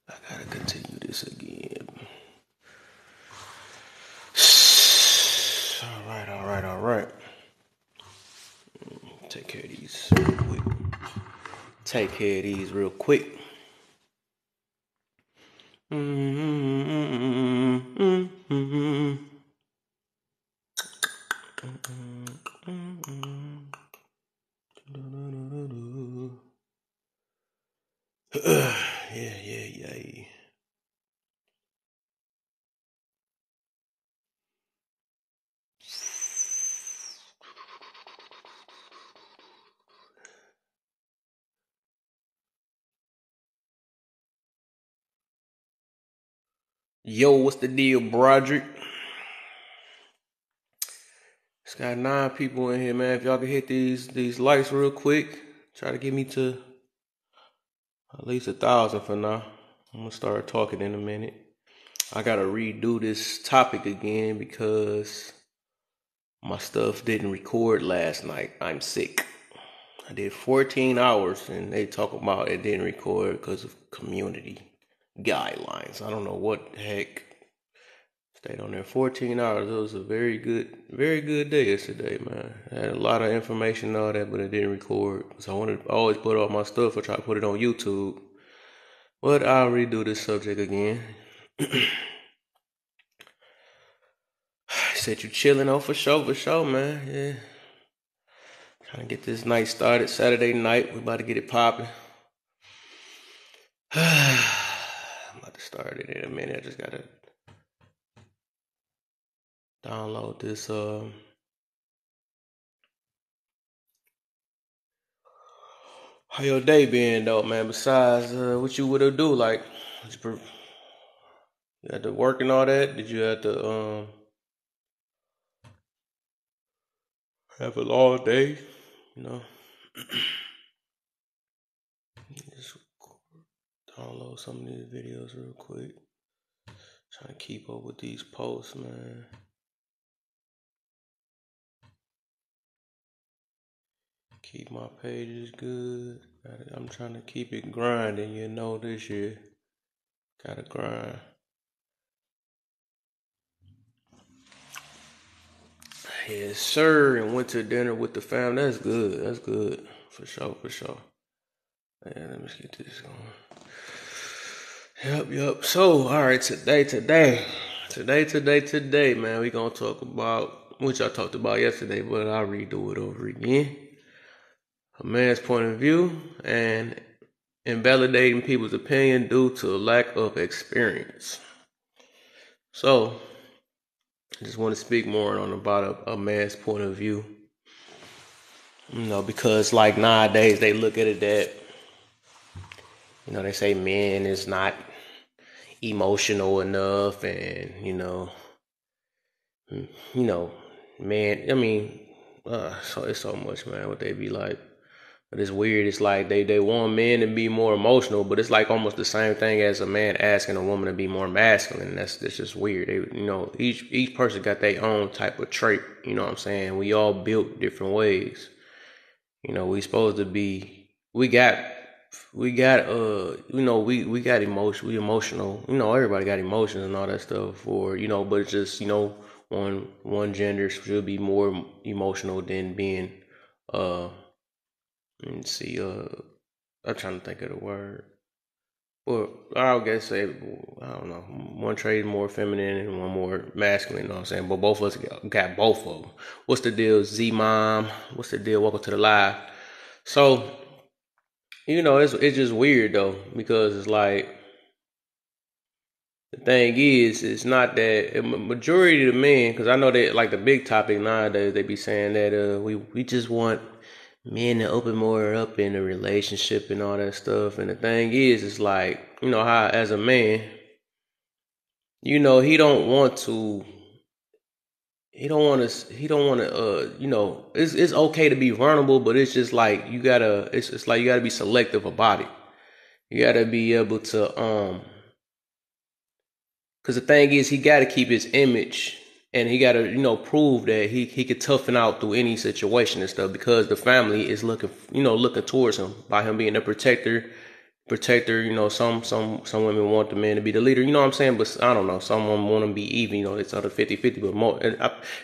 I gotta continue this again. All right. Take care of these real quick. Yeah. Yo, what's the deal, Broderick? It's got 9 people in here, man. If y'all can hit these likes real quick, try to get me to at least 1,000 for now. I'm gonna start talking in a minute. I gotta redo this topic again because my stuff didn't record last night. I'm sick. I did 14 hours and they talk about it didn't record because of community guidelines. I don't know what the heck. Stayed on there 14 hours. It was a very good day yesterday, man. I had a lot of information and all that, but it didn't record. So I wanted to always put all my stuff or try to put it on YouTube. But I'll redo this subject again. Said you chilling on for sure, man. Yeah. Trying to get this night started. Saturday night. We about to get it popping. I'm about to start it in a minute. I just gotta download this how your day been though, man? Besides what you would do, like you had to work and all that? Did you have to have a long day? You know? Just download some of these videos real quick. Trying to keep up with these posts, man. Keep my pages good. I'm trying to keep it grinding, this year. Gotta grind. Yes, sir. And went to dinner with the fam. That's good. For sure. Man, let me get this going. Yep. So, all right, today, man, we gonna talk about, which I talked about yesterday, but I'll redo it over again. A man's point of view and invalidating people's opinion due to a lack of experience. So, I just want to speak more on about a man's point of view. Because like nowadays they look at it that, they say men is not emotional enough and, man, so it's so much, man, what they be like. But it's weird. It's like they want men to be more emotional, but it's like almost the same thing as a man asking a woman to be more masculine. That's just weird. They, each person got their own type of trait. You know what I'm saying? We all built different ways. We supposed to be. We got emotion. We emotional. Everybody got emotions and all that stuff. But it's just one gender should be more emotional than being Let's see, I'm trying to think of the word. Well, I guess say, I don't know, one trait is more feminine and one more masculine, you know what I'm saying? But both of us got both of them. What's the deal, Z-Mom? What's the deal? Welcome to the live. So, it's just weird, though, because it's like, the thing is, it's not that, majority of the men, because I know that, like, the big topic nowadays, they be saying that we just want men to open more up in a relationship and all that stuff. And the thing is, it's like, how as a man, he don't want to, it's okay to be vulnerable, but it's just like, it's like you gotta be selective about it. You gotta be able to, cause the thing is, he gotta keep his image. And he got to, prove that he could toughen out through any situation and stuff because the family is looking towards him by him being a protector, protector. You know, some women want the man to be the leader. You know what I'm saying? But I don't know. Some women want to be even. You know, it's under 50-50. But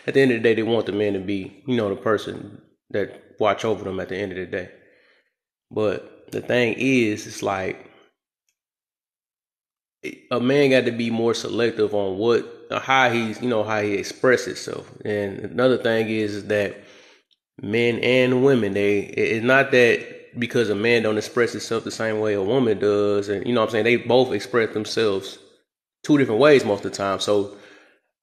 at the end of the day, they want the man to be, you know, the person that watch over them at the end of the day. But the thing is, it's like a man got to be more selective on how he expresses himself. And another thing is that men and women, it's not that because a man don't express himself the same way a woman does, and you know what I'm saying, they both express themselves two different ways most of the time. So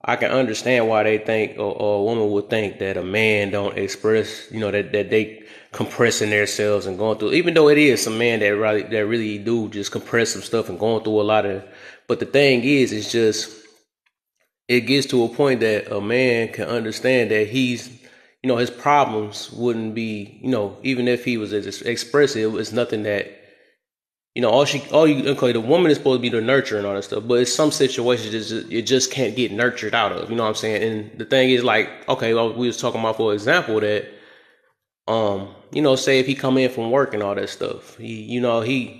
I can understand why they think, or a woman would think that a man don't express, you know, that they compressing themselves and going through, even though it is some men that really do just compress some stuff and going through a lot of, but the thing is, it's just, it gets to a point that a man can understand that he's, you know, his problems wouldn't be, you know, even if he was expressive, it's nothing that, you know, the woman is supposed to be the nurturer and all that stuff, but in some situations, it just can't get nurtured out of, you know what I'm saying? And the thing is, like, okay, well, we was talking about, for example, that, you know, say if he come in from work and all that stuff, he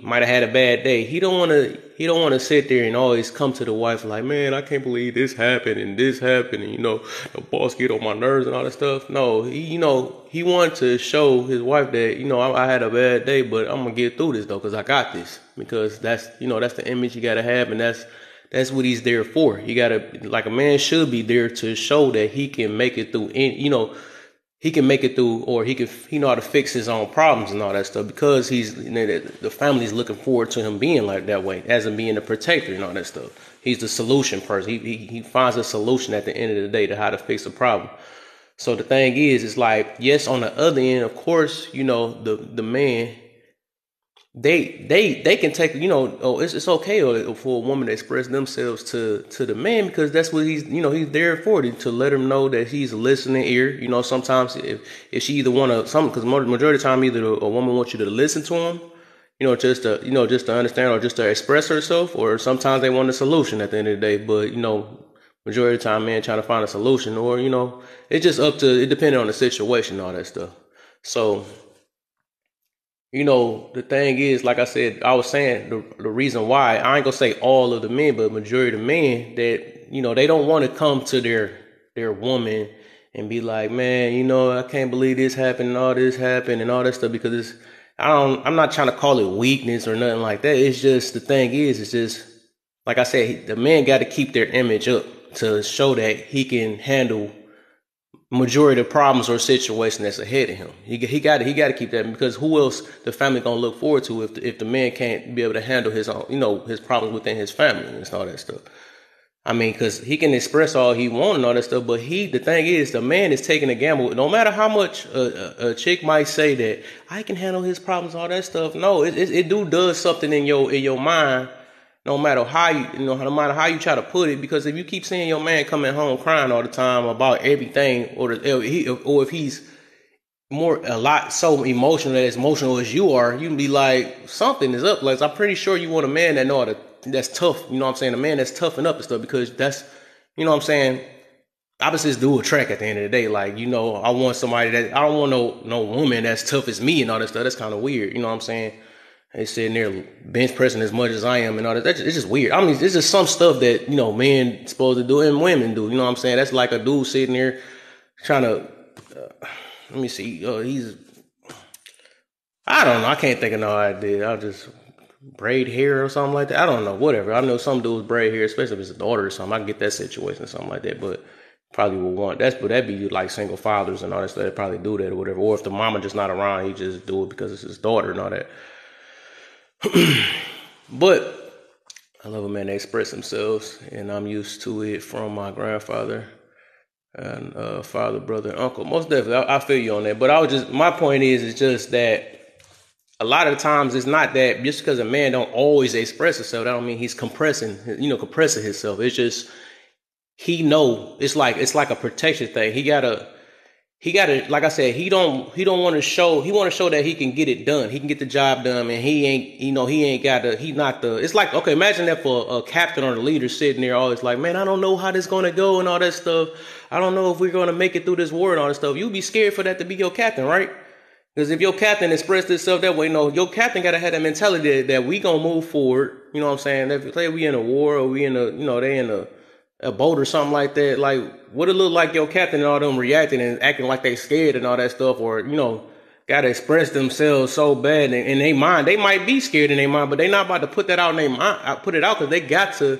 might have had a bad day. He don't want to sit there and always come to the wife like, man, I can't believe this happened and, you know, the boss get on my nerves and all that stuff. No, he wanted to show his wife that, you know, I had a bad day, but I'm gonna get through this though, because I got this, because that's the image you gotta have, and that's what he's there for. You gotta, like, a man should be there to show that he can make it through, you know, he can make it through, or he know how to fix his own problems and all that stuff, because the family's looking forward to him being like that way, as him being the protector and all that stuff. He's the solution person. He finds a solution at the end of the day to how to fix a problem. So the thing is, it's like, yes, on the other end, of course, you know, the man, they can take, you know, it's okay for a woman to express themselves to the man, because that's what he's there for, to let him know that he's a listening ear. You know, sometimes if she either because majority of the time, either a woman wants you to listen to him, you know, just to understand, or just to express herself, or sometimes they want a solution at the end of the day. But, you know, majority of the time, man trying to find a solution, or, you know, it's just it depending on the situation and all that stuff. So, you know, the thing is, like I said, I was saying the reason why, I ain't gonna say all of the men, but majority of the men, that, you know, they don't want to come to their woman and be like, man, you know, I can't believe this happened and all this happened and all that stuff, because I'm not trying to call it weakness or nothing like that. It's just, the thing is, it's just, like I said, the man got to keep their image up to show that he can handle majority of problems or situation that's ahead of him. He got to keep that, because who else the family gonna look forward to if the man can't be able to handle his own, you know, his problems within his family and all that stuff. I mean, because he can express all he wants and all that stuff, but the thing is, the man is taking a gamble. No matter how much a chick might say that I can handle his problems, all that stuff. No, it does something in your mind. No matter how no matter how you try to put it, because if you keep seeing your man coming home crying all the time about everything, or if he's a lot so emotional, as emotional as you are, you can be like, something is up. Like, I'm pretty sure you want a man that's tough. You know what I'm saying? A man that's toughen up and stuff, because that's, you know what I'm saying, opposites do attract at the end of the day. Like, you know, I want somebody that, I don't want no woman that's tough as me and all that stuff. That's kind of weird. You know what I'm saying? They sitting there bench pressing as much as I am and all that. It's just weird. I mean, it's just some stuff that, you know, men supposed to do and women do. You know what I'm saying? That's like a dude sitting there trying to, let me see. I don't know. I can't think of no idea. I'll just braid hair or something like that. I don't know. Whatever. I know some dudes braid hair, especially if it's a daughter or something. I can get that situation or something like that. But probably would want that'd be like single fathers and all that stuff. They probably do that or whatever. Or if the mama just not around, he just do it because it's his daughter and all that. But I love a man that express themselves, and I'm used to it from my grandfather and father, brother, and uncle. Most definitely, I feel you on that. But my point is just that a lot of the times it's not that just because a man don't always express himself, that don't mean he's compressing himself. It's just he know it's like a protection thing. He gotta, like I said, he want to show that he can get it done. He can get the job done, and it's like, okay, imagine that for a captain or the leader sitting there always like, man, I don't know how this is going to go and all that stuff. I don't know if we're going to make it through this war and all that stuff. You'd be scared for that to be your captain, right? Because if your captain expressed itself that way, no, your captain gotta have that mentality that we gonna move forward. You know what I'm saying? If say we in a war or we in a, they in a boat or something like that, like what it look like your captain and all them reacting and acting like they scared and all that stuff, or gotta express themselves so bad in their mind. They might be scared in their mind, but they not about to put that out in their mind. Put it out because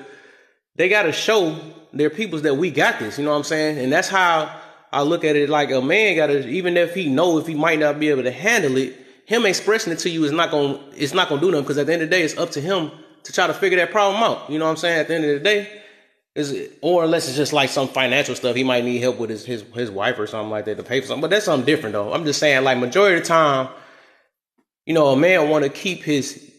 they gotta show their peoples that we got this. You know what I'm saying? And that's how I look at it. Like a man gotta, even if he might not be able to handle it, him expressing it to you is not gonna do nothing, because at the end of the day, it's up to him to try to figure that problem out. You know what I'm saying? At the end of the day, or unless it's just like some financial stuff, he might need help with his wife or something like that to pay for something. But that's something different though. I'm just saying, like majority of the time, a man want to keep his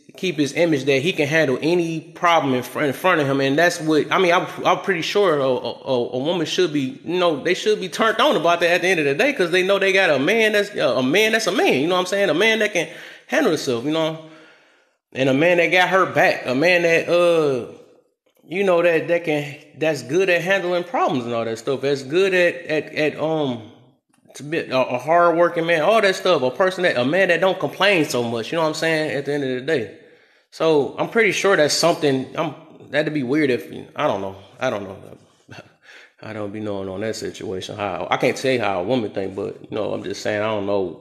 image that he can handle any problem in front of him, and that's what I mean. I'm pretty sure a woman should be, they should be turned on about that at the end of the day, because they know they got a man that's a man. You know what I'm saying? A man that can handle himself, and a man that got her back, a man that that's good at handling problems and all that stuff. That's good at to be a hard working man, all that stuff. A man that don't complain so much. You know what I'm saying? At the end of the day. So I'm pretty sure that's something. That'd be weird if I don't know. I don't be knowing on that situation. How I can't say how a woman think, but I'm just saying I don't know.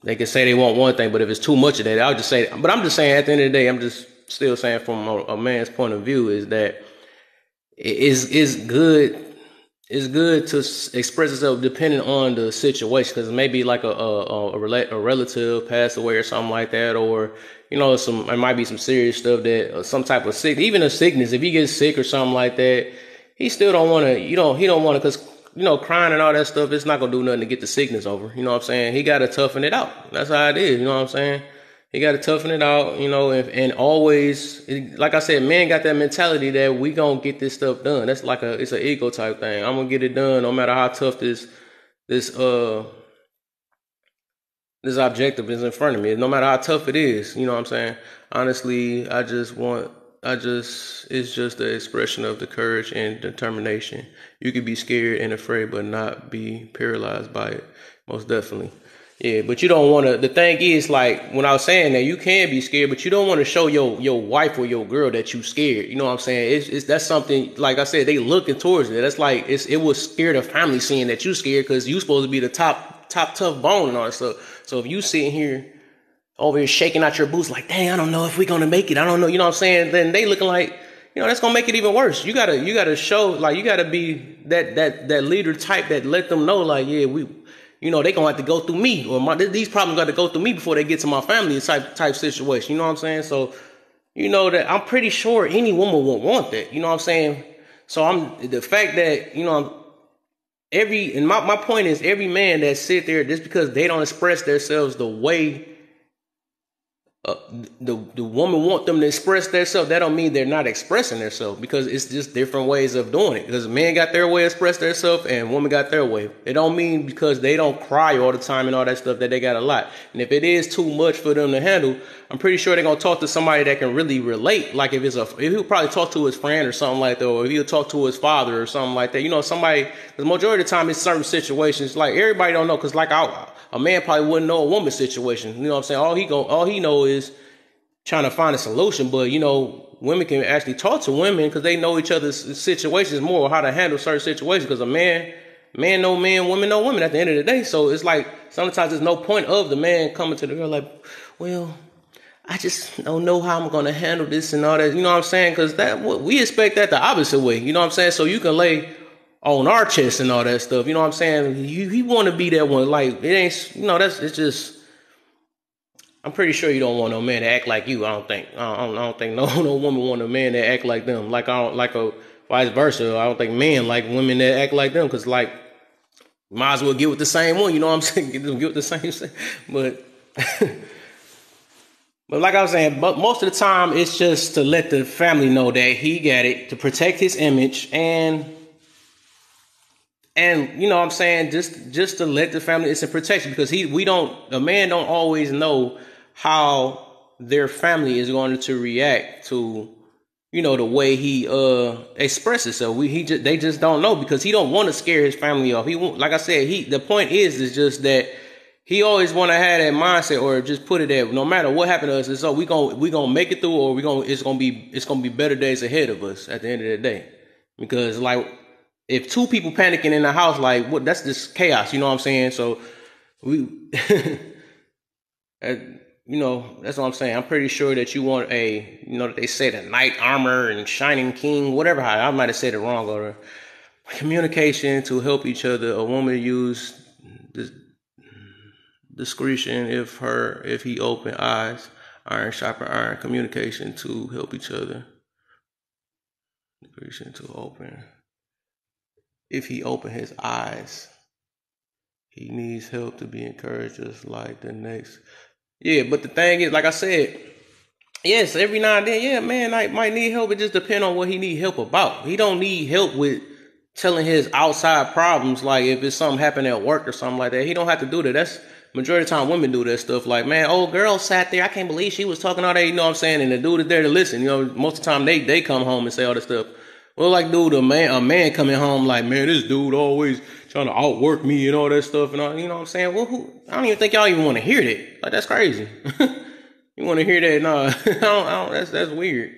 They can say they want one thing, but if it's too much of that, I'll just say. But I'm just saying at the end of the day, I'm just still saying from a man's point of view is that it's good. It's good to express itself depending on the situation, because maybe like a relative passed away or something like that, or it might be some serious stuff that some type of sick, even a sickness. If he gets sick or something like that, he still don't want to. He don't want to, because crying and all that stuff, it's not gonna do nothing to get the sickness over. You know what I'm saying? He got to toughen it out. That's how it is. You know what I'm saying? He got to toughen it out, and always, like I said, men got that mentality that we gonna get this stuff done. That's like it's an ego type thing. I'm gonna get it done no matter how tough this objective is in front of me. No matter how tough it is, you know what I'm saying? Honestly, it's just the expression of the courage and determination. You could be scared and afraid, but not be paralyzed by it. Most definitely. Yeah, but you don't want to. The thing is, like when I was saying that you can be scared, but you don't want to show your wife or your girl that you scared. You know what I'm saying? That's something. Like I said, they looking towards it. That's like it was scared of family seeing that you scared, because you supposed to be the top tough bone and all that stuff. So if you sitting here over here shaking out your boots like, dang, I don't know if we're gonna make it. I don't know. You know what I'm saying? Then they looking like, that's gonna make it even worse. You gotta show, like, you gotta be that leader type that let them know, like, yeah, they gonna have to go through me, or these problems got to go through me before they get to my family type situation. You know what I'm saying? So, that I'm pretty sure any woman would want that. You know what I'm saying? So the fact that, my point is, every man that sit there just because they don't express themselves the way the woman want them to express themselves, that don't mean they're not expressing themselves, because it's just different ways of doing it. Because men got their way to express themselves and women got their way. It don't mean because they don't cry all the time and all that stuff that they got a lot. And if it is too much for them to handle, I'm pretty sure they're gonna talk to somebody that can really relate. Like if he'll probably talk to his friend or something like that, or if he'll talk to his father or something like that. Somebody. Because majority of the time, it's certain situations. Like everybody don't know. Because like a man probably wouldn't know a woman's situation. You know what I'm saying? All he know is trying to find a solution. But women can actually talk to women because they know each other's situations more, how to handle certain situations. Because a man know men, women know women at the end of the day. So it's like sometimes there's no point of the man coming to the girl like, well, I just don't know how I'm gonna handle this and all that. You know what I'm saying? Because we expect that the opposite way. You know what I'm saying? So you can lay on our chest and all that stuff. You know what I'm saying? He want to be that one. Like it ain't. It's just. I'm pretty sure you don't want no man to act like you. I don't think no woman want a man that act like them. Like a vice versa. I don't think men like women that act like them, because like might as well get with the same one. You know what I'm saying? Get with the same. But but like I was saying, but most of the time it's just to let the family know that he got it, to protect his image, and you know what I'm saying, just to let the family, it's a protection, because a man don't always know how their family is going to react to, the way he expresses. So they just don't know, because he don't want to scare his family off. Like I said, the point is just that he always want to have that mindset, or just put it that no matter what happened to us, it's so we gonna make it through, or it's gonna be better days ahead of us at the end of the day. Because like if two people panicking in the house, like what, that's just chaos. You know what I'm saying? So we, that's what I'm saying. I'm pretty sure that you want they say the knight armor and shining king, whatever. I might have said it wrong, or communication to help each other. A woman use this discretion if he open eyes, iron sharper iron. Communication to help each other. Discretion to open. If he open his eyes, he needs help to be encouraged, just like the next. Yeah, but the thing is, like I said, yes, every now and then, yeah, man, I might need help. It just depends on what he need help about. He don't need help with telling his outside problems, like if it's something happened at work or something like that. He don't have to do that. That's majority of the time women do that stuff. Like, man, old girl sat there, I can't believe she was talking all that, you know what I'm saying? And the dude is there to listen. Most of the time they come home and say all this stuff. Well, like, dude, a man coming home like, man, this dude always trying to outwork me and all that stuff and all, you know what I'm saying? Well, I don't even think y'all even want to hear that. Like, that's crazy. You want to hear that? No, I don't, that's weird.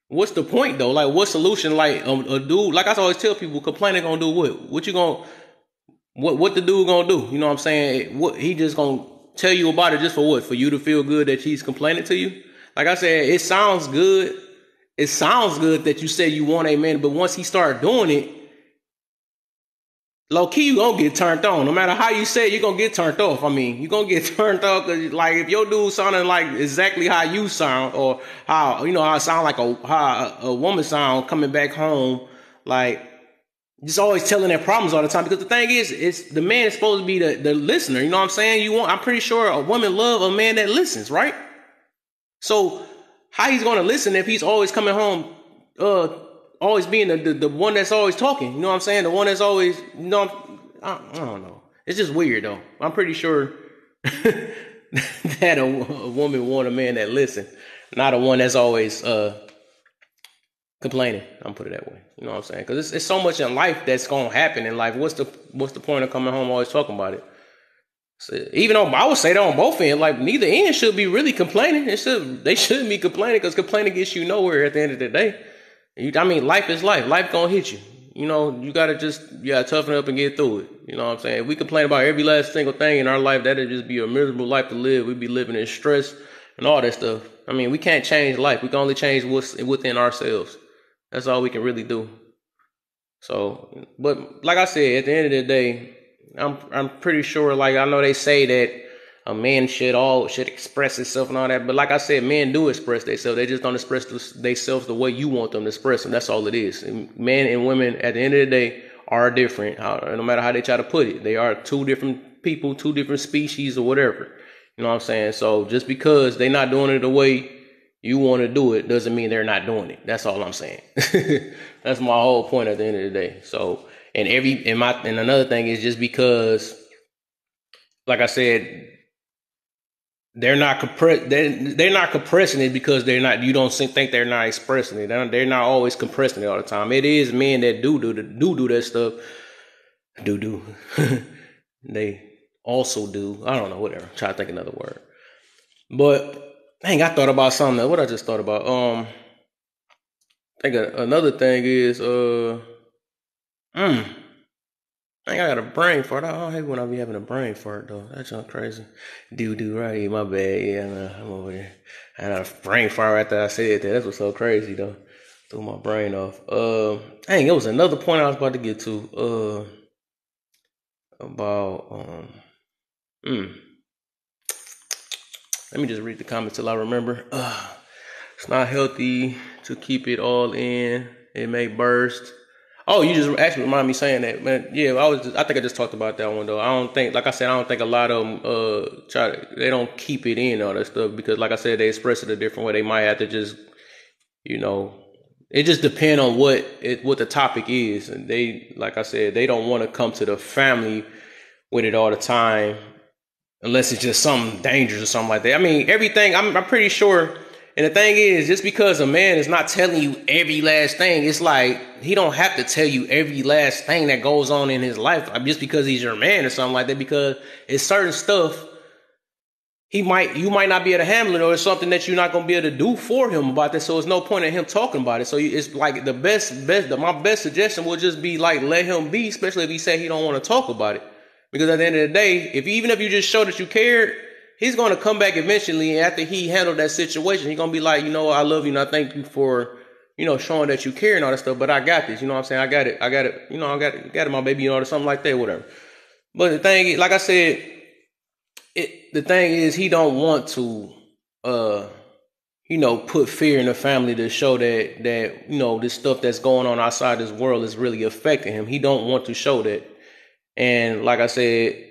What's the point though? Like, what solution? Like, a dude, like I always tell people, complaining gonna do what? What the dude gonna do? You know what I'm saying? What, he just gonna tell you about it just for what? For you to feel good that he's complaining to you? Like I said, it sounds good. It sounds good that you say you want a man, but once he start doing it, low key, you gonna get turned on. No matter how you say it, you're gonna get turned off. I mean, you're gonna get turned off because, like, if your dude sounding like exactly how you sound, or how it sound like how a woman sound coming back home, like, just always telling their problems all the time. Because the thing is, it's the man is supposed to be the listener. You know what I'm saying? I'm pretty sure a woman love a man that listens, right? So how he's gonna listen if he's always coming home, always being the one that's always talking? You know what I'm saying? The one that's always, I don't know. It's just weird though. I'm pretty sure that a woman want a man that listens, not a one that's always complaining. I'm put it that way. You know what I'm saying? Because it's so much in life that's gonna happen in life. What's the point of coming home always talking about it? So, even though I would say that on both ends, like, neither end should be really complaining. They shouldn't be complaining, because complaining gets you nowhere at the end of the day. Life is life. Life gonna hit you. You gotta toughen up and get through it. You know what I'm saying? If we complain about every last single thing in our life, that'd just be a miserable life to live. We'd be living in stress and all that stuff. We can't change life. We can only change what's within ourselves. That's all we can really do. So, but like I said, at the end of the day, I'm pretty sure, like, I know they say that a man should express himself and all that, but like I said, men do express themselves. They just don't express themselves the way you want them to express them. That's all it is. And men and women, at the end of the day, are different. No matter how they try to put it, they are two different people, two different species, or whatever. You know what I'm saying? So just because they're not doing it the way you want to do it doesn't mean they're not doing it. That's all I'm saying. That's my whole point at the end of the day. So, and another thing is, just because, like I said, they're not compressing it because you don't think they're not expressing it. They're not always compressing it all the time. It is men that do that stuff. They also do. I don't know, whatever. Try to think another word. But dang, I thought about something. What I just thought about. I think another thing is I got a brain fart. I don't hate when I be having a brain fart though. That sounds crazy. Doo right here, my bad. Yeah, I'm over there. I had a brain fart after I said that. That's what's so crazy though. Threw my brain off. Dang, it was another point I was about to get to. About let me just read the comments till I remember. It's not healthy to keep it all in. It may burst. Oh, you just actually remind me saying that, man. Yeah, I think I just talked about that one though. I don't think a lot of them they don't keep it in all that stuff, because like I said, they express it a different way. They might have to just, it just depends on what the topic is, and they, like I said, they don't want to come to the family with it all the time, unless it's just something dangerous or something like that. Everything. I'm pretty sure. And the thing is, just because a man is not telling you every last thing, it's like he don't have to tell you every last thing that goes on in his life just because he's your man or something like that, because it's certain stuff you might not be able to handle it, or it's something that you're not going to be able to do for him about this. So there's no point in him talking about it. So it's like my best suggestion would just be like, let him be, especially if he say he don't want to talk about it. Because at the end of the day, even if you just show that you cared, he's going to come back eventually. And after he handled that situation, he's going to be like, I love you and I thank you for, showing that you care and all that stuff. But I got this, you know what I'm saying? I got it, got it, my baby, or something like that, whatever. But the thing is, like I said, the thing is, he don't want to, put fear in the family to show that this stuff that's going on outside this world is really affecting him. He don't want to show that. And like I said,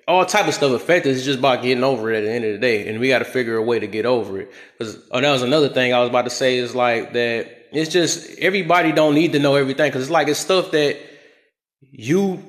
all type of stuff affects us. It's just about getting over it at the end of the day. And we got to figure a way to get over it. Because that was another thing I was about to say, is like that it's just, everybody don't need to know everything. Because it's stuff that you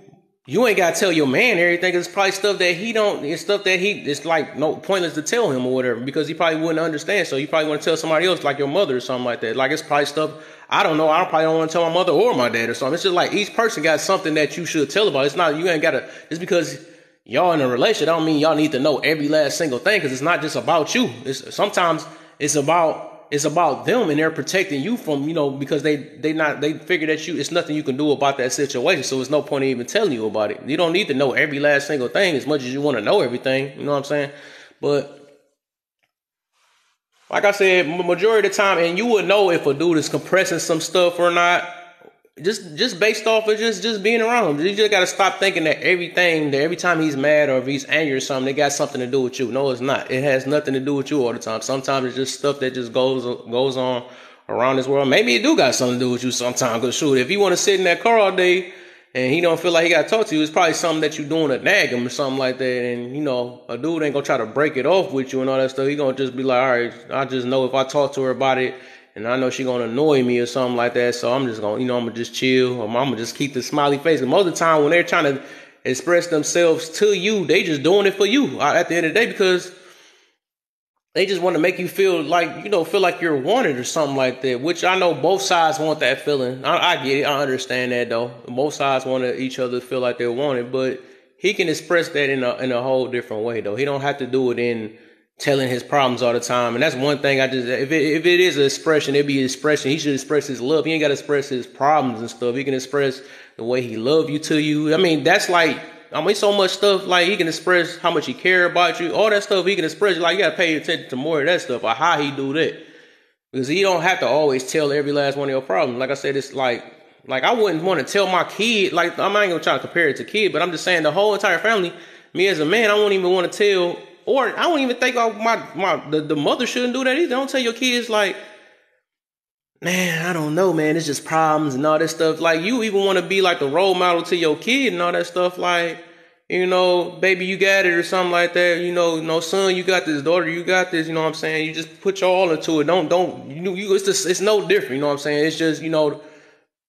ain't got to tell your man everything. It's probably stuff that it's like no pointless to tell him or whatever, because he probably wouldn't understand. So you probably want to tell somebody else, like your mother or something like that. Like, it's probably stuff I don't know. I probably don't want to tell my mother or my dad or something. It's just like each person got something that you should tell about. It's not, you ain't got to, just because y'all in a relationship, I don't mean y'all need to know every last single thing, because it's not just about you. Sometimes it's about them, and they're protecting you from, because they figure that it's nothing you can do about that situation. So there's no point in even telling you about it. You don't need to know every last single thing as much as you want to know everything. You know what I'm saying? But like I said, majority of the time, and you would know if a dude is compressing some stuff or not, just based off of just being around him. You just got to stop thinking that every time he's mad or if he's angry or something, they got something to do with you. No, it's not. It has nothing to do with you all the time. Sometimes it's just stuff that just goes on around this world. Maybe it do got something to do with you sometimes. Because shoot, if you want to sit in that car all day and he don't feel like he got to talk to you, it's probably something that you're doing to nag him or something like that. And, a dude ain't going to try to break it off with you and all that stuff. He going to just be like, all right, I just know if I talk to her about it, and I know she's going to annoy me or something like that. So I'm just going to, I'm going to just chill. Or I'm going to just keep the smiley face. And most of the time when they're trying to express themselves to you, they just doing it for you at the end of the day, because they just want to make you feel like, feel like you're wanted or something like that, which I know both sides want that feeling. I get it. I understand that, though. Both sides want each other to feel like they're wanted, but he can express that in a whole different way, though. He don't have to do it in telling his problems all the time. And that's one thing if it is an expression, it'd be an expression. He should express his love. He ain't got to express his problems and stuff. He can express the way he love you to you. I mean, that's like, so much stuff. Like, he can express how much he care about you. All that stuff he can express. Like, you got to pay attention to more of that stuff, or how he do that. Because he don't have to always tell every last one of your problems. Like I said, it's like I wouldn't want to tell my kid, like, I'm not going to try to compare it to kid, but I'm just saying the whole entire family, me as a man, I won't even want to tell. Or I don't even think the mother shouldn't do that either. Don't tell your kids, like, man, I don't know, man, it's just problems and all that stuff. Like, you even want to be like a role model to your kid and all that stuff. Like, baby, you got it or something like that. No, son, you got this. Daughter, you got this. You know what I'm saying? You just put your all into it. It's no different. You know what I'm saying? It's just,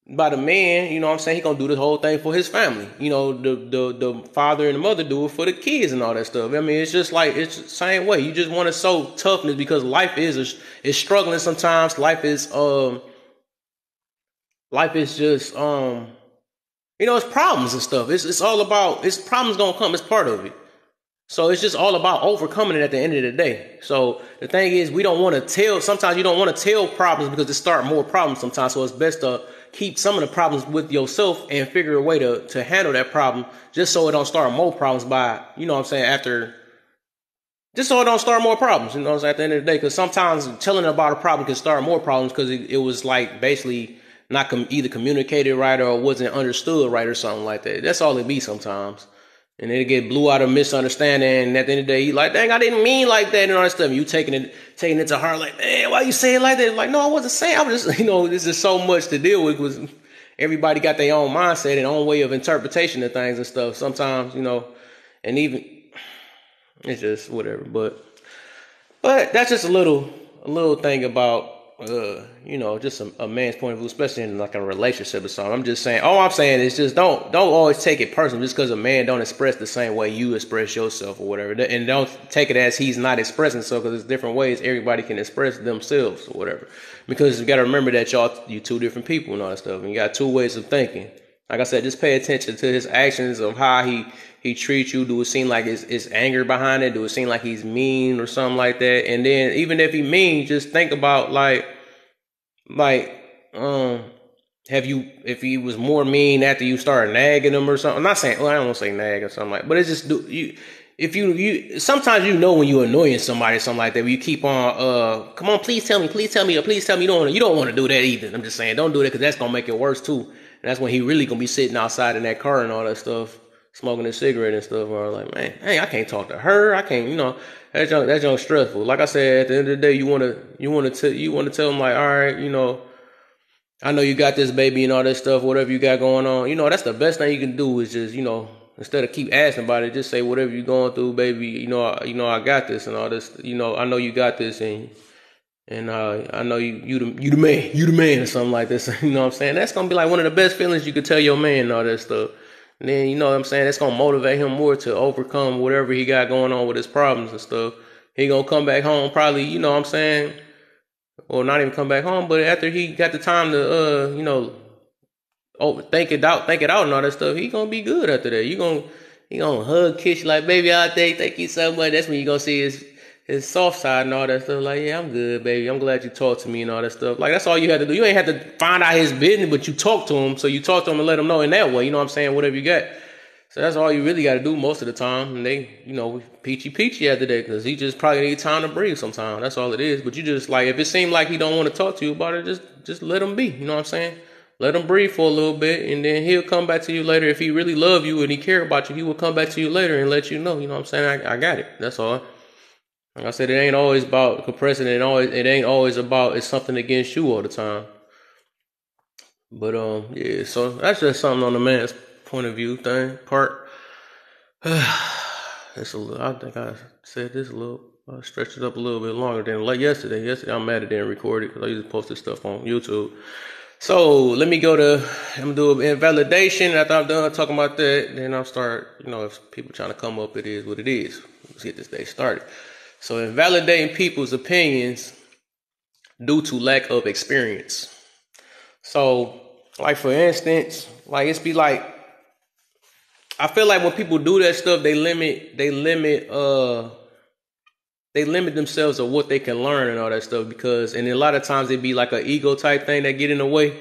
by the man, you know what I'm saying, he gonna do the whole thing for his family. The father and the mother do it for the kids and all that stuff. I mean, it's just like, it's the same way. You just want to show toughness, because life is struggling sometimes. Life is just it's problems and stuff. It's all about, it's problems gonna come. It's part of it. So it's just all about overcoming it at the end of the day. So the thing is, sometimes you don't want to tell problems, because it start more problems sometimes. So it's best to keep some of the problems with yourself and figure a way to handle that problem, just so it don't start more problems just so it don't start more problems, at the end of the day. Because sometimes telling about a problem can start more problems, because it was like basically not either communicated right or wasn't understood right or something like that. That's all it be sometimes. And then it get blew out of misunderstanding, and at the end of the day, you like, dang, I didn't mean like that and all that stuff. And you taking it to heart, like, man, why you saying like that? Like, no, I wasn't saying. I was just, this is so much to deal with, because everybody got their own mindset and own way of interpretation of things and stuff. Sometimes, and even it's just whatever. But that's just a little thing about just a man's point of view, especially in like a relationship or something. I'm just saying, all I'm saying is just don't always take it personal just because a man don't express the same way you express yourself or whatever. And don't take it as he's not expressing himself, because there's different ways everybody can express themselves or whatever. Because you got to remember that you two different people and all that stuff. And you got two ways of thinking. Like I said, just pay attention to his actions of how he treats you. Do it seem like it's anger behind it? Do it seem like he's mean or something like that? And then even if he mean, just think about if he was more mean after you started nagging him or something. I'm not saying, well, I don't want to say nag or something like, but it's just if you sometimes when you're annoying somebody or something like that, where you keep on come on, please tell me, or please tell me, you don't want to do that either. I'm just saying, don't do that, because that's gonna make it worse too. And that's when he really gonna be sitting outside in that car and all that stuff, smoking a cigarette and stuff. Or like, man, hey, I can't talk to her. I can't, that's just stressful. Like I said, at the end of the day, you wanna tell him like, all right, I know you got this, baby, and all that stuff, whatever you got going on. That's the best thing you can do is just, instead of keep asking about it, just say whatever you're going through, baby. I got this and all this. I know you got this, and I know you the man or something like this. You know what I'm saying? That's gonna be like one of the best feelings you could tell your man and all that stuff. And then what I'm saying, that's gonna motivate him more to overcome whatever he got going on with his problems and stuff. He gonna come back home probably, what I'm saying, or not even come back home, but after he got the time to think it out and all that stuff, he gonna be good after that. He gonna hug, kiss you like, baby, all day, thank you so much. That's when you gonna see his soft side and all that stuff. Like, yeah, I'm good, baby. I'm glad you talked to me and all that stuff. Like, that's all you had to do. You ain't had to find out his business, but you talk to him. So you talk to him and let him know in that way. You know what I'm saying? Whatever you got. So that's all you really got to do most of the time. And they, peachy after that, because he just probably need time to breathe sometimes. That's all it is. But you just, like, if it seems like he don't want to talk to you about it, just let him be. You know what I'm saying? Let him breathe for a little bit, and then he'll come back to you later. If he really love you and he care about you, he will come back to you later and let you know. You know what I'm saying? I got it. That's all. Like I said, it ain't always about compressing. It ain't always about it's something against you all the time. But yeah. So that's just something on the man's point of view part. It's a little. I think I said this a little. I stretched it up a little bit longer than like yesterday. Yesterday I'm mad I didn't record it because I usually post this stuff on YouTube. So let me I'm gonna do an invalidation. After I'm done talking about that, then I'll start, if people trying to come up, it is what it is. Let's get this day started. So invalidating people's opinions due to lack of experience. So, like for instance, like it's be like, I feel like when people do that stuff, they limit themselves of what they can learn and all that stuff, and a lot of times it be like an ego type thing that get in the way.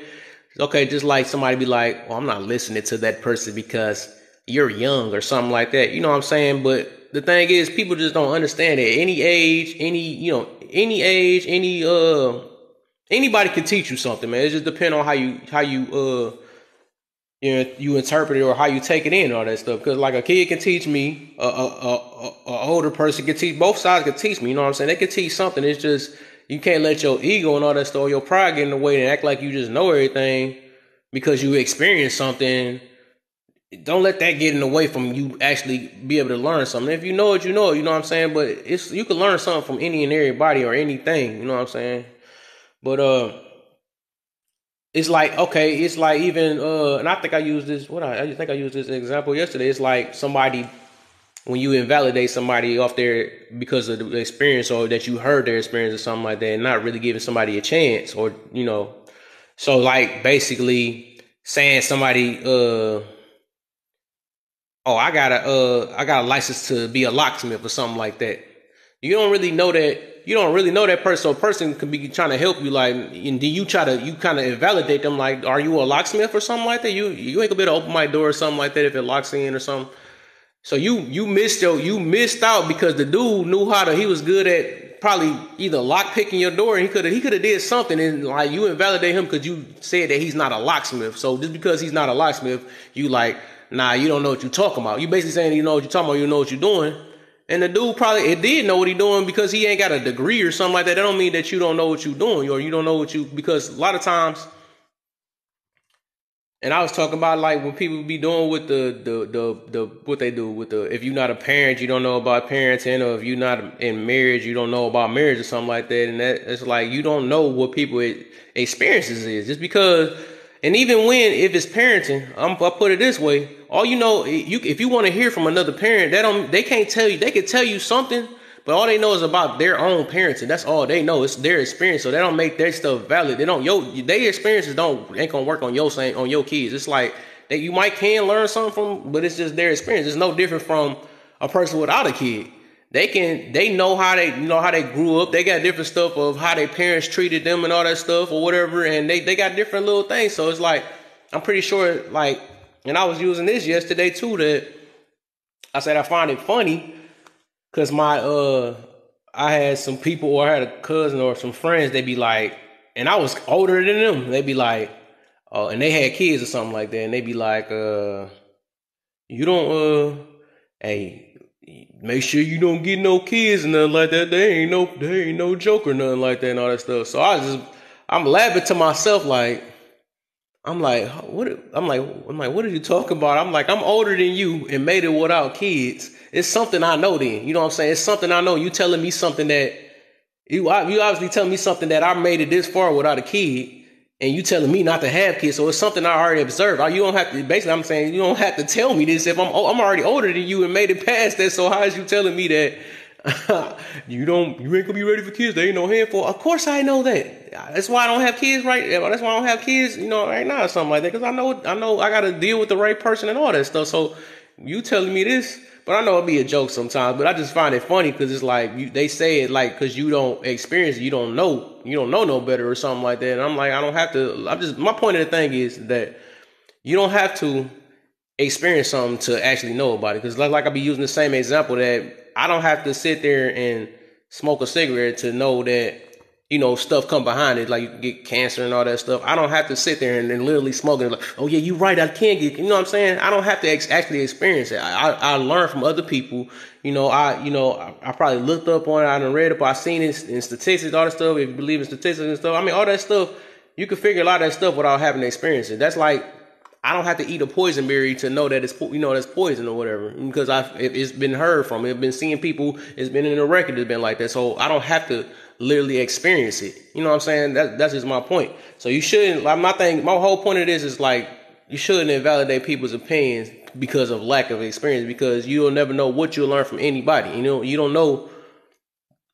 Okay, just like somebody be like, well, I'm not listening to that person because you're young or something like that. You know what I'm saying? But the thing is, people just don't understand that anybody can teach you something, man. It just depends on how you interpret it or how you take it in and all that stuff. Because like a kid can teach me, a older person can teach, both sides can teach me. You know what I'm saying? They can teach something. It's just you can't let your ego and all that stuff, your pride get in the way and act like you just know everything because you experienced something. Don't let that get in the way from you actually be able to learn something. If you know it, you know what I'm saying? But you can learn something from any and everybody or anything, you know what I'm saying? But it's like, okay, it's like even and I think I used this example yesterday. It's like somebody, when you invalidate somebody off there because of the experience or that you heard their experience or something like that, and not really giving somebody a chance, or so like basically saying somebody I got a license to be a locksmith or something like that. You don't really know that person. So a person could be trying to help you, like, and then you kind of invalidate them, like, are you a locksmith or something like that? You ain't gonna be able to open my door or something like that if it locks in or something. So you missed out because the dude knew he was good at probably either lock picking your door, and he could have did something, and like you invalidate him because you said that he's not a locksmith. So just because he's not a locksmith, you like, nah, you don't know what you're talking about. You basically saying you know what you're talking about, you know what you're doing. And the dude probably did know what he's doing because he ain't got a degree or something like that. That don't mean that you don't know what you're doing, or you don't know because a lot of times, and I was talking about like when people be doing with the what they do with if you're not a parent, you don't know about parenting, or if you're not in marriage, you don't know about marriage or something like that. And it's like you don't know what people experiences is just because. And even if it's parenting, I'll put it this way: all you know, if you want to hear from another parent, they can't tell you. They can tell you something, but all they know is about their own parenting. That's all they know. It's their experience, so they don't make their stuff valid. Their experiences ain't gonna work on your kids. It's like that you might can learn something from, but it's just their experience. It's no different from a person without a kid. They know how they grew up. They got different stuff of how their parents treated them and all that stuff or whatever. And they got different little things. So it's like, I'm pretty sure, like, and I was using this yesterday too, that I said I find it funny because I had some people, or I had a cousin or some friends, they be like, and I was older than them. They be like, oh, and they had kids or something like that. And they be like, you don't, hey, make sure you don't get no kids and nothing like that. They ain't no joke or nothing like that and all that stuff. So I'm laughing to myself like, what are you talking about? I'm like, I'm older than you and made it without kids. It's something I know then. You know what I'm saying? It's something I know. You telling me something that, you obviously telling me something that I made it this far without a kid. And you telling me not to have kids, so it's something I already observed. You don't have to. Basically, I'm saying you don't have to tell me this if I'm already older than you and made it past that. So how is you telling me that you ain't gonna be ready for kids? There ain't no handful. Of course, I know that. That's why I don't have kids right. That's why I don't have kids, right now or something like that. Because I know I got to deal with the right person and all that stuff. So you telling me this, but I know it'll be a joke sometimes. But I just find it funny because it's like they say it like because you don't experience it, you don't know no better or something like that. And I'm like, I don't have to. My point of the thing is that you don't have to experience something to actually know about it. Because like I be using the same example that I don't have to sit there and smoke a cigarette to know that stuff come behind it, like you can get cancer and all that stuff. I don't have to sit there and literally smoke it like, oh yeah, you're right, I can't get, what I'm saying? I don't have to actually experience it. I learn from other people. I probably looked up on it, I done read up, I seen it in statistics, all that stuff. If you believe in statistics and stuff, I mean, all that stuff, you can figure a lot of that stuff without having to experience it. That's like, I don't have to eat a poison berry to know that it's that's poison or whatever, because it's been heard from. It's been seeing people. It's been in the record. It's been like that. So I don't have to literally experience it. You know what I'm saying? That's just my point. So you shouldn't. Like my whole point of this is like you shouldn't invalidate people's opinions because of lack of experience, because you'll never know what you'll learn from anybody. You don't know.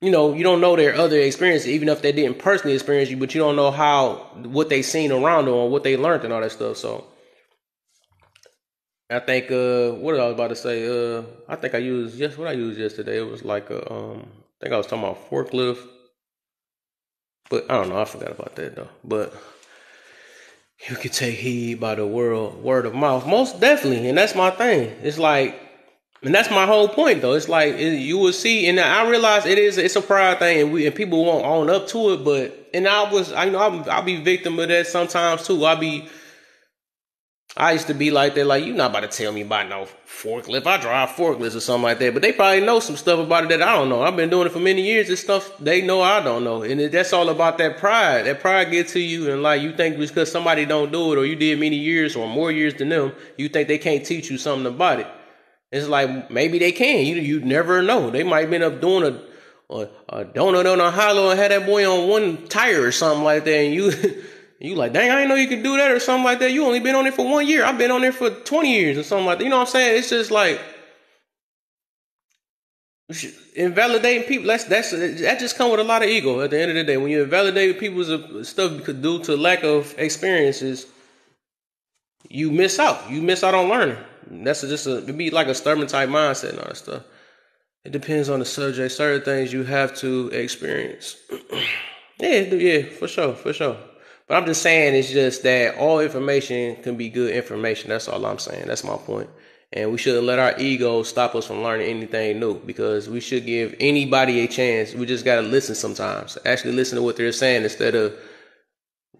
You don't know their other experiences, even if they didn't personally experience you, but you don't know what they seen around them or what they learned and all that stuff. So. I think what I was about to say, I think I used what I used yesterday. It was like I think I was talking about forklift. But I don't know, I forgot about that though. But you can take heed by the word of mouth. Most definitely. And that's my thing. It's like, and that's my whole point though. It's like you will see, and I realize it's a pride thing, and people won't own up to it, but I'll be victim of that sometimes too. I used to be like that, like, you're not about to tell me about no forklift. I drive forklifts or something like that. But they probably know some stuff about it that I don't know. I've been doing it for many years. It's stuff they know I don't know. And that's all about that pride. That pride gets to you. And like, you think because somebody don't do it or you did many years or more years than them, you think they can't teach you something about it. It's like, maybe they can. You never know. They might have been up doing a donut on a hollow and had that boy on one tire or something like that. And you like, dang, I didn't know you could do that or something like that. You only been on it for 1 year. I've been on there for 20 years or something like that. You know what I'm saying? It's just like invalidating people. That just come with a lot of ego at the end of the day. When you invalidate people's stuff due to lack of experiences, you miss out. You miss out on learning. It'd be like a stubborn type mindset and all that stuff. It depends on the subject. Certain things you have to experience. Yeah, for sure. But I'm just saying, it's just that all information can be good information. That's all I'm saying. That's my point. And we shouldn't let our ego stop us from learning anything new, because we should give anybody a chance. We just got to listen sometimes. Actually listen to what they're saying instead of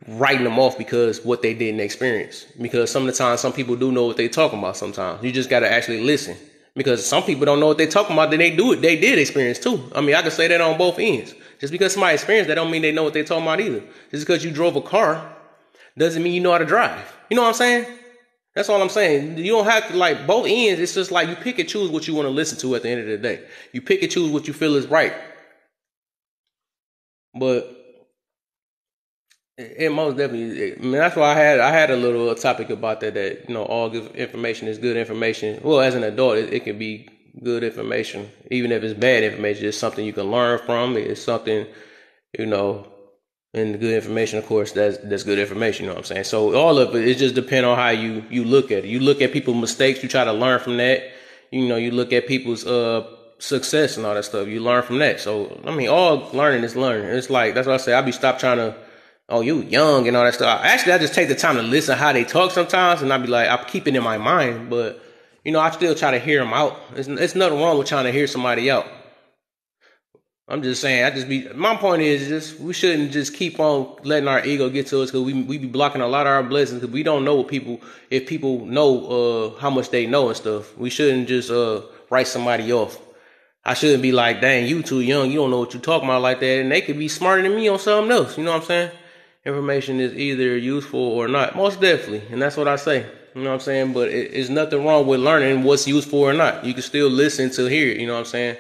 writing them off because what they didn't experience. Because some of the time, some people do know what they're talking about sometimes. You just got to actually listen. Because some people don't know what they're talking about, then they do it. They did experience too. I mean, I can say that on both ends. Just because somebody experienced that don't mean they know what they're talking about either. Just because you drove a car doesn't mean you know how to drive. You know what I'm saying? That's all I'm saying. You don't have to, like, both ends. It's just like you pick and choose what you want to listen to at the end of the day. You pick and choose what you feel is right. But it most definitely, I mean, that's why I had a little topic about that, all good information is good information. Well, as an adult, it can be good information, even if it's bad information. It's something you can learn from. It's something, And the good information, of course, that's good information, you know what I'm saying? So all of it just depends on how you look at it. You look at people's mistakes, you try to learn from that. You know, you look at people's success and all that stuff. You learn from that. So I mean, all learning is learning. It's like, that's what I say. I be stopped trying to, oh, you young and all that stuff. Actually, I just take the time to listen how they talk sometimes, and I be like, I keep it in my mind, but you know, I still try to hear them out. It's nothing wrong with trying to hear somebody out. I'm just saying, my point is just, we shouldn't just keep on letting our ego get to us, because we be blocking a lot of our blessings, because we don't know what if people know how much they know and stuff. We shouldn't just write somebody off. I shouldn't be like, dang, you too young, you don't know what you're talking about like that, and they could be smarter than me on something else. You know what I'm saying? Information is either useful or not. Most definitely. And that's what I say. You know what I'm saying? But it's nothing wrong with learning what's useful or not. You can still listen to hear it. You know what I'm saying?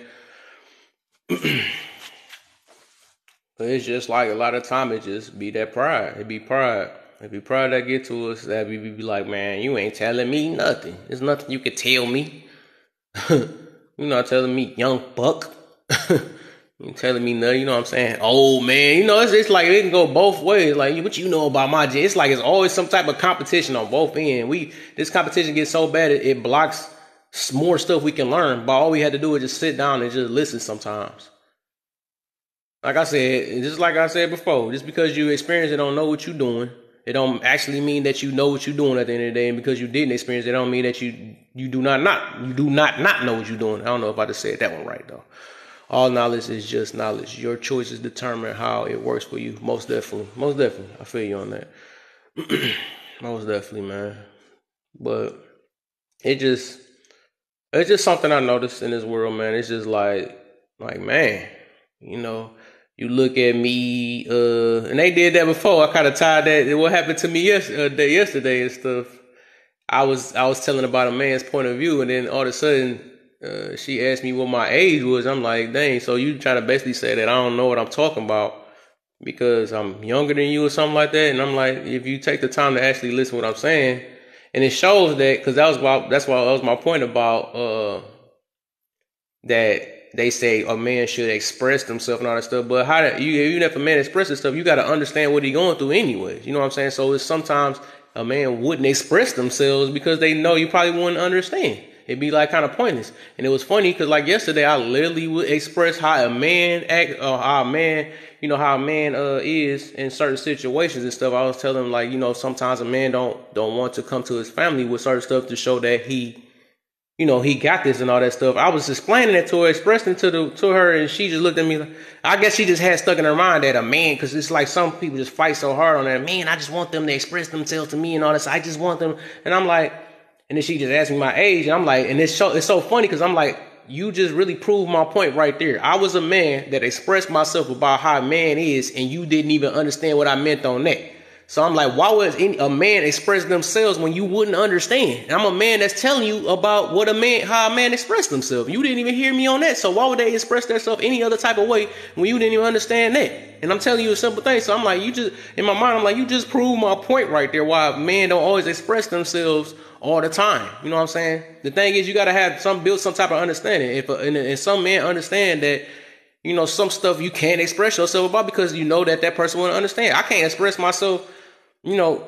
But it's just like a lot of time it just be that pride. It be pride. It be pride that get to us, that we be like, man, you ain't telling me nothing. There's nothing you can tell me. You're not telling me, young buck. You ain't telling me nothing, you know what I'm saying? Oh man, you know, it's like it can go both ways. Like, what you know about my gen? It's like it's always some type of competition on both ends. This competition gets so bad it blocks more stuff we can learn. But all we had to do is just sit down and just listen sometimes. Like I said, just like I said before, just because you experience it, don't know what you're doing. It don't actually mean that you know what you're doing at the end of the day. And because you didn't experience it, don't mean that you do not know what you're doing. I don't know if I just said that one right though. All knowledge is just knowledge. Your choices determine how it works for you. Most definitely. Most definitely. I feel you on that. Most definitely, man. But it's just something I noticed in this world, man. It's just like man, you know, you look at me, and they did that before. I kind of tied that. What happened to me yesterday and stuff. I was telling about a man's point of view, and then all of a sudden, she asked me what my age was. I'm like, dang, so you trying to basically say that I don't know what I'm talking about because I'm younger than you or something like that? And I'm like, if you take the time to actually listen to what I'm saying, and it shows that, because that was my point about that they say a man should express themselves and all that stuff. But even if a man expresses stuff, you got to understand what he's going through anyways. You know what I'm saying? So it's sometimes a man wouldn't express themselves because they know you probably wouldn't understand. It'd be like kind of pointless. And it was funny because like yesterday, I literally would express how a man act, or how a man, you know, how a man is in certain situations and stuff. I was telling him, like, you know, sometimes a man don't want to come to his family with certain stuff to show that he, you know, he got this and all that stuff. I was explaining it to her, expressing to her, and she just looked at me like, I guess she just had stuck in her mind that a man, because it's like some people just fight so hard on that. Man, I just want them to express themselves to me and all this. I just want them. And I'm like, and then she just asked me my age, and I'm like, and it's so funny because I'm like, you just really proved my point right there. I was a man that expressed myself about how a man is, and you didn't even understand what I meant on that. So I'm like, why would a man express themselves when you wouldn't understand? And I'm a man that's telling you about how a man expressed themselves. You didn't even hear me on that. So why would they express themselves any other type of way when you didn't even understand that? And I'm telling you a simple thing. So I'm like, in my mind, I'm like, you just proved my point right there. Why men don't always express themselves all the time. You know what I'm saying? The thing is, you got to build some type of understanding. And some men understand that, you know, some stuff you can't express yourself about because you know that person won't understand. I can't express myself, you know,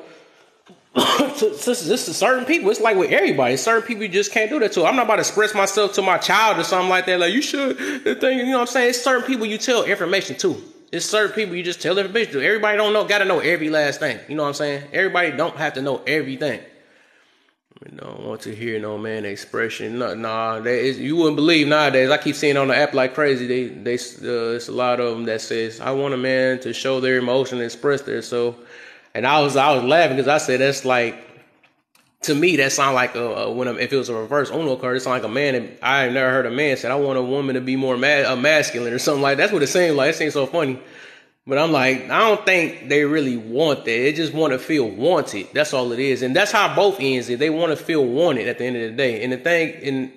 to certain people. It's like with everybody. Certain people you just can't do that to. I'm not about to express myself to my child or something like that. Like, you should. The thing, you know what I'm saying? It's certain people you tell information to. It's certain people you just tell information to. Everybody got to know every last thing. You know what I'm saying? Everybody don't have to know everything. I don't want to hear no man expression. You wouldn't believe nowadays. I keep seeing on the app like crazy. It's a lot of them that says, I want a man to show their emotion and express their so. And I was laughing because I said that's like, to me that sound like if it was a reverse Uno card, it sound like a man. And I never heard a man say I want a woman to be more masculine or something like that. That's what it seems like. It seems so funny. But I'm like, I don't think they really want that. They just want to feel wanted. That's all it is. And that's how both ends is. They want to feel wanted at the end of the day. And the thing,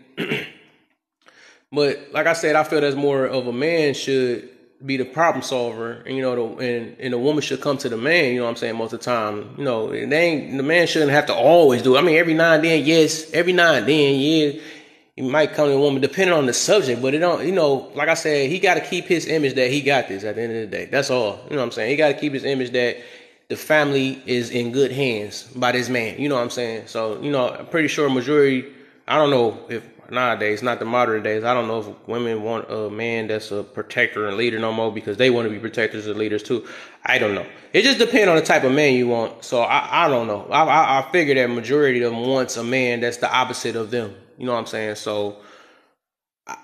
but like I said, I feel that's more of a man should be the problem solver. And, you know, and the woman should come to the man, you know what I'm saying, most of the time. You know, the man shouldn't have to always do it. I mean, every now and then, yes. Every now and then, yeah. he might come to a woman depending on the subject, but it don't, like I said, he got to keep his image that he got this at the end of the day. That's all. You know what I'm saying? He got to keep his image that the family is in good hands by this man. You know what I'm saying? So, I'm pretty sure majority, I don't know if nowadays, not the modern days, I don't know if women want a man that's a protector and leader no more because they want to be protectors and leaders too. I don't know. It just depends on the type of man you want. So I don't know. I figure that majority of them wants a man that's the opposite of them. You know what I'm saying? So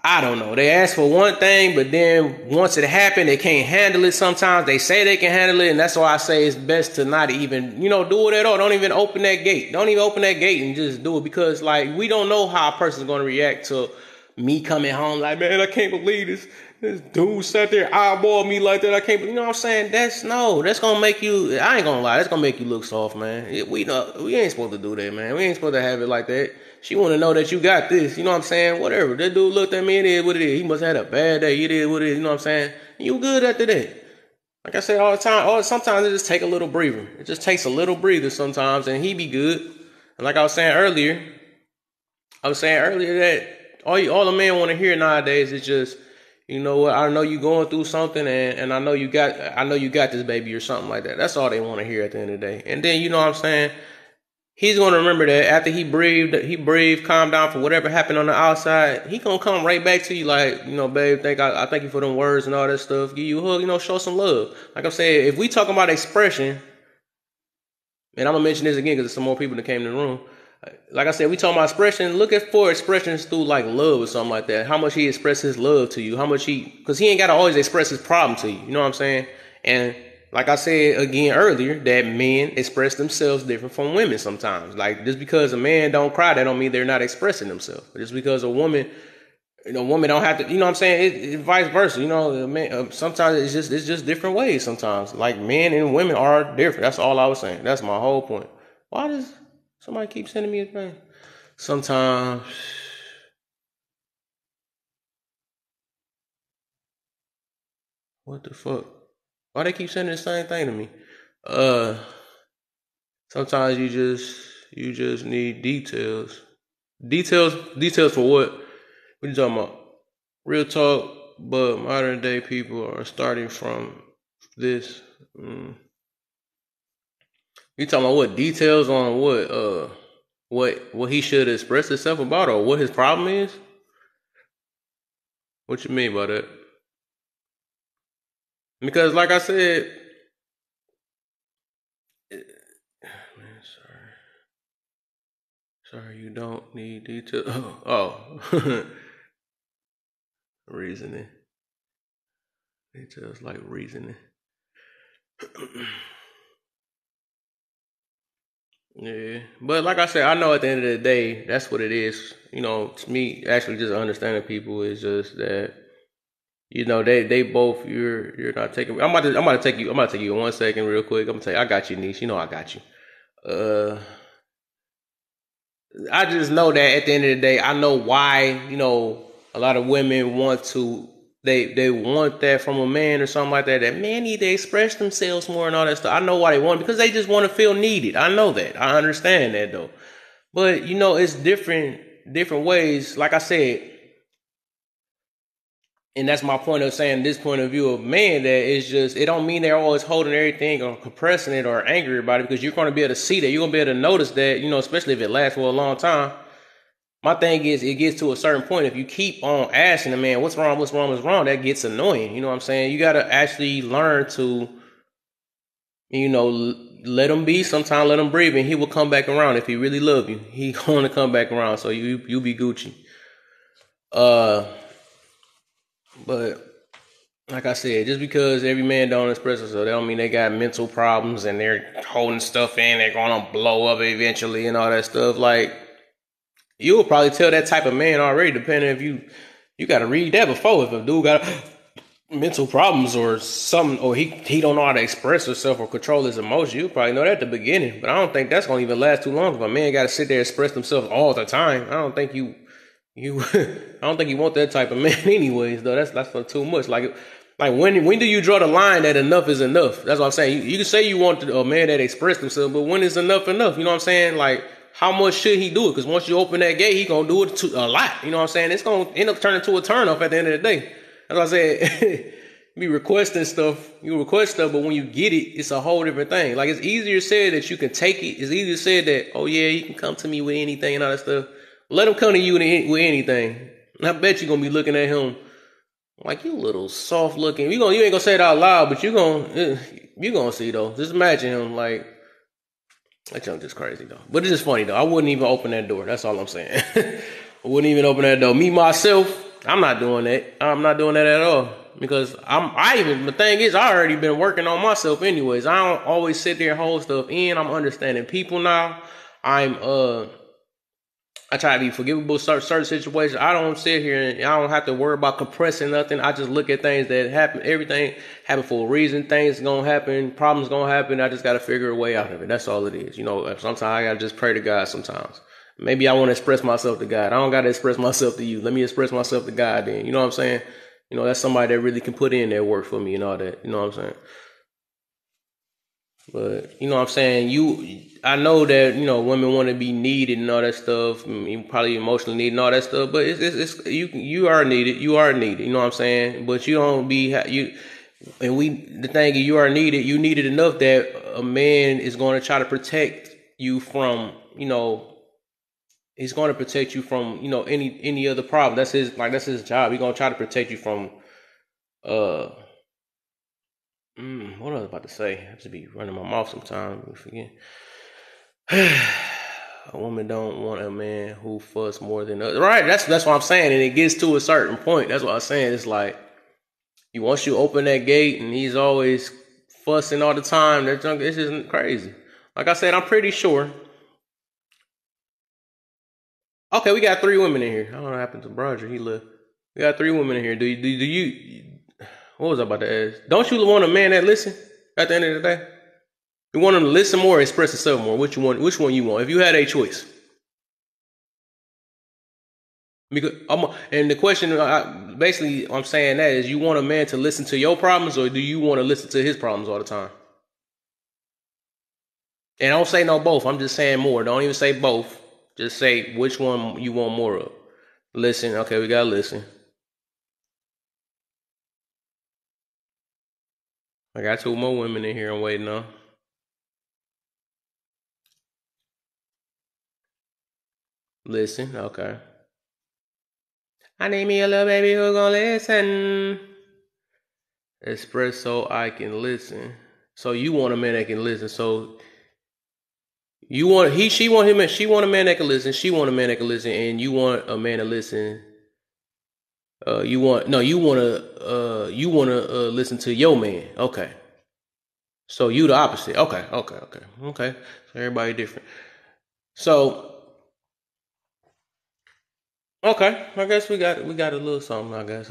I don't know. They ask for one thing, but then once it happened, they can't handle it sometimes. They say they can handle it, and that's why I say it's best to not even, do it at all. Don't even open that gate. Don't even open that gate and just do it because, we don't know how a person's going to react to me coming home like, man, I can't believe this dude sat there eyeball me like that. I can't, you know what I'm saying? That's going to make you, I ain't going to lie, that's going to make you look soft, man. We ain't supposed to do that, man. We ain't supposed to have it like that. She want to know that you got this. You know what I'm saying? Whatever. That dude looked at me. It is what it is. He must have had a bad day. It is what it is. You know what I'm saying? You good after that. Like I say all the time, sometimes it just take a little breather. It just takes a little breather sometimes, and he be good. And like I was saying earlier that all the men want to hear nowadays is just, you know what? I know you going through something, and I know you got this, baby, or something like that. That's all they want to hear at the end of the day. And then, you know what I'm saying? He's going to remember that after he breathed, calmed down for whatever happened on the outside. He going to come right back to you like, babe, I thank you for them words and all that stuff. Give you a hug, show some love. Like I'm saying, if we talking about expression, and I'm going to mention this again because there's some more people that came in the room. Like I said, we talking about expression. Look for expressions through like love or something like that. How much he expresses his love to you. Because he ain't got to always express his problem to you. You know what I'm saying? And like I said again earlier, that men express themselves different from women sometimes. Like just because a man don't cry, that don't mean they're not expressing themselves. Just because a woman, woman don't have to, you know what I'm saying? It's vice versa. Man, sometimes it's just different ways sometimes. Like men and women are different. That's all I was saying. That's my whole point. Why does somebody keep sending me a thing? Sometimes. What the fuck? Why they keep sending the same thing to me? Sometimes you just need details. Details for what? What you talking about? Real talk, but modern day people are starting from this. You talking about what? Details on what he should express himself about or what his problem is? What you mean by that? Because like I said, sorry, you don't need detail. Oh. Reasoning. Details like reasoning. Yeah, but like I said, I know at the end of the day, that's what it is. To me, actually just understanding people is just that, they both, you're not taking, I'm about to take you in 1 second real quick. I'm gonna tell you, I got you, niece. I got you. I just know that at the end of the day, I know why, a lot of women want to, they want that from a man or something like that. That men need to express themselves more and all that stuff. I know why they want it, because they just want to feel needed. I know that. I understand that though. But it's different ways. Like I said, and that's my point of saying this point of view of man, that it's just, it don't mean they're always holding everything or compressing it or angry about it, because you're going to be able to see that. You're going to be able to notice that, especially if it lasts for a long time. My thing is, it gets to a certain point. If you keep on asking a man, what's wrong, that gets annoying. You know what I'm saying? You got to actually learn to, let him be. Sometimes let him breathe, and he will come back around. If he really love you, he going to come back around. So you be Gucci. But like I said, just because every man don't express themselves, that don't mean they got mental problems and they're holding stuff in. They're going to blow up eventually and all that stuff. Like, you'll probably tell that type of man already, depending if you got to read that before. If a dude got mental problems or something, or he don't know how to express himself or control his emotions, you'll probably know that at the beginning. But I don't think that's going to even last too long. If a man got to sit there and express themselves all the time, I don't think you I don't think you want that type of man anyways, though. That's for too much. Like when do you draw the line that enough is enough? That's what I'm saying. You can say you want a man that expressed himself, but when is enough enough? You know what I'm saying? Like, how much should he do it? Because once you open that gate, he gonna do it a lot. You know what I'm saying? It's gonna end up turning to a turn off at the end of the day. As I said, be requesting stuff. You request stuff, but when you get it, it's a whole different thing. Like, it's easier said that you can take it. It's easier said that, oh yeah, you can come to me with anything and all that stuff. Let him come to you with anything. I bet you're gonna be looking at him like, you little soft looking. You ain't gonna say it out loud, but you gonna see though. Just imagine him like, that junk just crazy though. But it's just funny though. I wouldn't even open that door. That's all I'm saying. I wouldn't even open that door. Me myself, I'm not doing that. I'm not doing that at all. Because the thing is, I already been working on myself anyways. I don't always sit there and hold stuff in. I'm understanding people now. I try to be forgivable certain situations. I don't sit here and I don't have to worry about compressing nothing. I just look at things that happen. Everything happen for a reason. Things gonna happen. Problems gonna happen. I just gotta figure a way out of it. That's all it is. Sometimes I gotta just pray to God sometimes. Maybe I want to express myself to God. I don't gotta express myself to you. Let me express myself to God then. You know what I'm saying? That's somebody that really can put in that work for me and all that. You know what I'm saying? But, you know what I'm saying? I know that, women want to be needed and all that stuff. You probably emotionally needed and all that stuff. But you are needed. You are needed. You know what I'm saying? But you don't be, the thing is, you are needed. You needed enough that a man is going to try to protect you from, he's going to protect you from, any other problem. That's his job. He's going to try to protect you from, what was I about to say? I have to be running my mouth sometimes. I forget. A woman don't want a man who fuss more than others. Right, that's what I'm saying. And it gets to a certain point. That's what I'm saying. It's like, once you open that gate and he's always fussing all the time, it's just crazy. Like I said, I'm pretty sure. Okay, we got 3 women in here. I don't know what happened to Roger. He left. We got 3 women in here. Do you? What was I about to ask? Don't you want a man that listen at the end of the day? You want him to listen more or express himself more? Which one you want? If you had a choice. And the question, basically, I'm saying that is, you want a man to listen to your problems, or do you want to listen to his problems all the time? And don't say no both. I'm just saying more. Don't even say both. Just say which one you want more of. Listen. Okay, we gotta listen. I got 2 more women in here I'm waiting on. Listen, okay. I need me a little baby who gonna listen. Express so I can listen. So you want a man that can listen. So she want a man that can listen. She want a man that can listen, and you want a man to listen. You want to listen to your man. Okay. So you the opposite. Okay. So everybody different. So okay, I guess we got a little something. I guess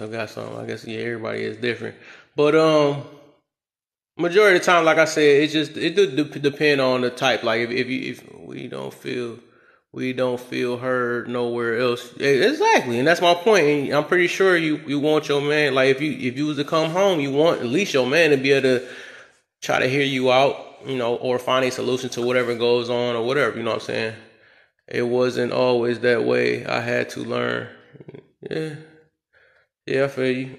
yeah, everybody is different. But majority of the time, like I said, it depend on the type. Like if we don't feel heard nowhere else. Exactly, and that's my point. And I'm pretty sure you want your man. Like if you was to come home, you want at least your man to be able to try to hear you out, or find a solution to whatever goes on or whatever. You know what I'm saying? It wasn't always that way. I had to learn. Yeah, I feel you.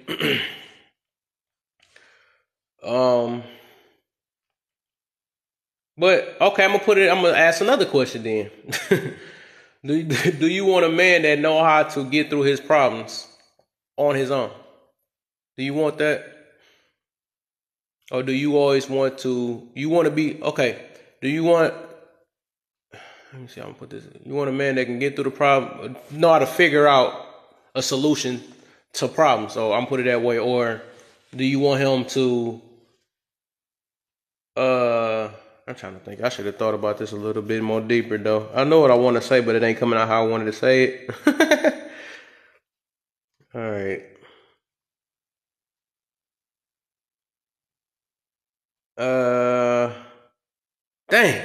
But okay, I'm gonna ask another question then. Do you want a man that know how to get through his problems on his own? Do you want that? Or do you always want to be okay? Do you want, let me see, I'm gonna put this, you want a man that can get through the problem, know how to figure out a solution to problems, so I'm put it that way. Or do you want him to I'm trying to think. I should have thought about this a little bit more deeper though. I know what I want to say, but it ain't coming out how I wanted to say it. All right. Dang.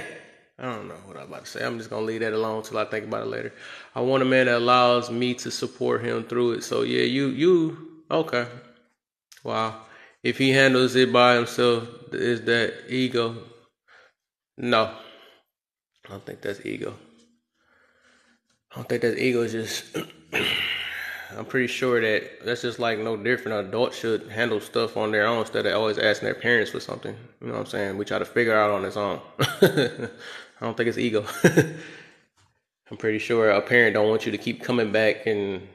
I don't know what I'm about to say. I'm just gonna leave that alone until I think about it later. I want a man that allows me to support him through it. So yeah, you okay. Wow. If he handles it by himself, is that ego? No. I don't think that's ego. don't think that ego is just. I'm pretty sure that's just like no different. Adults should handle stuff on their own instead of always asking their parents for something. You know what I'm saying? We try to figure out on its own. I don't think it's ego. I'm pretty sure a parent don't want you to keep coming back and,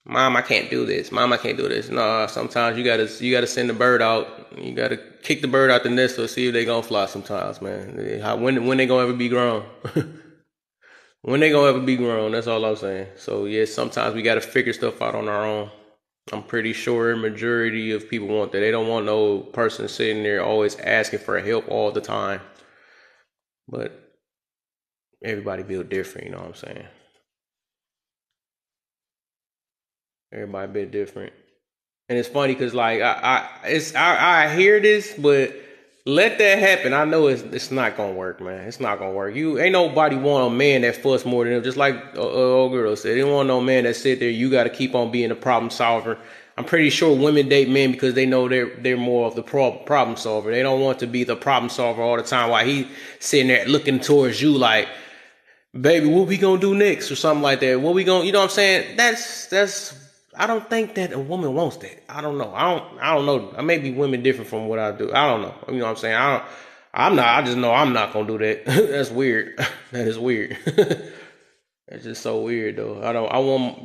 Mom, I can't do this. Mom, I can't do this. No, sometimes you gotta send the bird out. You gotta kick the bird out the nest to see if they gonna fly. Sometimes, man. When they gonna ever be grown? When they gonna ever be grown? That's all I'm saying. So yeah, sometimes we gotta figure stuff out on our own. I'm pretty sure a majority of people want that. They don't want no person sitting there always asking for help all the time. But everybody built different, you know what I'm saying? Everybody a bit different. And it's funny because like I hear this, but let that happen. I know it's not gonna work, man. It's not gonna work. You ain't nobody want a man that fuss more than him. Just like old girl said, they don't want no man that sit there. You got to keep on being a problem solver. I'm pretty sure women date men because they know they're more of the problem solver. They don't want to be the problem solver all the time while he sitting there looking towards you like, baby, what we gonna do next or something like that. What we gonna, you know what I'm saying? That's. I don't think that a woman wants that. I don't know. I don't know. Maybe women different from what I do. I don't know. You know what I'm saying? I'm not. I just know I'm not gonna do that. That's weird. That is weird. That's just so weird, though. I want.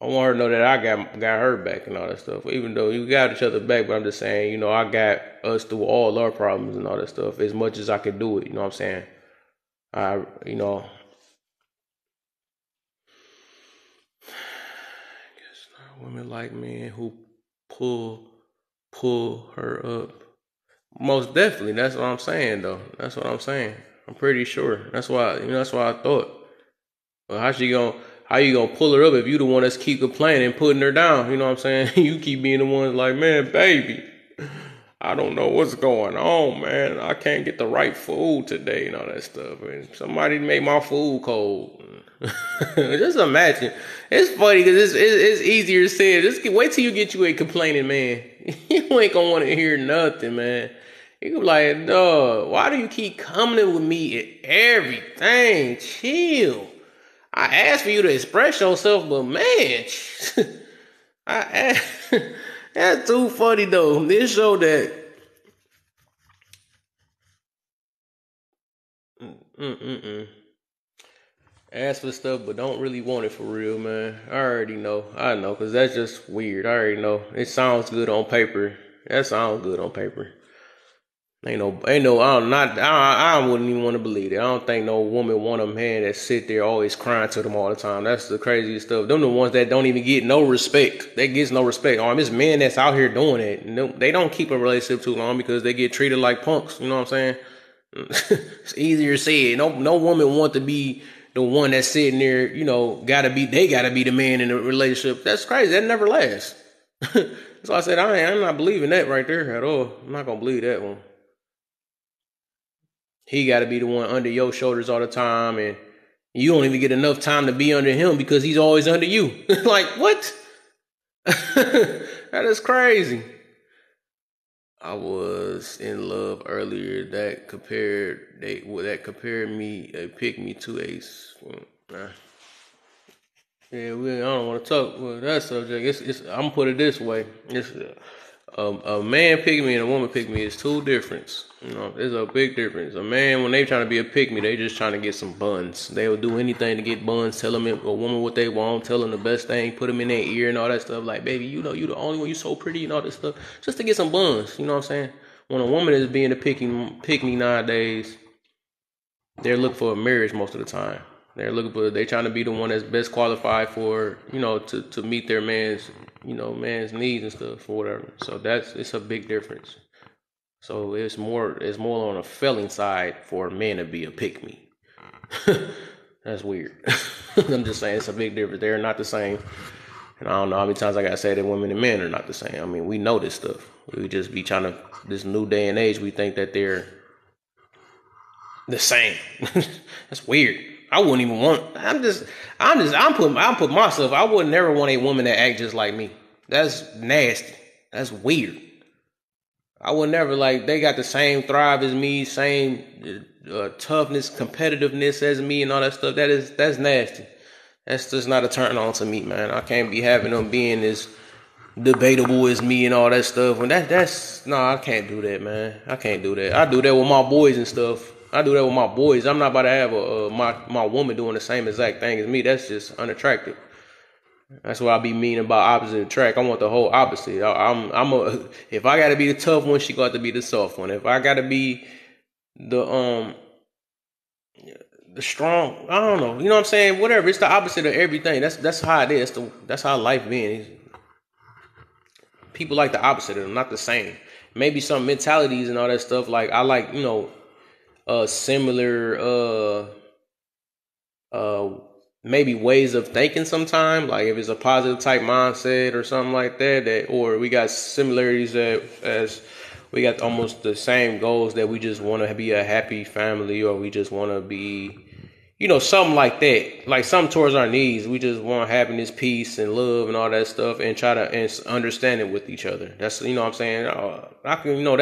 I want her to know that I got her back and all that stuff. Even though you got each other back, but I'm just saying, I got us through all our problems and all that stuff as much as I could do it. You know what I'm saying? Women like men who pull her up. Most definitely. That's what I'm saying, though. That's what I'm saying. I'm pretty sure. That's why. That's why I thought. Well, how you gonna pull her up if you the one that's keep complaining and putting her down? You know what I'm saying? You keep being the one like, man, baby, I don't know what's going on, man. I can't get the right food today and all that stuff. And somebody made my food cold. Just imagine. It's funny because it's easier said. Just wait till you get you a complaining man. You ain't gonna want to hear nothing, man. You can be like, dog, why do you keep coming with me at everything? Chill. I asked for you to express yourself, but man, that's too funny though. This show that. Ask for stuff, but don't really want it for real, man. I already know. I know, because that's just weird. I already know. It sounds good on paper. That sounds good on paper. I wouldn't even want to believe it. I don't think no woman want a man that sit there always crying to them all the time. That's the craziest stuff. Them the ones that don't even get no respect. They gets no respect. It's men that's out here doing it. They don't keep a relationship too long because they get treated like punks. You know what I'm saying? It's easier said. No woman want to be the one that's sitting there, they gotta be the man in the relationship. That's crazy. That never lasts. So I said, I'm not believing that right there at all. I'm not gonna believe that one. He gotta be the one under your shoulders all the time, and you don't even get enough time to be under him because he's always under you. Like, what? That is crazy. I was in love earlier that compared me, they picked me to a. Yeah, I don't want to talk about that subject. I'm gonna put it this way: it's a man pick me and a woman pick me is two difference. There's a big difference. A man, when they trying to be a pick me, they just trying to get some buns. They will do anything to get buns. Tell them a woman what they want. Tell them the best thing. Put them in their ear and all that stuff. Like, baby, you the only one. You so pretty and all that stuff. Just to get some buns. You know what I'm saying? When a woman is being a pick me nowadays, they're looking for a marriage most of the time. They're trying to be the one that's best qualified for, to meet their man's needs and stuff or whatever. So it's a big difference. So it's more on a felling side for a man to be a pick me. That's weird. I'm just saying it's a big difference. They're not the same. And I don't know how many times I gotta say that women and men are not the same. I mean, we know this stuff. We just be trying to, this new day and age, we think that they're the same. That's weird. I wouldn't even want. I'm putting myself. I would never want a woman that act just like me. That's nasty. That's weird. I would never they got the same thrive as me, same toughness, competitiveness as me and all that stuff. That's nasty. That's just not a turn on to me, man. I can't be having them being as debatable as me and all that stuff. And that's no, I can't do that, man. I can't do that. I do that with my boys and stuff. I do that with my boys. I'm not about to have my woman doing the same exact thing as me. That's just unattractive. That's what I be meaning about opposite attract. I want the whole opposite. If I gotta be the tough one, she got to be the soft one. If I gotta be the strong, I don't know. You know what I'm saying? Whatever. It's the opposite of everything. That's how it is. That's how life been. People like the opposite of them, not the same. Maybe some mentalities and all that stuff. Like I like, similar maybe ways of thinking sometime, like if it's a positive type mindset or something like that, or we got similarities as we got almost the same goals, that we just want to be a happy family, or we just want to be, something like that, like something towards our needs. We just want happiness, peace, and love and all that stuff, and try to understand it with each other. That's, what I'm saying. I can,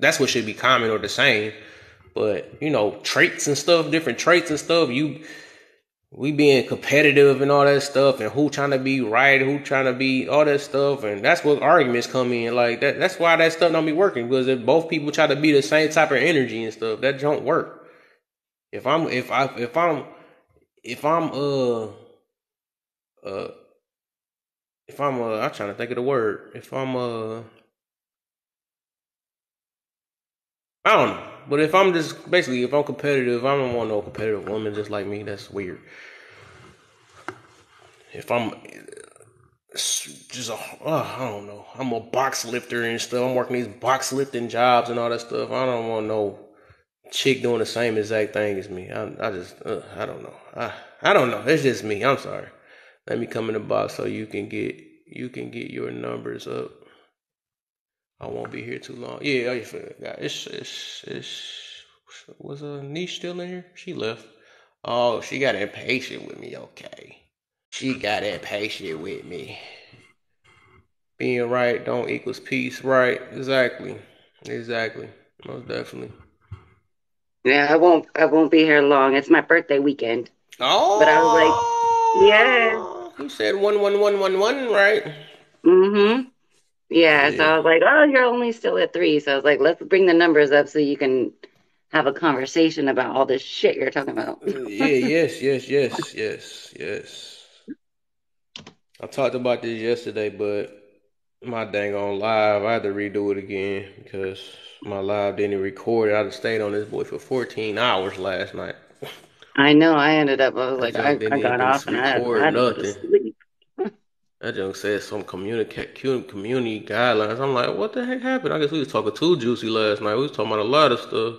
that's what should be common or the same. But, traits and stuff, different traits and stuff, we being competitive and all that stuff, and who trying to be right, who trying to be all that stuff, and that's what arguments come in like that. That's why that stuff don't be working, because if both people try to be the same type of energy and stuff, that don't work. I'm trying to think of the word. I don't know. But if I'm just basically, if I'm competitive, I don't want no competitive woman just like me. That's weird. If I'm just I don't know, I'm a box lifter and stuff. I'm working these box lifting jobs and all that stuff. I don't want no chick doing the same exact thing as me. I just I don't know. I don't know. It's just me. I'm sorry. Let me come in the box so you can get your numbers up. I won't be here too long. Yeah, was Niche still in here? She left. Oh, she got impatient with me. Okay, she got impatient with me. Being right don't equals peace. Right? Exactly. Most definitely. Yeah, I won't be here long. It's my birthday weekend. But I was like, yeah. Oh, you said 11111, right? Mm-hmm. Yeah. So Yeah. I was like, oh, you're only still at three. So I was like, let's bring the numbers up so you can have a conversation about all this shit you're talking about. Yeah, yes. I talked about this yesterday, but my dang on live, I had to redo it again because my live didn't record it. I stayed on this boy for 14 hours last night. I know. I was That like, junk I didn't got even off and I record had to go to nothing. sleep. That junk said some community guidelines. I'm like, what the heck happened? I guess we was talking too juicy last night. We was talking about a lot of stuff.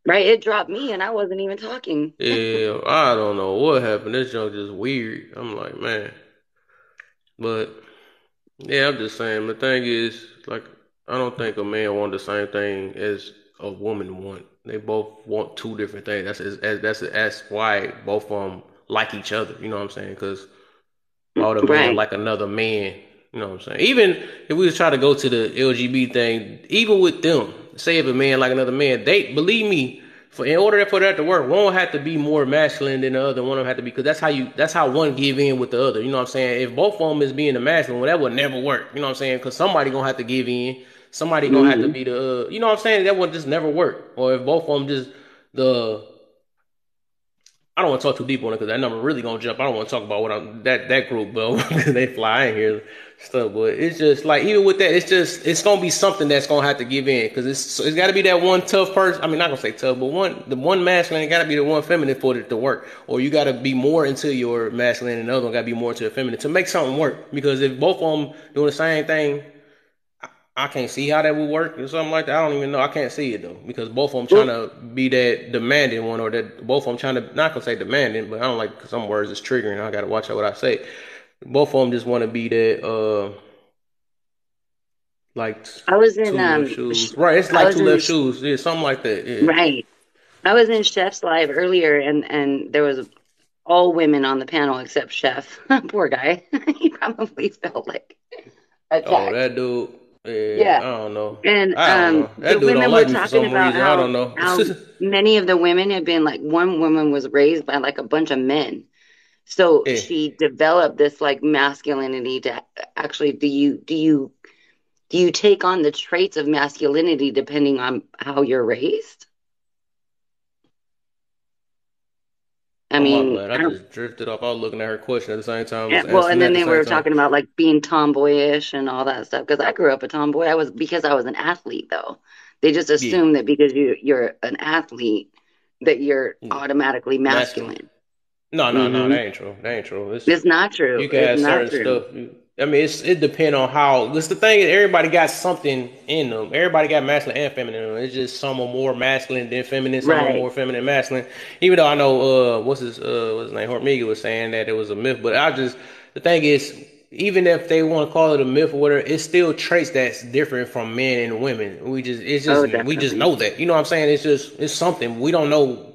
Right? It dropped me and I wasn't even talking. Yeah, I don't know what happened. This junk just weird. I'm like, man. But yeah, I'm just saying. The thing is, like, I don't think a man want the same thing as a woman want. They both want two different things. That's why both of them like each other. You know what I'm saying? Because why would a man Right. like another man? You know what I'm saying? Even if we was try to go to the LGBT thing, even with them, say if a man like another man, they believe me. In order for that to work, one have to be more masculine than the other. One of them have to be, because that's how one give in with the other. You know what I'm saying? If both of them is being the masculine, well, that would never work. You know what I'm saying? Because somebody gonna have to give in. Somebody gonna have to Hmm. be the. You know what I'm saying? That would just never work. Or if both of them just the I don't want to talk too deep on it because that number really gonna jump. I don't want to talk about what I'm that group, but they fly in here stuff. But it's just like, even with that, it's gonna be something that's gonna have to give in, because it's got to be that one tough person. I mean, not gonna say tough, but the one masculine got to be the one feminine for it to work, or you got to be more into your masculine, and the other one got to be more into the feminine to make something work. Because if both of them doing the same thing, I can't see how that would work or something like that. I don't even know. I can't see it though, because both of them trying Well, to be that demanding one, or that both of them trying to, not gonna say demanding, but I don't like some words is triggering. I gotta watch out what I say. Both of them just want to be that like I was in two left shoes. Right? It's I like was two in left shoes. Yeah, something like that. Yeah. right. I was in Chef's Live earlier, and there was all women on the panel except Chef. Poor guy. He probably felt like Oh, attacked. that dude. Yeah, Yeah. I don't know. And I don't know. the That dude don't women were like me for talking some about reason. I don't know. how many of the women had been like one woman was raised by like a bunch of men. So Yeah. she developed this like masculinity to actually do you take on the traits of masculinity depending on how you're raised? I Oh my mean, bad. I just drifted off. I was looking at her question at the same time. I was well, answering and that then at the they same were time. talking about like being tomboyish and all that stuff. Because I grew up a tomboy. I was because I was an athlete, though. They just Yeah. assume that because you're an athlete that you're Yeah. automatically Masculine. masculine. No, Hmm. that ain't true. That ain't true. It's not true. You can It's have not certain true. stuff. I mean, it depends on how. Because the thing is, everybody got something in them. Everybody got masculine and feminine in them. It's just some are more masculine than feminine. Some are Right. more feminine than masculine. Even though I know, what's his name? Hormiga was saying that it was a myth. But the thing is, even if they want to call it a myth or whatever, it's still traits that's different from men and women. Oh, We just definitely. know that. You know what I'm saying? It's something. We don't know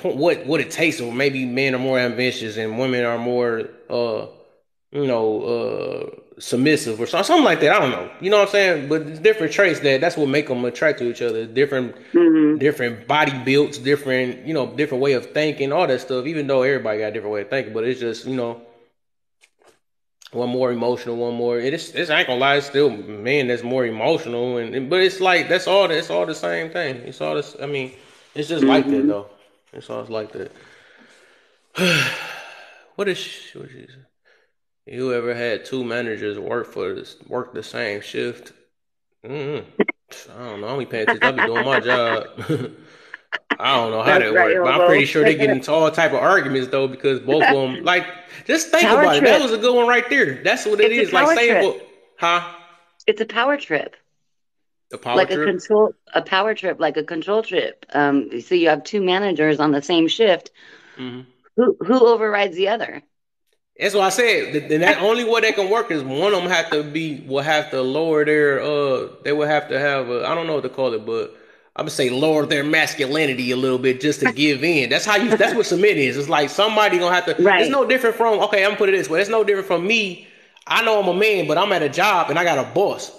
what it takes, or maybe men are more ambitious and women are more submissive or something like that. I don't know. You know what I'm saying? But it's different traits that's what make them attract to each other. Hmm. Different body builds, different way of thinking, all that stuff. Even though everybody got a different way of thinking, but it's just one more emotional, one more. It's I ain't gonna lie, it's still men that's more emotional, but it's like that's all the same thing. It's all this. I mean, it's just like that Hmm. though. It's all like that. What is you ever had two managers work the same shift? Mm-hmm. I don't know. I only paying attention. I be doing my job. I don't know how That's that right, works, but I'm pretty Hobo. sure they get into all type of arguments though because both of them. Like, just think Power about it. That trip. was a good one right there. That's what it It's a is. Like, power say if trip. huh? It's a power trip. The power Like trip. a power trip, like a control trip. So you have two managers on the same shift. Mm-hmm. Who overrides the other? That's what I said. Then that only way that can work is one of them will have to lower their they will have to have I don't know what to call it, but I'm gonna say lower their masculinity a little bit just to give in. That's what submit is. It's like somebody gonna have to. It's Right. no different from okay. I'm gonna put it this way. It's no different from me. I know I'm a man, but I'm at a job and I got a boss.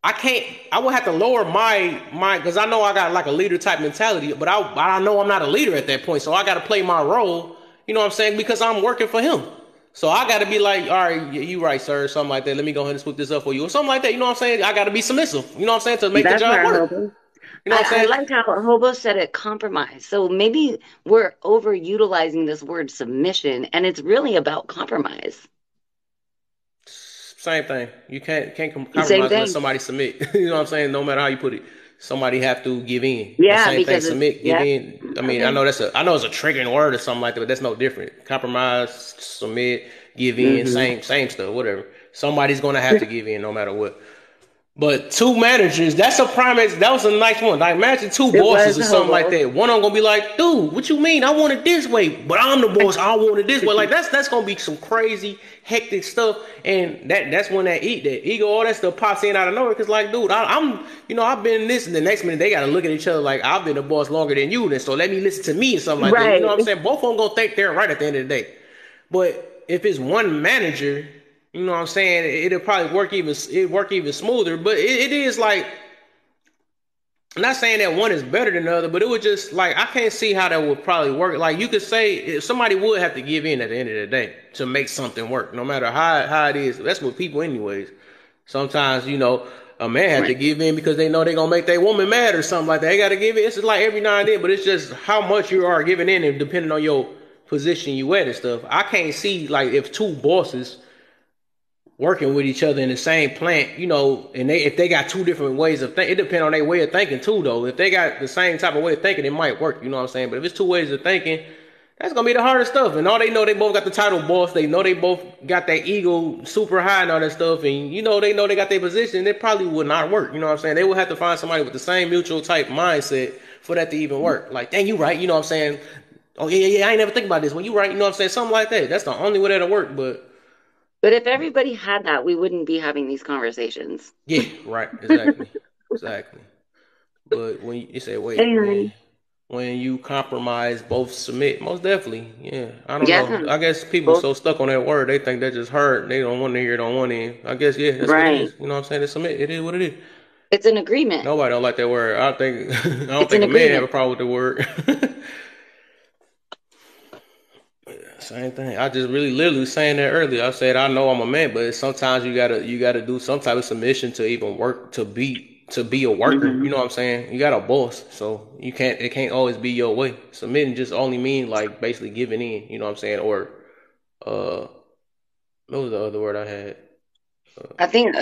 I can't. I would have to lower my because I know I got like a leader type mentality, but I know I'm not a leader at that point, so I got to play my role. You know what I'm saying? Because I'm working for him. So I got to be like, all right, you right, sir, something like that. Let me go ahead and swoop this up for you, or something like that. You know what I'm saying? I got to be submissive. You know what I'm saying to make the That's job right, work. Hobo. You know what I'm I saying? liked how Hobo said it compromise. So maybe we're overutilizing this word submission, and it's really about compromise. Same thing. You can't Same compromise unless thing. somebody submit. You know what I'm saying? No matter how you put it, somebody have to give in. The Yeah, same thing. because it's Submit, give yeah. in. I mean, Okay. I know it's a triggering word or something like that, but that's no different. Compromise, submit, give in. Hmm. Same stuff. Whatever. Somebody's gonna have to give in no matter what. But two managers, that's a prime. That was a nice one. Like imagine two It was bosses or something like Hobo. that. One of them gonna be like, "Dude, what you mean? I want it this way, but I'm the boss. I want it this way." Like that's gonna be some crazy, hectic stuff, and that's when that ego, all that stuff pops in out of nowhere. Cause like, dude, I'm, I've been in this, and the next minute they gotta look at each other like I've been the boss longer than you, then so let me listen to me and something like that. You know Right. what I'm saying? Both of them gonna think they're right at the end of the day. But if it's one manager, you know what I'm saying, it'll probably work even smoother. But it is like I'm not saying that one is better than the other, but it would just like I can't see how that would probably work. Like you could say if somebody would have to give in at the end of the day to make something work, no matter how it is. That's what people anyways. Sometimes, a man have to Right. give in because they know they're gonna make their woman mad or something like that. They gotta give in. It's just like every now and then, but it's just how much you are giving in and depending on your position you at and stuff. I can't see like if two bosses working with each other in the same plant, and if they got two different ways of thinking, it depends on their way of thinking too, though. If they got the same type of way of thinking, it might work, you know what I'm saying? But if it's two ways of thinking, that's gonna be the hardest stuff. And all they know, they both got the title boss. They know they both got that ego super high and all that stuff. And they know they got their position. It probably would not work. You know what I'm saying? They would have to find somebody with the same mutual type mindset for that to even work. Like, dang, you right. You know what I'm saying? Oh yeah. I ain't never think about this. When you right, you know what I'm saying? Something like that. That's the only way that'll work. But But if everybody had that, we wouldn't be having these conversations. yeah, right, exactly. But when you say, wait, man, Anyway. when you compromise, both submit. Most definitely, yeah. I don't know. Yeah, I guess people both so stuck on that word, they think that just hurt. They don't want to hear it on one end. I guess, yeah, that's what it right. is. You know what I'm saying? It's submit. It is what it is. It's an agreement. Nobody don't like that word. I think I don't It's think an a man have a agreement. problem with the word. Same thing. I just really literally saying that earlier. I said I know I'm a man, but sometimes you gotta do some type of submission to even work to be a worker. You know what I'm saying? You got a boss, so it can't always be your way. Submitting just only mean like basically giving in. You know what I'm saying? Or uh, what was the other word I had? I think,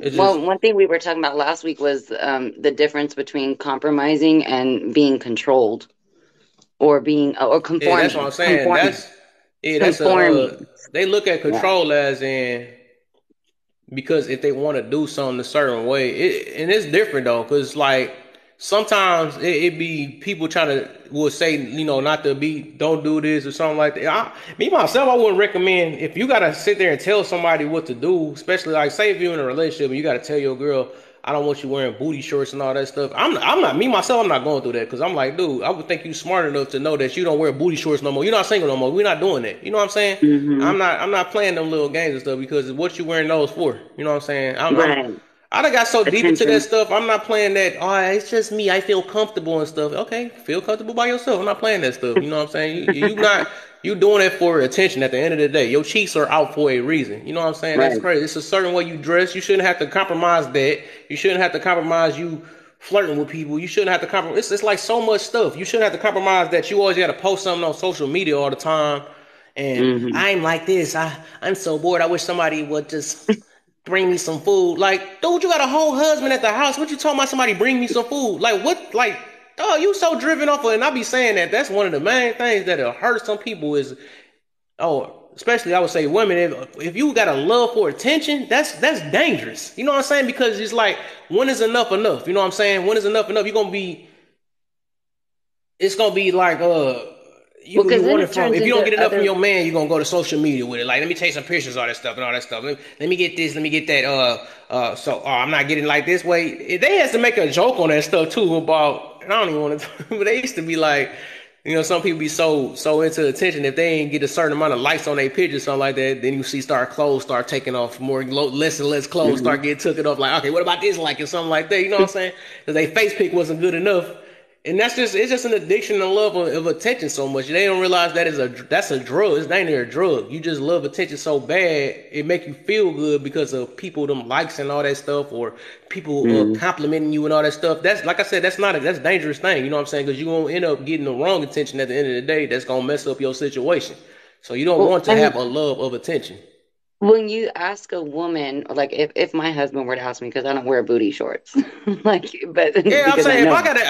It just well, one thing we were talking about last week was the difference between compromising and being controlled or being or yeah, that's what I'm saying. That's a conforming. they look at Yeah. control as in because if they want to do something a certain way, and it's different though, because like sometimes it be people trying to will say not to be don't do this or something like that. Me myself, I wouldn't recommend if you gotta sit there and tell somebody what to do, especially like say if you're in a relationship and you gotta tell your girl. I don't want you wearing booty shorts and all that stuff. I'm not me myself. I'm not going through that because I'm like, dude, I would think you smart enough to know that you don't wear booty shorts no more. You're not single no more. We're not doing that. You know what I'm saying? Hmm. I'm not playing them little games and stuff because what you wearing those for. You know what I'm saying? Right. I done got so deep into that Attention. stuff. I'm not playing that. Oh, it's just me. I feel comfortable and stuff. Okay, feel comfortable by yourself. I'm not playing that stuff. You know what I'm saying? You not you doing it for attention. At the end of the day, your cheeks are out for a reason. You know what I'm saying? That's Right. crazy. It's a certain way you dress. You shouldn't have to compromise that. You shouldn't have to compromise you flirting with people. You shouldn't have to compromise. It's like so much stuff. You shouldn't have to compromise that. You always got to post something on social media all the time. And Hmm. I'm like this. I'm so bored. I wish somebody would just bring me some food. Like, dude, you got a whole husband at the house. What you talking about? Somebody bring me some food? Like, what? Like, oh, you so driven off of. And I be saying that that's one of the main things that'll hurt some people is especially I would say women. If you got a love for attention, that's dangerous. You know what I'm saying? Because it's like when is enough enough? You know what I'm saying? When is enough enough? It's gonna be like Well, you because then want it it from turns if you don't into get enough from other. your man, you're gonna go to social media with it. Like, let me take some pictures, all that stuff and all that stuff. Let me get this, let me get that. So I'm not getting like this way. They has to make a joke on that stuff too about. And I don't even want to, but they used to be like, some people be so into attention if they ain't get a certain amount of likes on their picture, something like that. Then you see clothes start taking off more, less and less clothes Mhm. start getting taken off. Like, okay, what about this like and something like that? You know what I'm saying? Because they face pick wasn't good enough. And it's just an addiction and love of attention so much. They don't realize that's a drug. It's not even a drug. You just love attention so bad it make you feel good because of people them likes and all that stuff, or people Mhm. complimenting you and all that stuff. That's like I said, that's a dangerous thing. You know what I'm saying? Because you gonna end up getting the wrong attention at the end of the day. That's gonna mess up your situation. So you don't Well, want to have a love of attention. when you ask a woman, like if my husband were to ask me, because I don't wear booty shorts, like, but Yeah, I'm because I saying if know. I gotta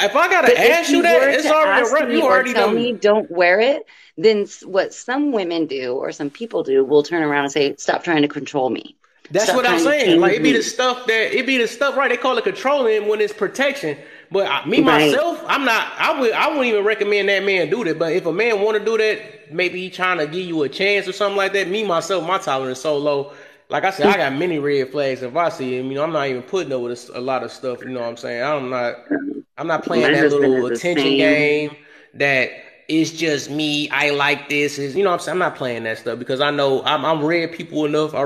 But if ask he you that, were it's to already a ask wrap. me You or already tell me done. don't wear it, then what some women do or some people do will turn around and say, "Stop trying to control me. That's Stop what I'm trying to saying. Like change me." it be the stuff right. They call it controlling when it's protection. But me Right. myself, I'm not. I wouldn't even recommend that man do that. But if a man want to do that, maybe he trying to give you a chance or something like that. Me myself, my tolerance is so low. Like I said, I got many red flags. If I see him, I'm not even putting up with a lot of stuff. You know what I'm saying? I'm not playing My that husband little is the attention same. game that it's just me. I like this. Is you know what I'm saying? I'm not playing that stuff because I know I'm read people enough. I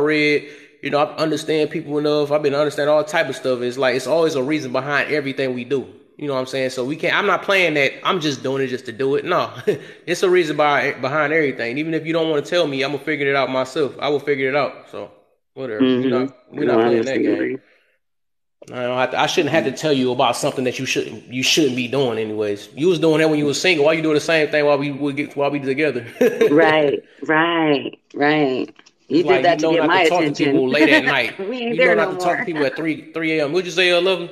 understand people enough. I've been understanding all type of stuff. It's like it's always a reason behind everything we do. You know what I'm saying? So we can't. I'm not playing that. I'm just doing it just to do it. No, it's a reason behind everything. Even if you don't want to tell me, I'm gonna figure it out myself. I will figure it out. So whatever. Hmm. We're No, not I'm the playing that same game. way. I shouldn't have to tell you about something that you shouldn't be doing anyways. You was doing that when you was single. Why you doing the same thing while we together? Right, right, right. It's You did like you that to know get not to my talk to attention. people late at night. We ain't You know there not no to talk to more. people at three a.m. What'd you say, Love?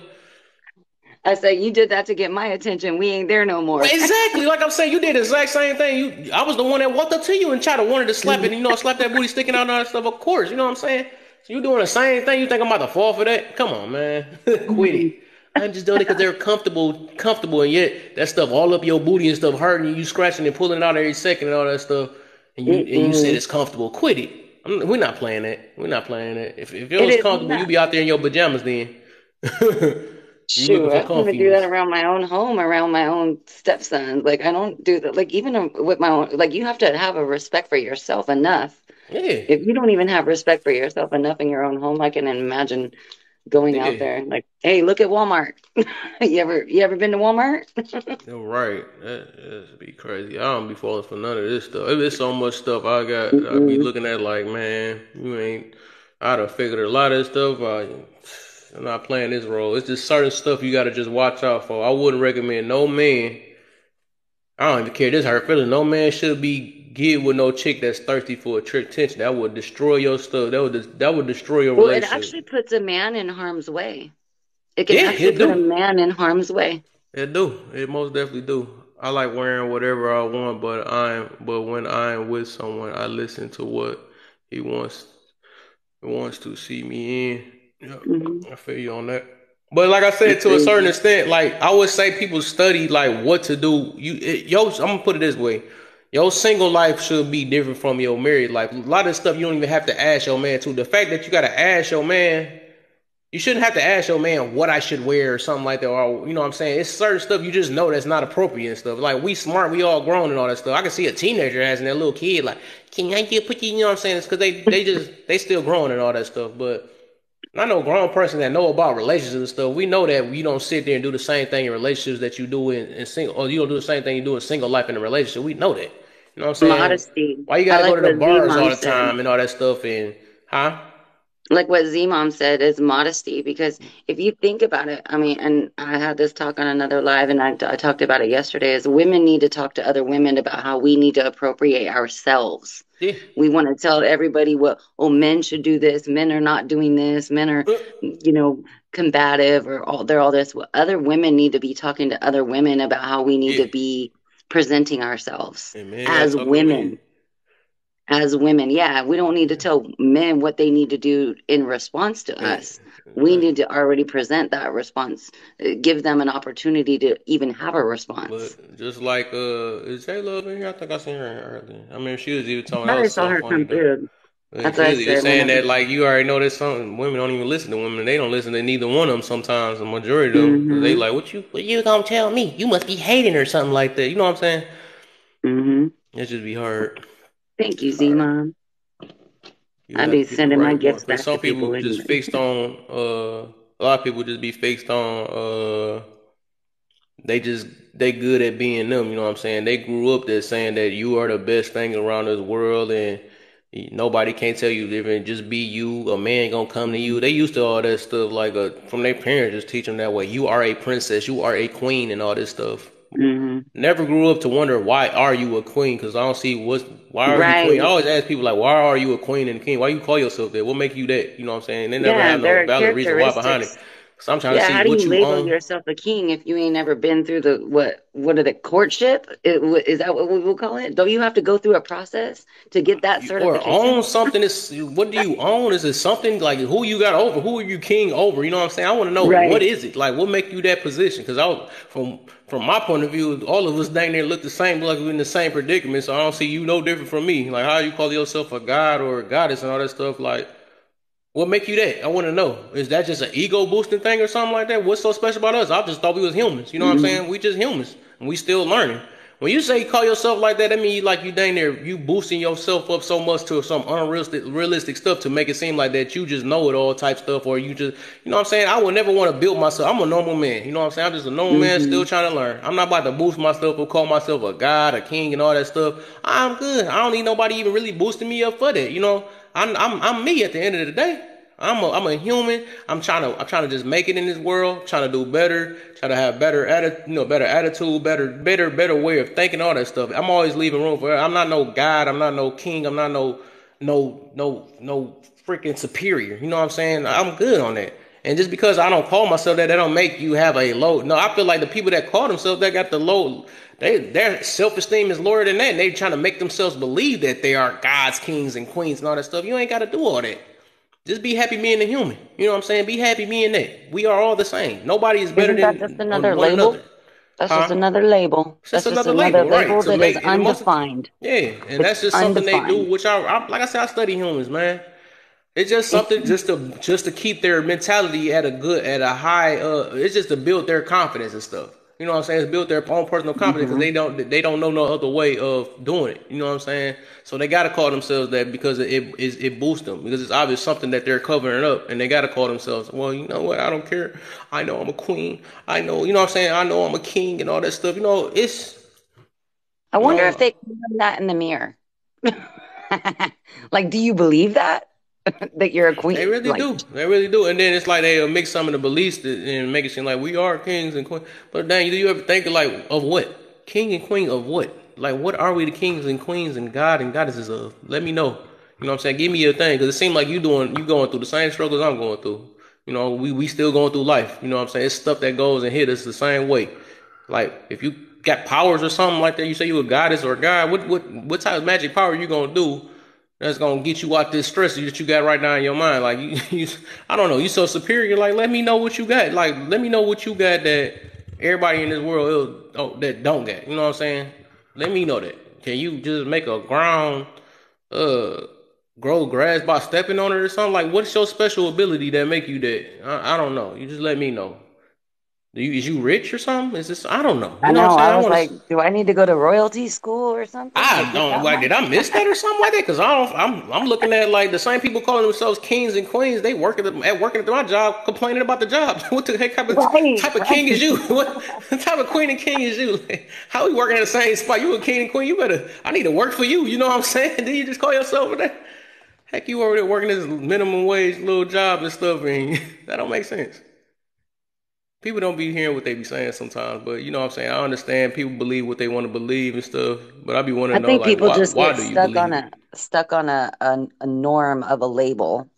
I said, you did that to get my attention. We ain't there no Well, more. exactly. Like I'm saying, you did the exact same thing. I was the one that walked up to you and tried to wanted to slap it. Slap that booty sticking out and all that stuff. Of course, you know what I'm saying. So you doing the same thing. You think I'm about to fall for that? Come on, man. Quit it. I'm just doing it because they're comfortable, and yet that stuff all up your booty and stuff hurting you, scratching and pulling it out every second and all that stuff. And you said Mm-mm. it's comfortable. Quit it. We're not playing that. We're not playing that. If it It was is comfortable, not. you'd be out there in your pajamas then. You looking Shoot, for I don't even do that comfiness. around my own home, around my own stepsons. Like, I don't do that. Like, even with my own, like, you have to have a respect for yourself enough. Yeah, If you don't even have respect for yourself enough in your own home, I can imagine going out yeah. there and like, hey, look at Walmart. You ever been to Walmart? You're right. That'd be crazy. I don't be falling for none of this stuff. There's so much stuff I be Mm-mm. looking at like, man, you ain't. I done figured a lot of this stuff. I'm not playing this role. It's just certain stuff you gotta just watch out for. I wouldn't recommend no man. I don't even care. This hurt feelings. No man should be get with no chick that's thirsty for attention. That would destroy your stuff. That would destroy your Well, it relationship. actually puts a man in harm's way. It can Yeah, actually it put a do. man in harm's way. It do. It most definitely do. I like wearing whatever I want, but when I'm with someone, I listen to what he wants to see me in. Yeah, Hmm. I feel you on that. But like I said, to a certain Agreed. extent, like I would say, people study like what to do. I'm gonna put it this way: your single life should be different from your married life. A lot of stuff you don't even have to ask your man to. The fact that you gotta ask your man, you shouldn't have to ask your man what I should wear or something like that. Or you know what I'm saying? It's certain stuff you just know that's not appropriate and stuff. Like we smart, we all grown and all that stuff. I can see a teenager asking their little kid like, "Can I get put you?" You know what I'm saying? It's because they still growing and all that stuff. But I know grown person that know about relationships and stuff. We know that you don't sit there and do the same thing in relationships that you do in single, or you don't do the same thing you do in single life in a relationship. We know that. You know what I'm saying? Modesty. Why you I gotta go like to the what Z bars all Mom the said. time and all that stuff and huh? Like what Z Mom said is modesty. Because if you think about it, I mean, and I had this talk on another live, and I talked about it yesterday. Is women need to talk to other women about how we need to appropriate ourselves. Yeah. We want to tell everybody what, oh, men should do this. Men are not doing this. Men are, Uh, combative or all they're all this. Well, other women need to be talking to other women about how we need yeah. to be presenting ourselves And man, gotta as talk to men. women. As women, yeah, we don't need to Yeah. tell men what they need to do in response to Yeah. us. We need Exactly. to already present that response, give them an opportunity to even have a response. But just like is J Love in here? I think I seen her earlier. I mean, she was even talking. That I was saw so her funny come though. through. Like, That's what she I was even said saying whenever. that like you already know that something. Women don't even listen to women. They don't listen to neither one of them sometimes. The majority of them, because they Mm-hmm. like, what you gonna tell me? You must be hating or something like that. You know what I'm saying? Mm-hmm. It just be hard. Thank you, Z Hard. Mom. You I have be to get the sending my right one. gifts Because back to some people people just anyway. fixed on. A lot of people just be fixed on. They good at being them, you know what I'm saying? They grew up there saying that you are the best thing around this world and nobody can't tell you different. Just be you. A man gonna come to you. They used to all that stuff like from their parents just teach them that way. You are a princess. You are a queen and all this stuff. Mm-hmm. Never grew up to wonder why are you a queen? Because I don't see why are you queen. I Right. always ask people like why are you a queen and a king? Why you call yourself that? What make you that? You know what I'm saying? They never Yeah, have no there are valid reason why behind it. characteristics. So I'm trying to Yeah, see how do what you you label own. yourself a king if you ain't never been through the what are the courtship? Is that what we will call it? Don't you have to go through a process to get that Or certification? own something. Is what do you own? Is it something like who you got over? Who are you king over? You know what I'm saying? I want to know what Right. is it like. What make you that position? Because from my point of view, all of us dang near look the same, like we're in the same predicament. So I don't see you no different from me. Like how you call yourself a god or a goddess and all that stuff. Like what make you that? I want to know. Is that just an ego boosting thing or something like that? What's so special about us? I just thought we was humans. You know what I'm Hmm. saying? We just humans and we still learning. When you say you call yourself like that means like you dang there, you boosting yourself up so much to some unrealistic realistic stuff to make it seem like that you just know it all type stuff, or you just, you know what I'm saying? I would never want to build myself. I'm a normal man. You know what I'm saying? I'm just a normal man Hmm. still trying to learn. I'm not about to boost myself or call myself a god, a king, and all that stuff. I'm good. I don't need nobody even really boosting me up for that. You know, I'm me at the end of the day. I'm a human. I'm trying to just make it in this world. Trying to do better. Try to have better better attitude, better way of thinking, all that stuff. I'm always leaving room for. I'm not no god. I'm not no king. I'm not no freaking superior. You know what I'm saying? I'm good on that. And just because I don't call myself that, that don't make you have a low. No, I feel like the people that call themselves that got the low. Their self esteem is lower than that. And they trying to make themselves believe that they are gods, kings, and queens and all that stuff. You ain't got to do all that. Just be happy being a human. You know what I'm saying? Be happy being that. We are all the same. Nobody is better Isn't that just than another one label? another. That's just Huh? another label. It's just That's just another another label, right? label To that is make and most undefined. yeah, and It's that's just something they do. undefined. Which like I said, I study humans, man. It's just It's something just to keep their mentality at a high. It's just to build their confidence and stuff. You know what I'm saying? It's build their own personal confidence because mhm. they don't know no other way of doing it. You know what I'm saying? So they got to call themselves that because it boosts them because it's obvious something that they're covering up and they got to call themselves. Well, you know what? I don't care. I know I'm a queen. I know. You know what I'm saying? I know I'm a king and all that stuff. You know, it's I you wonder if know they can do that in the mirror. Like, do you believe that? That you're a They queen? really Like, do. They really do. And then it's like they mix some of the beliefs and make it seem like we are kings and queens. But dang, do you ever think of what? King and queen of what? Like, what are we the kings and queens and God and goddesses of? Let me know. You know what I'm saying? Give me your thing. Because it seems like you going through the same struggles I'm going through. You know, we still going through life. You know what I'm saying? It's stuff that goes and hit us the same way. Like, if you got powers or something like that, you say you a goddess or a god, what type of magic power you going to do that's gonna get you out this stress that you got right now in your mind. Like I don't know, you so superior. Like let me know what you got. Like let me know what you got that everybody in this world that don't get. You know what I'm saying? Let me know that. Can you just make a ground uh grow grass by stepping on it or something? Like what's your special ability that make you that? I don't know. You just let me know. Is you rich or something? Is this? I don't know. I You know what I'm know. saying? I I was want like, to. do I need to go to royalty school or something to I get don't that like. Did I miss that much? or something like that? Because I don't. I'm looking at like the same people calling themselves kings and queens. They working at my job, complaining about the job. What the heck Right, type of right. king is you? What type of queen and king is you? Like, how we working at the same spot? You a king and queen? You better. I need to work for you. You know what I'm saying? Then you just call yourself that? Heck, you over there working this minimum wage little job and stuff, and that don't make sense. People don't be hearing what they be saying sometimes, but you know what I'm saying? I understand people believe what they want to believe and stuff, but I be wanting I to know think like people just why get do you believe it? stuck on a norm of a label,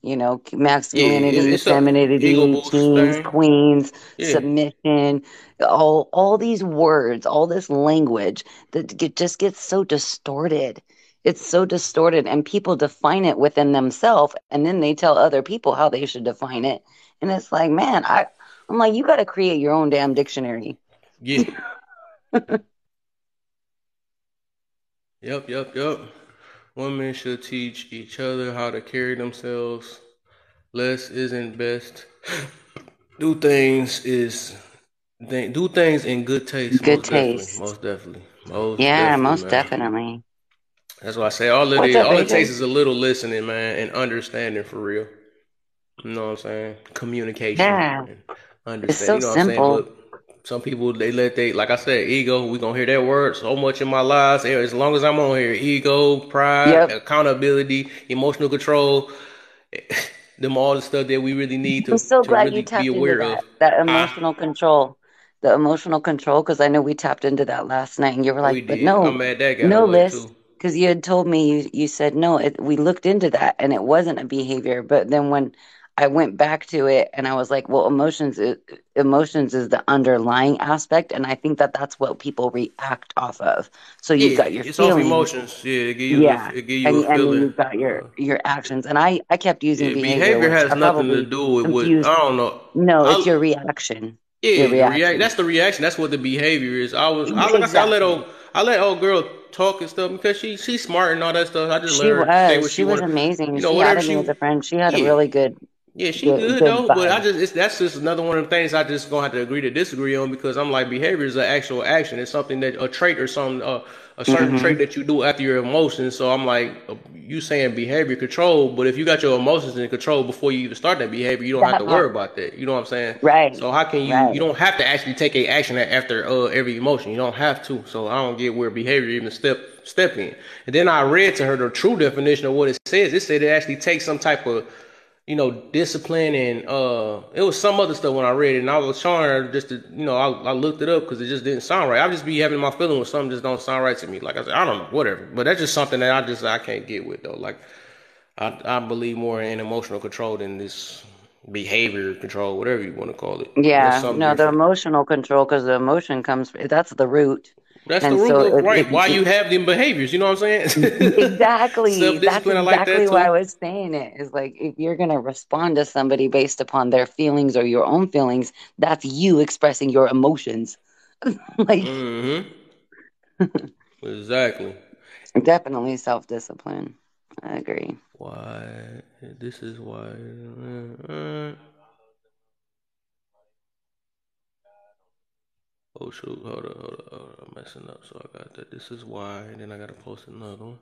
Yeah, masculinity, it's a ego femininity, boost kings, thing. queens, Yeah. submission, all these words, all this language that just gets so distorted. It's so distorted, and people define it within themselves, and then they tell other people how they should define it. And it's like, man, I'm like, you got to create your own damn dictionary. Yeah. Yep. Women should teach each other how to carry themselves. Less isn't best. Do things is do things in good taste. Good Most definitely. taste. Most definitely. Most Yeah, definitely, most man. definitely. That's why I say all of What's it. up, All it takes AJ? is a little listening, man, and understanding for real. You know what I'm saying? Communication Yeah, and it's understand. so You know what I'm saying? simple. But some people like I said, ego. We gonna hear that word so much in my lives. As long as I'm on here, ego, pride, Yep. accountability, emotional control, them all the stuff that we really need I'm to so to glad you really be tapped into aware of. that Huh? emotional control, the emotional control, because I know we tapped into that last night, and you were We like, but did. no, I'm mad that got no, away Liz, too. because you had told me you said no. We looked into that, and it wasn't a behavior. But then when I went back to it, and I was like, well, emotions is the underlying aspect, and I think that that's what people react off of. So you've Yeah, got your it's off feelings. emotions. Yeah, Yeah. it give you a And then feeling. you've got your actions. And I kept using Yeah, behavior, behavior which has I nothing to probably do with what confused. I don't know. No, it's I your reaction. Your Yeah, the react. reaction. That's the reaction. That's what the behavior is. Like I said, Exactly. I let old girl talk and stuff because she's smart and all that stuff. I just let She her say was. what she She was wanted. amazing. You know, She whatever added me she. as a friend. She had a Yeah, really good yeah, she good good good though. But vibe. that's just another one of the things I just gonna have to agree to disagree on because I'm like behavior is an actual action. It's something that a trait or something a certain Hmm. trait that you do after your emotions. So I'm like you saying behavior control, but if you got your emotions in control before you even start that behavior, you don't have That to worry part. about that. You know what I'm saying? Right. So how can you Right. don't have to actually take a action after every emotion. You don't have to. So I don't get where behavior even step in. And then I read to her the true definition of what it says. It said it actually takes some type of discipline and it was some other stuff when I read it and I was showing her just to I looked it up because it just didn't sound right. I just be having my feeling when something just don't sound right to me. Like I said, I don't know, whatever. But that's just something that I can't get with though. Like I believe more in emotional control than this behavior control, whatever you want to call it. That's Yeah. something No, the different. emotional control, because the emotion comes, that's the root. That's the And root so of right why if you have them behaviors. You know what I'm saying? exactly. Self That's discipline. I like that exactly why I too. was saying it. Is like if you're gonna respond to somebody based upon their feelings or your own feelings, that's you expressing your emotions. Like Mm-hmm. Exactly. definitely self-discipline. I agree. Why? This is why. Oh shoot! Hold up! I'm messing up. So I got that. This is why. And then I gotta post another one.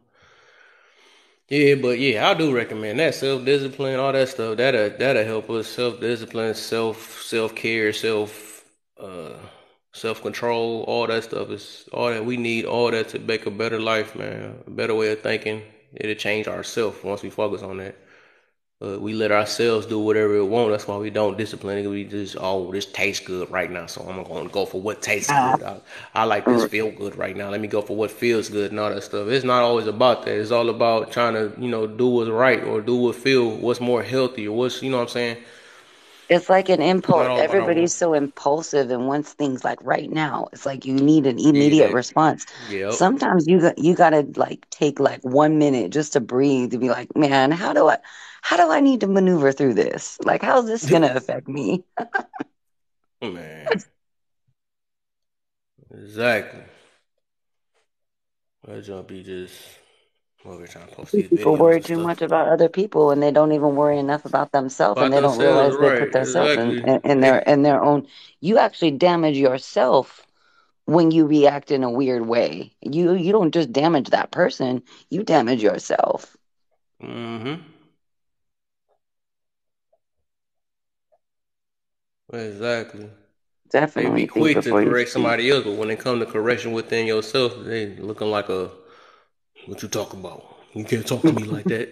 Yeah, but yeah, I do recommend that self discipline, all that stuff. That'll help us self discipline, self care, uh self control. All that stuff is all that we need. All that to make a better life, man. A better way of thinking. It'll change ourselves once we focus on that. We let ourselves do whatever we want. That's why we don't discipline it. We just, oh, this tastes good right now, so I'm gonna go for what tastes Uh, good. I like this feel good right now. Let me go for what feels good and all that stuff. It's not always about that. It's all about trying to, do what's right or do what's more healthy or what's, what I'm saying. It's like an It's not impulse. all about our want. Everybody's so impulsive and wants things like right now. It's like you need an Yeah, immediate that. response. Yep. Sometimes you gotta like take like 1 minute just to breathe to be like, man, how do I need to maneuver through this? Like, how's this gonna affect me? Man, exactly. That jump be just over trying to post these People videos worry and too stuff. much about other people and they don't even worry enough about themselves and About they don't themselves, realize they put right? themselves Exactly. in their own. You actually damage yourself when you react in a weird way. You don't just damage that person, you damage yourself. Mm-hmm. Exactly. They be Definitely think quick to before you correct speak. somebody else, but when it come to correction within yourself, they looking like a what you talking about? You can't talk to me like that.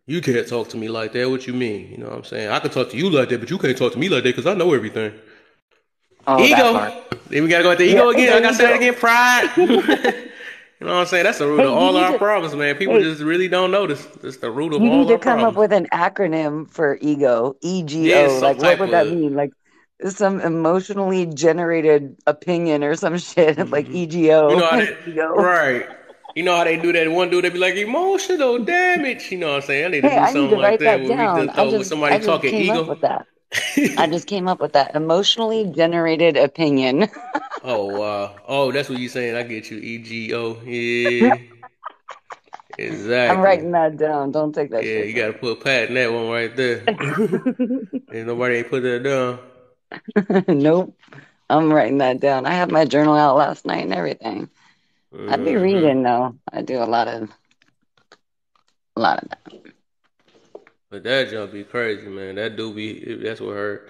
You can't talk to me like that. What you mean? You know what I'm saying? I can talk to you like that, but you can't talk to me like that because I know everything. Oh, that Ego. part. Then we gotta go at the Yeah, ego again. there I gotta you say that go. again. Pride. You know what I'm saying? That's the root Hey, of all our problems, man. People hey, just really don't notice. That's the root of you all need to our come up problems. with an acronym for ego, Yeah, EGO. some Like, what type would that of. mean? Like, some emotionally generated opinion or some shit, like You know EGO, how that, ego. right? You know how they do that? One dude they be like emotional damage. You know what I'm saying? I need to Hey, do I need something to like write that that where we down. just I throw with just, somebody I just talking came up ego. with that. I just came up with that emotionally generated opinion. Oh wow! Oh, that's what you saying. I get you. EGO. Yeah, I'm exactly. writing that down. Don't take that Yeah, shit you from got to put a pat in that one right there. me. And nobody ain't put that down. Nope. I'm writing that down. I had my journal out last night and everything. I be Hmm. reading though. I do a lot of that. But that jump be crazy, man. That do be. That's what hurt.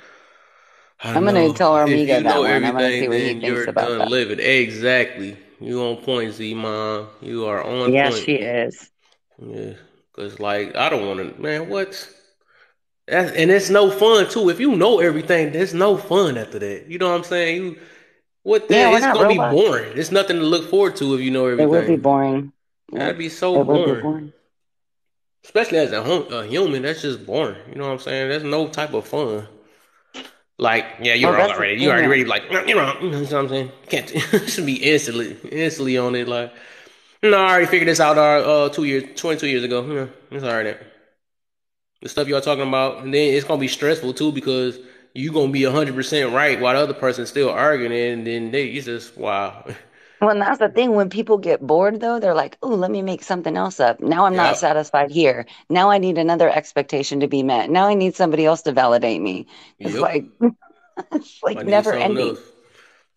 I I'm gonna know. tell If you Armiga know that one. I'm gonna see everything, what he then thinks you're about done that. living. Exactly. You on point, Z Mom. You are on Yeah, point. she is. Yeah. Cause like I don't want to, man. What? And it's no fun too. If you know everything, there's no fun after that. You know what I'm saying? What the? Yeah, we're It's not gonna be robots. boring. There's nothing to look forward to if you know It would be everything. boring. That'd Yep. be so It would be boring. boring. Especially as a human, that's just boring. You know what I'm saying? There's no type of fun. Like, yeah, you're Well, wrong that's the already. You thing. already ready. Like, "No, you're wrong." You know what I'm saying? Can't should be instantly on it. Like, no, I already figured this out. 2 years, 22 years ago. It's alright. The stuff y'all talking about, and then it's gonna be stressful too because you gonna be 100% right while the other person's still arguing, and then it's just wow. Well, and that's the thing. When people get bored, though, they're like, "Oh, let me make something else up." Now I'm not Yep, satisfied here. Now I need another expectation to be met. Now I need somebody else to validate me. It's yep. like it's like I need never something ending. else.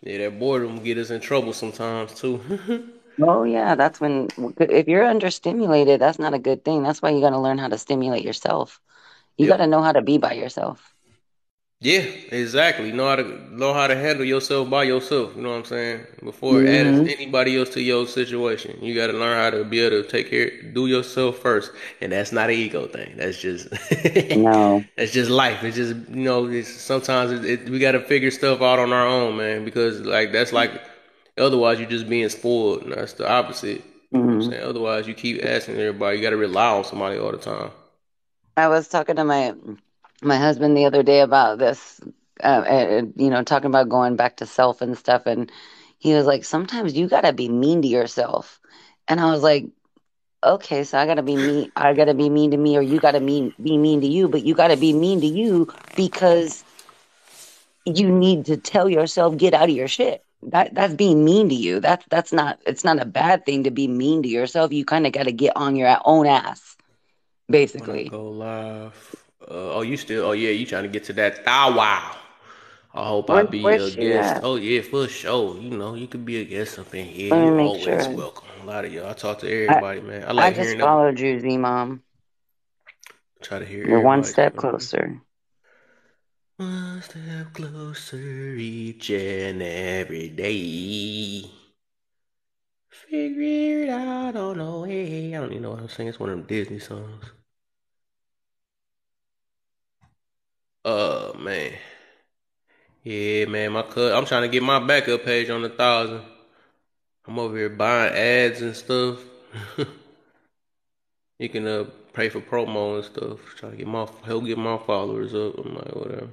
Yeah, that boredom get us in trouble sometimes too. Oh yeah, that's when if you're understimulated, that's not a good thing. That's why you got to learn how to stimulate yourself. You got Yep. to know how to be by yourself. Yeah, exactly. Know how to handle yourself by yourself. You know what I'm saying? Before adding Hmm. anybody else to your situation, you got to learn how to be able to take care, do yourself first, and that's not an ego thing. That's just No. that's just life. It's just sometimes we got to figure stuff out on our own, man. Because like that's like otherwise you're just being spoiled, and that's the opposite. You know what I'm Hmm. saying? Otherwise you keep asking everybody. You got to rely on somebody all the time. I was talking to my husband the other day about this, talking about going back to self and stuff, and he was like, "Sometimes you got to be mean to yourself," and I was like, "Okay, so I got to be mean. I got to be mean to me, or you got to be mean to you, but you got to be mean to you because." You need to tell yourself get out of your shit. that's being mean to you. That's not it's not a bad thing to be mean to yourself. You kind of got to get on your own ass, Wanna basically. go live? Oh, you still? Oh yeah, you trying to get to that thou wow? I hope I be Where's a she guest. at? Oh yeah, for sure. You know, you could be a guest up in here. Let me You make always sure. welcome. A lot of y'all. I talk to I everybody, man. I I like just hearing the followed you, Z Mom. try to hear You're one everybody's step point of view. closer. One step closer each and every day. Figure it out on the way. I don't even know what I'm saying. It's one of them Disney songs. Man. Yeah, man. I'm trying to get my backup page on 1,000. I'm over here buying ads and stuff. You can pay for promo and stuff. Trying to help get my followers up. I'm like whatever.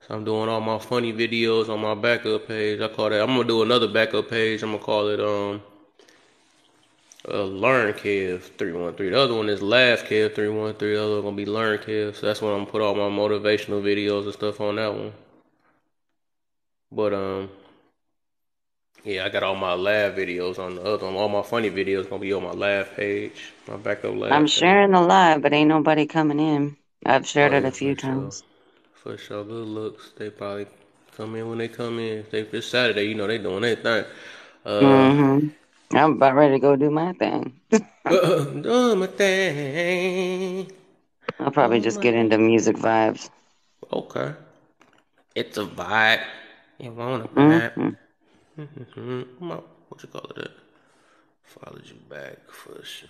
So I'm doing all my funny videos on my backup page. I call that. I'm gonna do another backup page. I'm gonna call it Learn Kev 313. The other one is Laugh Kev 313. The other one gonna be Learn Kev. So that's when I'm gonna put all my motivational videos and stuff on that one. But yeah, I got all my laugh videos on the other one. All my funny videos gonna be on my laugh page, my backup I'm laugh page. sharing the live, but ain't nobody coming in. I've Oh shared it yeah, a for few sure. times. For sure. Good looks. They probably come in when they come in. If it's Saturday, you know they doing their thing. Uh, Mm-hmm. I'm about ready to go do my thing. doing my thing. I'll probably Doing just my get into thing. music vibes. Okay. It's a vibe. You want a vibe? Mm-hmm. What you call it? Followed you back for sure.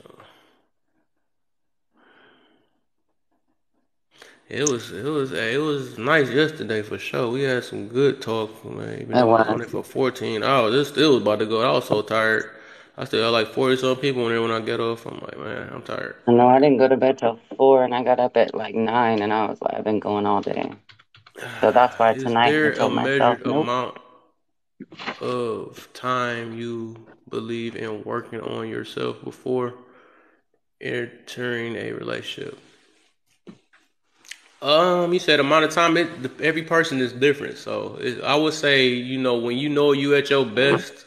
It was nice yesterday for sure. We had some good talk, man. Even It though I was on was. it for 14 hours, it still was about to go. I was so tired. I still had like 40 some people in there when I get off. I'm like, man, I'm tired. I know I didn't go to bed till 4 and I got up at like 9 and I was like, I've been going all day. So that's why Is tonight I there a told myself, measured nope. amount of time you believe in working on yourself before entering a relationship? You said amount of time. Every person is different. So I would say, when you know you at your best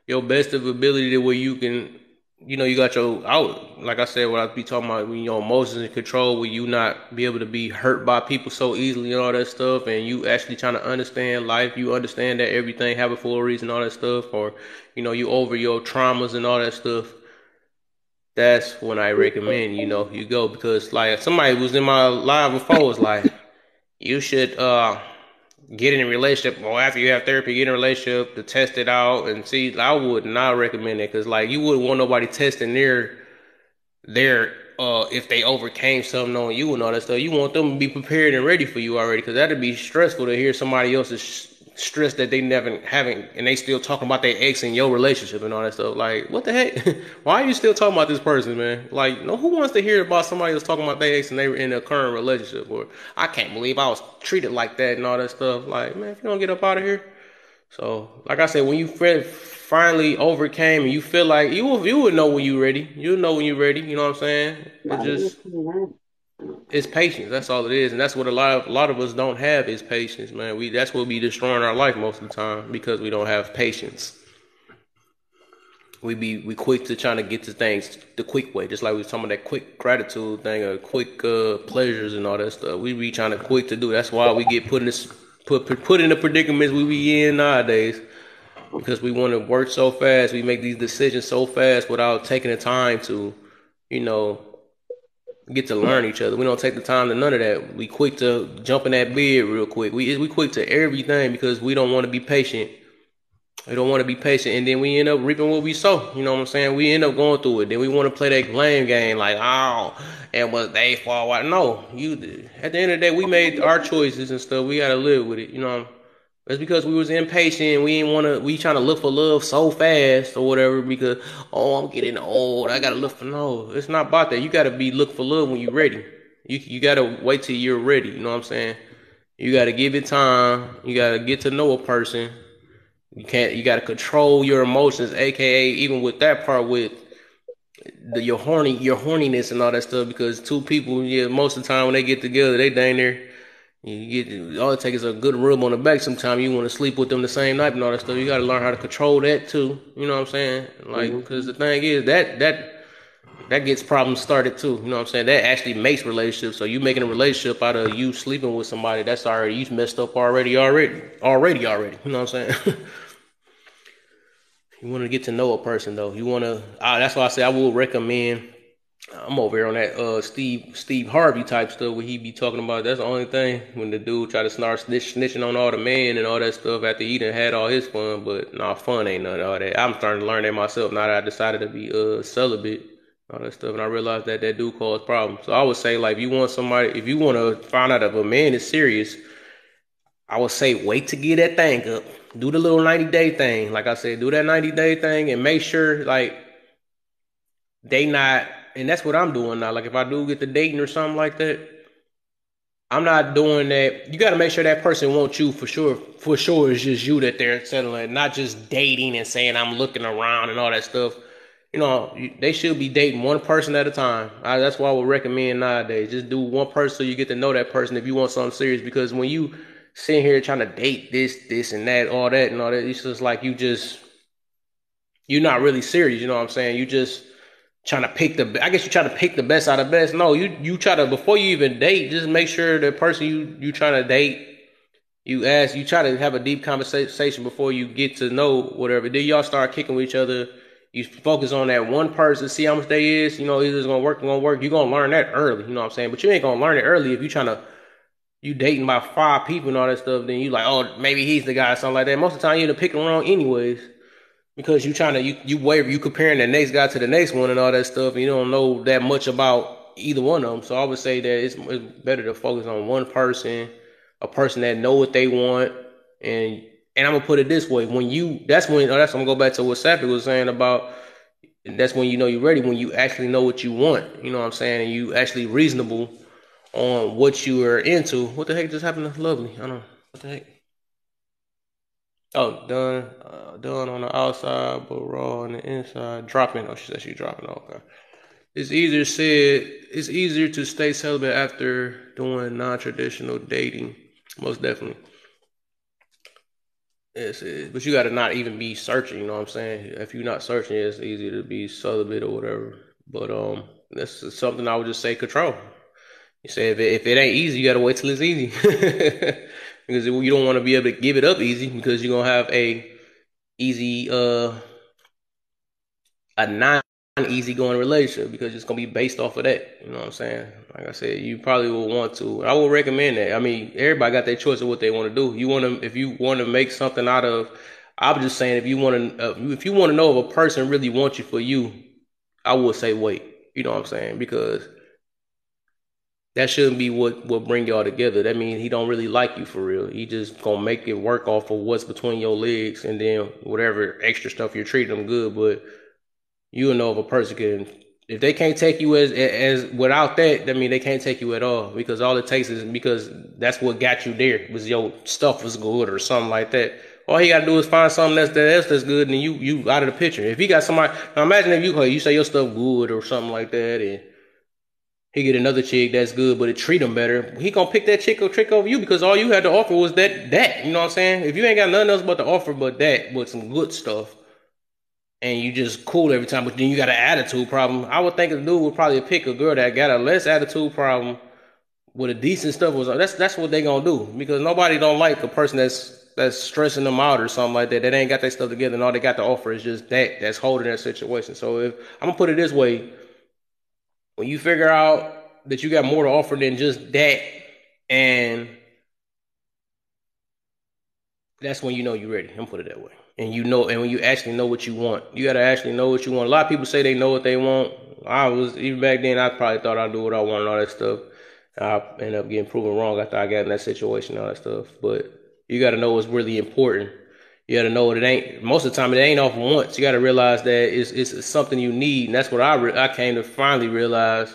of ability, to where you can, you got your out. Like I said, what I be talking about, when your emotions in control, where you not be able to be hurt by people so easily and all that stuff, and you actually trying to understand life. You understand that everything happen for a reason, all that stuff, or you over your traumas and all that stuff. That's when I recommend, you go, because like somebody was in my live before was like, you should get in a relationship, or after you have therapy, get in a relationship to test it out and see. I would not recommend it, because like you wouldn't want nobody testing their if they overcame something on you and all that stuff. You want them to be prepared and ready for you already, because that'd be stressful to hear somebody else's stress that they never haven't, and they still talking about their ex in your relationship and all that stuff. Like, what the heck? Why are you still talking about this person, man? Like, no, who wants to hear about somebody else talking about their ex and they were in a current relationship? Or, I can't believe I was treated like that and all that stuff. Like, man, if you don't get up out of here. So, like I said, when you finally overcame and you feel like you would know when you're ready. You'll know when you're ready. You know what I'm saying? It's patience. That's all it is, and that's what a lot of us don't have, is patience, man. That's what we destroying our life most of the time, because we don't have patience. We quick to trying to get to things the quick way, just like we was talking about that quick gratitude thing, or quick pleasures and all that stuff. We be trying to quick to do. That's why we get put in the predicaments we be in nowadays, because we want to work so fast. We make these decisions so fast without taking the time to, you know, get to learn each other. We don't take the time to none of that. We quick to jump in that bed real quick. We quick to everything, because we don't want to be patient. We don't want to be patient, and then we end up reaping what we sow. You know what I'm saying? We end up going through it. Then we want to play that blame game, like, oh, and was they fall out? No, you. At the end of the day, we made our choices and stuff. We gotta live with it. You know. It's because we was impatient. We ain't wanna. We trying to look for love so fast or whatever. Because, oh, I'm getting old. I gotta look for. No, it's not about that. You gotta be look for love when you're ready. You gotta wait till you're ready. You know what I'm saying? You gotta give it time. You gotta get to know a person. You gotta control your emotions, aka even with that part, with your horniness and all that stuff. Because two people, yeah, most of the time when they get together, they dang near, You get all it takes is a good rub on the back. Sometimes you want to sleep with them the same night and all that stuff. You got to learn how to control that too. You know what I'm saying? Like, because the Mm-hmm. thing is that gets problems started too. You know what I'm saying? That actually makes relationships. So you making a relationship out of you sleeping with somebody that's already you messed up already. You know what I'm saying? You want to get to know a person though. You want to. That's why I say I will recommend. I'm over here on that Steve Harvey type stuff where he be talking about. That's the only thing when the dude try to start snitching on all the men and all that stuff after he done had all his fun. But nah, fun ain't none of all that. I'm starting to learn that myself now that I decided to be celibate, all that stuff, and I realized that that do cause problems. So I would say like if you want to find out if a man is serious, I would say wait to get that thing up. Do the little 90-day thing. Like I said, do that 90-day thing and make sure like they not, and that's what I'm doing now. Like if I do get to dating or something like that, I'm not doing that. You got to make sure that person wants you for sure. For sure, it's just you that they're settling, not just dating and saying I'm looking around and all that stuff. You know, they should be dating one person at a time. That's what I would recommend nowadays. Just do one person so you get to know that person if you want something serious. Because when you sitting here trying to date this, and that, all that, and all that, it's just like you're not really serious. You know what I'm saying? You just trying to pick I guess you try to pick the best out of the best. No, you try to, before you even date, just make sure the person you trying to date, you try to have a deep conversation before you get to know whatever. Then y'all start kicking with each other. You focus on that one person, see how much they is. You know, either it's gonna work. You're gonna learn that early. You know what I'm saying? But you ain't gonna learn it early if you dating about 5 people and all that stuff. Then you like, oh, maybe he's the guy or something like that. Most of the time you end up picking wrong anyways. Because you trying to you comparing the next guy to the next one and all that stuff, and you don't know that much about either one of them. So I would say that it's better to focus on one person, a person that know what they want, and I'm gonna put it this way: that's I'm gonna go back to what Sappy was saying about. That's when you know you're ready, when you actually know what you want. You know what I'm saying, and you actually reasonable on what you are into. What the heck just happened to Lovely? I don't know what the heck. Oh, done on the outside, but raw on the inside. Dropping. Oh, she said she's dropping. Okay. It's easier to stay celibate after doing non-traditional dating. Most definitely. Yes, but you got to not even be searching. You know what I'm saying? If you're not searching, it's easy to be celibate or whatever. But that's something I would just say control. You say if it ain't easy, you got to wait till it's easy. Because you don't want to be able to give it up easy because you're gonna have easy a non easy going relationship because it's gonna be based off of that. You know what I'm saying? Like I said, you probably will want to. I will recommend that. I mean, everybody got their choice of what they want to do. If you want to make something out of. I was just saying, if you want to know if a person really wants you for you, I would say wait. You know what I'm saying? Because that shouldn't be what bring y'all together. That means he don't really like you for real. He just gonna make it work off of what's between your legs, and then whatever extra stuff you're treating them good. But you'll know if a person can, if they can't take you as without that, I mean they can't take you at all, because all it takes is because that's what got you there, was your stuff was good or something like that. All he gotta do is find something that's good, and you out of the picture. If he got somebody, now imagine if you say your stuff good or something like that, and he get another chick that's good, but it treat him better. He gonna pick that chick or trick over you because all you had to offer was that. You know what I'm saying? If you ain't got nothing else but to offer but that, with some good stuff, and you just cool every time, but then you got an attitude problem. I would think a dude would probably pick a girl that got a less attitude problem with a decent stuff. That's what they gonna do, because nobody don't like a person that's stressing them out or something like that. That ain't got their stuff together and all they got to offer is just that's holding their situation. So if I'm gonna put it this way, when you figure out that you got more to offer than just that, and that's when you know you're ready. I'm gonna put it that way. And when you actually know what you want, you gotta actually know what you want. A lot of people say they know what they want. Even back then, I probably thought I knew what I wanted and all that stuff. I ended up getting proven wrong after I got in that situation and all that stuff. But you gotta know what's really important. You gotta know what it ain't. Most of the time, it ain't off once. You gotta realize that it's something you need, and that's what I came to finally realize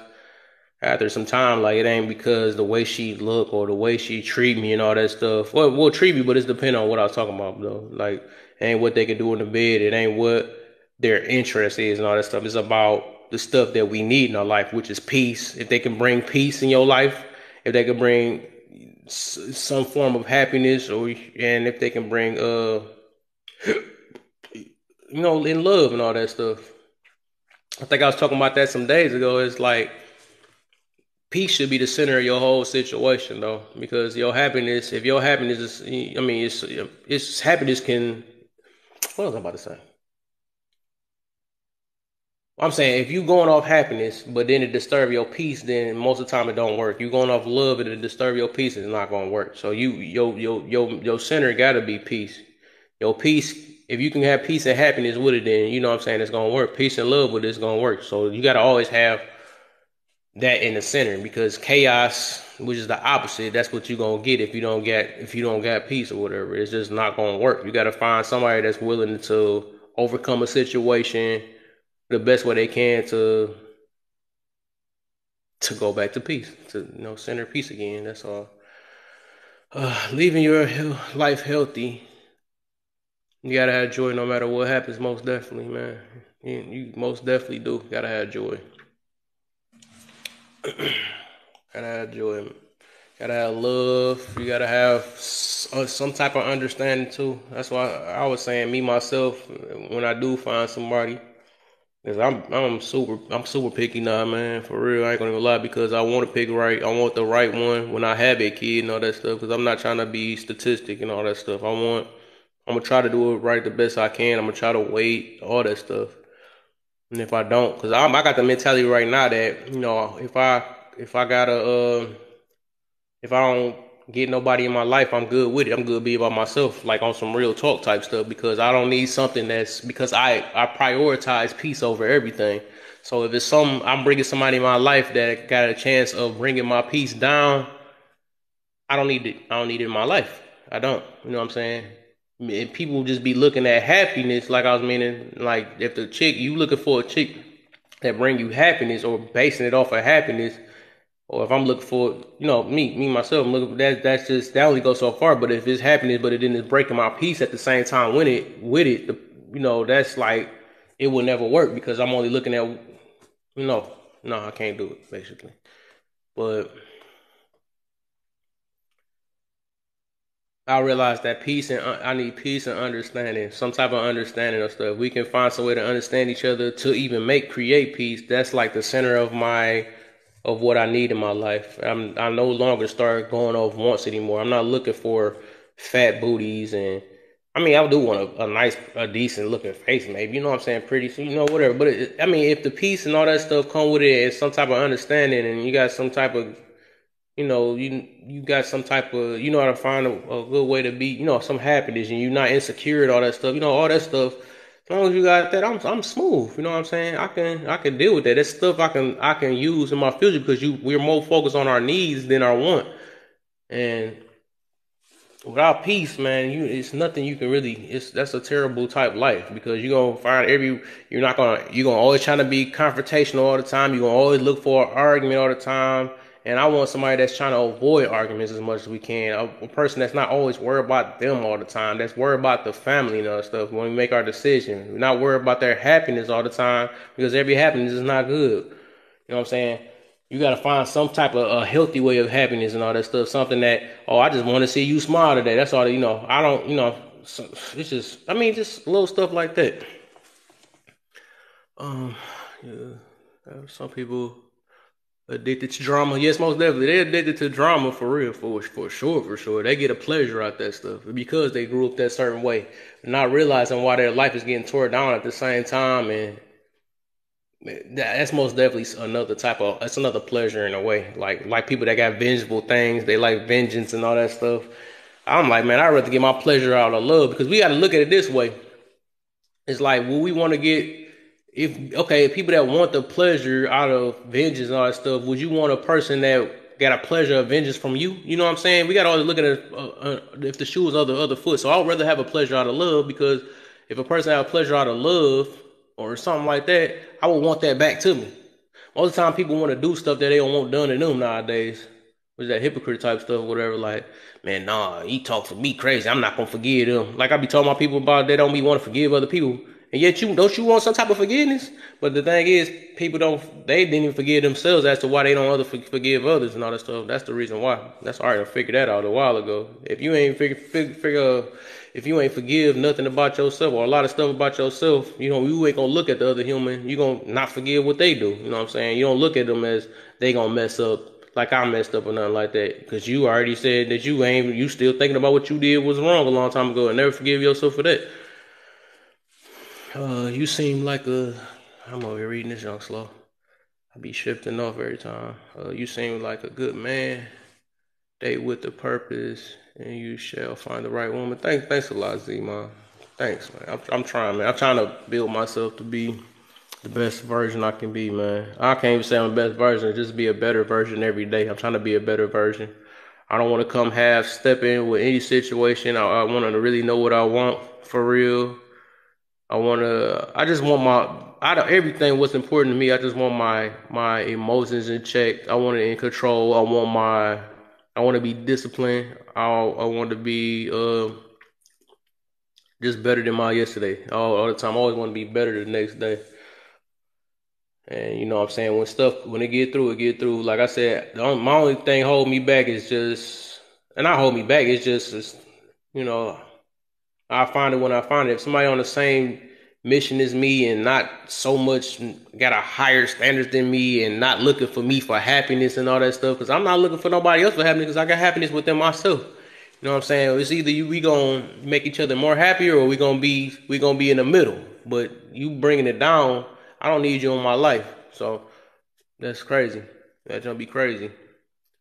after some time. Like, it ain't because the way she look or the way she treat me and all that stuff. Well, will treat me, but it's depending on what I was talking about though. Like, it ain't what they can do in the bed. It ain't what their interest is and all that stuff. It's about the stuff that we need in our life, which is peace. If they can bring peace in your life, if they can bring some form of happiness, and if they can bring in love and all that stuff. I think I was talking about that some days ago. It's like peace should be the center of your whole situation, though, because your happiness, if your happiness is, I mean, it's happiness can. What was I about to say? I'm saying if you going off happiness, but then it disturb your peace, then most of the time it don't work. You going off love and it disturb your peace, it's not gonna work. So your center gotta be peace. Your peace, if you can have peace and happiness with it, then you know what I'm saying it's gonna work. Peace and love with it's gonna work. So you gotta always have that in the center because chaos, which is the opposite, that's what you're gonna get if you don't get peace or whatever. It's just not gonna work. You gotta find somebody that's willing to overcome a situation the best way they can to go back to peace, to center peace again. That's all. Leaving your life healthy, you gotta have joy no matter what happens. Most definitely, man. You most definitely do. Gotta have joy. Gotta have joy. Gotta have love. You gotta have some type of understanding too. That's why I was saying me myself when I do find somebody. Cause I'm super picky now, man. For real, I ain't gonna even lie because I want to pick right. I want the right one when I have a kid and all that stuff. Cause I'm not trying to be statistic and all that stuff. I'm gonna try to do it right the best I can. I'm gonna try to wait all that stuff. And if I don't, cause I got the mentality right now that if I gotta if I don't get nobody in my life, I'm good with it. I'm good being by myself, like on some real talk type stuff, because I don't need something that's because I prioritize peace over everything. So if it's I'm bringing somebody in my life that got a chance of bringing my peace down, I don't need it. I don't need it in my life. I don't. You know what I'm saying? And people just be looking at happiness, like I was meaning, like if the chick you looking for a chick that bring you happiness or basing it off of happiness, or if I'm looking for, me myself, I'm looking that's just that only goes so far. But if it's happiness, but it then is breaking my peace at the same time that's like it will never work because I'm only looking at, no, I can't do it basically. But I realize that peace and I need peace and understanding, some type of understanding of stuff. We can find some way to understand each other to even create peace. That's like the center of what I need in my life. I no longer start going off wants anymore. I'm not looking for fat booties and I mean I do want a decent looking face maybe. You know what I'm saying? Pretty, so whatever. But I mean if the peace and all that stuff come with it and some type of understanding and you got some type of you got some type of how to find a good way to be some happiness and you're not insecure and all that stuff, all that stuff. As long as you got that, I'm smooth. You know what I'm saying? I can deal with that. That's stuff I can use in my future because we're more focused on our needs than our want. And without peace, man, it's nothing you can really. That's a terrible type life because you're gonna find you're gonna always trying to be confrontational all the time. You're gonna always look for an argument all the time. And I want somebody that's trying to avoid arguments as much as we can. A person that's not always worried about them all the time. That's worried about the family and other stuff when we make our decision. We're not worried about their happiness all the time because every happiness is not good. You know what I'm saying? You got to find some type of a healthy way of happiness and all that stuff. Something that, I just want to see you smile today. That's all. I don't. It's just. I mean, just little stuff like that. Yeah. Some people addicted to drama. Yes, most definitely. They're addicted to drama for real, for sure. They get a pleasure out of that stuff because they grew up that certain way, not realizing why their life is getting torn down at the same time, and that's most definitely that's another pleasure in a way. Like people that got vengeful things, they like vengeance and all that stuff. I'm like, man, I'd rather get my pleasure out of love because we got to look at it this way. It's like, will we want to get if people that want the pleasure out of vengeance and all that stuff, would you want a person that got a pleasure of vengeance from you? You know what I'm saying? We got to always look at it if the shoe was on the other foot. So I'd rather have a pleasure out of love because if a person have a pleasure out of love or something like that, I would want that back to me. Most of the time, people want to do stuff that they don't want done to them nowadays. Was that hypocrite type stuff, whatever? Like, man, nah, he talks to me crazy. I'm not gonna forgive them. Like I be telling my people about they don't be want to forgive other people. And yet you want some type of forgiveness. But the thing is, they didn't even forgive themselves as to why they don't forgive others and all that stuff. That's the reason why. That's already figured that out a while ago. If you ain't if you ain't forgive nothing about yourself or a lot of stuff about yourself, you ain't gonna look at the other human. You gonna not forgive what they do. You know what I'm saying? You don't look at them as they gonna mess up like I messed up or nothing like that. Because you already said that you still thinking about what you did was wrong a long time ago and never forgive yourself for that. You seem like I'm over here reading this junk slow. I be shifting off every time. You seem like a good man. Date with the purpose, and you shall find the right woman. Thanks a lot, Z, man. Thanks, man. I'm trying, man. I'm trying to build myself to be the best version I can be, man. I can't even say I'm the best version. Just be a better version every day. I'm trying to be a better version. I don't want to come half stepping with any situation. I want to really know what I want for real. I just want out of everything what's important to me, I just want my emotions in check. I want it in control. I want to be disciplined. I want to be just better than my yesterday. All the time. I always want to be better the next day. And you know what I'm saying? When it get through, it get through. Like I said, my only thing hold me back is just, and not hold me back, it's you know, I find it when I find it. If somebody on the same mission as me and not so much got a higher standards than me and not looking for me for happiness and all that stuff, because I'm not looking for nobody else for happiness because I got happiness within myself. You know what I'm saying? It's either we gonna make each other more happier or we gonna be in the middle. But you bringing it down, I don't need you in my life. So that's crazy. That's gonna be crazy.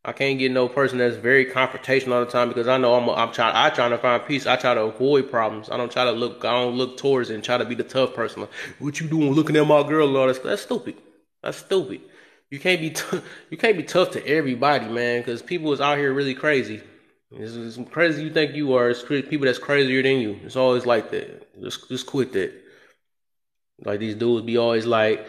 I can't get no person that's very confrontational all the time because I know I'm trying to find peace. I try to avoid problems. I don't look towards it and try to be the tough person. Like, what you doing looking at my girl and all that stuff? That's stupid. That's stupid. You can't be you can't be tough to everybody, man, because people is out here really crazy. It's crazy you think you are. It's people that's crazier than you. It's always like that. Just quit that. Like these dudes be always like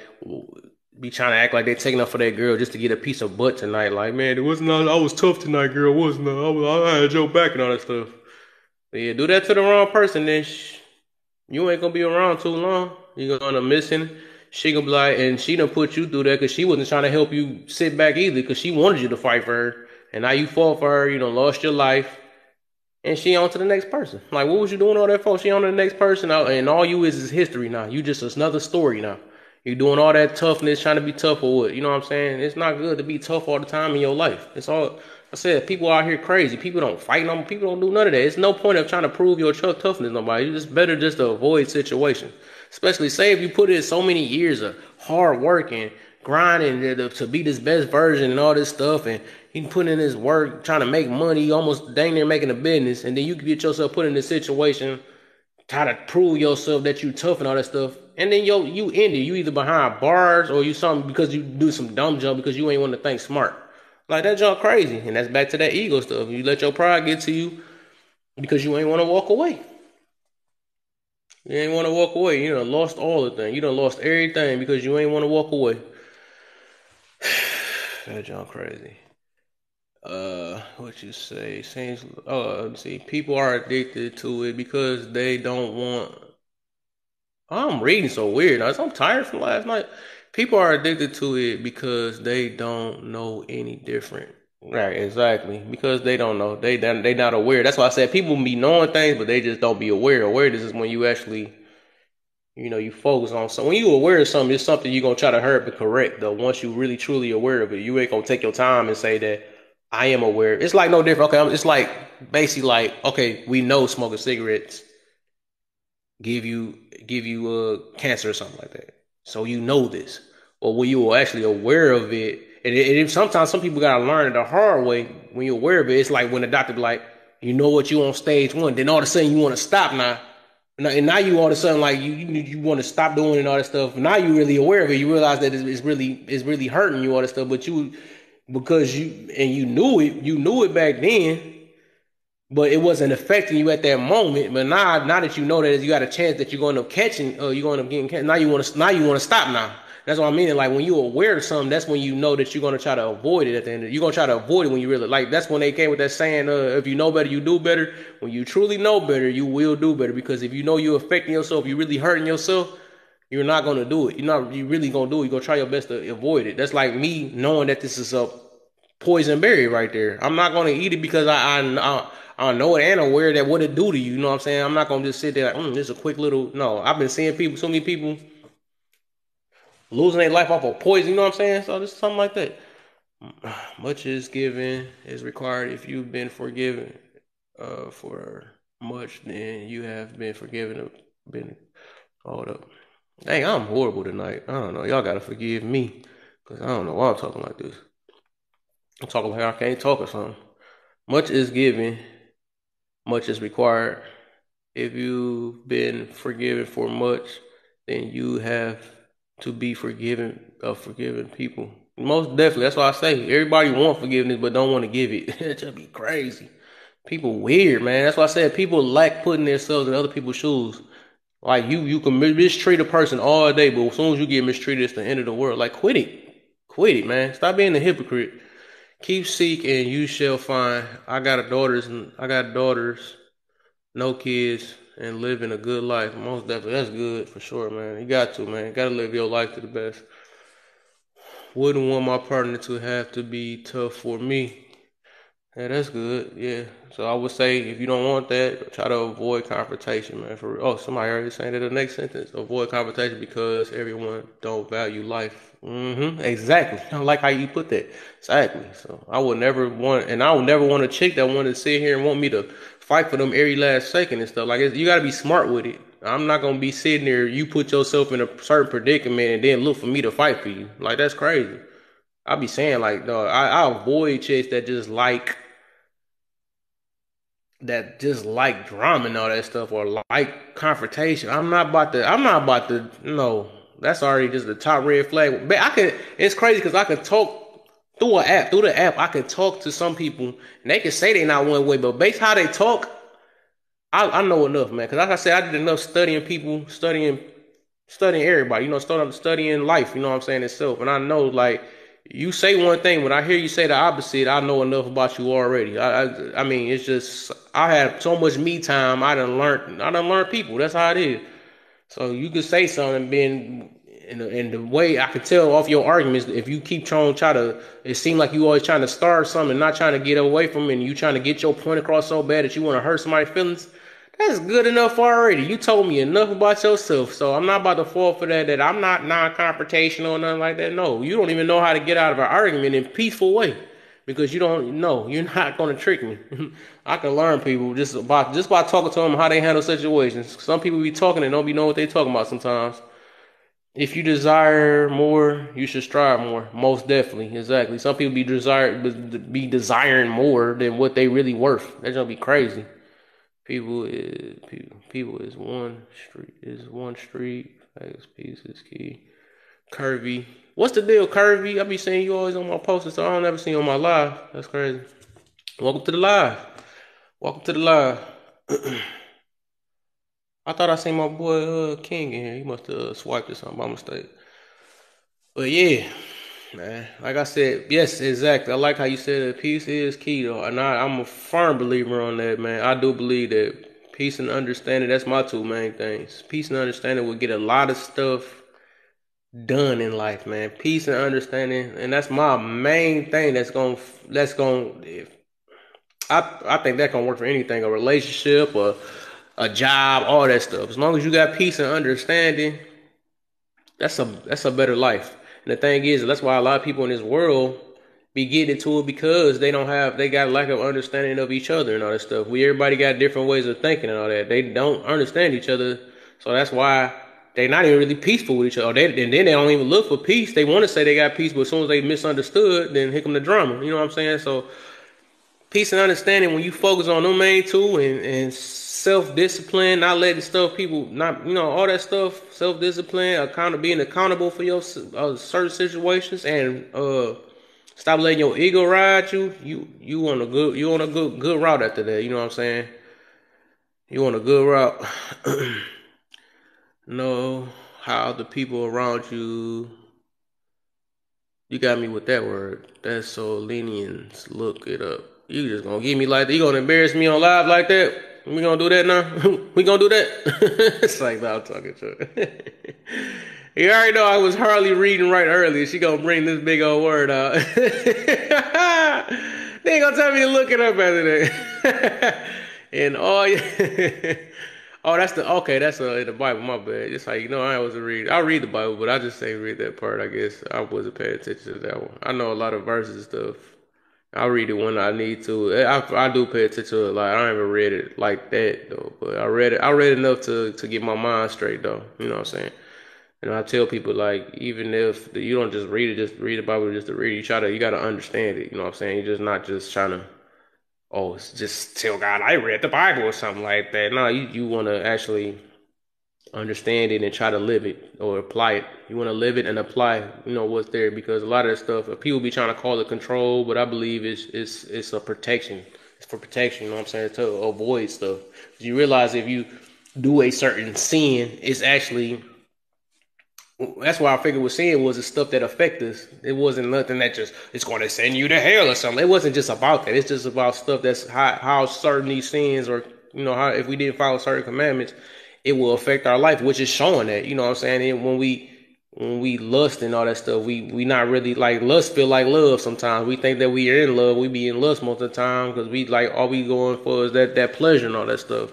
be trying to act like they're taking up for that girl just to get a piece of butt tonight. Like, man, it wasn't. I was tough tonight, girl. Wasn't I had your back and all that stuff. But yeah, do that to the wrong person, then you ain't gonna be around too long. You're gonna missing. She gonna be like, and she done put you through that because she wasn't trying to help you sit back either because she wanted you to fight for her, and now you fought for her. You done lost your life, and she on to the next person. Like, what was you doing all that for? She on to the next person, and all you is history now. You just another story now. You doing all that toughness, trying to be tough or what? You know what I'm saying? It's not good to be tough all the time in your life. It's all I said. People out here crazy. People don't fight no. People don't do none of that. It's no point of trying to prove your toughness to nobody. It's just better just to avoid situations. Especially say if you put in so many years of hard work and grinding to be this best version and all this stuff, and you put in this work trying to make money, almost dang near making a business, and then you get yourself put in this situation, try to prove yourself that you tough and all that stuff, and then you end it. You either behind bars or you something because you do some dumb jump because you ain't want to think smart. Like that jump crazy, and that's back to that ego stuff. You let your pride get to you because you ain't want to walk away. You ain't want to walk away. You done lost all the things. You done lost everything because you ain't want to walk away. That jump crazy. What you say? Seems. See, people are addicted to it because they don't want. I'm reading so weird. I'm tired from last night. People are addicted to it because they don't know any different. Right, exactly. Because they don't know. They not aware. That's why I said people be knowing things, but they just don't be aware. Awareness is when you actually, you focus on something. When you aware of something, it's something you're gonna try to hurry up and correct. Though once you really truly aware of it, you ain't gonna take your time and say that I am aware. It's like no different. Okay, it's like basically like okay, we know smoking cigarettes give you cancer or something like that. So you know this, or when you are actually aware of it, and sometimes some people gotta learn it the hard way. When you're aware of it, it's like when the doctor be like, you know what, you on stage 1, then all of a sudden you want to stop now. And now you all of a sudden like you want to stop doing it and all that stuff. Now you really aware of it. You realize that it's really hurting you all that stuff. But because you knew it back then, but it wasn't affecting you at that moment. But now that you know that you got a chance that you're going to end up catching, you're going to end up getting catched. Now you want to stop now. That's what I mean. Like when you're aware of something, that's when you know that you're gonna try to avoid it at the end. You're gonna try to avoid it when you really like. That's when they came with that saying, "If you know better, you do better." When you truly know better, you will do better because if you know you're affecting yourself, you're really hurting yourself. You're not gonna do it. You're not. You really gonna do it. You're gonna try your best to avoid it. That's like me knowing that this is a poison berry right there. I'm not gonna eat it because I know it and aware that what it do to you. You know what I'm saying? I'm not gonna just sit there like, this is a quick little. No, I've been seeing people, so many people losing their life off of poison. You know what I'm saying? So this is something like that. Much is given is required. If you've been forgiven for much, then you have been forgiven. Been hold up. Dang, I'm horrible tonight. I don't know. Y'all gotta forgive me because I don't know why I'm talking like this. I'm talking like I can't talk or something. Much is given, much is required. If you've been forgiven for much, then you have to be forgiven of forgiving people. Most definitely. That's why I say everybody want forgiveness but don't want to give it. It just be crazy. People weird, man. That's why I said people lack putting themselves in other people's shoes. Like you can mistreat a person all day, but as soon as you get mistreated, it's the end of the world. Like quit it. Quit it, man. Stop being a hypocrite. Keep seeking and you shall find. I got daughters, no kids, and living a good life. Most definitely. That's good for sure, man. You got to, man. You gotta live your life to the best. Wouldn't want my partner to have to be tough for me. Yeah, that's good. Yeah. So I would say if you don't want that, try to avoid confrontation, man. Somebody already saying that the next sentence. Avoid confrontation because everyone don't value life. Exactly. I like how you put that. Exactly. So I would never want, and I would never want a chick that wanted to sit here and want me to fight for them every last second and stuff. Like you got to be smart with it. I'm not gonna be sitting there. You put yourself in a certain predicament and then look for me to fight for you. Like that's crazy. I be saying like, no, I avoid chicks that just like drama and all that stuff or like confrontation. I'm not about to no. That's already just the top red flag. But it's crazy because I can talk through the app, I can talk to some people and they can say they not one way, but based how they talk, I know enough, man. Because like I said, I did enough studying people, studying everybody, studying life, you know what I'm saying, itself. And I know, like, you say one thing, when I hear you say the opposite, I know enough about you already. I mean, it's just, I have so much me time, I done learned people. That's how it is. So you could say something, being in the way I could tell off your arguments, if you keep try to, it seems like you always trying to start something, not trying to get away from it, and you trying to get your point across so bad that you want to hurt somebody's feelings. That's good enough already. You told me enough about yourself, so I'm not about to fall for that. That I'm not non-confrontational or nothing like that. No, you don't even know how to get out of an argument in a peaceful way because you don't know. You're not gonna trick me. I can learn people just by talking to them how they handle situations. Some people be talking and don't be knowing what they talking about sometimes. If you desire more, you should strive more. Most definitely, exactly. Some people be desiring more than what they really worth. That's gonna be crazy. People is one street. Facts, peace is key. Curvy. What's the deal, Curvy? I be seeing you always on my posters, so I don't ever see you on my live. That's crazy. Welcome to the live. Welcome to the live. I thought I seen my boy King in here. He must have swiped or something by mistake. But yeah, man. Like I said, yes, exactly. I like how you said that peace is key though. And I'm a firm believer on that, man. I do believe that peace and understanding, that's my two main things. Peace and understanding will get a lot of stuff done in life, man. Peace and understanding, and that's my main thing I think that can work for anything, a relationship, a job, all that stuff. As long as you got peace and understanding, that's a better life. And the thing is, that's why a lot of people in this world be getting into it because they got lack of understanding of each other and all that stuff. Everybody got different ways of thinking and all that. They don't understand each other, so that's why they not even really peaceful with each other. And then they don't even look for peace. They want to say they got peace, but as soon as they misunderstood, then here come the drama. You know what I'm saying? So peace and understanding, when you focus on them main two and self-discipline, not letting stuff people not all that stuff, self-discipline, being accountable for your certain situations, and stop letting your ego ride you on a good route after that. You know what I'm saying? You on a good route. Know how the people around you You got me with that word. That's so lenient. Look it up. You just gonna give me like that? You gonna embarrass me on live like that? We gonna do that now? We gonna do that? It's like, nah, I'm talking to her. You already know I was hardly reading right earlier. She gonna bring this big old word out. They ain't gonna tell me to look it up after that. And oh yeah. Oh, that's the okay. That's in the Bible. My bad. It's like I wasn't read. I read the Bible, but I just ain't read that part. I guess I wasn't paying attention to that one. I know a lot of verses and stuff. I read it when I need to. I do pay attention to it. Like I haven't read it like that though, but I read it. I read enough to get my mind straight though. You know what I'm saying? And I tell people like even if you don't just read it, just read the Bible just to read. You gotta understand it. You know what I'm saying? You're just not just trying to it's just tell God I read the Bible or something like that. No, you want to actually understand it and try to live it or apply it. You want to live it and apply, what's there because a lot of that stuff, people be trying to call it control, but I believe it's a protection. It's for protection, you know what I'm saying, to avoid stuff. You realize if you do a certain sin, it's actually that's why I figured what sin was the stuff that affect us. It wasn't nothing that just it's going to send you to hell or something. It wasn't just about that. It's just about stuff that's how certain these sins or how if we didn't follow certain commandments, it will affect our life, which is showing that. You know what I'm saying? And when we lust and all that stuff, we not really like lust feel like love sometimes. We think that we are in love. We be in lust most of the time because we like all we going for is that pleasure and all that stuff.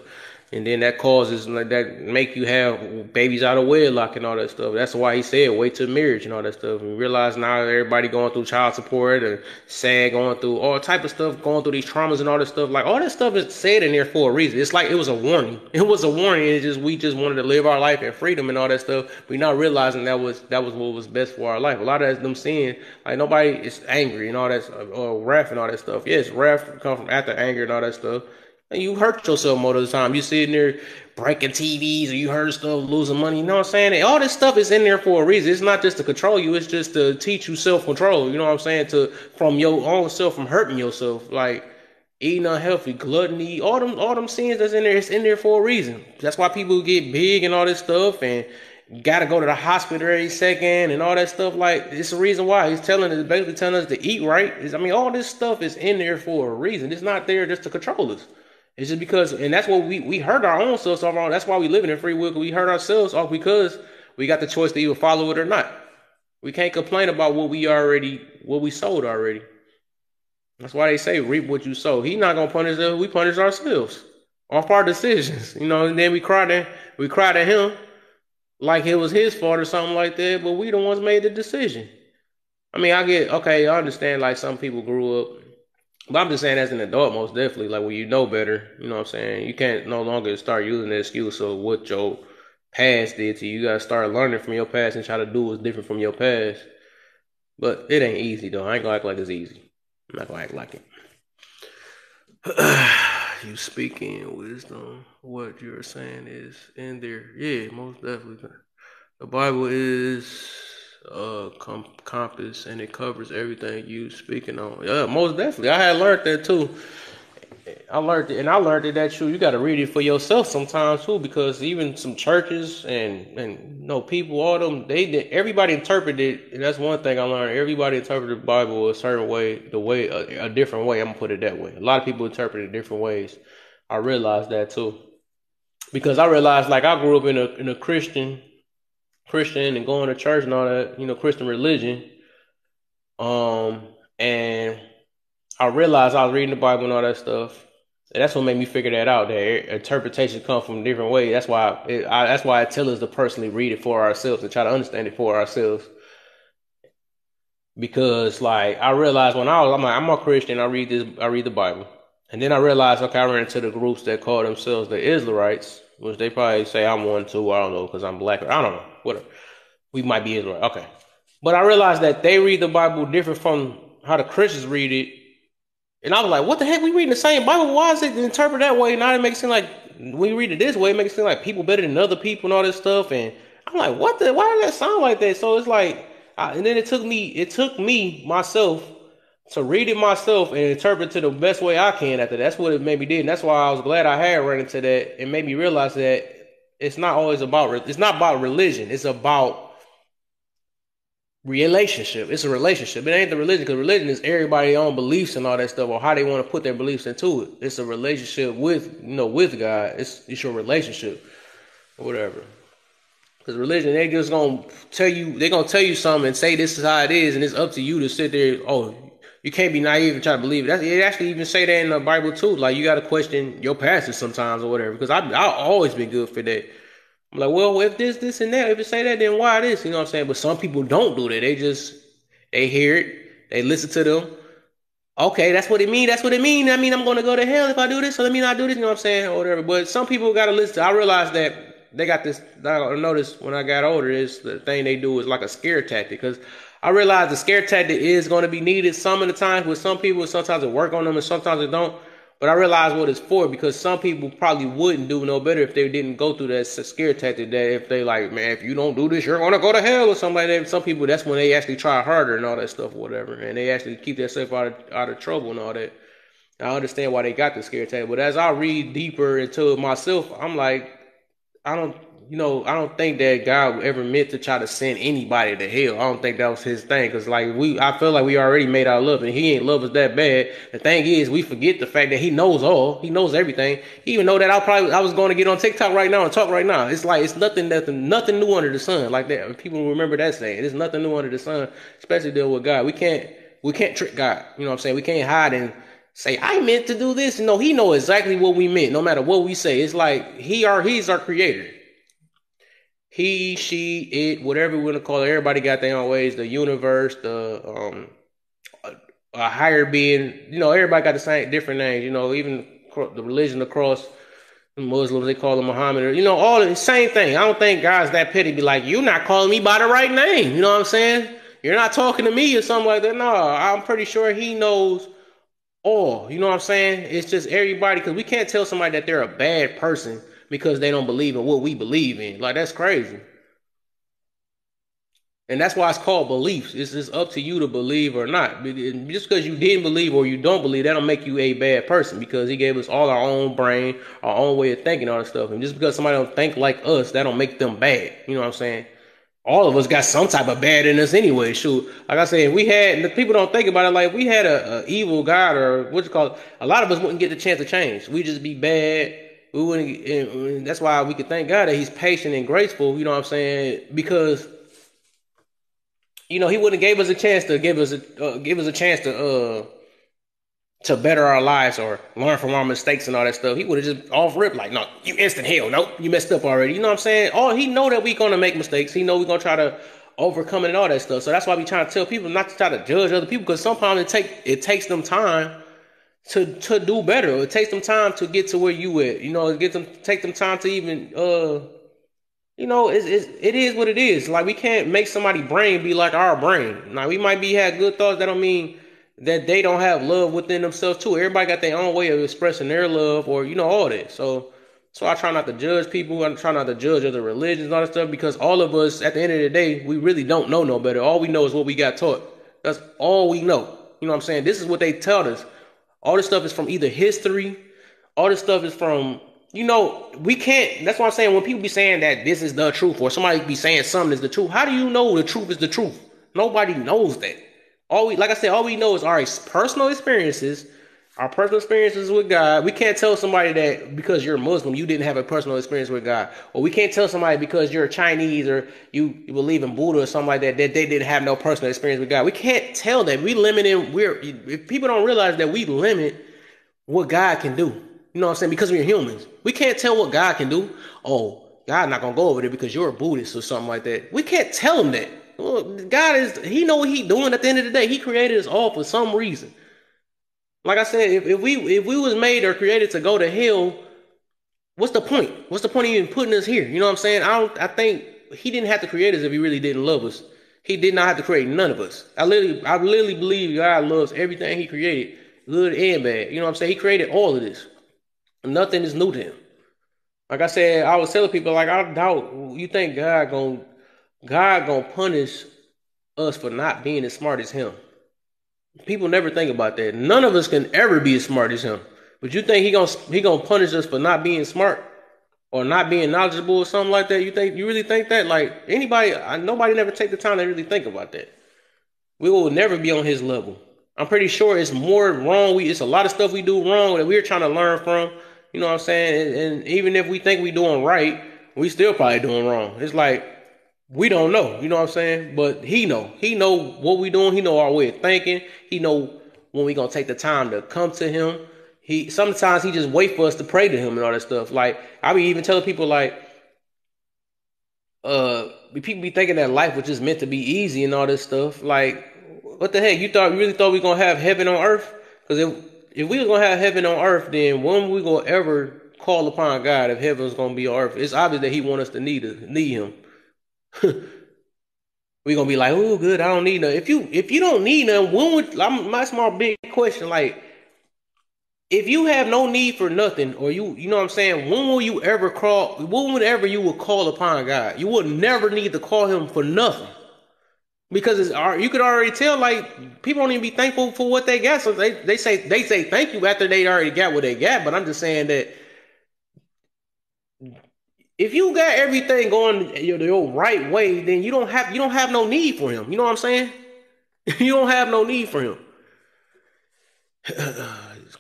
And then that causes like that make you have babies out of wedlock and all that stuff. That's why he said wait till marriage and all that stuff. And realize now everybody going through child support and SAG going through all type of stuff, going through these traumas and all that stuff. Like all that stuff is said in there for a reason. It's like it was a warning. It was a warning. It's just we just wanted to live our life in freedom and all that stuff. We not realizing that was what was best for our life. A lot of them seeing like nobody is angry and all that or wrath and all that stuff. Yes, wrath come from after anger and all that stuff. And you hurt yourself most of the time. You sitting there breaking TVs or you hurt stuff, losing money. You know what I'm saying? And all this stuff is in there for a reason. It's not just to control you. It's just to teach you self-control. You know what I'm saying? From your own self, from hurting yourself. Like eating unhealthy, gluttony, all them sins that's in there, it's in there for a reason. That's why people get big and all this stuff and gotta go to the hospital every second and all that stuff. Like it's the reason why he's basically telling us to eat right. All this stuff is in there for a reason. It's not there just to control us. It's just because, and that's what we hurt our own selves off on. That's why we live in free will. We hurt ourselves off because we got the choice to either follow it or not. We can't complain about what we sold already. That's why they say reap what you sow. He's not gonna punish us. We punish ourselves off our decisions, And then we cried at him like it was his fault or something like that. But we the ones made the decision. I mean, I understand. Like some people grew up. But I'm just saying as an adult, most definitely, like when you know better, you know what I'm saying? You can't no longer start using the excuse of what your past did to you. You gotta start learning from your past and try to do what's different from your past. But it ain't easy though. I ain't gonna act like it's easy. I'm not gonna act like it. You speaking wisdom, what you're saying is in there. Yeah, most definitely. The Bible is compass and it covers everything you speaking on. Yeah, most definitely. I had learned that too. I learned it that you got to read it for yourself sometimes too, because even some churches and people, all them everybody interpreted it, and that's one thing I learned. Everybody interpreted the Bible a certain way, a different way. I'm gonna put it that way. A lot of people interpret it different ways. I realized that too, because I realized like I grew up in a Christian and going to church and all that, Christian religion. And I realized I was reading the Bible and all that stuff. And that's what made me figure that out. That interpretation comes from different ways. That's why I tell us to personally read it for ourselves and try to understand it for ourselves. Because like I realized I'm a Christian. I read the Bible, and then I realized I ran into the groups that call themselves the Israelites, which they probably say I'm one too. I don't know because I'm black. I don't know. Whatever. We might be Israelite. Okay. But I realized that they read the Bible different from how the Christians read it. And I was like, what the heck? We reading the same Bible. Why is it interpreted that way? Now it makes it seem like we read it this way. It makes it seem like people better than other people and all this stuff. And I'm like, why does that sound like that? So it's like, and then it took me myself to read it myself and interpret to the best way I can after that. That's what it made me did. And that's why I was glad I had run into that and made me realize that it's not about religion. It's about relationship. It's a relationship. It ain't the religion, because religion is everybody's own beliefs and all that stuff, or how they want to put their beliefs into it. It's a relationship with, with God. It's your relationship or whatever. Because religion, they just gonna tell you, they gonna tell you something and say this is how it is, and it's up to you to sit there. Oh, you can't be naive and try to believe it. They actually even say that in the Bible too. Like, you got to question your pastors sometimes or whatever. Because I've always been good for that. I'm like, well, if this, and that, if it say that, then why this? You know what I'm saying? But some people don't do that. They hear it, they listen to them. Okay, that's what it mean. That's what it mean. I mean, I'm going to go to hell if I do this. So let me not do this. You know what I'm saying? Or whatever. But some people got to listen. I realized that they got this. I noticed when I got older, is the thing they do is like a scare tactic. Because I realized the scare tactic is going to be needed some of the times with some people. Sometimes it work on them and sometimes it don't. But I realized what it's for, because some people probably wouldn't do no better if they didn't go through that scare tactic. That if they like, man, if you don't do this, you're gonna go to hell or something like that. Some people, that's when they actually try harder and all that stuff or whatever, and they actually keep themselves out of trouble and all that. I understand why they got the scare tactic, but as I read deeper into it myself, I'm like, I don't, I don't think that God ever meant to try to send anybody to hell. I don't think that was his thing. Cause like I feel like we already made our love, and he ain't love us that bad. The thing is, we forget the fact that he knows all. He knows everything. He even know that I was going to get on TikTok right now and talk right now. It's like, it's nothing new under the sun like that. People remember that saying. There's nothing new under the sun, especially dealing with God. We can't trick God. You know what I'm saying? We can't hide and say, I meant to do this. No, he know exactly what we meant, no matter what we say. It's like he's our creator. He, she, it, whatever we want to call it. Everybody got their own ways. The universe, a higher being. Everybody got the same different names. Even the religion across Muslims, they call them Muhammad. All the same thing. I don't think God's that petty. Be like, you're not calling me by the right name. You know what I'm saying? You're not talking to me or something like that. No, I'm pretty sure he knows all. You know what I'm saying? It's just everybody, because we can't tell somebody that they're a bad person because they don't believe in what we believe in. Like, that's crazy. And that's why it's called beliefs. It's just up to you to believe or not. Just because you didn't believe or you don't believe, that don't make you a bad person, because he gave us all our own brain, our own way of thinking, all that stuff. And just because somebody don't think like us, that don't make them bad. You know what I'm saying? All of us got some type of bad in us anyway. Shoot, like I said, the people don't think about it. Like, we had a evil God, or what you call it, a lot of us wouldn't get the chance to change. We just be bad. We wouldn't. And that's why we could thank God that he's patient and graceful. You know what I'm saying? Because he wouldn't gave us a chance to give us a chance to better our lives or learn from our mistakes and all that stuff. He would have just off rip like, no, you instant hell. Nope, you messed up already. You know what I'm saying? He know that we gonna make mistakes. He know we gonna try to overcome it and all that stuff. So that's why we trying to tell people not to try to judge other people, because sometimes it takes them time to do better. It takes them time to get to where you at. Take them time to even it is what it is. Like, we can't make somebody's brain be like our brain. Now, we might have good thoughts. That don't mean that they don't have love within themselves too. Everybody got their own way of expressing their love, or all that. So I try not to judge people. I try not to judge other religions and all that stuff, because all of us, at the end of the day, we really don't know no better. All we know is what we got taught. That's all we know. You know what I'm saying? This is what they tell us. All this stuff is from either history. All this stuff is from, we can't. That's what I'm saying. When people be saying that this is the truth, or somebody be saying something is the truth, how do you know the truth is the truth? Nobody knows that. Like I said, all we know is our personal experiences, with God. We can't tell somebody that because you're Muslim, you didn't have a personal experience with God. Or we can't tell somebody because you're Chinese or you believe in Buddha or something like that they didn't have no personal experience with God. We can't tell that. If people don't realize that we limit what God can do. You know what I'm saying? Because we're humans. We can't tell what God can do. Oh, God not gonna go over there because you're a Buddhist or something like that. We can't tell him that. Well, he know what he's doing. At the end of the day, he created us all for some reason. Like I said, if we was made or created to go to hell, what's the point? What's the point of even putting us here? You know what I'm saying? I think he didn't have to create us if he really didn't love us. He did not have to create none of us. I literally believe God loves everything he created, good and bad. You know what I'm saying? He created all of this. Nothing is new to him. Like I said, I was telling people, like, I doubt you think God gonna punish us for not being as smart as him. People never think about that. None of us can ever be as smart as him. But you think he gonna punish us for not being smart? or not being knowledgeable or something like that? You really think that? Like nobody never take the time to really think about that. We will never be on his level. I'm pretty sure it's more wrong. It's a lot of stuff we do wrong that we're trying to learn from. You know what I'm saying? And even if we think we doing right, we still probably doing wrong. It's like we don't know. You know what I'm saying? But he know. He know what we doing. He know our way of thinking. He know when we gonna take the time to come to him. He sometimes he just wait for us to pray to him and all that stuff. Like I be even telling people like people be thinking that life was just meant to be easy and all this stuff. Like, what the heck? You really thought we gonna have heaven on earth? Because if we was gonna have heaven on earth, then when we gonna ever call upon God if heaven was gonna be on earth? It's obvious that He want us to need Him. We gonna be like, oh, good, I don't need none. If you don't need none, when would my small big question like? If you have no need for nothing, or you know what I'm saying, when will you ever call? When would ever you would call upon God? You would never need to call Him for nothing because you could already tell like people don't even be thankful for what they got. So they say thank you after they already got what they got. But I'm just saying that if you got everything going your right way, then you don't have no need for Him. You know what I'm saying? You don't have no need for Him.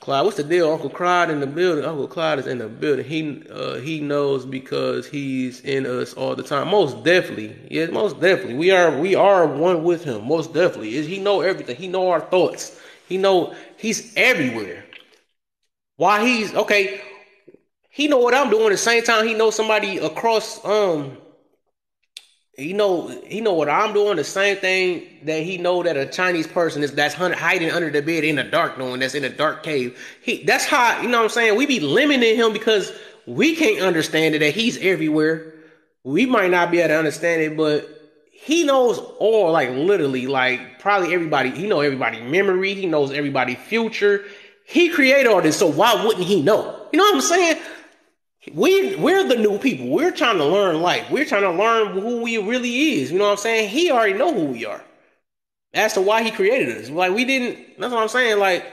Clyde, what's the deal? Uncle Clyde in the building. Uncle Clyde is in the building. He knows because he's in us all the time. Most definitely, yes, most definitely. We are one with him. Most definitely, he know everything. He know our thoughts. He's everywhere. Why he's okay? He know what I'm doing. At the same time, he knows somebody across he know what I'm doing. The same thing that he know that a Chinese person that's hiding under the bed in the dark, knowing that's in a dark cave. That's how you know what I'm saying. We be limiting him because we can't understand it. That he's everywhere. We might not be able to understand it, but he knows all. Like literally, like probably everybody. He know everybody's memory. He knows everybody's future. He created all this, so why wouldn't he know? You know what I'm saying? We're the new people. We're trying to learn life. We're trying to learn who we really is. You know what I'm saying? He already know who we are. As to why he created us. Like we didn't. That's what I'm saying. Like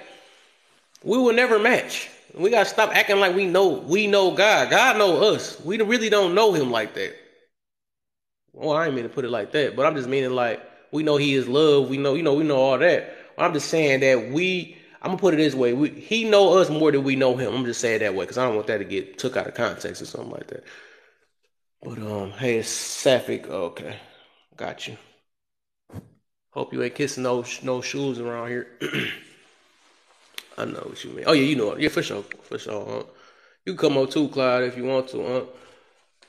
we will never match. We gotta stop acting like we know God. God know us. We really don't know him like that. Well, I ain't mean to put it like that, but I'm just meaning like we know he is love. We know all that. I'm just saying that I'm gonna put it this way. He know us more than we know him. I'm just saying it that way because I don't want that to get took out of context or something like that. But hey, it's Sapphic. Okay, got you. Hope you ain't kissing no shoes around here. I know what you mean. Oh yeah, you know it. Yeah, for sure, for sure. You can come up too, Clyde, if you want to.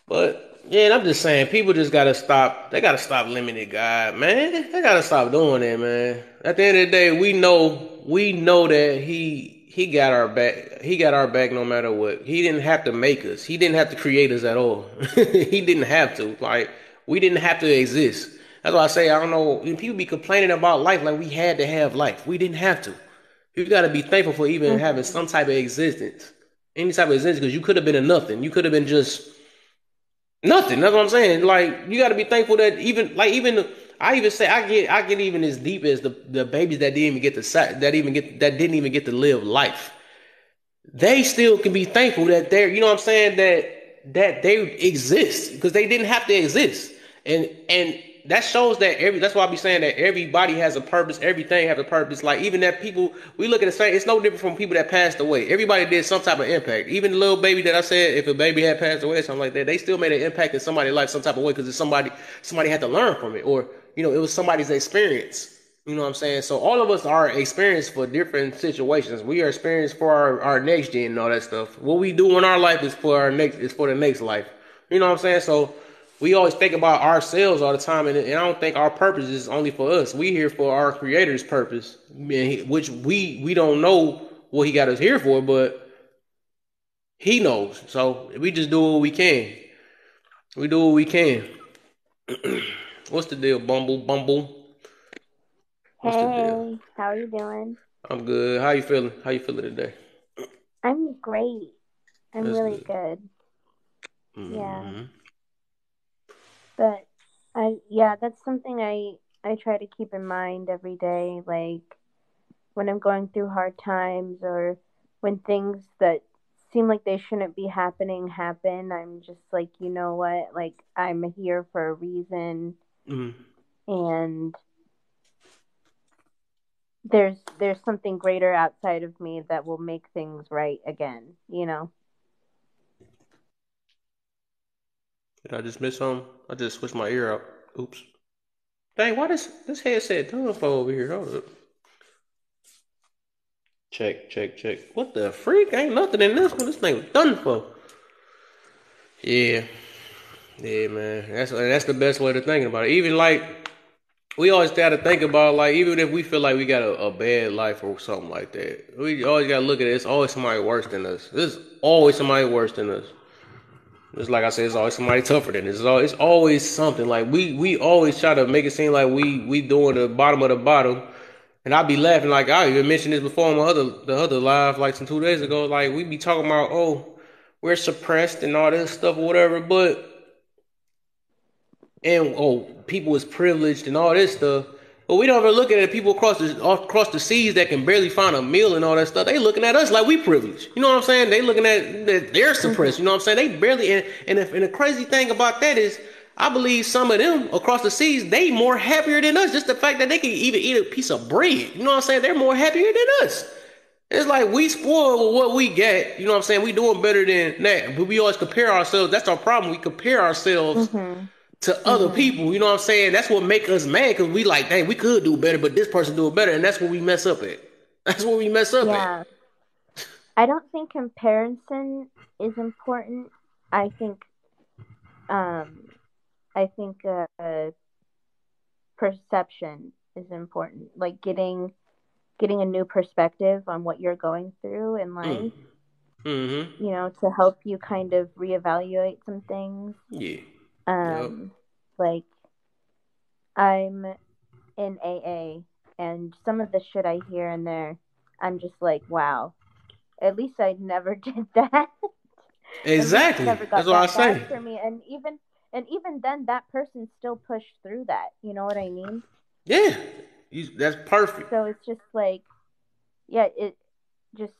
But yeah, I'm just saying, people just gotta stop. They gotta stop limiting God, man. They gotta stop doing that, man. At the end of the day, we know that he got our back. He got our back no matter what. He didn't have to make us. He didn't have to create us at all. He didn't have to. Like we didn't have to exist. That's why I say I don't know. People be complaining about life like we had to have life. We didn't have to. You got to be thankful for even having Mhm. some type of existence, any type of existence, because you could have been a nothing. You could have been just nothing. That's what I'm saying. Like you got to be thankful that even I even say I get even as deep as the babies that didn't even get to that didn't even get to live life. They still can be thankful that they're you know what I'm saying that they exist because they didn't have to exist. And that shows that that's why I be saying that everybody has a purpose, everything has a purpose. Like even that people we look at the same, it's no different from people that passed away. Everybody did some type of impact. Even the little baby that I said, if a baby had passed away or something like that, they still made an impact in somebody's life some type of way because it's somebody had to learn from it, or it was somebody's experience. You know what I'm saying? So all of us are experienced for different situations. We are experienced for our next gen and all that stuff. What we do in our life is for the next life. You know what I'm saying? So we always think about ourselves all the time, and I don't think our purpose is only for us. We here for our Creator's purpose, which we don't know what He got us here for, but He knows. So we just do what we can. We do what we can. What's the deal, Bumble? Bumble? What's the deal? Hey, how are you doing? I'm good. How you feeling? How you feeling today? I'm great. I'm That's really good. good. Yeah. Hmm. But that's something I try to keep in mind every day, like when I'm going through hard times or when things that seem like they shouldn't be happening happen, I'm just like, you know what? Like, I'm here for a reason, and there's something greater outside of me that will make things right again, you know? Did I just miss something? I just switched my ear out. Oops. Dang, why this headset done for over here? Hold up. Check, check, check. What the freak? Ain't nothing in this one. This thing was done for. Yeah. Yeah, man. That's the best way to think about it. Even like we always gotta think about like even if we feel like we got a bad life or something like that, we always gotta look at it. It's always somebody worse than us. There's always somebody worse than us. Just like I said, it's always somebody tougher than us. It's always something. Like we always try to make it seem like we doing the bottom of the bottom. And I be laughing like I even mentioned this before on the other live like some 2 days ago. Like we be talking about we're suppressed and all this stuff or whatever, but and people is privileged and all this stuff. But we don't ever look at it. People across the seas that can barely find a meal and all that stuff. They looking at us like we privileged. You know what I'm saying? They looking at that they're suppressed. You know what I'm saying? They barely. And the crazy thing about that is, I believe some of them across the seas they more happier than us. Just the fact that they can even eat a piece of bread. You know what I'm saying? They're more happier than us. It's like we spoil with what we get. You know what I'm saying? We doing better than that. But we always compare ourselves. That's our problem. We compare ourselves to other people, you know what I'm saying? That's what make us mad because we like, dang, we could do better, but this person do it better, and that's what we mess up at. That's what we mess up at. I don't think comparison is important. I think, perception is important. Like getting a new perspective on what you're going through in life. You know, to help you kind of reevaluate some things. Yeah. Like I'm in AA, and some of the shit I hear in there, I'm just like, wow. At least I never did that. Exactly. Never got that's what I say. For me, and even then, that person still pushed through that. You know what I mean? Yeah, that's perfect. So it's just like, yeah, it just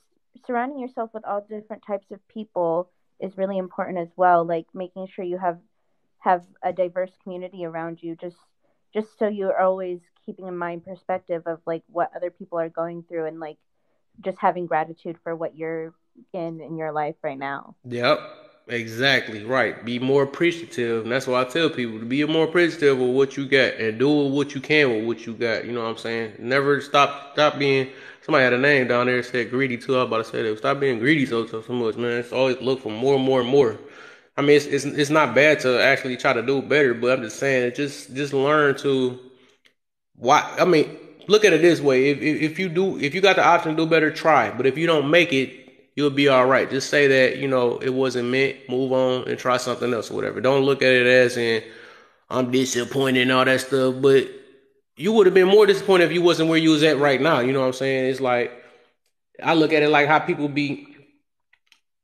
surrounding yourself with all different types of people is really important as well. Like making sure you have a diverse community around you, just so you're always keeping in mind perspective of like what other people are going through, and like just having gratitude for what you're in your life right now. Yep, exactly right. Be more appreciative, and that's why I tell people to be more appreciative of what you got and do what you can with what you got. You know what I'm saying? Never stop being. Somebody had a name down there that said greedy too. I was about to say that. Stop being greedy so much, man. It's always look for more and more and more. I mean, it's not bad to actually try to do better, but I'm just saying, just learn to why. I mean, look at it this way: if you got the option to do better, try. But if you don't make it, you'll be all right. Just say that it wasn't meant. Move on and try something else or whatever. Don't look at it as in I'm disappointed and all that stuff. But you would have been more disappointed if you wasn't where you was at right now. You know what I'm saying? It's like I look at it like how people be.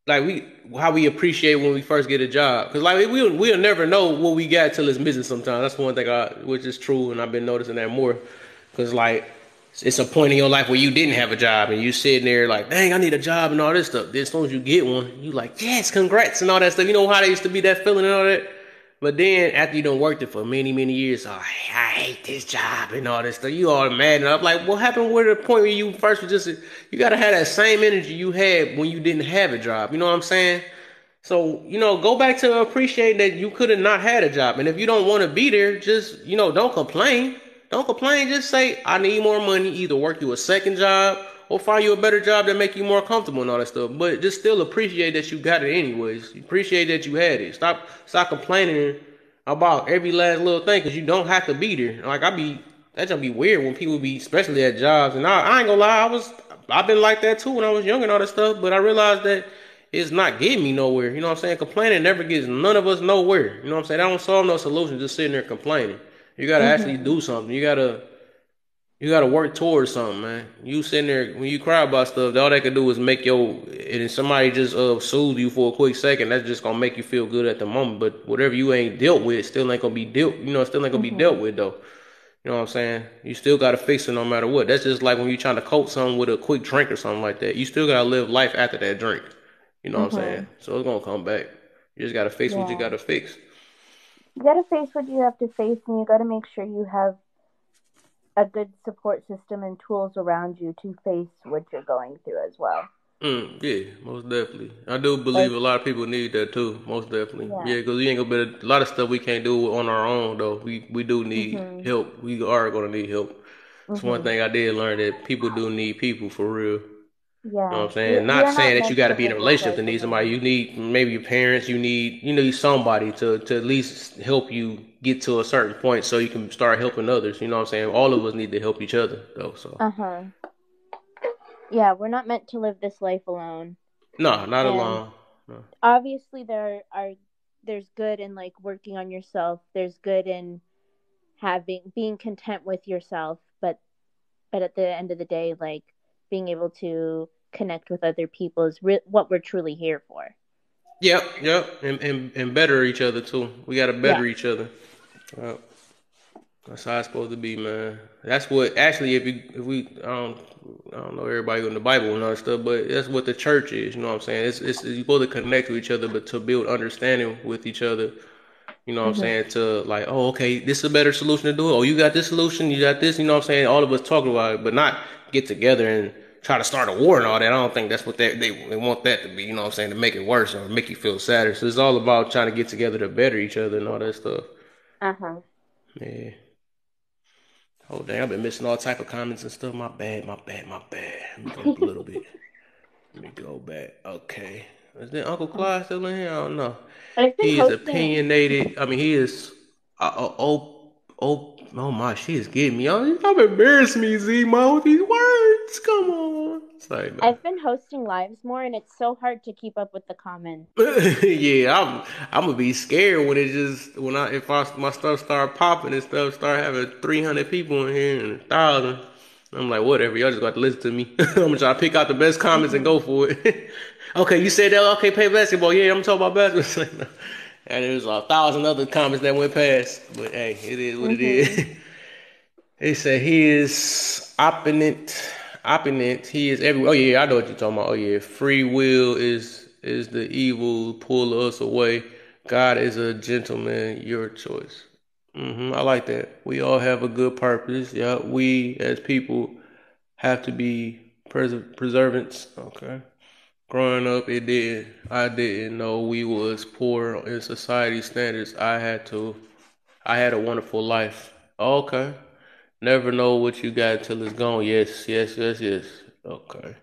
Like how we appreciate when we first get a job, because like we'll never know what we got till it's missing. Sometimes that's one thing which is true, and I've been noticing that more, because like it's a point in your life where you didn't have a job and you sitting there like, dang, I need a job and all this stuff. Then as soon as you get one, you like, yes, congrats and all that stuff. You know how they used to be, that feeling and all that. But then after you done worked it for many, many years, I hate this job and all this stuff. You all mad. And I'm like, what happened with the point where you first was just, you got to have that same energy you had when you didn't have a job. You know what I'm saying? So, go back to appreciating that you could have not had a job. And if you don't want to be there, just, don't complain. Don't complain. Just say, I need more money. Either work you a second job or find you a better job that make you more comfortable and all that stuff. But just still appreciate that you got it anyways. Appreciate that you had it. Stop complaining about every last little thing, because you don't have to be there. Like that just be weird when people be, especially at jobs. And I ain't gonna lie, I've been like that too when I was young and all that stuff. But I realized that it's not getting me nowhere. You know what I'm saying? Complaining never gets none of us nowhere. You know what I'm saying? I don't solve no solution just sitting there complaining. You gotta actually do something. You gotta work towards something, man. You sitting there when you cry about stuff, all they can do is make and somebody just soothe you for a quick second. That's just gonna make you feel good at the moment. But whatever you ain't dealt with, still ain't gonna be dealt. Still ain't gonna be dealt with though. You know what I'm saying? You still gotta fix it no matter what. That's just like when you're trying to coat something with a quick drink or something like that. You still gotta live life after that drink. You know what I'm saying? Mhm. So it's gonna come back. You just gotta fix what you Yeah. gotta fix. You gotta face what you have to face, and you gotta make sure you have a good support system and tools around you to face what you're going through as well. Yeah, most definitely. I do believe Like, a lot of people need that too. Most definitely. yeah. Yeah, because we ain't gonna be a lot of stuff we can't do on our own though. We do need Mhm. help. We are gonna need help. It's one Mhm. thing I did learn that people do need people for real. You know what Yeah. I'm saying? We Not are not saying that you meant got to to be in a live this relationship life to need somebody. alone. You need maybe your parents. You need somebody to at least help you get to a certain point so you can start helping others. You know what I'm saying? All of us need to help each other though. So Uh-huh. Yeah, we're not meant to live this life alone. no, not And alone. No. obviously there's good in like working on yourself. There's good in having being content with yourself, but at the end of the day, like being able to connect with other people is what we're truly here for. Yep, and better each other too. We gotta Yeah. better each other. Yep. That's how it's supposed to be, man. That's what actually, if we, I don't know everybody in the Bible and all that stuff, but that's what the church is. You know what I'm saying? It's you're supposed to connect with each other, but to build understanding with each other. You know what I'm Mhm. saying? To like, oh, okay, this is a better solution to do it. Oh, you got this solution, you got this. You know what I'm saying? All of us talking about it, but not get together and try to start a war and all that. I don't think that's what they want that to be. You know what I'm saying? To make it worse or make you feel sadder. So it's all about trying to get together to better each other and all that stuff. Uh-huh. Yeah. Oh dang, I've been missing all type of comments and stuff. My bad. Let me go up a little bit. Let me go back. Okay. Is there Uncle Clyde still in here? I don't know. I've been He is hosting. opinionated. I mean, he is. Oh my, she is getting me. Oh, stop embarrassing me, Z Mo, with these words. Come on. Sorry, man. I've been hosting lives more, and it's so hard to keep up with the comments. Yeah, I'm gonna be scared when it just when I if I my stuff start popping and stuff start having 300 people in here and 1,000. I'm like, whatever, y'all just got to listen to me. I'm gonna try to pick out the best comments and Mhm. go for it. Okay, you said that. Okay, play basketball. Yeah, I'm talking about basketball. And there's 1,000 other comments that went past. But hey, it is what it Mhm. is. They say he is opponent. Opponent. He is everywhere. Oh yeah, I know what you're talking about. Oh yeah, free will is the evil pull us away. God is a gentleman. Your choice. I like that. We all have a good purpose. Yeah, we as people have to be preservants. Okay. Growing up, it did. I didn't know we was poor in society standards. I had a wonderful life. Okay. Never know what you got until it's gone. Yes. Okay.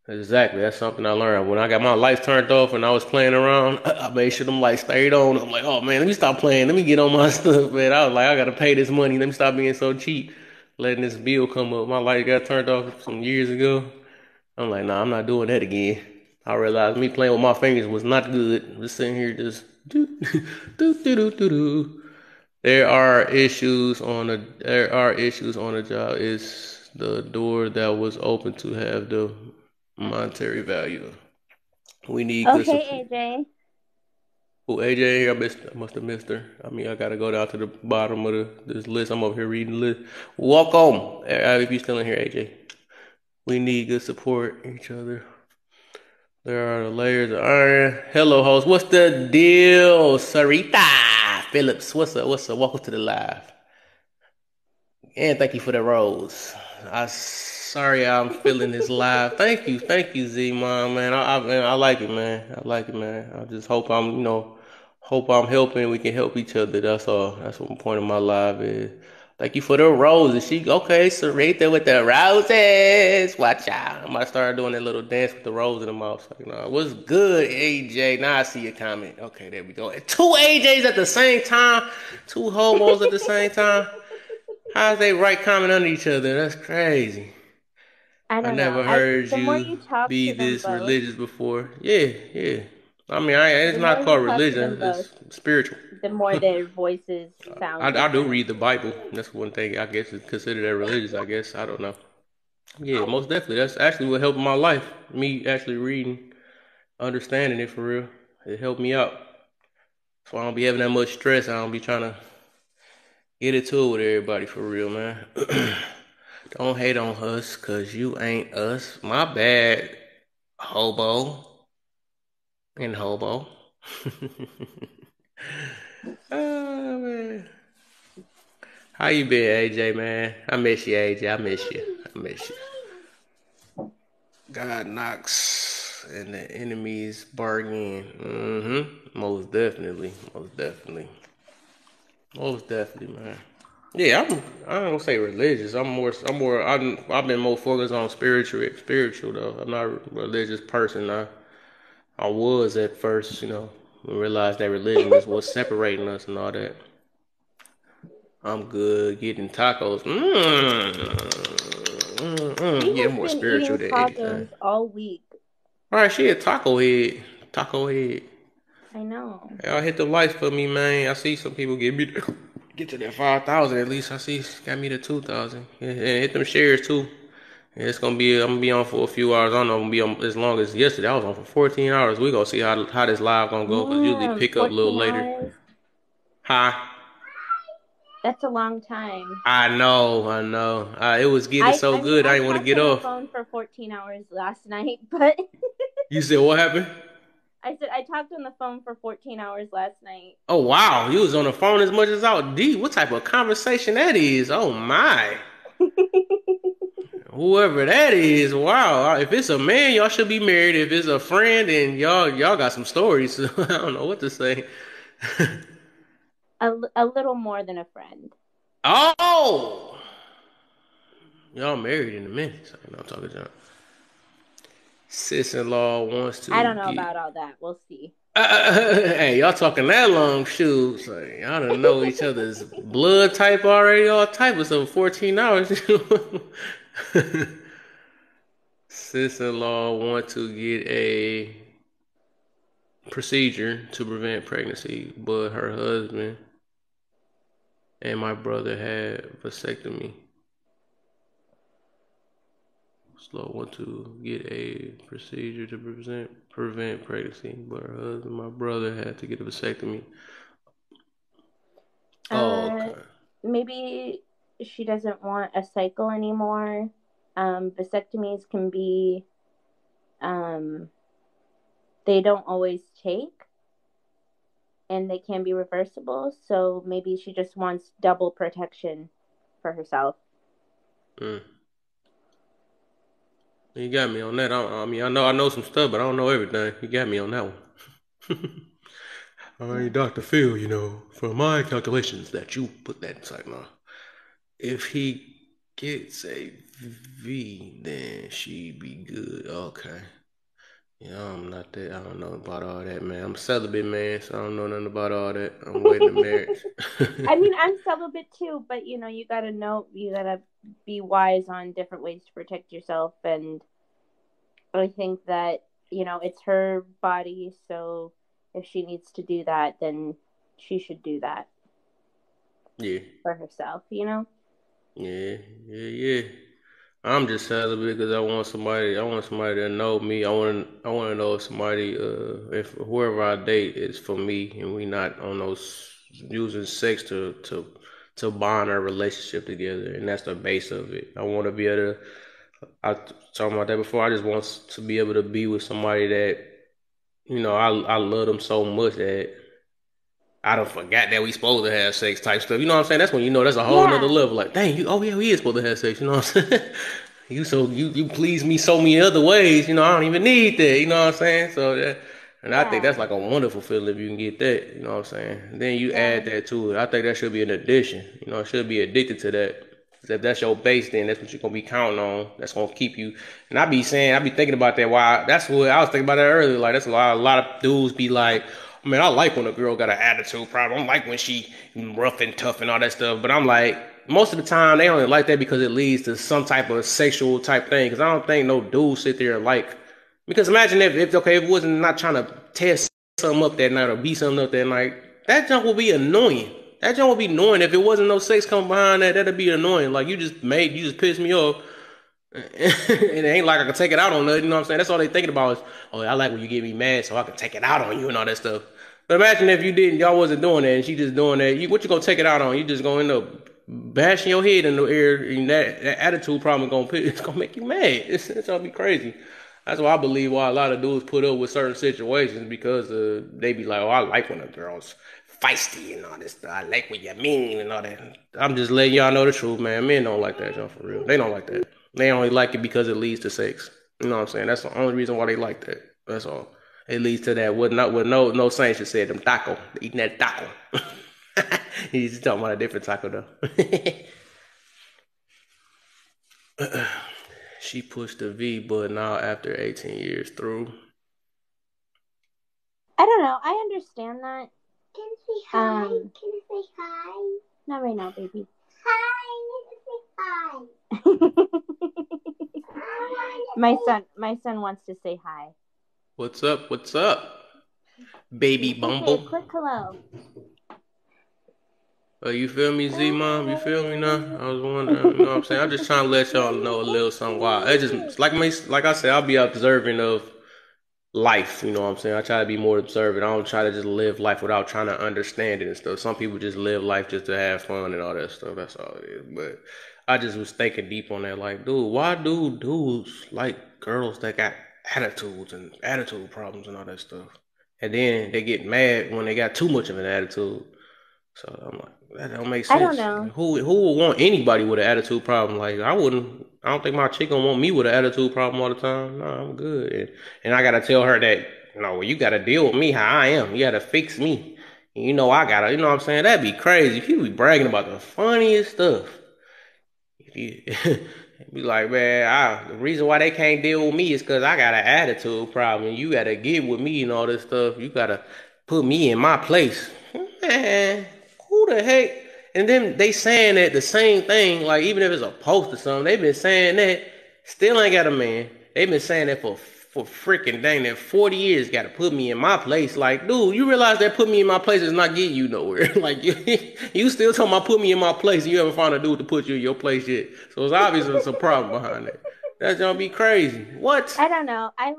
Exactly. That's something I learned. When I got my lights turned off and I was playing around, I made sure them lights stayed on. I'm like, oh man, let me stop playing. Let me get on my stuff, man. I was like, I gotta pay this money. Let me stop being so cheap. Letting this bill come up. My light got turned off some years ago. I'm like, nah, I'm not doing that again. I realized me playing with my fingers was not good. Just sitting here just do do do do do do. There are issues on the job. It's the door that was open to have the monetary value. We need Oh, good support. hey, AJ. Oh, AJ here, I must have missed her. I mean, I gotta go down to the bottom of this list. I'm over here reading the list. Welcome, if you're still in here, AJ. We need good support each other. There are the layers of iron. Hello, host. What's the deal, Sarita Phillips? What's up? Welcome to the live. And thank you for the rose. Sorry I'm feeling this live. Thank you, Z Mom, man. Man, I like it, man. I like it, man. I just hope hope I'm helping. We can help each other. That's all. That's what the point of my live is. Thank you for the roses. She okay, Sarita with the roses. Watch out. I'm gonna start doing that little dance with the rose in the mouth. Like, no, what's good, AJ? Now I see your comment. Okay, there we go. Two AJs at the same time. Two hobos at the same time. How's they right comment under each other? That's crazy. I I don't know. never I heard the more you you talk be to them this both, religious before. Yeah. I mean, it's the more not you called talk to them religion. both, It's spiritual. the more their voices sound I do different. read the Bible. That's one thing I guess is considered that religious. I guess I don't know. Yeah, most definitely. That's actually what helped my life. Me actually reading, understanding it for real. It helped me out. So I don't be having that much stress. I don't be trying to get it to it with everybody for real, man. Don't hate on us, cause you ain't us. My bad, hobo. And hobo. Oh, man. How you been, AJ, man? I miss you, AJ. I miss you. I miss you. God knocks and the enemies bargain. Most definitely. Most definitely. Most definitely, man. Yeah, I don't gonna say religious. I've been more focused on spiritual though. I'm not a religious person. I was at first, we realized that religion is what's separating us and all that. I'm good getting tacos. She Yeah, has I'm more been spiritual eating than anything. tacos all week. All right, she a taco head. Taco head. I know. Y'all hit the lights for me, man. I see some people get to that 5,000 at least. I see got me to 2,000. And hit them shares too. And I'm gonna be on for a few hours. I don't know. I'm gonna be on as long as yesterday. I was on for 14 hours. We gonna see how this live gonna go. Cause usually Damn, pick up a little 14 later. hours? Hi. That's a long time. I know. It was getting so good. I I didn't want to talked get on the off. phone for 14 hours last night, but You said what happened? I said I talked on the phone for 14 hours last night. Oh wow, you was on the phone as much as I was. D, what type of conversation that is? Oh my. Whoever that is, wow. If it's a man, y'all should be married. If it's a friend, then y'all got some stories. I don't know what to say. A little more than a friend. Oh, y'all married in a minute. So I'm talking to sis-in-law wants to I don't know get. about all that. We'll see. Hey, y'all talking that long, shoot. So y'all don't know each other's blood type already, all type of stuff. 14 hours. Sis-in-law want to get a procedure to prevent pregnancy, but her husband and my brother had vasectomy. Slow want to get a procedure to prevent pregnancy, but her husband and my brother had to get a vasectomy. Oh, okay. Maybe she doesn't want a cycle anymore. Vasectomies can be, they don't always take, and they can be reversible. So maybe she just wants double protection for herself. You got me on that. I know some stuff, but I don't know everything. You got me on that one. I ain't Dr. Phil, for my calculations that you put that inside now. If he gets a V, then she be good. Okay. Yeah, I'm not that. I don't know about all that, man. I'm celibate, man, so I don't know nothing about all that. I'm waiting to marriage. I mean, I'm celibate too, but you gotta be wise on different ways to protect yourself. And I think that, it's her body, so if she needs to do that, then she should do that. Yeah. For herself, Yeah. I'm just celibate because I want somebody to know me. I want to know if somebody, if whoever I date is for me, and we not on those using sex to bond our relationship together, and that's the base of it. I want to be able to. I talked about that before. I just want to be able to be with somebody that, I love them so much that I don't forgot that we supposed to have sex type stuff. You know what I'm saying? That's when that's a whole nother level. Like, dang, we is supposed to have sex. You know what I'm saying? You please me so many other ways. I don't even need that. You know what I'm saying? So I think that's like a wonderful feeling if you can get that. You know what I'm saying? And then you add that to it. I think that should be an addition. It should be addicted to that. If that's your base, then that's what you're gonna be counting on. That's gonna keep you. And I be thinking about that. That's what I was thinking about that earlier. Like that's a lot of dudes be like, man, I like when a girl got an attitude problem. I like when she rough and tough and all that stuff. But I'm like, most of the time they only like that because it leads to some type of sexual type thing. Because I don't think no dude sit there and like. Because imagine if it wasn't not trying to test something up that night or beat something up that night, that junk will be annoying. That junk would be annoying. If it wasn't no sex coming behind that, that'd be annoying. Like you just pissed me off. And it ain't like I can take it out on nothing, you know what I'm saying? That's all they thinking about is, oh, I like when you get me mad so I can take it out on you and all that stuff. But imagine if y'all wasn't doing that and she just doing that. What you gonna take it out on? You just gonna end up bashing your head in the air, and that attitude problem it's gonna make you mad. It's gonna be crazy. That's why I believe why a lot of dudes put up with certain situations because they be like, oh, I like when a girl's feisty and all this stuff. I like when you're mean and all that. I'm just letting y'all know the truth, man. Men don't like that, y'all, for real. They don't like that. They only like it because it leads to sex. You know what I'm saying? That's the only reason why they like that. That's all. It leads to that. What no saints just said them taco. Eating that taco. He's talking about a different taco though. She pushed the V button out after 18 years through. I don't know. I understand that. Can I say hi? Can I say hi? Not right now, baby. Hi, I need to say hi. My son wants to say hi. What's up? What's up? Baby Bumble. Say a quick hello. You feel me, Z-Mom? You feel me now? I was wondering, you know what I'm saying? I'm just trying to let y'all know a little something why. It just, like I said, I'll be observant of life, you know what I'm saying? I try to be more observant. I don't try to just live life without trying to understand it and stuff. Some people just live life just to have fun and all that stuff. That's all it is. But I just was thinking deep on that, like, dude, why do dudes like girls that got attitudes and attitude problems and all that stuff? And then they get mad when they got too much of an attitude. So I'm like, that don't make sense. I don't know. Who would want anybody with an attitude problem? Like, I don't think my chick gonna want me with an attitude problem all the time. No, I'm good. And I gotta tell her that, you gotta deal with me how I am. You gotta fix me. And you know what I'm saying? That'd be crazy. If you be bragging about the funniest stuff. If you be like, man, the reason why they can't deal with me is because I got an attitude problem. You gotta get with me and all this stuff. You gotta put me in my place. Man, who the heck? And then they saying that the same thing, like even if it's a post or something, they've been saying that, still ain't got a man. They've been saying that for freaking dang that 40 years, gotta put me in my place. Like, dude, you realize that put me in my place is not getting you nowhere. Like, you still talking about put me in my place and you haven't found a dude to put you in your place yet. So it's obvious there's a problem behind that. That's gonna be crazy. What? I don't know. I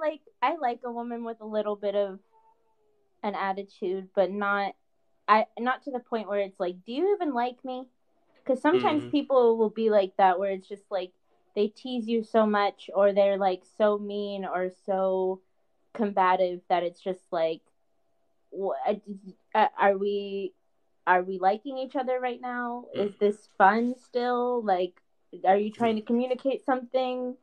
like a woman with a little bit of an attitude, but not to the point where it's like, do you even like me? Because sometimes people will be like that, where it's just like they tease you so much, or they're like so mean or so combative that it's just like, are we liking each other right now? Is this fun still? Like, are you trying to communicate something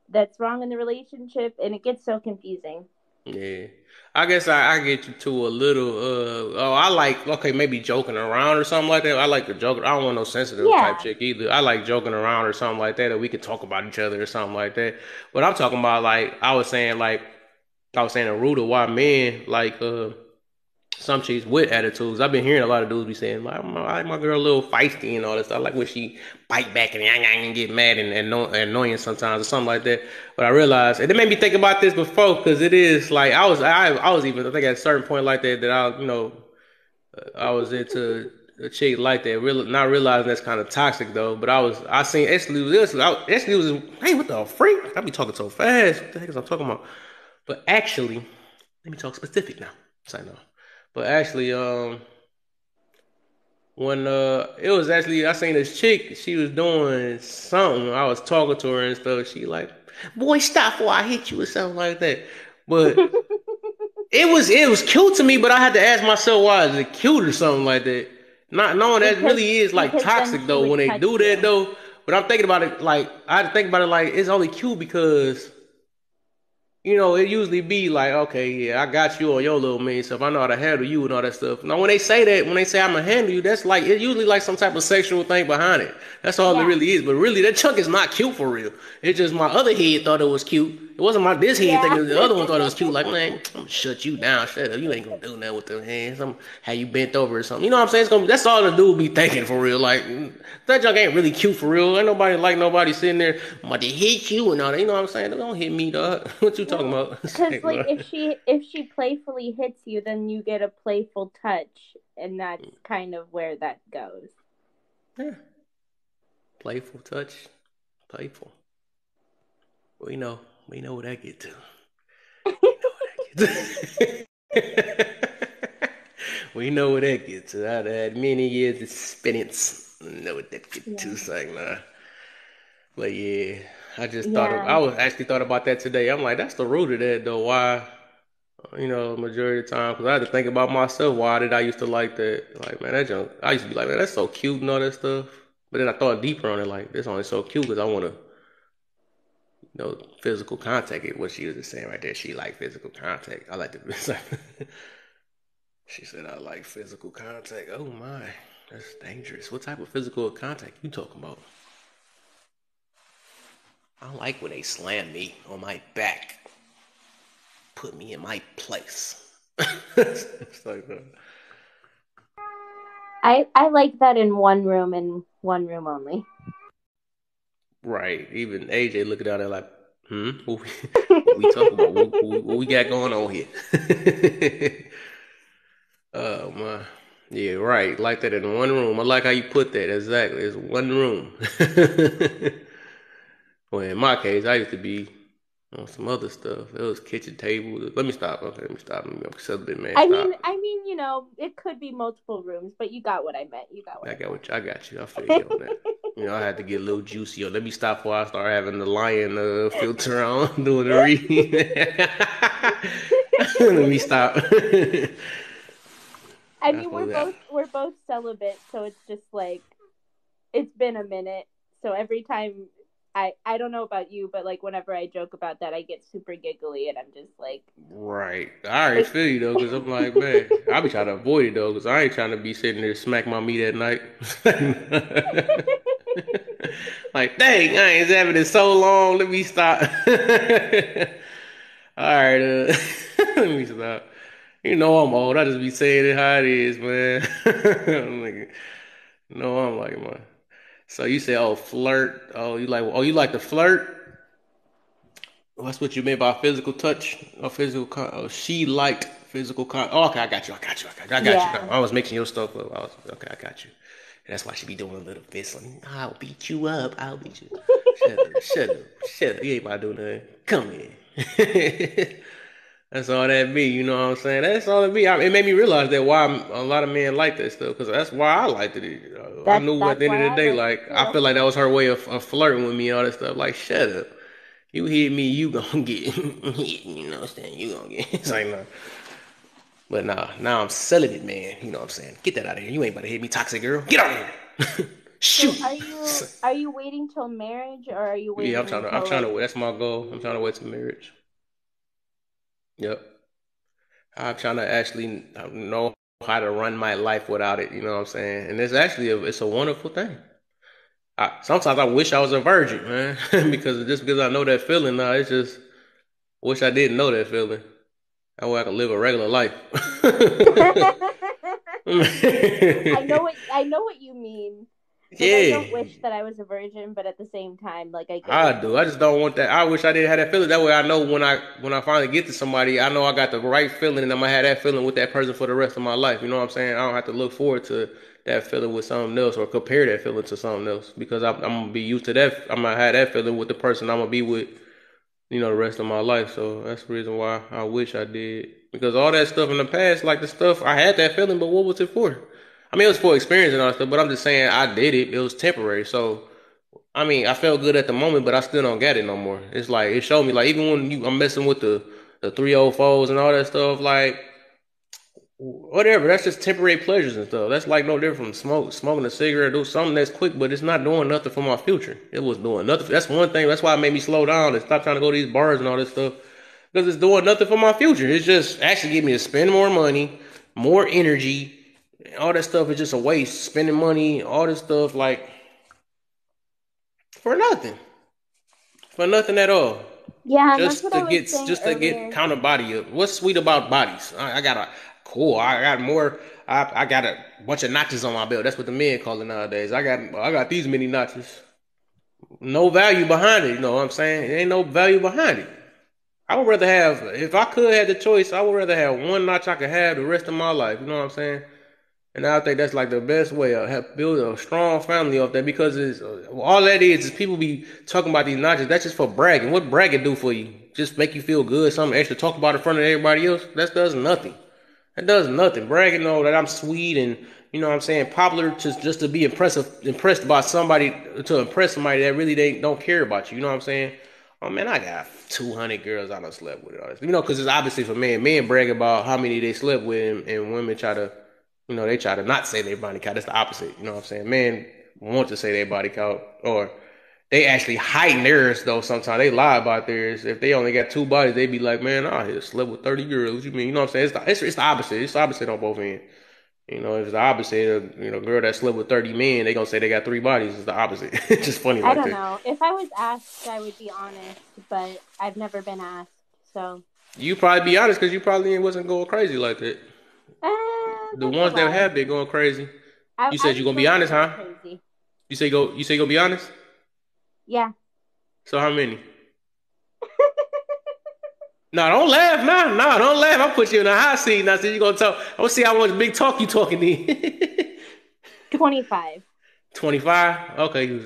that's wrong in the relationship? And it gets so confusing. Yeah. I guess I get you to a little, I like, okay, maybe joking around or something like that. I like to joke. I don't want no sensitive type chick either. I like joking around or something like that, or we could talk about each other or something like that. But I'm talking about, like, I was saying a root of why men like, some chicks with attitudes. I've been hearing a lot of dudes be saying, like, I like my girl a little feisty and all this stuff. I like when she bite back and get mad and annoying sometimes or something like that. But I realized, and it made me think about this before, because it is like, I was even, I think at a certain point like that I was into a chick like that, really not realizing that's kind of toxic though. But I seen Ashley was, hey, what the freak? I be talking so fast. What the heck is I'm talking about? But actually, let me talk specific now. So I know. But actually, when it was actually, I seen this chick, she was doing something. I was talking to her and stuff. She like, boy, stop before I hit you or something like that. But it was cute to me, but I had to ask myself, why is it cute or something like that? Not knowing that really is like toxic though when they do that though. But I'm thinking about it like, I had to think about it like, it's only cute because, it usually be like, okay, yeah, I got you on your little mean stuff. I know how to handle you and all that stuff. Now, when they say I'm gonna handle you, that's like, it's usually like some type of sexual thing behind it. That's all it really is. But really, that chunk is not cute for real. It's just my other head thought it was cute. It wasn't this head thinking the other one thought it was cute. Like, man, I'm gonna shut you down. Shut up. You ain't gonna do nothing with them hands. How you bent over or something. You know what I'm saying? That's all the dude be thinking for real. Like, that junk ain't really cute for real. Ain't nobody sitting there, I'm about to hit you and all that. You know what I'm saying? Don't hit me, dog. What you talking about? Because like if she playfully hits you, then you get a playful touch, and that's kind of where that goes. Yeah. Playful touch. Playful. We know what that get to. We know what that gets to. I've had many years of experience. I know what that get to. It's like, nah. But yeah, Yeah. I was actually thought about that today. I'm like, that's the root of that though. Why, majority of the time, because I had to think about myself. Why did I used to like that? Like, man, that junk. I used to be like, man, that's so cute and all that stuff. But then I thought deeper on it, like, this only so cute because I want to, physical contact. Is what she was just saying right there. She like physical contact. I like to. She said, I like physical contact. Oh my, that's dangerous. What type of physical contact you talking about? I like when they slam me on my back, put me in my place. It's like that. I like that in one room and one room only. Right. Even AJ looking down there like, what we talking about? What we got going on here? Oh my. Yeah, right. Like that in one room. I like how you put that. Exactly. It's one room. Well, in my case, I used to be on some other stuff. It was kitchen table. Let me stop. Okay, let me stop. I'm celibate, man. I Stop. mean, it could be multiple rooms, but you got what I meant. You got what I meant. I got you. I feel you on that. I had to get a little juicy. Let me stop before I start having the lion filter on doing the reading. Let me stop. I mean, we're both celibate, so it's just like it's been a minute. So every time I don't know about you, but like whenever I joke about that, I get super giggly, and I'm just like, right. I already feel you though, because I'm like, man, I be trying to avoid it though, because I ain't trying to be sitting there smack my meat at night. Like, dang, I ain't having it so long. Let me stop. All right, let me stop. I'm old. I just be saying it how it is, man. I'm like, man. So you say, oh, flirt. You like to flirt? That's what you meant by physical touch or physical she liked physical Oh, okay, I got you. yeah. I was mixing your stuff up. Okay, I got you. And that's why she be doing a little fistling. I'll beat you up. I'll beat you. Shut up. You ain't about to do nothing. Come here. That's all that be, you know what I'm saying? That's all it be. It made me realize that why a lot of men like that stuff, because that's why I liked it. I knew at the end of the day, like, I feel like that was her way of flirting with me, all that stuff. Like, shut up. You hit me, you gonna get hit, you know what I'm saying? You gonna get It's like, no. But now I'm selling it, man. You know what I'm saying? Get that out of here. You ain't about to hit me, toxic girl. Get out of here. Shoot. So are you waiting till marriage, or are you waiting? Yeah, I'm trying to. That's my goal. I'm trying to wait till marriage. Yep. I'm trying to actually know how to run my life without it. You know what I'm saying? And it's a wonderful thing. Sometimes I wish I was a virgin, man, because I know that feeling now. It's just wish I didn't know that feeling. That way I could live a regular life. I know what you mean. Yeah. I don't wish that I was a virgin, but at the same time, like I do. I just don't want that. I wish I didn't have that feeling. That way I know when I finally get to somebody, I know I got the right feeling, and I'm gonna have that feeling with that person for the rest of my life. You know what I'm saying? I don't have to look forward to that feeling with something else or compare that feeling to something else, because I'm gonna be used to that. I'm gonna have that feeling with the person I'm gonna be with, the rest of my life. So that's the reason why I wish I did. Because all that stuff in the past, like the stuff, I had that feeling, but what was it for? I mean, it was for experience and all that stuff, but I'm just saying I did it. It was temporary. So, I mean, I felt good at the moment, but I still don't get it no more. It's like, it showed me, like, even when I'm messing with the 304s and all that stuff, like, whatever, that's just temporary pleasures and stuff. That's like no different from smoking a cigarette, do something that's quick, but it's not doing nothing for my future. It was doing nothing. That's one thing. That's why it made me slow down and stop trying to go to these bars and all this stuff, because it's doing nothing for my future. It's just actually getting me to spend more money, more energy. All that stuff is just a waste. Spending money, all this stuff, like, for nothing. For nothing at all. Yeah, that's what I was saying just to get counter body up. What's sweet about bodies? I got a bunch of notches on my belt. That's what the men call it nowadays. I got these many notches. No value behind it, you know what I'm saying? There ain't no value behind it. I would rather have, if I could have the choice, I would rather have one notch I could have the rest of my life. You know what I'm saying? And I think that's like the best way to help build a strong family off that, because it's all that is people be talking about these notches. That's just for bragging. What bragging do for you? Just make you feel good, something extra, talk about in front of everybody else? That does nothing. That does nothing. Bragging, that I'm sweet and you know what I'm saying, popular just to be impressed by somebody, to impress somebody that really they don't care about you. You know what I'm saying? Oh man, I got 200 girls I done slept with. All this. You know, because it's obviously for men. Men brag about how many they slept with, and women try to, you know, they try to not say their body count. That's the opposite. You know what I'm saying? Men want to say their body count, or they actually heighten theirs though. Sometimes they lie about theirs. If they only got 2 bodies, they be like, "Man, I just slept with 30 girls." What you mean? You know what I'm saying? It's the opposite. It's the opposite on both ends. You know, it's the opposite. You know, girl that slept with 30 men, they gonna say they got 3 bodies. It's the opposite. It's just funny I like don't that. know. If I was asked, I would be honest, but I've never been asked, so. You probably be honest because you probably wasn't going crazy like that. The That's ones a that lie. have been going crazy. You said I you was gonna be honest, going huh? crazy. You say go be honest? Yeah. So how many? No, don't laugh. No, don't laugh. I'll put you in a hot seat now. So you gonna talk. I want to see how much big talk you talking then. 25. 25? Okay, you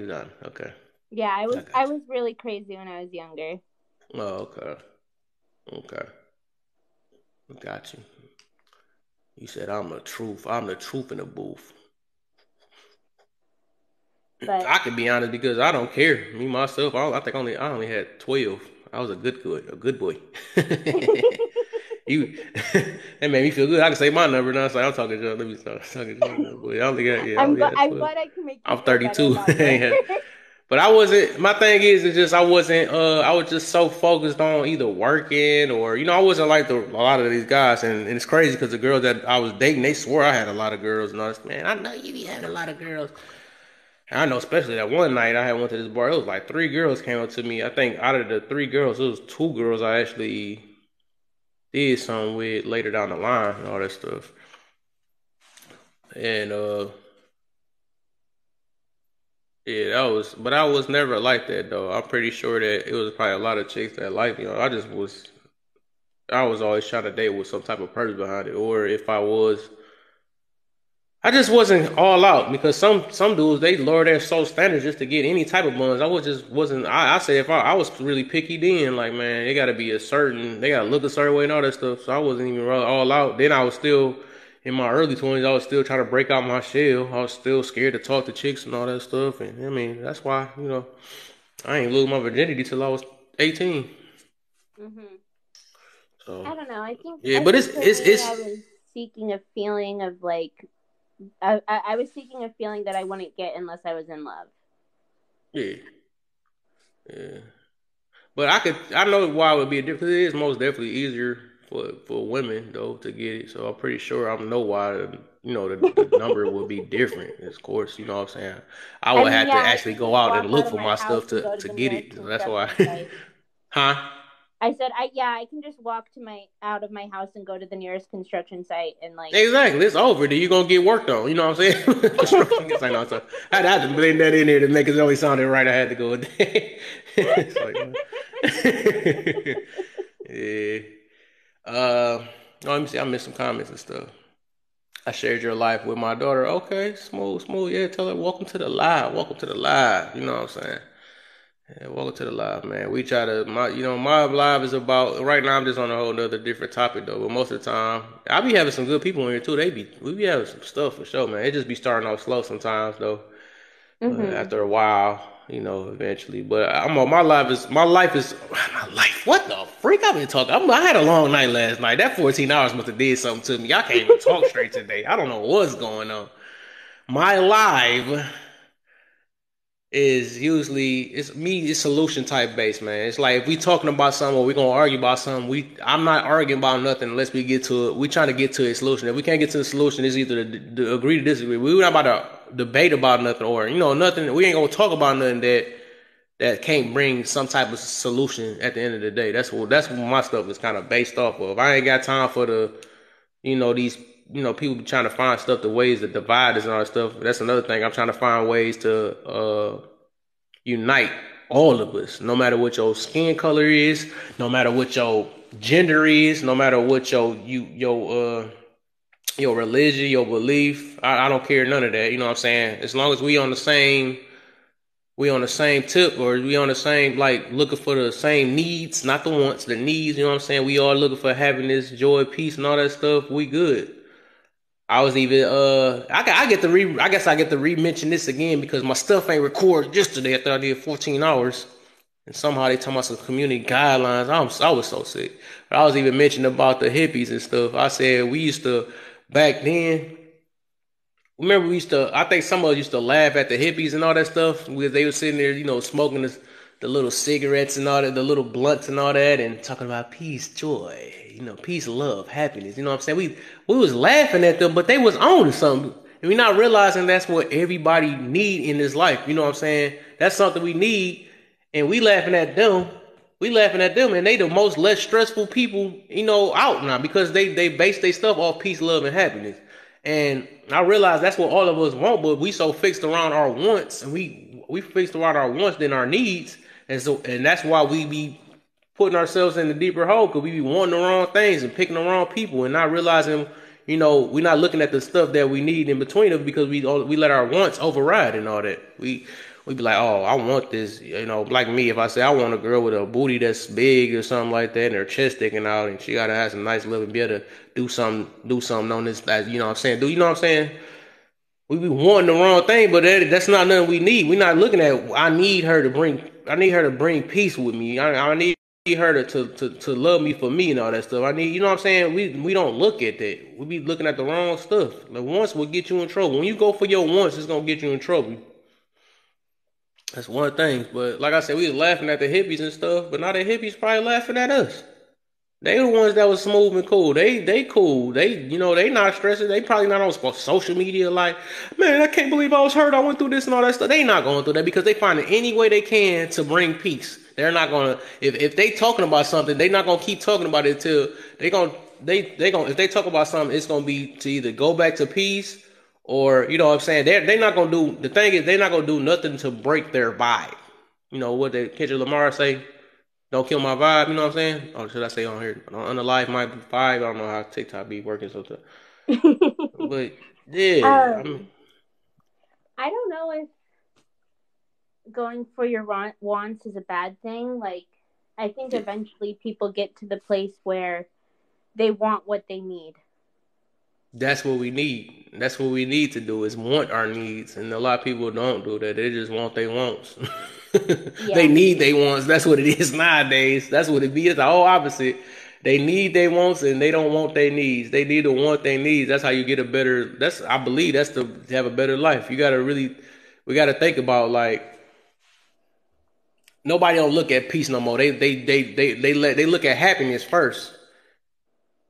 done. Okay. Yeah, I got you. was really crazy when I was younger. Oh, okay. Got you. You said I'm the truth. I'm the truth in the booth. But I can be honest because I don't care. Me myself, I think I only had 12. I was a good boy. You that made me feel good. I can say my number now. So I'm talking to you. Let me start talking to you. Boy, I only got I'm 12. glad I can make you I'm feel better 32. about it. But I wasn't. My thing is, it's just I wasn't. I was just so focused on either working or I wasn't like a lot of these guys. And it's crazy because the girls that I was dating, they swore I had a lot of girls. And I was, man, I know you be having a lot of girls. And I know, especially that one night I had went to this bar. It was like 3 girls came up to me. I think out of the 3 girls, it was 2 girls I actually did something with later down the line and all that stuff. And yeah, but I was never like that though. I'm pretty sure that it was probably a lot of chicks that liked me. I was always trying to date with some type of purpose behind it, or if I just wasn't all out because some dudes they lower their soul standards just to get any type of buns. I was just wasn't. I say if I was really picky then, like man, they got to be they got to look a certain way and all that stuff. So I wasn't even really all out. Then I was still in my early 20s. I was still trying to break out my shell. I was still scared to talk to chicks and all that stuff. And I mean that's why I ain't lose my virginity till I was 18. Mm-hmm. So I don't know. I think but I was seeking a feeling of like. I was seeking a feeling that I wouldn't get unless I was in love. Yeah. But I know why it would be different. Because it is most definitely easier for women though to get it. So I'm pretty sure I know why the number would be different. Of course, you know what I'm saying. I would have to actually go out and look for my stuff to get it. So that's why. Huh? I said, I can just walk out of my house and go to the nearest construction site and like. Exactly, it's over. Then you're gonna get worked on. You know what I'm saying? Construction site. No, so I had to blend that in there to make it only sounded right. I had to go with that. Yeah. Let me see. I missed some comments and stuff. I shared your life with my daughter. Okay, smooth. Yeah, tell her welcome to the live. Welcome to the live. You know what I'm saying? Yeah, welcome to the live, man. We try to my live is about right now. I'm just on a whole nother different topic though. But most of the time, I be having some good people in here too. We be having some stuff for sure, man. It just be starting off slow sometimes though. Mm-hmm. After a while, eventually. But my life. What the freak? I've been talking. I had a long night last night. That 14 hours must have did something to me. I can't even talk straight today. I don't know what's going on. My live is usually it's solution type based, man. It's like if we talking about something or we gonna argue about something, I'm not arguing about nothing unless we get to it. We trying to get to a solution. If we can't get to the solution, it's either to agree to disagree. We're not about to debate about nothing or nothing. We ain't gonna talk about nothing that can't bring some type of solution at the end of the day. That's what my stuff is kind of based off of. I ain't got time for these people trying to find stuff, the ways to divide us and all that stuff. That's another thing. I'm trying to find ways to unite all of us, no matter what your skin color is, no matter what your gender is, no matter what your religion, your belief. I don't care none of that. You know what I'm saying? As long as we on the same tip, or we on the same, like, looking for the same needs, not the wants, the needs, you know what I'm saying? We all looking for happiness, joy, peace, and all that stuff. We good. I was even I guess I get to re-mention this again because my stuff ain't recorded yesterday after I did 14 hours. And somehow they talking about some community guidelines. I was so sick. But I was even mentioning about the hippies and stuff. I said we used to back then. Remember we used to I think some of us used to laugh at the hippies and all that stuff because they were sitting there, smoking the little cigarettes and all that, the little blunts and all that, and talking about peace, joy, peace, love, happiness. You know what I'm saying? We was laughing at them, but they was on to something. And we not realizing that's what everybody need in this life. You know what I'm saying? That's something we need, and we laughing at them. We laughing at them, and they the most less stressful people, out now because they base their stuff off peace, love, and happiness. And I realize that's what all of us want, but we so fixed around our wants, and we fixed around our wants than our needs, and that's why we be putting ourselves in the deeper hole because we be wanting the wrong things and picking the wrong people and not realizing, we're not looking at the stuff that we need in between us because we let our wants override and all that. We be like, oh, I want this, like me. If I say I want a girl with a booty that's big or something like that, and her chest sticking out, and she gotta have some nice love and be able to do something on this, that, you know what I'm saying? You know what I'm saying? We be wanting the wrong thing, but that's not nothing we need. We're not looking at. I need her to bring peace with me. I need her to love me for me and all that stuff. I need, you know what I'm saying? We don't look at that. We be looking at the wrong stuff. The wants will get you in trouble. When you go for your wants, it's gonna get you in trouble. That's one thing. But like I said, we was laughing at the hippies and stuff, but now the hippies probably laughing at us. They the ones that was smooth and cool. They cool. They not stressing. They probably not on social media like, man, I can't believe I was hurt. I went through this and all that stuff. They not going through that because they find any way they can to bring peace. They're not gonna if they talking about something, they not gonna keep talking about it till they gonna if they talk about something, it's gonna be to either go back to peace or, you know what I'm saying, they not gonna do the thing is they're not gonna do nothing to break their vibe. You know what did Kendrick Lamar say? Don't kill my vibe, you know what I'm saying? Or should I say on here? On the life might be vibe. I don't know how TikTok be working sometimes. But yeah, I don't know if going for your wants is a bad thing. Like, I think eventually people get to the place where they want what they need. That's what we need. That's what we need to do is want our needs. And a lot of people don't do that. They just want their wants. Yeah. They need their wants. That's what it is nowadays. That's what it be. It's the whole opposite. They need their wants and they don't want their needs. They need to want their needs. That's how you get a better, I believe that's to have a better life. We gotta think about like, nobody don't look at peace no more. They look at happiness first.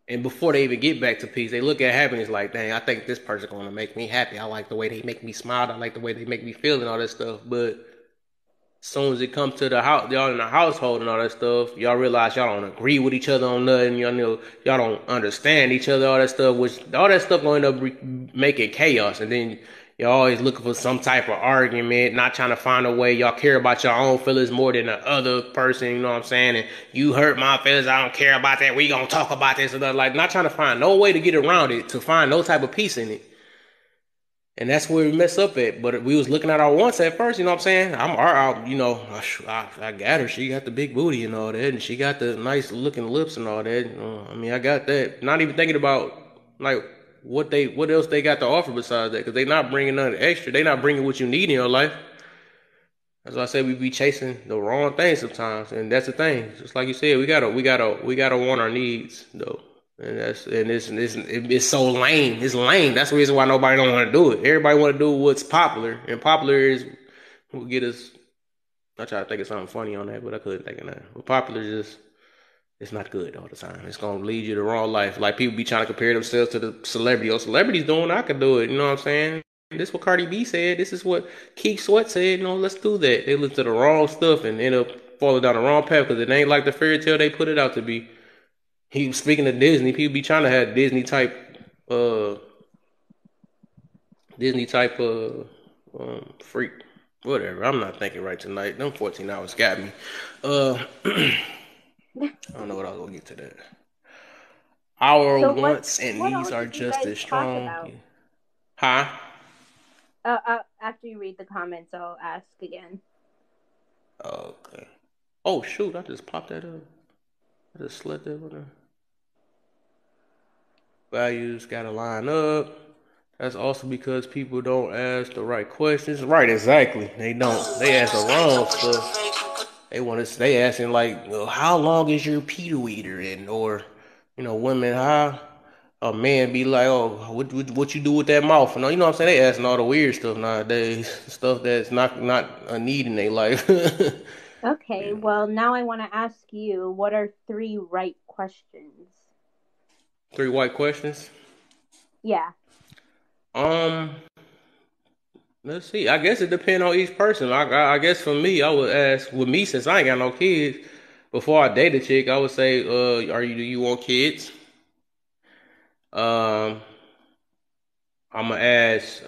And before they even get back to peace, they look at happiness like, dang, I think this person's going to make me happy. I like the way they make me smile. I like the way they make me feel and all that stuff. But as soon as it comes to the house, y'all in the household and all that stuff, y'all realize y'all don't agree with each other on nothing. Y'all don't understand each other, all that stuff, which all that stuff going to end up making chaos. And then y'all always looking for some type of argument, not trying to find a way. Y'all care about your own feelings more than the other person, you know what I'm saying? And you hurt my feelings, I don't care about that. We gonna talk about this and that. Like, not trying to find no way to get around it, to find no type of peace in it. And that's where we mess up at. But we was looking at our wants at first, you know what I'm saying? I got her. She got the big booty and all that. And she got the nice looking lips and all that. I got that. Not even thinking about, like, what else they got to offer besides that. Because they not bringing nothing extra. They not bringing what you need in your life. As I said, we be chasing the wrong thing sometimes. And that's the thing. Just like you said, we gotta want our needs, though. And it's so lame. It's lame. That's the reason why nobody don't want to do it. Everybody want to do what's popular, and popular is will get us. I try to think of something funny on that, but I couldn't think of that. But popular is just it's not good all the time. It's gonna lead you to the wrong life. Like people be trying to compare themselves to the celebrity. Oh, celebrities doing, I can do it. You know what I'm saying? This is what Cardi B said. This is what Keith Sweat said. Let's do that. They listen to the wrong stuff and end up falling down the wrong path because it ain't like the fairy tale they put it out to be. He speaking of Disney, people be trying to have Disney type freak. Whatever. I'm not thinking right tonight. Them 14 hours got me. I don't know what I was gonna get to that. Our wants and needs are just as strong. Huh? After you read the comments, I'll ask again. Okay. Oh shoot! I just popped that up. I just slid that one up. Values gotta line up. That's also because people don't ask the right questions. Right, exactly. They don't. They ask the wrong stuff. They asking like, well, how long is your Peter eater? And or, women, how a man be like, oh, what you do with that mouth? And you know what I'm saying? They asking all the weird stuff nowadays, stuff that's not a need in their life. Okay, Yeah. well, now I want to ask you, what are 3 right questions? 3 white questions. Yeah. Um, let's see. I guess it depends on each person. I guess for me, I would ask with me since I ain't got no kids. Before I date a chick, I would say, do you want kids? Um, I'm gonna ask,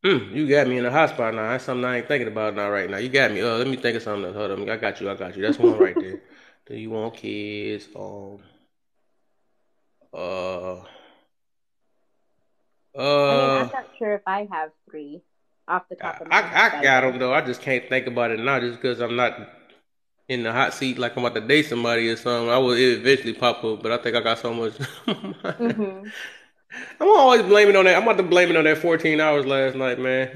you got me in the hot spot now. That's something I ain't thinking about now right now. You got me. Let me think of something. Hold on. I got you. That's one right there. Do you want kids? Uh, I mean, uh, I'm not sure if I have 3 off the top of my I head got either. them though. I just can't think about it now, just because I'm not in the hot seat like I'm about to date somebody or something. I will eventually pop up, but I think I got so much. Mm-hmm. I'm always blaming on that. I'm about to blame it on that 14 hours last night, man,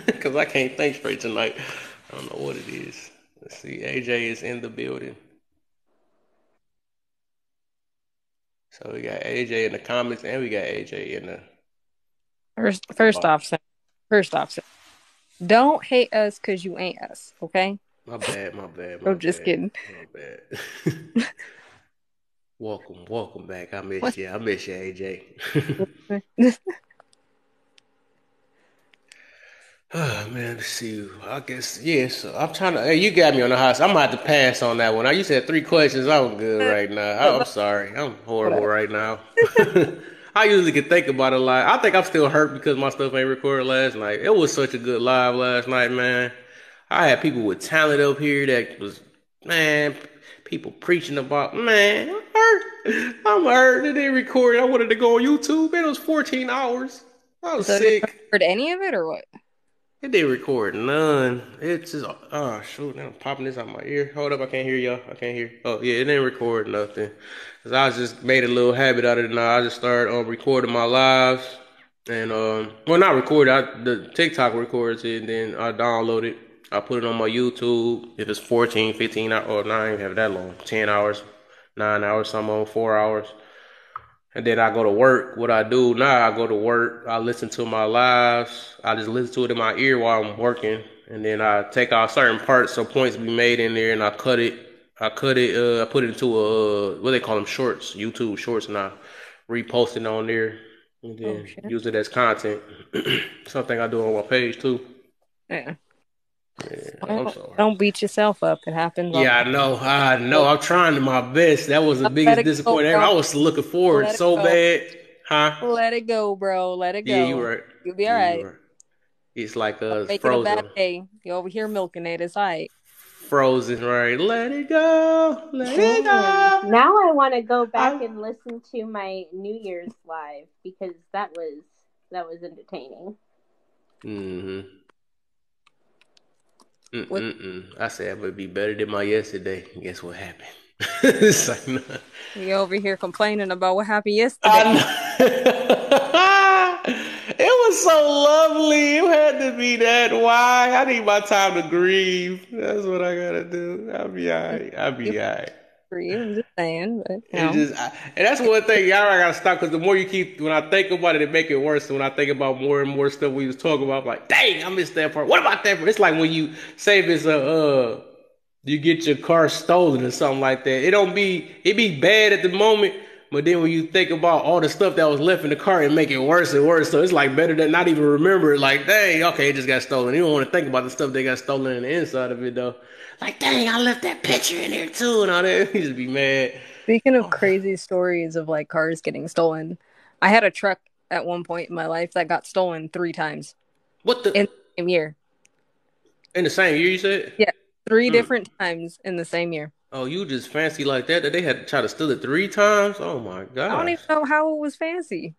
because I can't think straight tonight. I don't know what it is. Let's see. AJ is in the building, so we got AJ in the comments, and we got AJ in the First box. off, don't hate us because you ain't us, okay? My bad. I'm just kidding. Welcome back. I miss What? you. AJ. Oh man, let's see. I guess So I'm trying to. Hey, you got me on the hot. I'm about to pass on that one. Now you said 3 questions. I'm good right now. I'm sorry. I'm horrible Whatever. right now. I usually can think about it a lot. I think I'm still hurt because my stuff ain't recorded last night. It was such a good live last night, man. I had people with talent up here that was, man, people preaching about, man, I'm hurt. I'm hurt. They didn't record it. I wanted to go on YouTube. Man, it was 14 hours. I was So you sick. heard any of it or what? It didn't record none. It's just, oh shoot, now I'm popping this out my ear. Hold up, I can't hear y'all. I can't hear. Oh yeah, it didn't record nothing. Cause I just made a little habit out of it now. I just started recording my lives. And well, not record it. The TikTok records it, and then I download it. I put it on my YouTube. If it's 14, 15 hours, or no, I ain't have that long. 10 hours, 9 hours, some on 4 hours. And then I go to work. What I do now, I go to work. I listen to my lives. I just listen to it in my ear while I'm working. And then I take out certain parts so points be made in there, and I cut it. I put it into what they call them, shorts, YouTube shorts, and I repost it on there, and Oh then shit. use it as content. Something I do on my page too. Yeah. Yeah, I'm Well, sorry. don't beat yourself up. It happens all Yeah, the I know. I know. time. I'm trying my best. That was the Let biggest it go, disappointment ever. bro. I was looking forward Let it so go. bad. Huh? Let it go, bro. Let it Yeah, you go. right. You'll be all Yeah, you right. right. It's like Don't it's make it a bad frozen. day. You over here milking it. It's all right. Frozen, right? Let it go. Let it Man, go. now I want to go back I and listen to my New Year's live because that was entertaining. Mm-hmm. What? I said it would be better than my yesterday. Guess what happened? It's like, nah. You over here complaining about what happened yesterday. I know. It was so lovely. It had to be that. Why? I need my time to grieve. That's what I gotta do. I'll be alright. I'll You be alright. free. I'm just saying, but It's just, and that's one thing y'all gotta stop because the more you keep, when I think about it, it make it worse. And when I think about more and more stuff we was talking about, I'm like, dang, I missed that part. What about that part? It's like when you say if it's you get your car stolen or something like that. It be bad at the moment, but then when you think about all the stuff that was left in the car, it make it worse and worse. So it's like better than not even remember it. Like, dang, okay, it just got stolen. You don't want to think about the stuff that got stolen in the inside of it though. Like, dang, I left that picture in there too, and all that. You just be mad. speaking of crazy stories of like cars getting stolen, I had a truck at one point in my life that got stolen 3 times What in the? the same year. In the same year, you said? Yeah, 3 Mm. different times in the same year. Oh, you just fancy like that they had to try to steal it 3 times? Oh my I don't gosh. even know how it was fancy.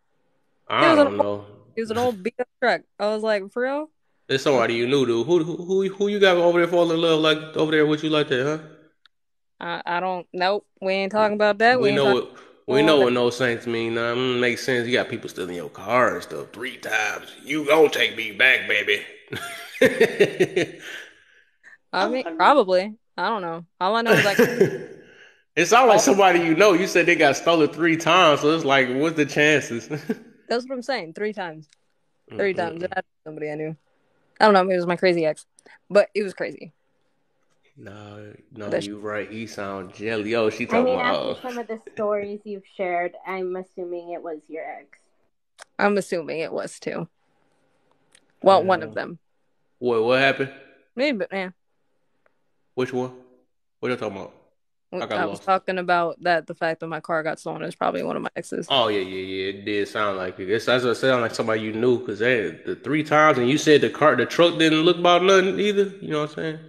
It I was an don't old, know. it was an old beat up truck. I was like, for real? It's somebody you knew, dude. Who you got over there falling in love like over there with you like that, huh? I don't. Nope. We ain't talking about that. We We ain't know talking. it. We know what no saints mean. Now, makes sense. You got people stealing your car and stuff 3 times. You gonna take me back, baby? I mean, probably. I don't know. All I know is like It sounds like somebody you know. You said they got stolen 3 times, so it's like, what's the chances? that's what I'm saying. 3 times. 3 times. It had to be somebody I knew. I don't know. Maybe it was my crazy ex, but it was crazy. No, you right. He sound jelly. Oh, she I talking mean, about. after some of the stories you've shared, I'm assuming it was your ex. I'm assuming it was too. Well, one of them. What happened? Maybe, but yeah. Which one? What are you talking about? I was talking about the fact that my car got stolen is probably one of my exes. Oh yeah. It did sound like it. That's what sound like somebody you knew because the 3 times, and you said the truck didn't look about nothing either. You know what I'm saying?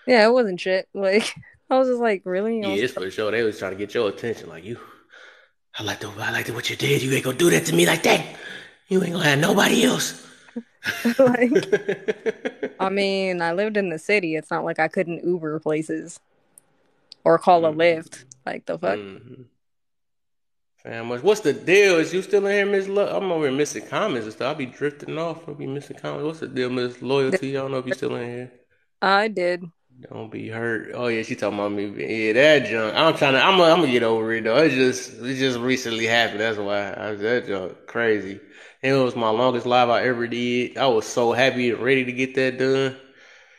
Yeah, it wasn't shit. Like I was just like, really? Yeah, it's for sure. They was trying to get your attention. Like I like what you did. You ain't gonna do that to me like that. You ain't gonna have nobody else. Like, I mean, I lived in the city. It's not like I couldn't Uber places or call a Lyft. Like the fuck. Fam, what's the deal? Is you still in here, Miss? I'm over here missing comments and stuff. I'll be drifting off. I'll be missing comments. What's the deal, Miss Loyalty? I don't know if you still in here. I did. Don't be hurt. Oh yeah, she talking about me. Yeah, that junk. I'm gonna get over it though. It just recently happened. That's why that junk crazy. It was my longest live I ever did. I was so happy and ready to get that done.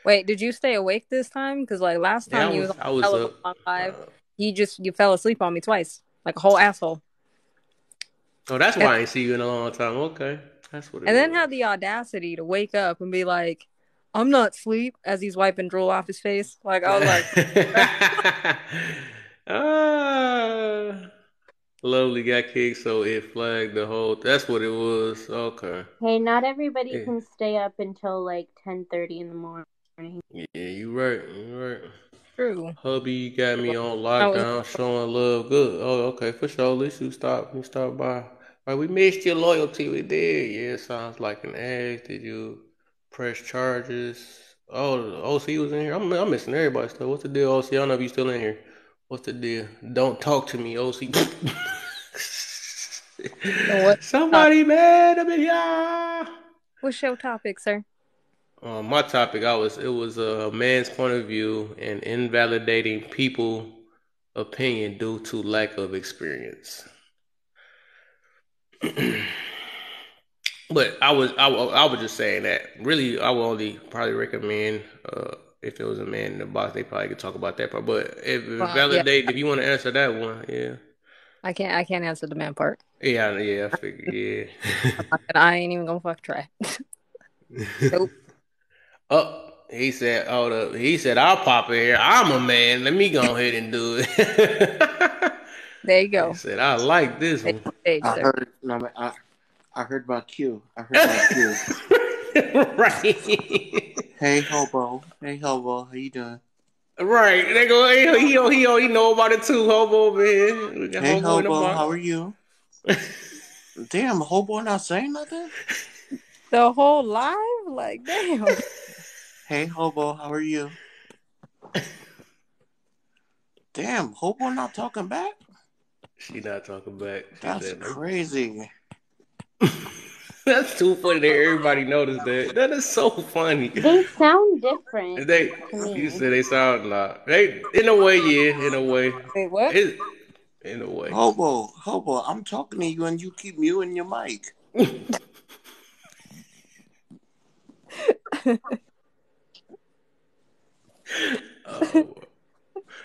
Wait, did you stay awake this time? Because like last time you was on a hell of a long live, you fell asleep on me twice, like a whole asshole. Oh, that's why I ain't see you in a long time. Okay, that's what it and was. Then had the audacity to wake up and be like, I'm not asleep, as he's wiping drool off his face. Like, I was like... Lovely got kicked, so it flagged the whole... That's what it was. Okay. Hey, not everybody can stay up until like 10:30 in the morning. Yeah, you right. True. Hubby got me on lockdown, showing love. Good. Oh, okay, for sure. At least you stopped by. Right, we missed your loyalty. We did. Yeah, sounds like an ass. Did you press charges? Oh, the OC was in here. I'm missing everybody stuff. What's the deal, OC? I don't know if you still in here. What's the deal? Don't talk to me, OC. Somebody mad up in here. What's your topic, sir? My topic, it was a man's point of view and invalidating people's opinion due to lack of experience. But I was just saying that really I would only probably recommend if it was a man in the box, they probably could talk about that part. But if you want to answer that one, yeah. I can't answer the man part. Yeah, I figured, yeah. I ain't even gonna fuck try. Nope. Oh, he said, I'll pop in here. I'm a man. Let me go ahead and do it. There you go. He said, I like this one. I heard about Q. Right. Hey, hobo. How you doing? Right. They go, he know about it too, hobo, man. Hey, hobo, how are you? Damn, hobo not saying nothing? The whole live? Like, damn. Hey, hobo, how are you? Damn, hobo not talking back? She not talking back. That's crazy. That's too funny that everybody noticed that. That is so funny. They sound different. You said they sound like in a way, yeah, in a way. Wait, what? In a way. Hobo, I'm talking to you and you keep muting your mic.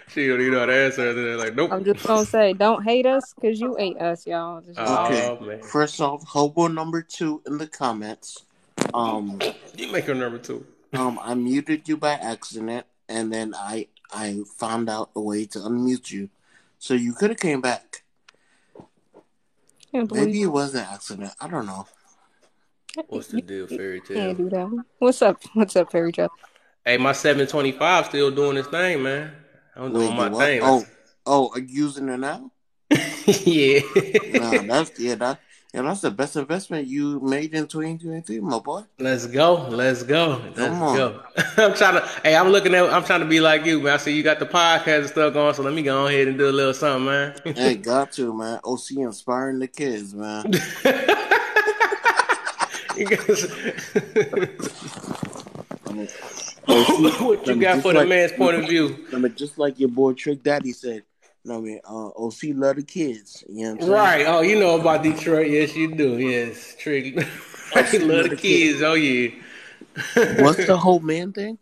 She don't even know how to answer that. Like, nope. I'm just gonna say, don't hate us because you ate us, y'all. Okay. Man. First off, hobo number 2 in the comments. You make her number 2. I muted you by accident, and then I found out a way to unmute you, so you could have came back. Maybe it was an accident. I don't know. What's the deal, Fairy Tale? Can't do that. What's up, Fairy Tale? Hey, my 725 still doing this thing, man. I'm doing my thing. Are you using it now? Yeah. Nah, And that's the best investment you made in 2023, my boy. Let's go. Let's go. Come Let's on. go. I'm trying to be like you, man. I see you got the podcast and stuff going, so let me go ahead and do a little something, man. Hey, got to, man. OC inspiring the kids, man. You guys- I mean, OC, what you got for the man's point of view? just like your boy Trick Daddy said, OC love the kids. You know what I'm saying? Right. Oh, you know about Detroit. Yes, you do. Yes. Trick. OC Love the kids. Oh, yeah. What's the whole man thing?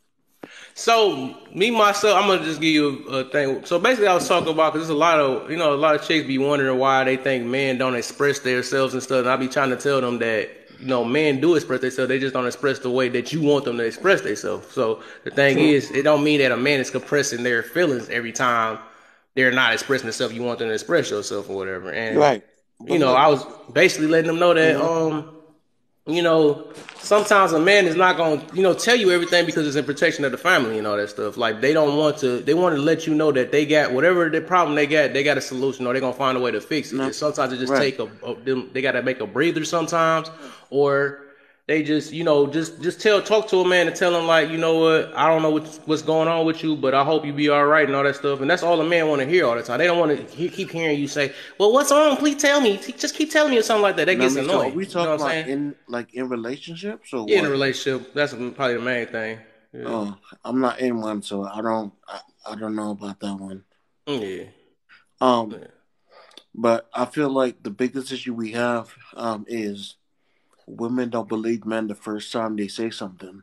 So me myself, I'm gonna just give you a thing. So basically, I was talking about because there's a lot of chicks be wondering why they think men don't express themselves and stuff. And I be trying to tell them that men do express themselves. They just don't express the way that you want them to express themselves. So the thing is, it don't mean that a man is compressing their feelings every time they're not expressing themselves. You want them to express yourself or whatever. And Right. But look, I was basically letting them know that sometimes a man is not going to, tell you everything because it's in protection of the family and all that stuff. Like they want to let you know that they got whatever the problem they got a solution or they're going to find a way to fix it. No. And sometimes it just Right. they got to make a breather sometimes, or they just, talk to a man and tell him like, you know what, I don't know what's going on with you, but I hope you be all right and all that stuff. And that's all a man want to hear all the time. They don't want to keep hearing you say, well, what's wrong? Please tell me. Just keep telling me or something like that. That gets So annoying. are we You know talking what I'm about saying? in relationships or Yeah, in a what? relationship, that's probably the main thing. Yeah. Oh, I'm not in one, so I don't know about that one. Yeah. Um, but I feel like the biggest issue we have is women don't believe men the first time they say something.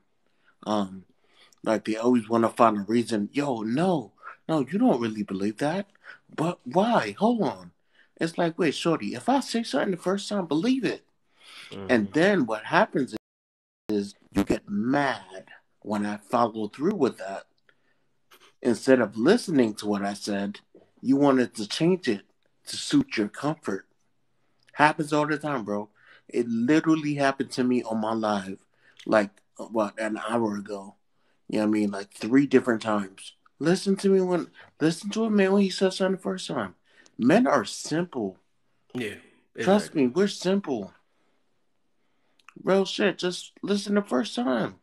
Like they always want to find a reason. Yo, no, you don't really believe that. But why? Hold on. It's like, wait, shorty, if I say something the first time, believe it. And then what happens is you get mad when I follow through with that. Instead of listening to what I said, you wanted to change it to suit your comfort. Happens all the time, bro. It literally happened to me on my live, like, what, an hour ago. You know what I mean? Like 3 different times. Listen to a man when he says something the first time. Men are simple. Yeah. Exactly. Trust me, we're simple. Real shit. Just listen the first time.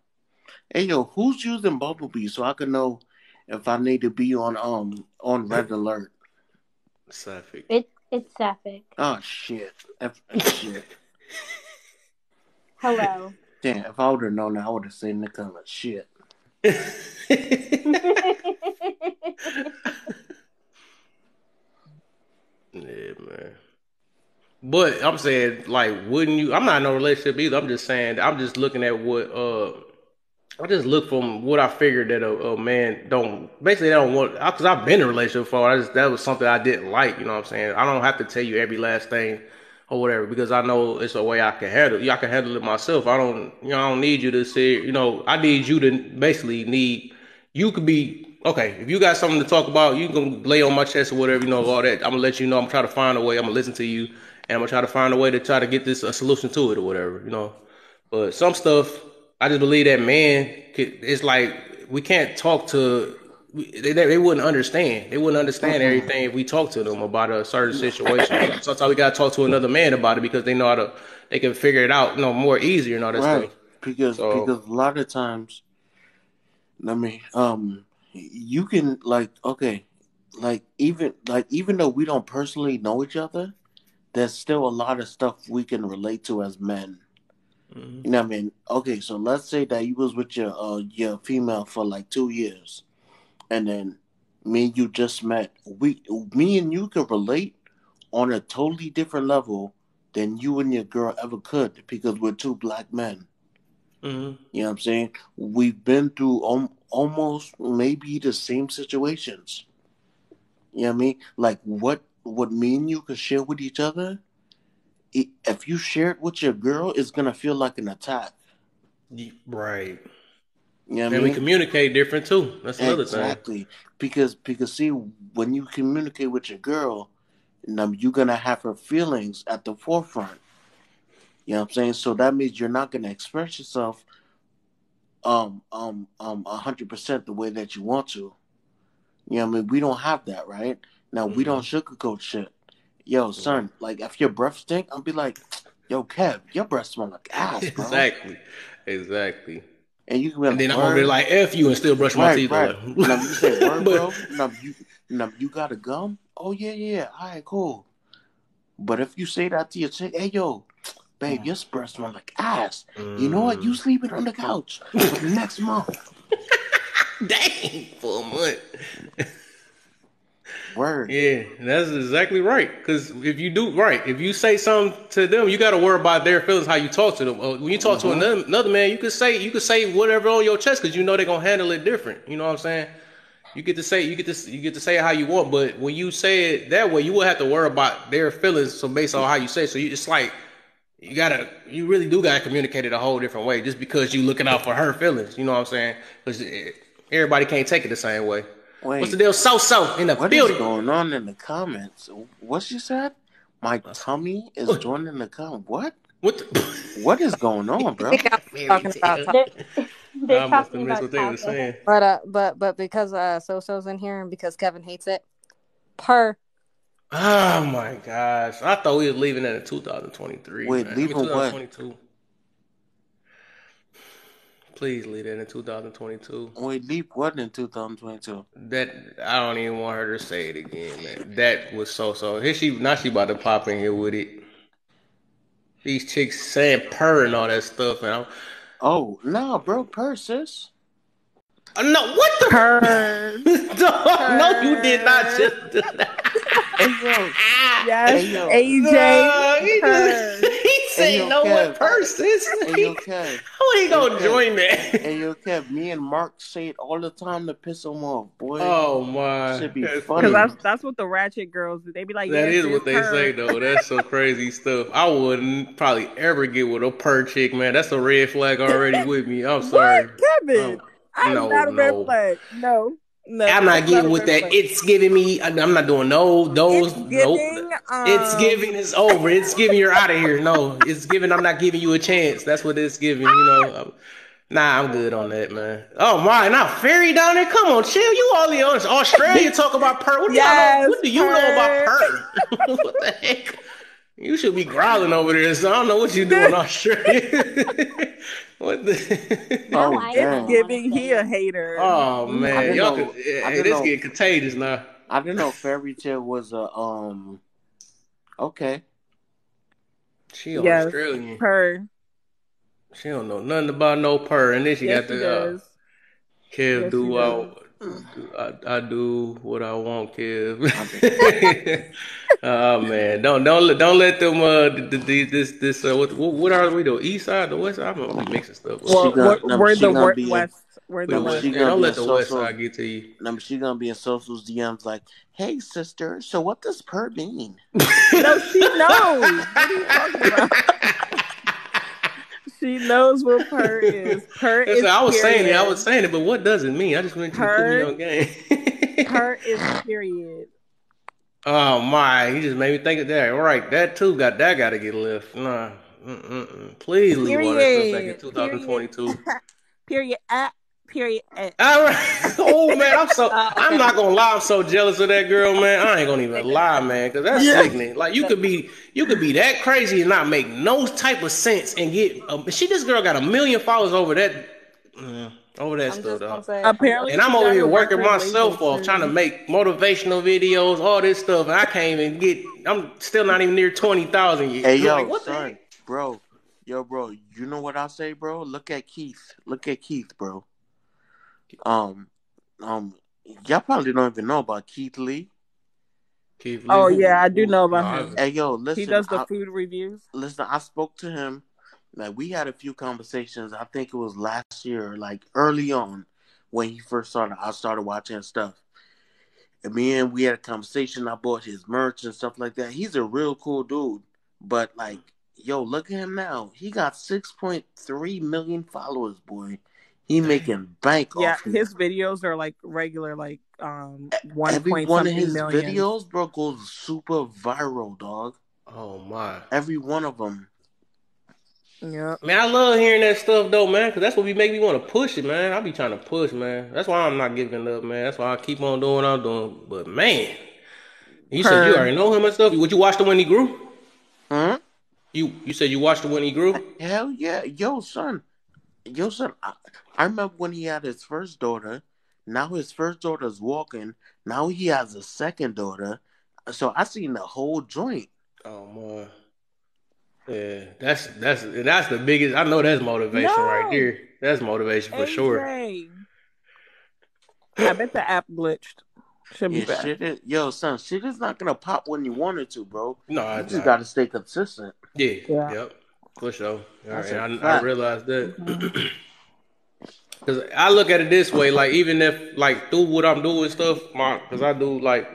Hey yo, who's using Bumblebee so I can know if I need to be on red alert? Sapphic. It's Sapphic. Oh shit. Shit. Hello. Damn, if I would have known that, I would have seen the comment. Shit. Yeah, man. But I'm saying, like, wouldn't you? I'm not in no relationship either. I'm just saying, I'm just looking at what I just look from what I figured that a man basically they don't want, because I've been in a relationship before. That was something I didn't like. You know what I'm saying? I don't have to tell you every last thing or whatever because I know it's a way I can handle. I can handle it myself. I don't need you to say. I need you to basically need. You could be okay if you got something to talk about. You can lay on my chest or whatever. All that. I'm gonna let you know. I'm gonna try to find a way. I'm gonna listen to you, and I'm gonna try to find a way to try to get a solution to it or whatever. But some stuff, I just believe that it's like we can't talk to. They wouldn't understand. They wouldn't understand everything if we talk to them about a certain situation. Sometimes we gotta talk to another man about it because they know how to. They can figure it out, more easier and all that Right. stuff. Because a lot of times, you can even though we don't personally know each other, there's still a lot of stuff we can relate to as men. Mm-hmm. You know what I mean? Okay, so let's say that you was with your female for like 2 years, and then me and you just met. Me and you can relate on a totally different level than you and your girl ever could because we're 2 black men. Mm-hmm. You know what I'm saying? We've been through almost maybe the same situations. You know what I mean? Like what me and you could share with each other, if you share it with your girl, it's gonna feel like an attack. Right. You know what I And we mean? communicate different too. That's another thing. Exactly. Because see, when you communicate with your girl, you're gonna have her feelings at the forefront. You know what I'm saying? So that means you're not gonna express yourself 100% the way that you want to. You know what I mean? We don't have that, right? Now we don't sugarcoat shit. Yo, son, like if your breath stink, I'll be like, yo, Kev, your breath smell like ass, bro. Exactly. And you can be And like, then I'm over there like F you and still brush my teeth. right. Like, Now you say word, but, bro. Now you got a gum? Oh yeah. All right, cool. But if you say that to your chick, hey yo, babe, your breath smell like ass. You know what? You sleeping on the couch for the next month. Dang, for a month. Word. Yeah, that's exactly right. Because if you say something to them, you got to worry about their feelings, how you talk to them. When you talk to another man, you could say whatever on your chest because you know they're gonna handle it different. You know what I'm saying? You get to say it how you want, but when you say it that way, you will have to worry about their feelings. So based on how you say it, so it's like you really do gotta communicate it a whole different way. Just because you looking out for her feelings, you know what I'm saying? Because everybody can't take it the same way. Wait, what's the deal? So in the what building. What is going on in the comments? What she said? My tummy is joining the comment. What? What is going on, bro? Talking about They're I must have talking missed about what they were saying. but because So-So's in here and because Kevin hates it, per. Oh my gosh! I thought we was leaving that in 2023. Wait, man. leaving what? 2022. Please leave that in 2022. Wait, leave what in 2022? That I don't even want her to say it again, man. That was so. Here she about to pop in here with it. These chicks saying purr and all that stuff, man. Oh no, bro, purr, sis. No, what the Purr. No, you did not just do that. Hey yo, yes, hey, yo. AJ. He said, "No, what person?" Hey yo, Kev. How he gonna join that? Hey yo, Kev. Me and Mark say it all the time to piss him off, boy. Oh my, should be funny. Because that's what the ratchet girls do. They be like, that yes, is what they say though. That's some crazy stuff. I wouldn't probably ever get with a purr chick, man. That's a red flag already with me. I'm sorry, Kevin. I'm not a red flag. No. I'm not getting with that. It's giving me. I'm not doing those. It's giving. It's over. It's giving. You're out of here. No, it's giving. I'm not giving you a chance. That's what it's giving. You know. Nah, I'm good on that, man. Oh my, now Ferry down there. Come on, chill. You all in Australia talk about purr. What do y'all know? What do you know about purr? What the heck? You should be growling over there. So I don't know what you do in Australia. What the? No, I it's giving he a hater. Oh man, y'all could. Hey, this getting contagious now. I didn't know Fairy Tale was a Okay. She Australian. Purr. She don't know nothing about no purr, and then she got the Kev yes, do I do what I want, Kev. Oh man, don't let them this what are we doing? East side, the west side? I'm gonna be mixing stuff. Well, we're the west. We're the west. Don't let the west side get to you. She gonna be in Social's DMs like, "Hey sister, so what does purr mean?" No, she knows. What are you talking about? She knows what purr is. Purr is. I was saying it, but what does it mean? I just want you to put me on game. Purr is period. Oh my! You just made me think of that. All right, that too got to get left. Nah, please leave all that stuff back in 2022. Period. Period. All right. Oh man, I'm not gonna lie. I'm so jealous of that girl, man. I ain't gonna even lie, man, because that's sickening. Like you could be that crazy and not make no type of sense and get. This girl got 1 million followers over that. Over that stuff, dog. Apparently, and I'm over here working myself off, trying to make motivational videos, all this stuff, and I can't even get. I'm still not even near 20,000 yet. Hey yo, like, son, bro, bro, you know what I say, bro? Look at Keith, bro. Y'all probably don't even know about Keith Lee. Oh yeah, I do know about him. Hey yo, listen, he does the food reviews. Listen, I spoke to him. Like we had a few conversations. I think it was last year, like early on, when he first started. I started watching stuff, and we had a conversation. I bought his merch and stuff like that. He's a real cool dude. But like, yo, look at him now. He got 6.3 million followers, boy. He making bank off his videos are like regular, like 1 every one of his videos, bro, goes super viral, dog. Oh my! Every one of them. Yeah, man, I love hearing that stuff though, man, because that's what make me want to push it, man. I be trying to push, man. That's why I'm not giving up, man. That's why I keep on doing what I'm doing. But man, you said you already know him and stuff. Would you watch the when he grew? Huh? You said you watched it when he grew? Hell yeah, yo son. I remember when he had his first daughter. Now his first daughter's walking. Now he has a second daughter. So I seen the whole joint. Oh man. Yeah, that's the biggest. I know that's motivation right No, there. That's motivation for sure. AJ. I bet the app glitched. Should be Yeah, back. shit is not gonna pop when you want it to, bro. No, You it's just not. gotta stay consistent. Yeah, Yeah. yep, for sure. All right, That's a I fact. realized that. hmm Because I look at it this way, like even if like through what I'm doing stuff, because I do like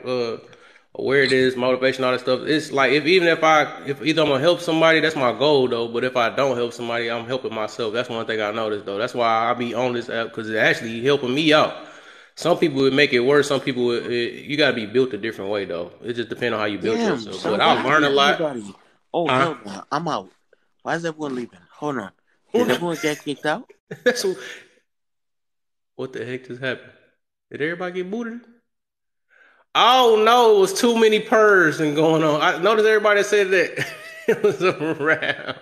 awareness, motivation, all that stuff. It's like if either I'm gonna help somebody, that's my goal though. But if I don't help somebody, I'm helping myself. That's one thing I noticed though. That's why I be on this app because it's actually helping me out. Some people would make it worse. Some people you gotta be built a different way though. It just depends on how you built Damn, yourself. But son, I what learn happened a to lot. everybody? Oh Huh? hell no, I'm out. Why is everyone leaving? Hold on. Did everyone get kicked out? So what the heck just happened? Did everybody get booted? Oh no, it was too many purrs and going on. I noticed everybody said that it was around.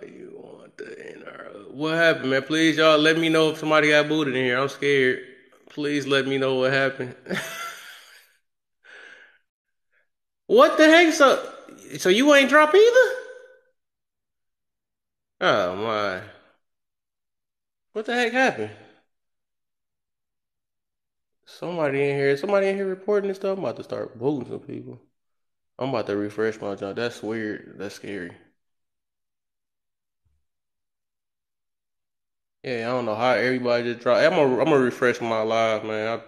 You want the inner? What happened, man? Please, y'all, let me know if somebody got booted in here. I'm scared. Please let me know what happened. What the heck? So you ain't drop either? Oh my! What the heck happened? Somebody in here reporting this stuff. I'm about to start booting some people. I'm about to refresh my job. That's weird. That's scary. Yeah, I don't know how everybody just dropped. I'm gonna refresh my live, man.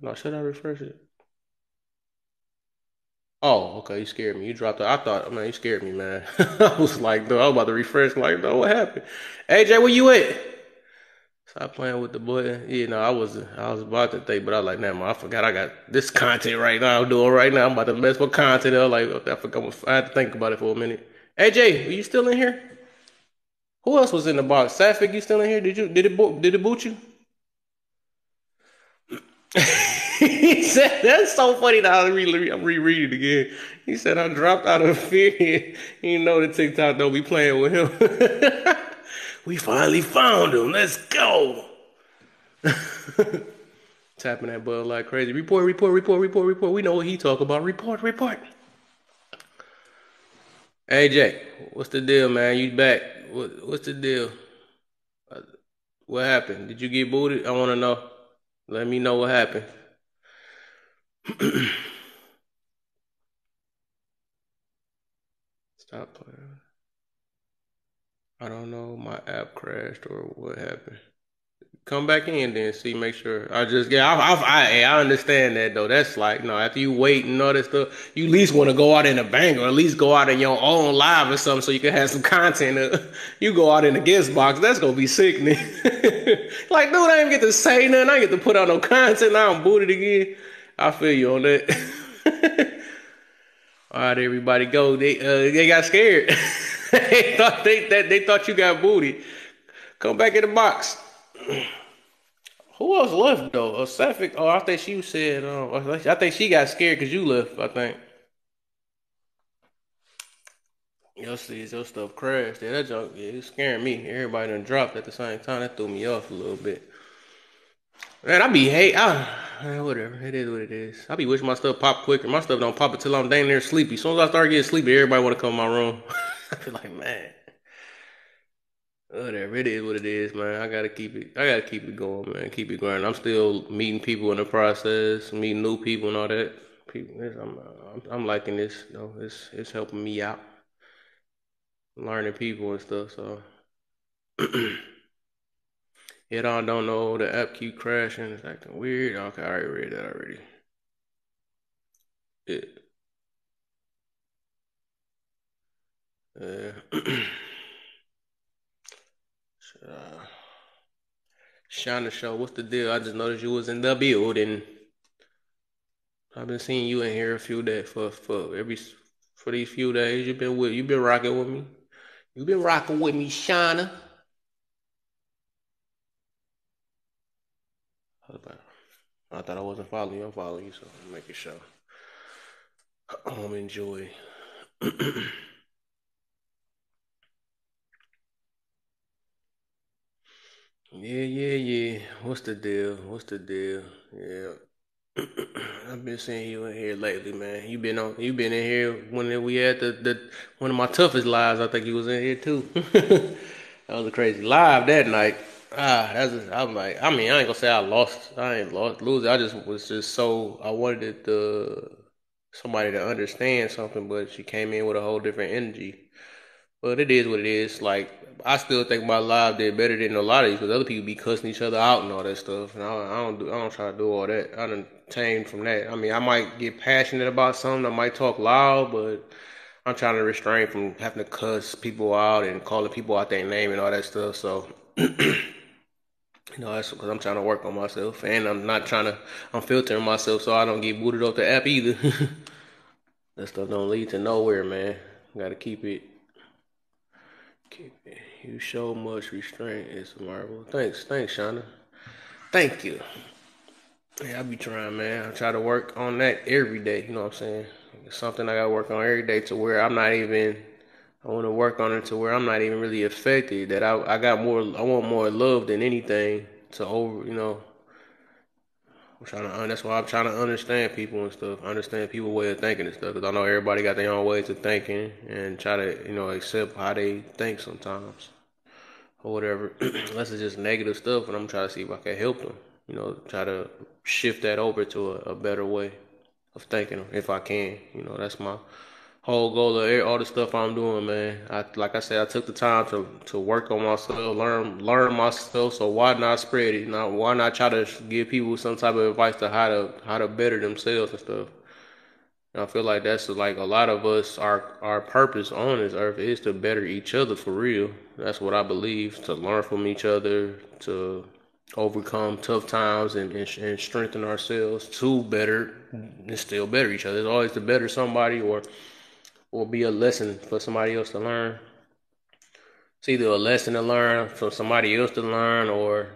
No, should I refresh it? Oh, okay. You scared me. You dropped it. I thought, man, you scared me, man. I was like, no, I was about to refresh. Like, no, what happened? AJ, where you at? Stop playing with the button. Yeah, no, I was about to think, but I was like, nah, man, I forgot I got this content right now. I'm doing right now. I'm about to mess with content. I was like, I forgot. I had to think about it for a minute. AJ, are you still in here? Who else was in the box? Safik, you still in here? Did it boot you? He said, that's so funny that I'm rereading it again. He said, I dropped out of fear. You know the TikTok don't be playing with him. We finally found him. Let's go. Tapping that button like crazy. Report, report, report, report, report. We know what he talk about. Report, report. Hey, Jay, what's the deal, man? You back. What's the deal? Uh, What happened? Did you get booted? I want to know. Let me know what happened. Stop playing. I don't know. My app crashed or what happened. Come back in then, see, make sure. I understand that though. That's like, no, after you wait and all that stuff, you at least want to go out in a bang or at least go out in your own live or something so you can have some content. You go out in the guest box, that's gonna be sickening. Like, dude, I didn't get to say nothing. I didn't get to put out no content. Now I'm booted again. I feel you on that. All right, everybody, go. They got scared. They thought you got booty. Come back in the box. Who else left though? Safik. Oh, I think she said. I think she got scared because you left. I think. Your stuff crashed. Yeah, that junk. Yeah, it's scaring me. Everybody done dropped at the same time. That threw me off a little bit. Man, I be hate. Whatever. It is what it is. I be wishing my stuff pop quicker. My stuff don't pop until I'm dang near sleepy. As soon as I start getting sleepy, everybody want to come in my room. I feel like, man. Whatever, it is what it is, man. I gotta keep it going, man. Keep it going. I'm still meeting people in the process, meeting new people and all that. I'm liking this, though. It's helping me out, learning people and stuff. So, yet I don't know. The app keep crashing. It's acting weird. Okay, I already read that already. Yeah. uh, Shine the show. What's the deal? I just noticed you was in the building. I've been seeing you in here a few days for these few days. You've been rocking with me. You've been rocking with me, Shauna. I thought I wasn't following you. I'm following you, so I'm making sure. Enjoy. Yeah. What's the deal? Yeah. I've been seeing you in here lately, man. You been in here when we had the one of my toughest lives. I think you was in here too. That was a crazy live that night. I'm like, I mean, I ain't gonna say I lost. I ain't lost, lose. I just was just so I wanted somebody to understand something, but she came in with a whole different energy. But it is what it is. Like I still think my live did better than a lot of these because other people be cussing each other out and all that stuff. And I don't try to do all that. I done tamed from that. I mean, I might get passionate about something. I might talk loud, but I'm trying to restrain from having to cuss people out and calling people out their name and all that stuff. So, that's because I'm trying to work on myself, and I'm filtering myself so I don't get booted off the app either. That stuff don't lead to nowhere, man. Got to keep it. You show much restraint. It's admirable. Thanks, Shonda. Thank you. Yeah, I be trying, man. I try to work on that every day. You know what I'm saying? It's something I gotta work on every day to where I'm not even. I want to work on it to where I'm not even really affected. That I got more. I want more love than anything. To over, That's why I'm trying to understand people and stuff. Understand people's way of thinking and stuff. Because I know everybody got their own ways of thinking and try to, accept how they think sometimes. Or whatever. Unless it's just negative stuff, and I'm trying to see if I can help them. Try to shift that over to a better way of thinking, if I can. That's my whole goal of all the stuff I'm doing, man. Like I said, I took the time to work on myself, learn myself. So why not spread it? Why not try to give people some type of advice to how to better themselves and stuff? I feel like that's like a lot of us, our purpose on this earth is to better each other for real. That's what I believe, to learn from each other, to overcome tough times and strengthen ourselves to better and still better each other. It's always to better somebody or be a lesson for somebody else to learn. It's either a lesson to learn for somebody else to learn uh,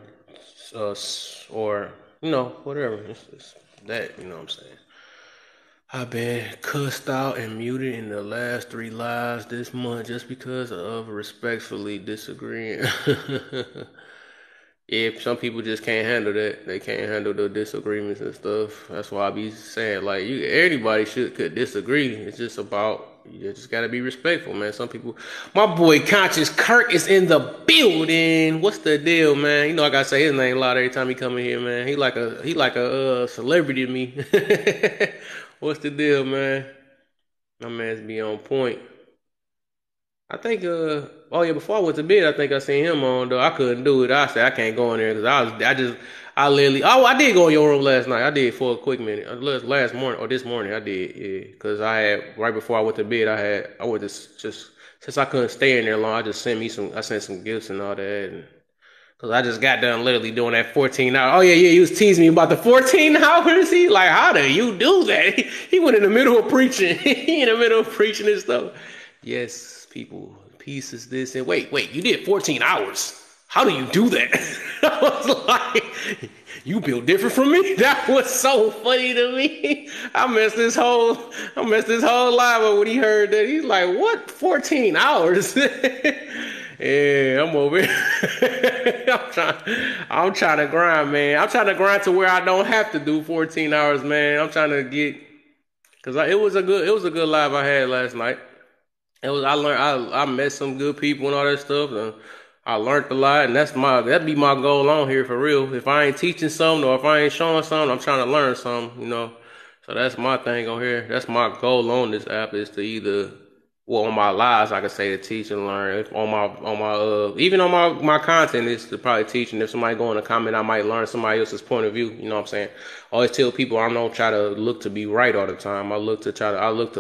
or whatever. It's that, you know what I'm saying? I've been cussed out and muted in the last 3 lives this month just because of respectfully disagreeing. Yeah, some people just can't handle that. They can't handle the disagreements and stuff. That's why I be saying like everybody could disagree. It's just about you just gotta be respectful, man. Some people, my boy Conscious Kirk is in the building. What's the deal, man? I gotta say his name a lot every time he come in here, man. He like a celebrity to me. What's the deal, man? My man's be on point. I think oh yeah, before I went to bed, I think I seen him on though. I couldn't do it. I said I can't go in there because I literally I did go in your room last night. I did for a quick minute. Last morning or this morning I did, yeah. Because I had right before I went to bed, I went to just since I couldn't stay in there long, I sent some gifts and all that. And cause I just got done literally doing that 14 hours. Oh yeah, he was teasing me about the 14 hours. He like, how do you do that? He went in the middle of preaching. He in the middle of preaching and stuff. Yes, people, peace is this and wait, you did 14 hours. How do you do that? I was like, you built different from me. That was so funny to me. I messed this whole live up when he heard that. He's like, what? 14 hours? Yeah, I'm over here. I'm trying to grind, man. I'm trying to grind to where I don't have to do 14 hours, man. I'm trying to get, cause it was a good live I had last night. I met some good people and all that stuff, and I learned a lot, and that'd be my goal on here for real. If I ain't teaching something or if I ain't showing something, I'm trying to learn something. So that's my thing on here. That's my goal on this app is to either, well, on my lives, I could say to teach and learn. If even on my content is to probably teach. And if somebody go in a comment, I might learn somebody else's point of view. You know what I'm saying? I always tell people I don't try to look to be right all the time. I look to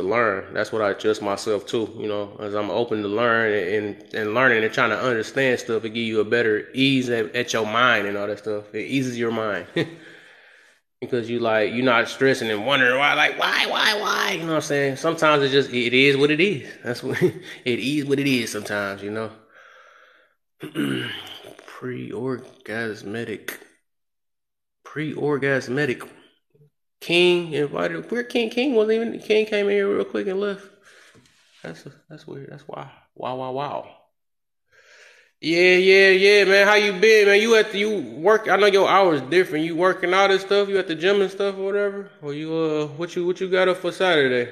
learn. That's what I adjust myself to. As I'm open to learn and learning and trying to understand stuff. It give you a better ease at your mind and all that stuff. It eases your mind. Because you're not stressing and wondering why, you know what I'm saying? Sometimes it is what it is. That's what it is what it is sometimes, Pre-orgasmic King invited, where King wasn't even, King came in here real quick and left. That's weird. That's why. Wow. Yeah, man. How you been, man? You work? I know your hours different. You working out and stuff? You at the gym and stuff or whatever? Or you what you got up for Saturday?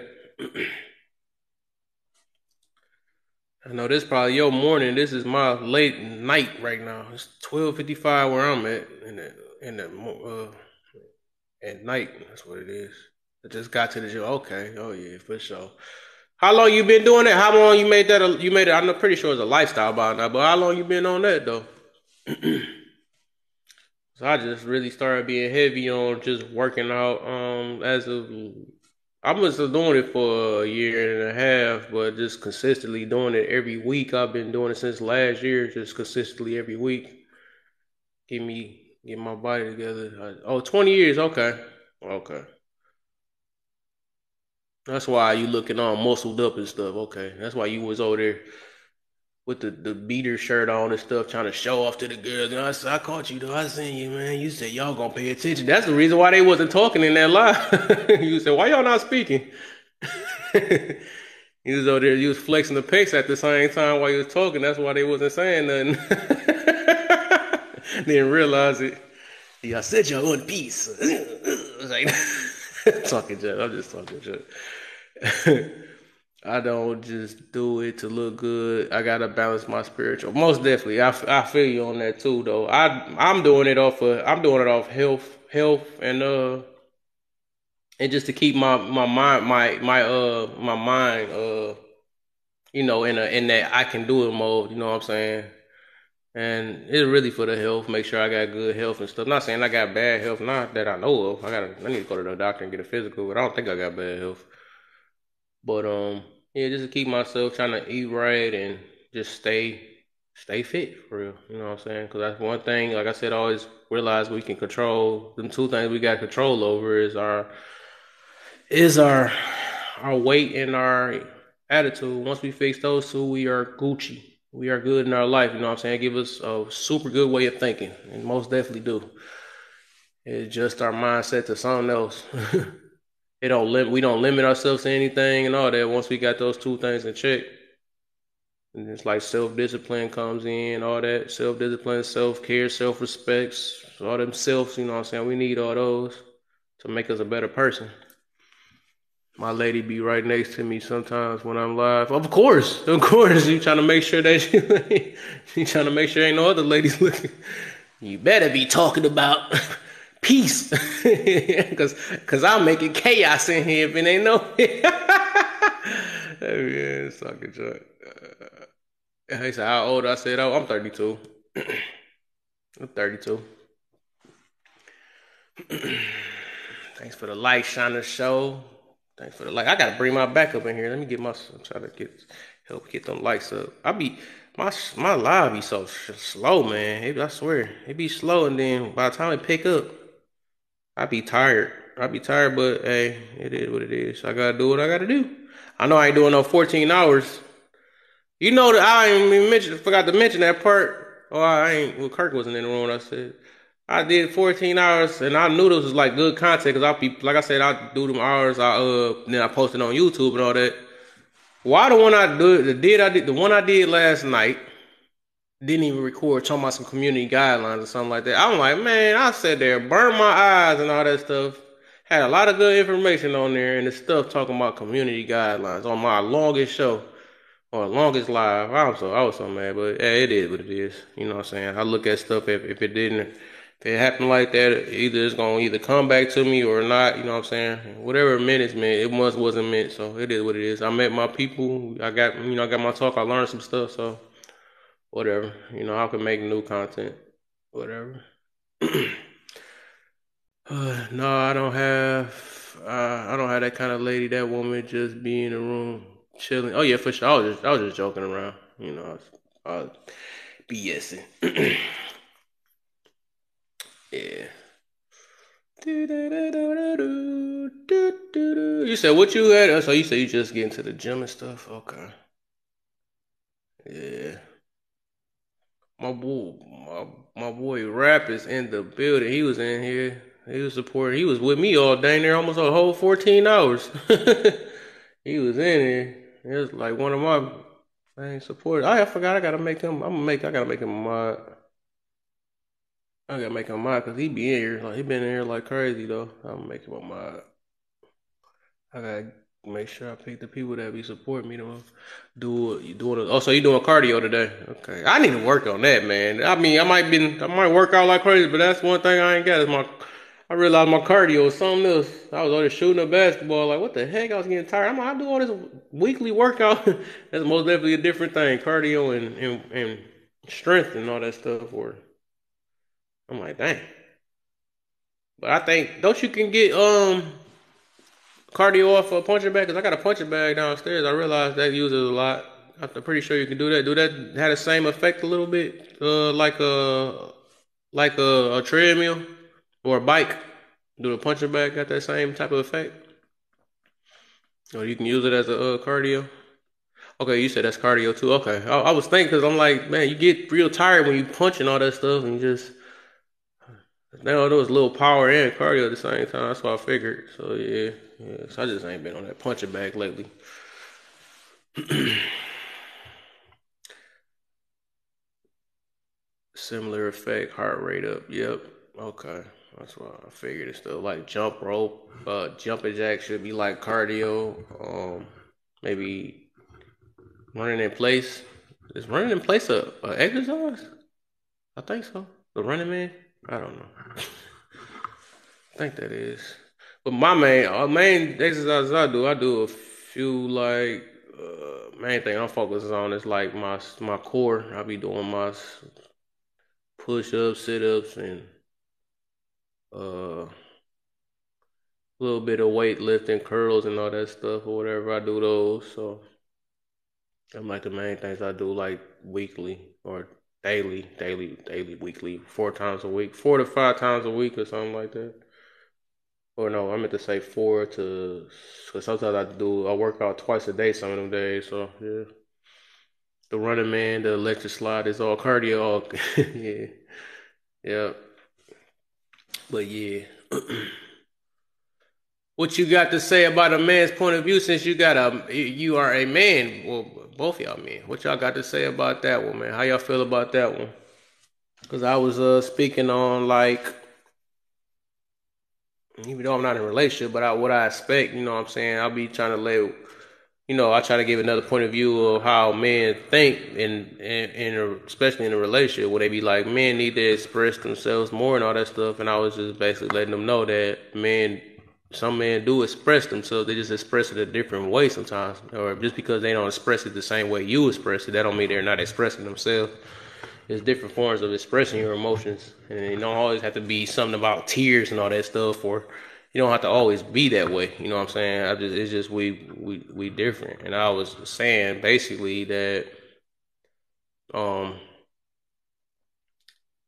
I know this probably your morning. This is my late night right now. It's 12:55 where I'm at at night. That's what it is. I just got to the gym. Okay. Oh yeah, for sure. How long you been doing that? How long you made that? You made it. I'm pretty sure it's a lifestyle by now. But how long you been on that though? So I just really started being heavy on just working out. I was doing it for a year and a half, but just consistently doing it every week. I've been doing it since last year, just consistently every week. Get my body together. 20 years. Okay. That's why you looking all muscled up and stuff. Okay. That's why you was over there with the beater shirt on and stuff, trying to show off to the girls. I caught you though. I seen you, man. You said y'all gonna pay attention. That's the reason why they wasn't talking in that live. You said, why y'all not speaking? You was over there, you was flexing the pecs at the same time while you was talking. That's why they wasn't saying nothing. Didn't realize it. Yeah, I said y'all in peace. Like, talking shit. I'm just talking shit. I don't just do it to look good. I gotta balance my spiritual. Most definitely, I feel you on that too, though. I'm doing it off health, and just to keep my mind my mind in that I can do it mode. You know what I'm saying? And it's really for the health. Make sure I got good health and stuff. Not saying I got bad health, not that I know of. I need to go to the doctor and get a physical, but I don't think I got bad health. But yeah, just to keep myself trying to eat right and just stay fit for real. You know what I'm saying? Because that's one thing. Like I said, I always realize we can control. Them two things we got control over is our weight and our attitude. Once we fix those two, we are Gucci. We are good in our life. You know what I'm saying? Give us a super good way of thinking, and most definitely do. It's just our mindset to something else. We don't limit ourselves to anything and all that. Once we got those two things in check, and it's like self-discipline comes in, all that self-discipline, self-care, self-respect, all them selves. You know what I'm saying? We need all those to make us a better person. My lady be right next to me sometimes when I'm live. Of course, you trying to make sure that you trying to make sure ain't no other ladies looking. You better be talking about peace, cause I'm making chaos in here if it ain't no. Yeah, it's talking joke. He said, "How old?" I said, "Oh, I'm 32." I'm 32. Thanks for the light, Shiner Show. Thanks for the light. I gotta bring my back up in here. Let me try to help get them lights up. My live be so slow, man. I swear, it be slow, and then by the time it pick up, I be tired. But hey, it is what it is. I gotta do what I gotta do. I know I ain't doing no 14 hours. You know that I ain't even forgot to mention that part. Oh, Kirk wasn't in the room when I said. I did 14 hours, and I knew this was like good content because like I said, I do them hours. Then I posted on YouTube and all that. Why the one the one I did last night didn't even record talking about some community guidelines or something like that. I'm like, man, I sat there, burned my eyes and all that stuff. Had a lot of good information on there and the stuff talking about community guidelines on my longest show. Or longest live. I was so mad, but yeah, it is what it is. You know what I'm saying? I look at stuff if it happened like that, either it's gonna either come back to me or not, you know what I'm saying? Whatever it meant it's meant, it wasn't meant, so it is what it is. I met my people, I got my talk, I learned some stuff, so whatever. I can make new content. Whatever. No, I don't have that kind of lady, that woman just be in the room chilling. Oh yeah, for sure. I was just joking around. I was BSing. Yeah. You said what you had? So you said you just get into the gym and stuff? Okay. Yeah. My boy Rap is in the building. He was in here. He was supporting. He was with me all day there, almost a whole 14 hours. He was in here. It's like one of my main supporters. I forgot I gotta make him. I gotta make him a mod. I gotta make him a mod because he be in here. Like he been in here like crazy though. I'm gonna make him a mod. I gotta make sure I pick the people that be supporting me to do it. You doing it? Oh, so you doing cardio today? Okay, I need to work on that, man. I mean, I might work out like crazy, but that's one thing I ain't got is my. I realized my cardio is something else. I was already shooting a basketball. Like, what the heck? I was getting tired. I'm like, I do all this weekly workout. That's most definitely a different thing. Cardio and strength and all that stuff. Or I'm like, dang. But I think don't you can get cardio off a punching bag? Cause I got a punching bag downstairs. I realized that uses a lot. I'm pretty sure you can do that. Do that have the same effect a little bit? Like a treadmill or a bike? Do the punching bag got that same type of effect? Or you can use it as a cardio? Okay, you said that's cardio too. Okay, I was thinking because I'm like, man, you get real tired when you punching all that stuff and you just now there was a little power and cardio at the same time. That's what I figured. So yeah. So I just ain't been on that punching bag lately. Similar effect, heart rate up. Yep. Okay. That's why I figured it's still like jump rope. Jumping jack should be like cardio. Maybe running in place. Is running in place a exercise? I think so. The running man? I don't know. I think that is. But my main exercises I do a few like main thing I'm focusing on is like my core. I be doing my push ups, sit ups, and a little bit of weightlifting, curls, and all that stuff or whatever. I do those. So I'm like the main things I do like weekly or daily, weekly, 4 times a week, 4 to 5 times a week or something like that. Or no, I meant to say because sometimes I work out twice a day some of them days. So yeah, the running man, the electric slide is all cardio. All, yeah, yeah. But yeah, what you got to say about a man's point of view since you are a man? Well, both y'all men. What y'all got to say about that one, man? How y'all feel about that one? Because I was speaking on like. Even though I'm not in a relationship, but what I expect, you know what I'm saying? I'll be trying to I try to give another point of view of how men think, especially in a relationship, where they be like, men need to express themselves more and all that stuff. And I was just basically letting them know that some men do express themselves. They just express it a different way sometimes. Or just because they don't express it the same way you express it, that don't mean they're not expressing themselves. There's different forms of expressing your emotions, and you don't always have to be something about tears and all that stuff, or you don't have to always be that way. You know what I'm saying? It's just we different. And I was saying basically that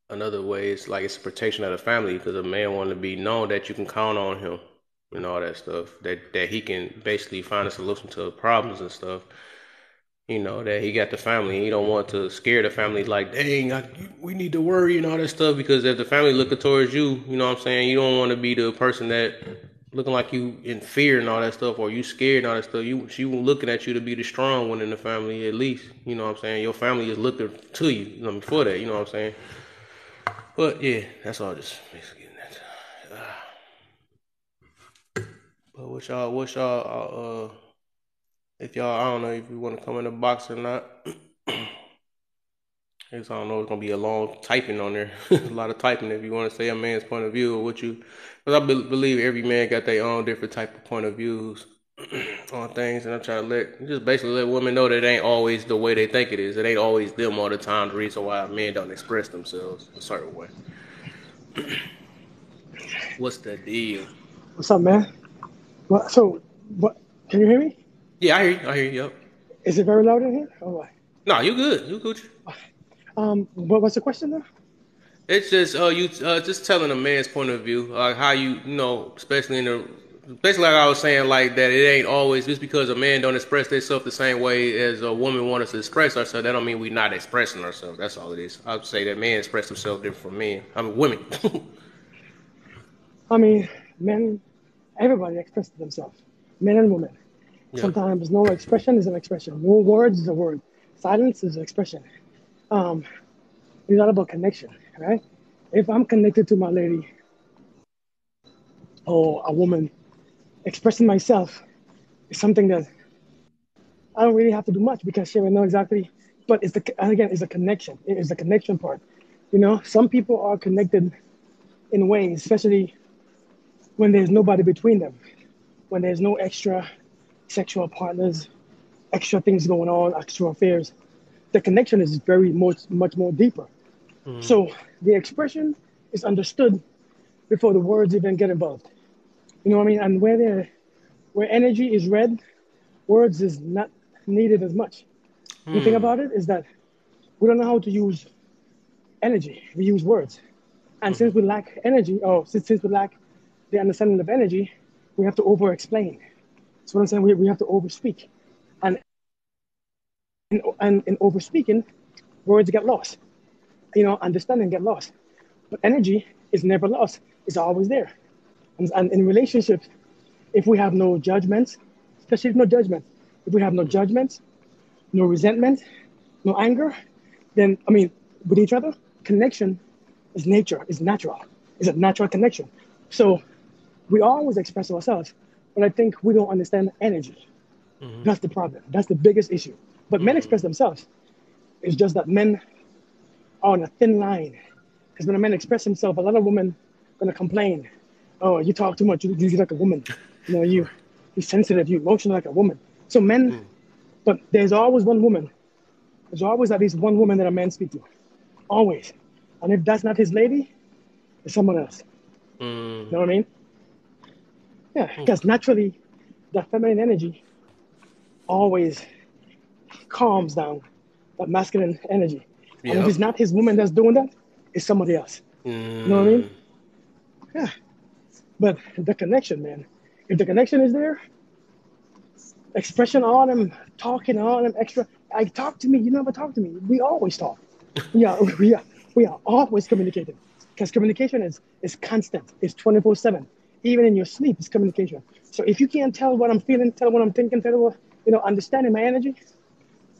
another way is like it's a protection of the family because a man want to be known that you can count on him and all that stuff. That he can basically find a solution to problems and stuff. You know, that he got the family. He don't want to scare the family like, dang, we need to worry and all that stuff. Because if the family looking towards you, you know what I'm saying, you don't want to be the person that looking like you in fear and all that stuff, or you scared and all that stuff. She looking at you to be the strong one in the family at least. You know what I'm saying? Your family is looking to you, before that. You know what I'm saying? But yeah, that's all. Just basically getting that. But what's y'all if y'all, I don't know if you want to come in the box or not. I guess I don't know. It's gonna be a long typing on there. A lot of typing if you want to say a man's point of view or what you. Because I believe every man got their own different type of point of views on things, and I'm trying to basically let women know that it ain't always the way they think it is. It ain't always them all the time. The reason why men don't express themselves a certain way. What's the deal? What's up, man? Well, so what? Can you hear me? Yeah, I hear you. Yep. Is it very loud in here? Oh, what? No, you good. You good. What's the question now? It's just you just telling a man's point of view, how especially basically like I was saying, like that it ain't always just because a man don't express themselves the same way as a woman want us to express ourselves. That don't mean we not expressing ourselves. That's all it is. I'd say that men express themselves different from men. I mean women. I mean, men, everybody expresses themselves, men and women. Yeah. Sometimes no expression is an expression. No words is a word. Silence is an expression. Um, it's all about connection, right? If I'm connected to my lady or a woman, expressing myself is something that I don't really have to do much because she will know exactly. But it's and again, it's a connection. It is the connection part. Some people are connected in ways, especially when there's nobody between them, when there's no extra sexual partners, extra things going on, extra affairs. The connection is very much more deeper. Mm-hmm. So the expression is understood before the words even get involved. You know what I mean? And where energy is read, words is not needed as much. The thing about it is that we don't know how to use energy. We use words. And since we lack energy, or since we lack the understanding of energy, we have to over explain. So what I'm saying, we have to over speak. And in over speaking, words get lost. Understanding get lost. But energy is never lost. It's always there. And in relationships, if we have no judgments, especially no judgment, if we have no judgments, no resentment, no anger, then, with each other, connection is nature, is natural. It's a natural connection. So we always express ourselves, but I think we don't understand energy. That's the problem. That's the biggest issue. But men express themselves. It's just that men are on a thin line. Because when a man expresses himself, a lot of women are going to complain. Oh, you talk too much. You're like a woman. You're sensitive. You're emotional like a woman. So men, but there's always one woman. There's always at least one woman that a man speaks to. Always. And if that's not his lady, it's someone else. You know what I mean? Yeah, because naturally, that feminine energy always calms down that masculine energy. And if it's not his woman that's doing that, it's somebody else. You know what I mean? Yeah. But the connection, man. If the connection is there, expression on them, talking on them extra. I talk to me, you never talk to me. We always talk. We are always communicating. Because communication is constant. It's 24/7. Even in your sleep, it's communication. So if you can't tell what I'm feeling, tell what I'm thinking, tell what, understanding my energy,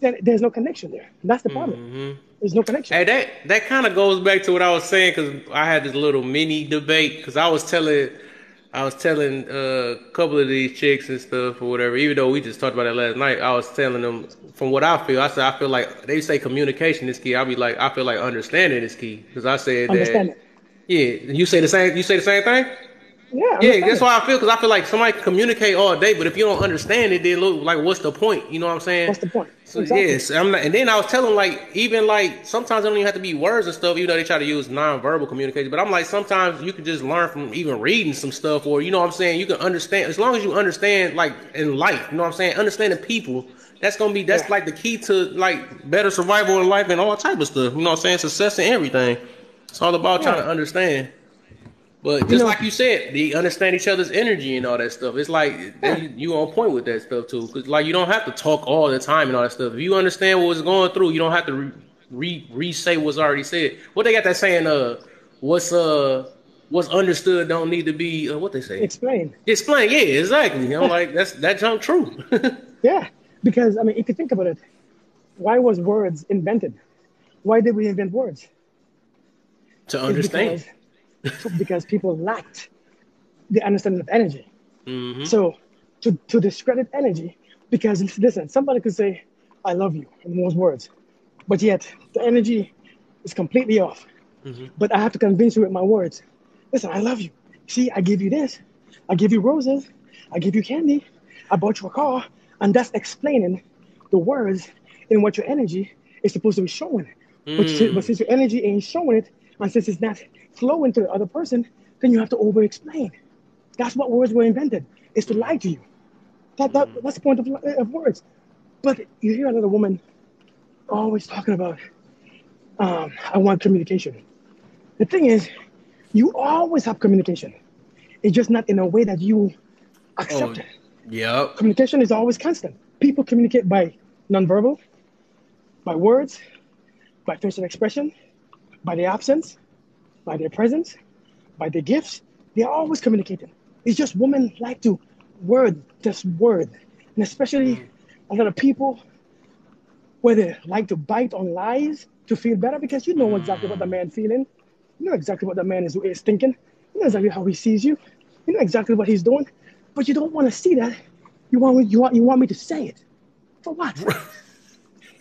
then there's no connection there. That's the problem. There's no connection. Hey, that kind of goes back to what I was saying, because I had this little mini debate, because I was telling a couple of these chicks and stuff or whatever, even though we just talked about it last night, I was telling them from what I feel. I said, I feel like they say communication is key. I'll be like, I feel like understanding is key, because I said Understand that. it. Yeah, you say the same. You say the same thing. Yeah, Yeah, understand that's it. why I feel, because I feel like somebody can communicate all day, but if you don't understand it, then look like, what's the point? You know what I'm saying? What's the point? So Exactly. yes, I'm not. And then I was telling like, even like sometimes it don't even have to be words and stuff, even though they try to use non-verbal communication. But I'm like, sometimes you can just learn from even reading some stuff, or you know what I'm saying. You can understand, as long as you understand like in life. You know what I'm saying? Understanding people. That's Yeah. like the key to like better survival in life and all type of stuff. You know what I'm saying? Success and everything. It's all about trying Yeah. to understand. But You just know, like you said, they understand each other's energy and all that stuff. It's like yeah. you on point with that stuff too. Cause like you don't have to talk all the time and all that stuff. If you understand what was going through, you don't have to re-say what's already said. What they got that saying? What's understood don't need to be what they say. Explain. Explain. Yeah, exactly. I'm like that junk true. Yeah. Because, if you think about it, why was words invented? Why did we invent words? To It's understand. because people lacked the understanding of energy. Mm-hmm. So to discredit energy, because listen, somebody could say, I love you in those words, but yet the energy is completely off. Mm-hmm. But I have to convince you with my words. Listen, I love you. See, I give you this. I give you roses. I give you candy. I bought you a car. And that's explaining the words in what your energy is supposed to be showing. But since your energy ain't showing it, and since it's not flowing to the other person, then you have to over-explain. That's what words were invented, is to lie to you. That's the point of words. But you hear another woman always talking about, I want communication. The thing is, you always have communication. It's just not in a way that you accept Oh, it. yep. Communication is always constant. People communicate by nonverbal, by words, by facial expression, by their absence, by their presence, by their gifts. They're always communicating. It's just women like to just word. And especially a lot of people, where they like to bite on lies to feel better, because you know exactly what the man feeling. You know exactly what the man is thinking. You know exactly how he sees you. You know exactly what he's doing. But you don't want to see that. You want me to say it. For what?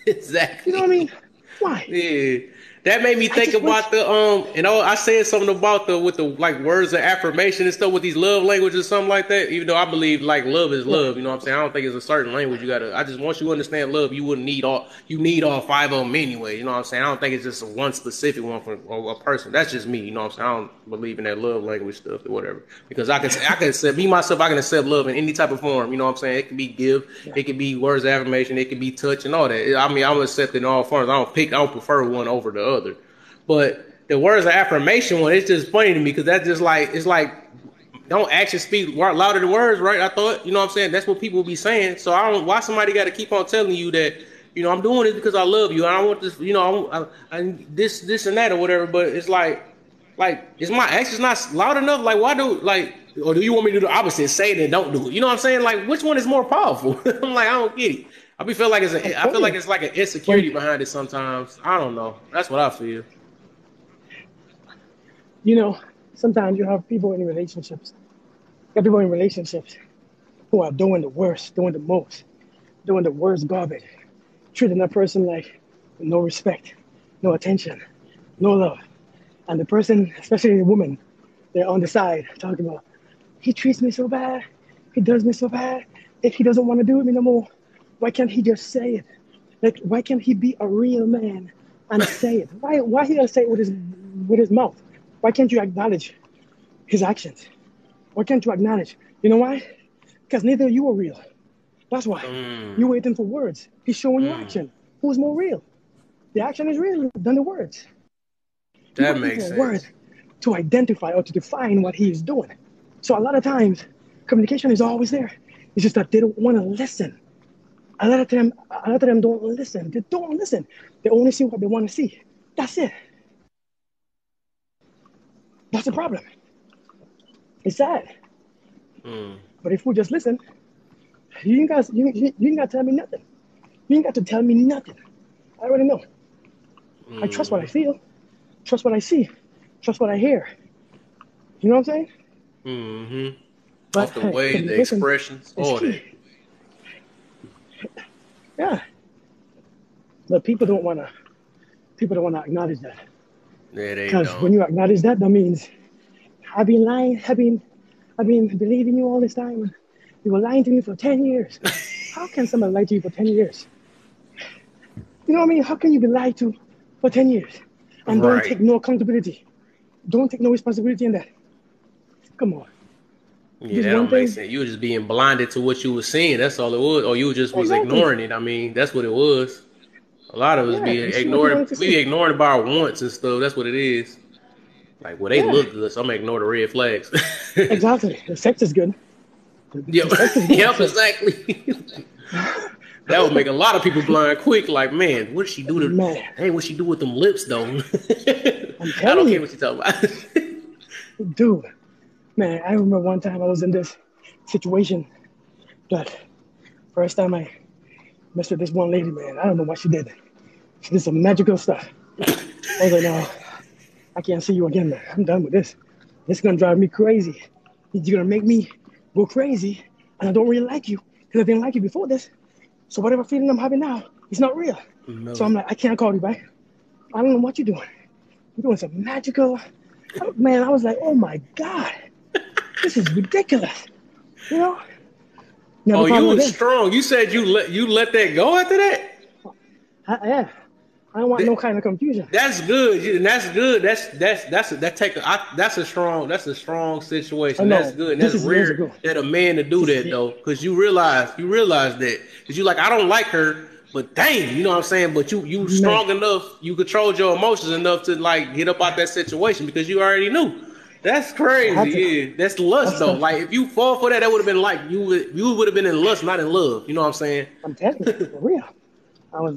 Exactly. You know what I mean? Why? Yeah. That made me think about the I said something about with the like words of affirmation and stuff with these love languages or something like that. Even though I believe like love is love, you know what I'm saying? I don't think it's a certain language you gotta. I just once you understand love, you need all 5 of them anyway. You know what I'm saying? I don't think it's just one specific one for a person. That's just me. You know what I'm saying? I don't believe in that love language stuff or whatever, because I can accept me myself. I can accept love in any type of form. You know what I'm saying? It can be give, it can be words of affirmation, it can be touch and all that. I mean, I'm accepting in all forms. I don't prefer one over the other. But the words of affirmation one, it's just funny to me because that's just like, it's like, don't actions speak louder than words, right? I thought, you know what I'm saying? That's what people be saying. So I don't, why somebody got to keep on telling you that, you know, I'm doing this because I love you. And I want this, you know, I this and that or whatever. But it's like, is my actions not loud enough? Like, why do, like, or do you want me to do the opposite? Say it and don't do it. You know what I'm saying? Like, which one is more powerful? I'm like, I don't get it. I feel like it's like an insecurity behind it sometimes. I don't know. That's what I feel. You know, sometimes you have people in relationships. You have people in relationships who are doing the worst, doing the most, doing the worst garbage, treating that person like no respect, no attention, no love. And the person, especially the woman, they're on the side talking about, he treats me so bad, he does me so bad. If he doesn't want to do it no more, why can't he just say it? Like, why can't he be a real man and say it? Why he gotta say it with his mouth? Why can't you acknowledge his actions? Why can't you acknowledge? You know why? Because neither of you are real. That's why. You're waiting for words. He's showing you action. Who's more real? The action is real than the words. That makes sense. Word to identify or to define what he is doing. So a lot of times, communication is always there. It's just that they don't want to listen. A lot of them don't listen. They don't listen. They only see what they want to see. That's it. That's the problem. It's sad. But if we just listen, you ain't got to tell me nothing. You ain't got to tell me nothing. I already know. I trust what I feel. Trust what I see. Trust what I hear. You know what I'm saying? Mm-hmm. But off the way, the expressions, all that. Yeah. But people don't want to acknowledge that. Yeah, they Because don't. when you acknowledge that, that means I've been lying. I've been believing you all this time. You were lying to me for 10 years. How can someone lie to you for 10 years? You know what I mean? How can you be lied to for 10 years and don't take no accountability? Don't take no responsibility in that. Come on. Yeah, that don't make sense. You were just being blinded to what you were seeing. That's all it was. Or you just was ignoring it. I mean, that's what it was. A lot of us be ignoring. We be ignoring about wants and stuff. That's what it is. Like, well, they look good, so I'm gonna ignore the red flags. Exactly. The sex is good. Yep. Yep, exactly. That would make a lot of people blind quick. Like, man, what did she do to? Hey, what she do with them lips though? I don't care what you talking about. Dude, man, I remember one time I was in this situation. That first time I messed with this one lady, man, I don't know what she did. She did some magical stuff. I was like, no, I can't see you again, man. I'm done with this. This is gonna drive me crazy. You're gonna make me go crazy, and I don't really like you because I didn't like you before this. So whatever feeling I'm having now, it's not real. No. So I'm like, I can't call you back. I don't know what you're doing. You're doing some magical. Man, I was like, oh my God, this is ridiculous. You know? Never you was strong. You said you let that go after that? Yeah. I don't want no kind of confusion. That's good. That's good. That's a strong situation. That's good. And that's rare that a man to do that though, because you realize that because you like, I don't like her, but dang, you know what I'm saying. But you strong enough, you controlled your emotions enough to like get up out that situation because you already knew. That's crazy. Yeah, that's lust though. Like if you fall for that, that would have been like you would have been in lust, not in love. You know what I'm saying? I'm telling you, for real. I was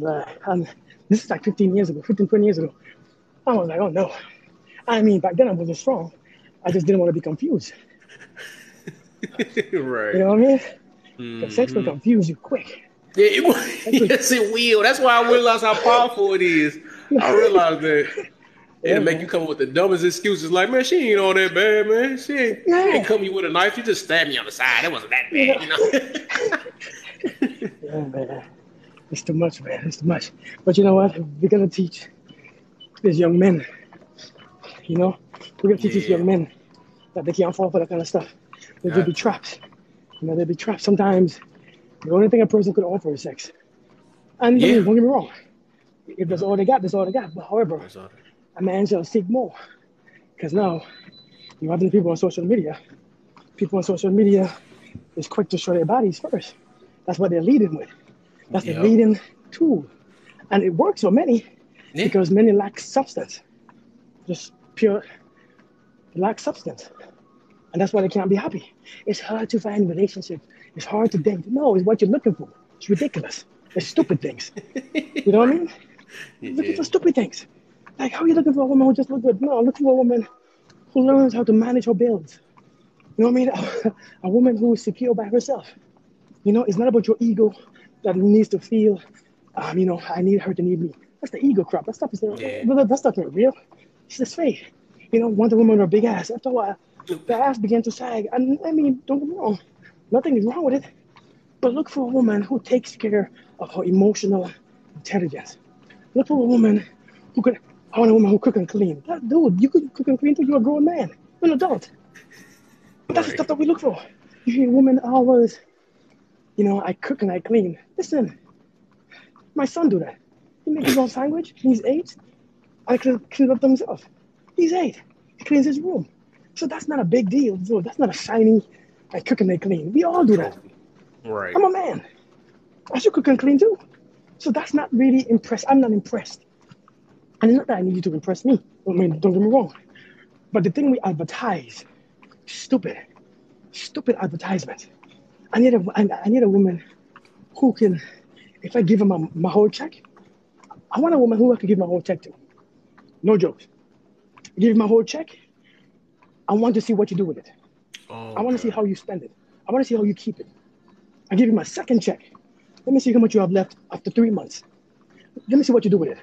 this is like 20 years ago. I was like, oh no. I mean, back then I wasn't strong. I just didn't want to be confused. Right. You know what I mean? Because sex will Mm-hmm. confuse you quick. Yeah, Sex will, yes, it will. That's why I realized how powerful it is. I realized that it'll yeah, make you man. come up with the dumbest excuses. Like, man, she ain't all that bad, man. She ain't Yeah, come you with a knife. She just stabbed me on the side. It wasn't that you know, bad, you know. yeah, man. It's too much, man. It's too much. But you know what? We're gonna teach these young men. You know, we're gonna teach these Yeah, young men that they can't fall for that kind of stuff. There'll be got to. traps. You know, there'll be traps. Sometimes the only thing a person could offer is sex. And I Yeah, mean, don't get me wrong. If that's yeah. all they got, that's all they got. But however, That's all. a man shall seek more. Because now you have the people on social media. People on social media is quick to show their bodies first. That's what they're leading with. That's the Yep. leading tool. And it works for many Yeah. because many lack substance. Just pure lack substance. And that's why they can't be happy. It's hard to find relationships. It's hard to date. No, it's what you're looking for. It's ridiculous. It's stupid things. You know what I mean? You're looking Yeah. for stupid things. Like, how are you looking for a woman who just looks good? No, I'm looking for a woman who learns how to manage her bills. You know what I mean? A woman who is secure by herself. You know, it's not about your ego that needs to feel, you know, I need her to need me. That's the ego crap. That stuff is Yeah. that stuff ain't real. It's just fake. You know, want a woman with a big ass. After a while, the ass began to sag. And I mean, don't get me wrong, nothing is wrong with it. But look for a woman who takes care of her emotional intelligence. Look for a woman who could. I want a woman who cook and clean. That, dude, you could cook and clean too. You're a grown man. You're an adult. But that's the Right. stuff that we look for. You hear women always, you know, I cook and I clean. Listen, my son do that. He makes his own sandwich. He's 8. I clean it up himself. He's 8. He cleans his room. So that's not a big deal. So that's not a shiny, I cook and I clean. We all do that. Trophy. Right. I'm a man. I should cook and clean too. So that's not really impressed. I'm not impressed. And it's not that I need you to impress me. I mean, don't get me wrong. But the thing we advertise, stupid advertisement. I need a woman who can, if I give her my whole check, I want a woman who I can give my whole check to. No jokes. Give my whole check. I want to see what you do with it. I want to see Okay. how you spend it. I want to see how you keep it. I give you my second check. Let me see how much you have left after 3 months. Let me see what you do with it.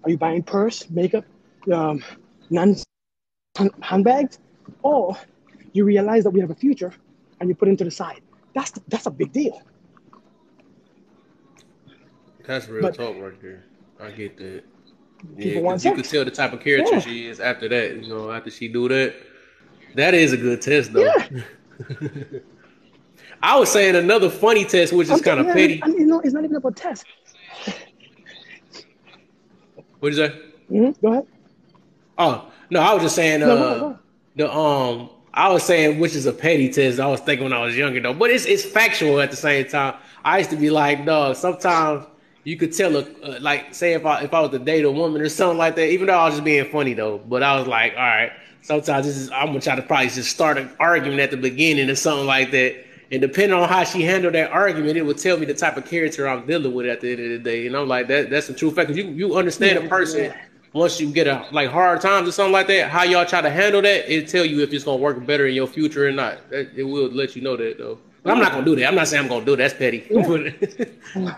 Are you buying purse, makeup, handbags, or you realize that we have a future and you put it to the side? That's a big deal. That's real But talk right there. I get that. Yeah, people want because you could sex. tell the type of character Yeah, she is after that. You know, after she do that, that is a good test, though. yeah. I was saying another funny test, which is I'm kind telling of you, petty. and you know, it's not even about tests. What'd you say? Go ahead. Oh no, I was just saying No, go ahead. Go ahead. the I was saying which is a petty test. I was thinking when I was younger though, but it's factual at the same time. I used to be like, dog. Sometimes you could tell like say if I was to date a woman or something like that. Even though I was just being funny though, but I was like, all right. Sometimes I'm gonna try to probably just start an argument at the beginning or something like that. And depending on how she handled that argument, it would tell me the type of character I'm dealing with at the end of the day. And I'm like, that's some true fact. 'Cause you understand a Yeah, person yeah. once you get a like hard times or something like that, how y'all try to handle that, it tell you if it's gonna work better in your future or not. It will let you know that though. But I'm not Yeah, gonna do that. I'm not saying I'm gonna do it. That's petty. yeah, But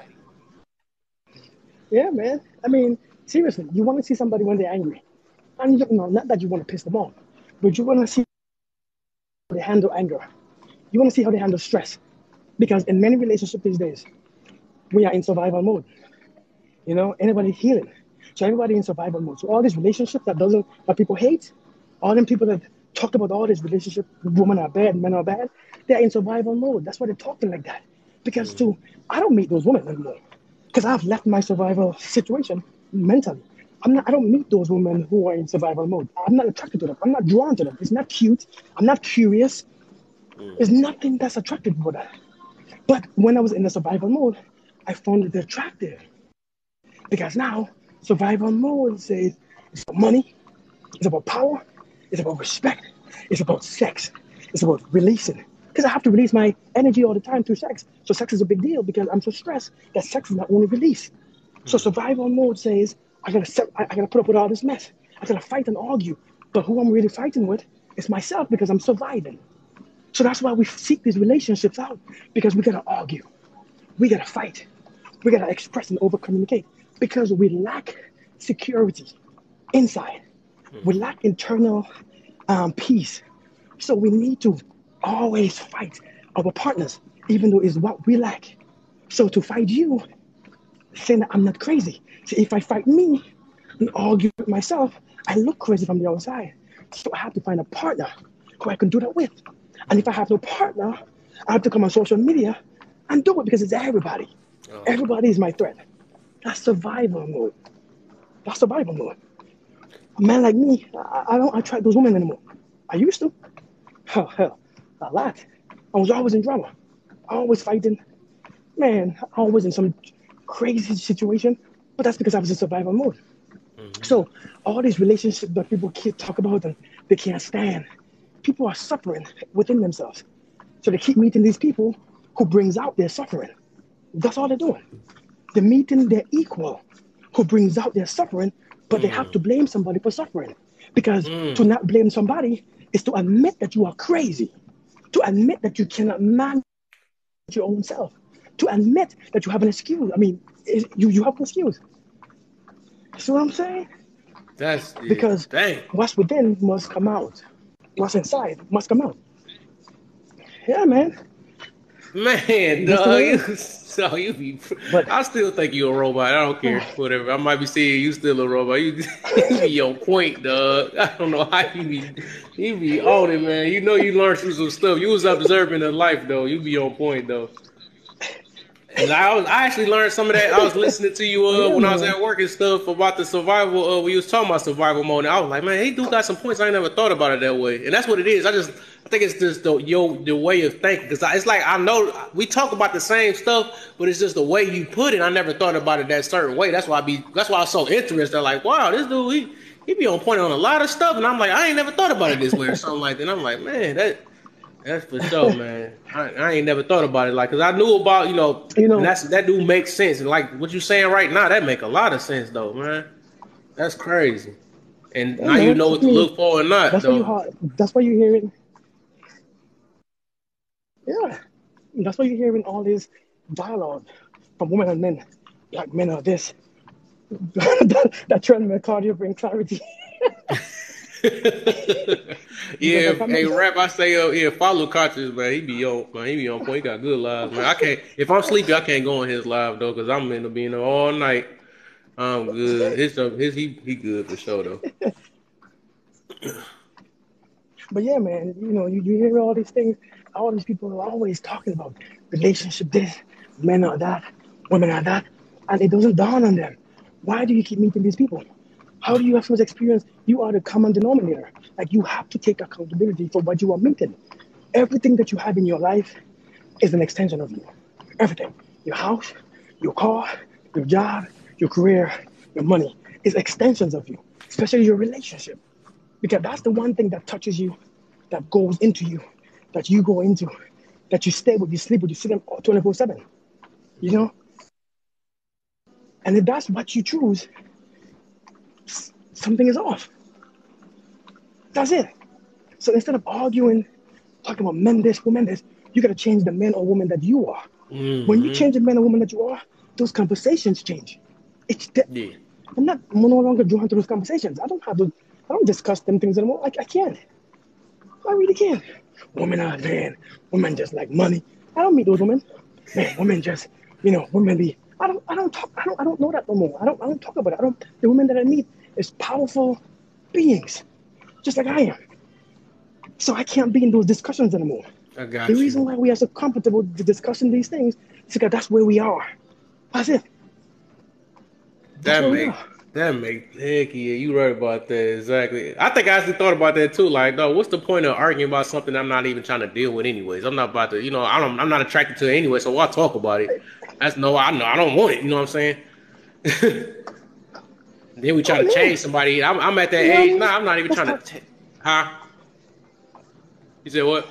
yeah, man. I mean, seriously, you want to see somebody when they're angry, and you know, not that you want to piss them off, but you want to see how they handle anger. You want to see how they handle stress, because in many relationships these days, we are in survival mode. You know, anybody healing, so everybody in survival mode. So all these relationships that people hate, all them people that talk about all these relationships, women are bad, men are bad, they're in survival mode. That's why they're talking like that. Because too, I don't meet those women anymore. Because I've left my survival situation mentally. I don't meet those women who are in survival mode. I'm not attracted to them. I'm not drawn to them. It's not cute. I'm not curious. There's nothing that's attractive about that. But when I was in the survival mode, I found it attractive. Because now survival mode says it's about money, it's about power, it's about respect, it's about sex, it's about releasing. Because I have to release my energy all the time through sex. So sex is a big deal because I'm so stressed that sex is my only release. So survival mode says I gotta put up with all this mess. I gotta fight and argue. But who I'm really fighting with is myself because I'm surviving. So that's why we seek these relationships out, because we gotta argue, we gotta fight, we gotta express and over communicate, because we lack security inside, we lack internal peace. So we need to always fight our partners, even though it's what we lack. So to fight you, saying that I'm not crazy. So if I fight me and argue with myself, I look crazy from the outside. So I have to find a partner who I can do that with. And if I have no partner, I have to come on social media and do it, because it's everybody. Everybody is my threat. That's survival mode. That's survival mode. A man like me, I don't attract those women anymore. I used to. Hell, a lot. I was always in drama, always fighting. Man, always in some crazy situation. But that's because I was in survival mode. So all these relationships that people keep talk about and they can't stand, people are suffering within themselves. So they keep meeting these people who brings out their suffering. That's all they're doing. They're meeting their equal who brings out their suffering, but they have to blame somebody for suffering. Because to not blame somebody is to admit that you are crazy, to admit that you cannot manage your own self, to admit that you have an excuse. I mean, you have an excuse. See what I'm saying? That's it. Because Dang. what's within must come out. What's inside must come out. Yeah, man. Man, That's the dog, way it you, is. so you be. But I still think you a robot. I don't care. Whatever. I might be seeing you still a robot. You be on point, dog. I don't know how you be on it, man. You know you learned through some stuff. You was observing the life, though. You be on point, though. And I actually learned some of that. I was listening to you yeah, when I was man. at work and stuff about the survival. We was talking about survival mode. And I was like, man, he do got some points. I ain't never thought about it that way. And that's what it is. I think it's just the way of thinking. Because it's like, I know we talk about the same stuff, but it's just the way you put it. I never thought about it that certain way. That's why I was so interested. Like, wow, this dude, he be on point on a lot of stuff. And I'm like, I ain't never thought about it this way or something like that. And I'm like, man, that's for sure, man. I ain't never thought about it, like, cause I knew about, and that do make sense. And like what you saying right now, that make a lot of sense, though, man. That's crazy. And yeah, now you man. know what to look for or not, That's though. That's why you're hearing. Yeah, that's why you're hearing all this dialogue from women and men. Like, men are this. that trend cardio bring clarity. Yeah, Like, hey, rap. I say, follow Conscious, man. He be on point. He got good lives, man. I can't. If I'm sleepy, I can't go on his live though, cause I'm into being there all night. I'm good. He good for sure though. But yeah, man, you hear all these things. All these people are always talking about relationship this, men are that, women are that, and it doesn't dawn on them. Why do you keep meeting these people? How do you have so much experience? You are the common denominator. Like, you have to take accountability for what you are meeting. Everything that you have in your life is an extension of you. Everything. Your house, your car, your job, your career, your money is extensions of you, especially your relationship. Because that's the one thing that touches you, that goes into you, that you go into, that you stay with, you sleep with, you see them 24/7. And if that's what you choose, something is off. That's it. So instead of arguing, talking about men this, women this, you got to change the man or woman that you are. When you change the man or woman that you are, those conversations change. I'm no longer drawn to those conversations. I don't discuss them things anymore. I can't. I really can't. Women are man. Women just like money. I don't meet those women. Man, women just, women be. I don't know that no more. I don't talk about it. The women that I meet is powerful beings, just like I am. So I can't be in those discussions anymore. I got The you. reason why we are so comfortable discussing these things is because that's where we are. That's it. That make heck yeah, you right about that, exactly. I think I actually thought about that too. Like, no, what's the point of arguing about something I'm not even trying to deal with anyways? I'm not about to, I'm not attracted to it anyway, so why talk about it? I know I don't want it, you know what I'm saying? Then we try to change somebody. I'm at that age. I'm not even trying to huh? You said what?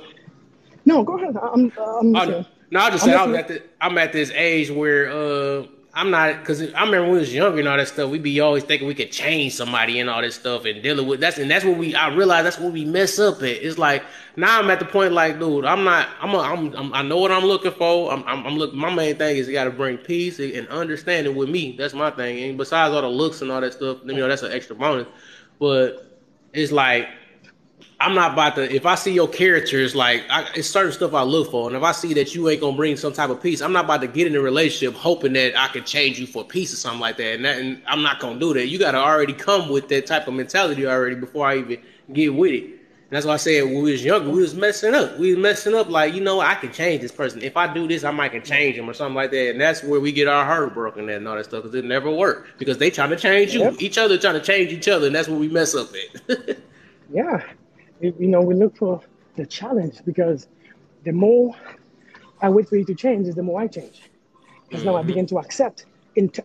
No, go ahead. I'm listening. No, I just said I'm at this age where I'm not, because I remember when we was younger and all that stuff. We be always thinking we could change somebody and all this stuff and dealing with that's what I realize that's what we mess up at. It's like now I'm at the point like, dude, I'm not. I know what I'm looking for. I'm looking. My main thing is you got to bring peace and understanding with me. That's my thing. And besides all the looks and all that stuff, that's an extra bonus. But it's like I'm not about to. If I see your characters, like it's certain stuff I look for, and if I see that you ain't gonna bring some type of peace, I'm not about to get in a relationship hoping that I can change you for peace or something like that. And I'm not gonna do that. You gotta already come with that type of mentality already before I even get with it. And that's why I said when we was younger, we was messing up. We was messing up like, I can change this person. If I do this, I might can change him or something like that. And that's where we get our heart broken and all that stuff because it never worked because they trying to change you. Yep. Each other trying to change each other, and that's where we mess up at. Yeah. We look for the challenge because the more I wait for you to change, is the more I change. Because now I begin to accept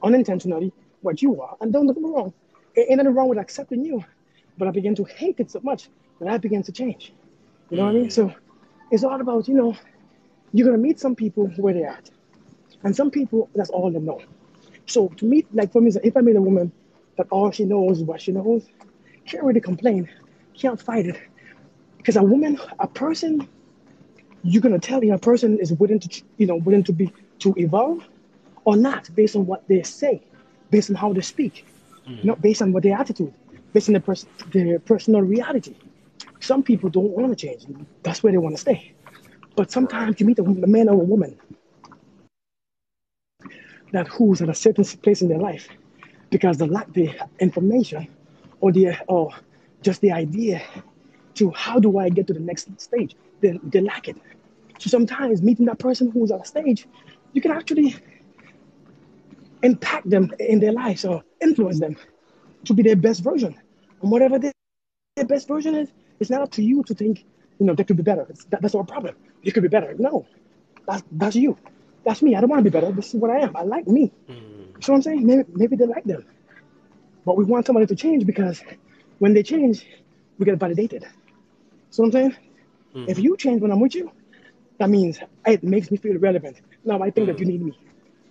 unintentionally what you are. And don't get me wrong, ain't nothing wrong with accepting you, but I begin to hate it so much that I begin to change. You know what I mean? So it's all about, you're going to meet some people where they're at. And some people, that's all they know. So to meet, like for me, if I meet a woman that all she knows is what she knows, can't really complain, can't fight it. Because a person, you're going to tell a person is willing to evolve or not based on what they say, based on how they speak, not based on what their attitude, based on their personal reality. Some people don't want to change. That's where they want to stay. But sometimes you meet a man or a woman who's at a certain place in their life because they lack the information or just the idea to how do I get to the next stage. They lack it. So sometimes meeting that person who's at a stage, you can actually impact them in their lives or influence them to be their best version. And whatever their best version is, it's not up to you to think, they could be better. That's our problem. You could be better. No, that's you. That's me. I don't want to be better. This is what I am. I like me. So I'm saying maybe they like them. But we want somebody to change because when they change, we get validated. So I'm saying, if you change when I'm with you, that means it makes me feel relevant. Now I think that you need me.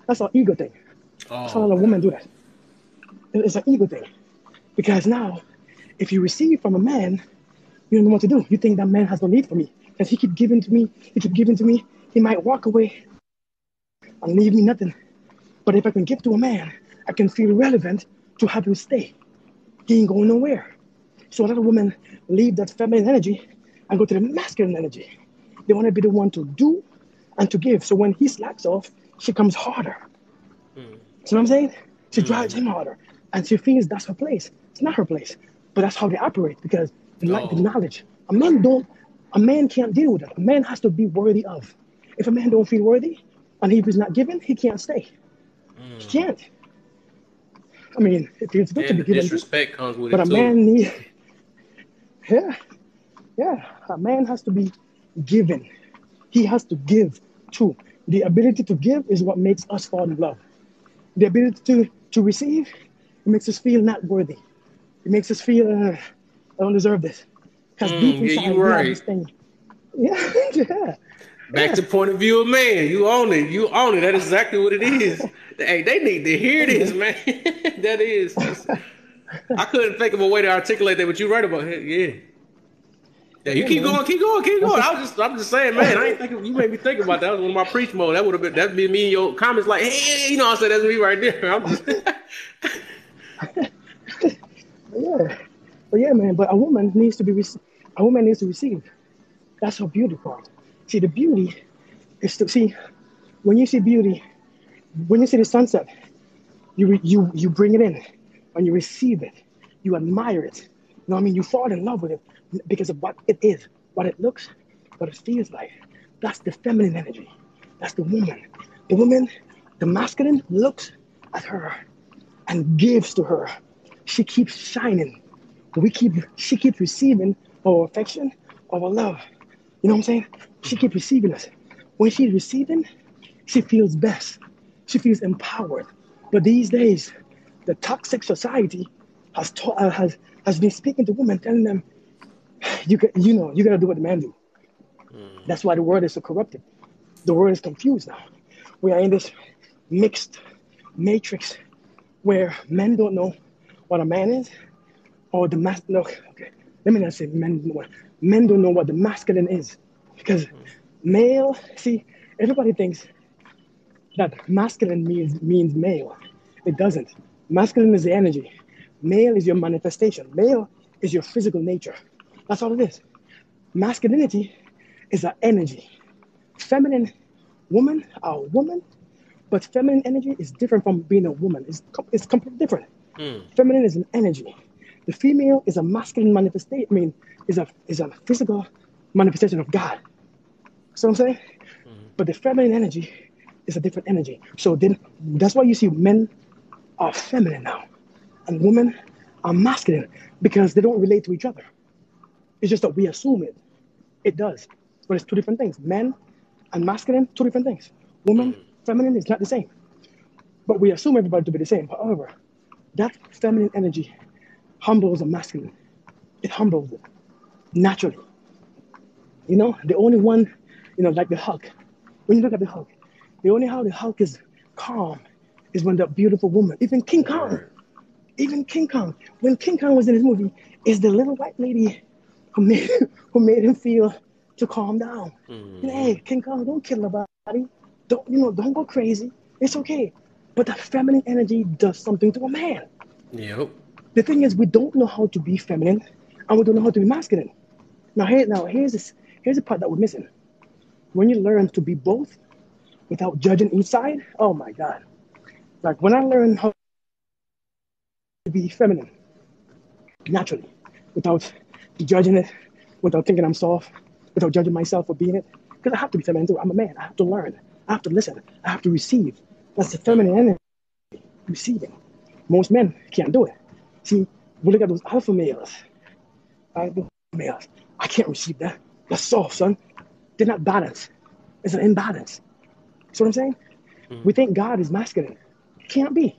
That's our ego thing. That's how a woman do that. It's an ego thing. Because now, if you receive from a man, you don't know what to do. You think that man has no need for me. Because he keep giving to me, he might walk away and leave me nothing. But if I can give to a man, I can feel relevant to have him stay. He ain't going nowhere. So a lot of women leave that feminine energy and go to the masculine energy. They want to be the one to do and to give. So when he slacks off, she comes harder. See what I'm saying? She drives him harder. And she feels that's her place. It's not her place. But that's how they operate because they lack the knowledge. A man can't deal with it. A man has to be worthy of. If a man don't feel worthy and he's not given, he can't stay. He can't. I mean, it feels good to be given. Disrespect comes with but it a too. man needs, a man has to be given. He has to give too. The ability to give is what makes us fall in love. The ability to receive, it makes us feel not worthy. It makes us feel, I don't deserve this. Because deep inside, we have this thing. Yeah. Back to point of view of man. You own it. That is exactly what it is. Hey, they need to hear this, man. That is. I couldn't think of a way to articulate that, but you're right about it. Yeah, you keep going. I'm just saying, man. I ain't thinking. You made me think about that. That was one of my preach mode. That'd be me in your comments, like, hey, I said that's me right there. I'm just. But man. But a woman needs to receive. That's her beauty part. See, the beauty is to see. When you see beauty, when you see the sunset, you bring it in, and you receive it. You admire it. You know what I mean? You fall in love with it because of what it is, what it looks, what it feels like. That's the feminine energy. That's the woman. The woman, the masculine, looks at her and gives to her. She keeps shining. She keeps receiving our affection, our love. You know what I'm saying? She keeps receiving us. When she's receiving, she feels best. She feels empowered. But these days, the toxic society has been speaking to women, telling them, you gotta do what the men do. That's why the world is so corrupted. The world is confused now. We are in this mixed matrix where men don't know what a man is, or the okay, let me not say men don't know what the masculine is, because male. See, everybody thinks that masculine means male. It doesn't. Masculine is the energy. Male is your manifestation. Male is your physical nature. That's all it is. Masculinity is an energy. Feminine woman, a woman, but feminine energy is different from being a woman. It's completely different. Feminine is an energy. The female is a masculine manifestation. I mean, is a physical manifestation of God. See what I'm saying? But the feminine energy is a different energy. So then that's why you see men are feminine now, and women are masculine, because they don't relate to each other. It's just that we assume it. It does. But it's two different things. Men and masculine, two different things. Woman, feminine is not the same. But we assume everybody to be the same. However, that feminine energy humbles a masculine. It humbles it naturally. You know, the only one, like the Hulk. When you look at the Hulk, the only how the Hulk is calm is when that beautiful woman, even King Kong, when King Kong was in his movie, is the little white lady who made him feel to calm down. Hey, King Kong, don't kill nobody. Don't go crazy. It's okay. But the feminine energy does something to a man. Yep. The thing is, we don't know how to be feminine, and we don't know how to be masculine. Here's the part that we're missing. When you learn to be both without judging each side, oh my God. Like when I learned how to be feminine naturally, without judging it, without thinking I'm soft, without judging myself for being it, because I have to be feminine too. I'm a man. I have to learn. I have to listen. I have to receive. That's the feminine energy, receiving. Most men can't do it. See, we look at those alpha males. I can't receive that. That's soft, son. They're not balanced. It's an imbalance. See what I'm saying? We think God is masculine. Can't be.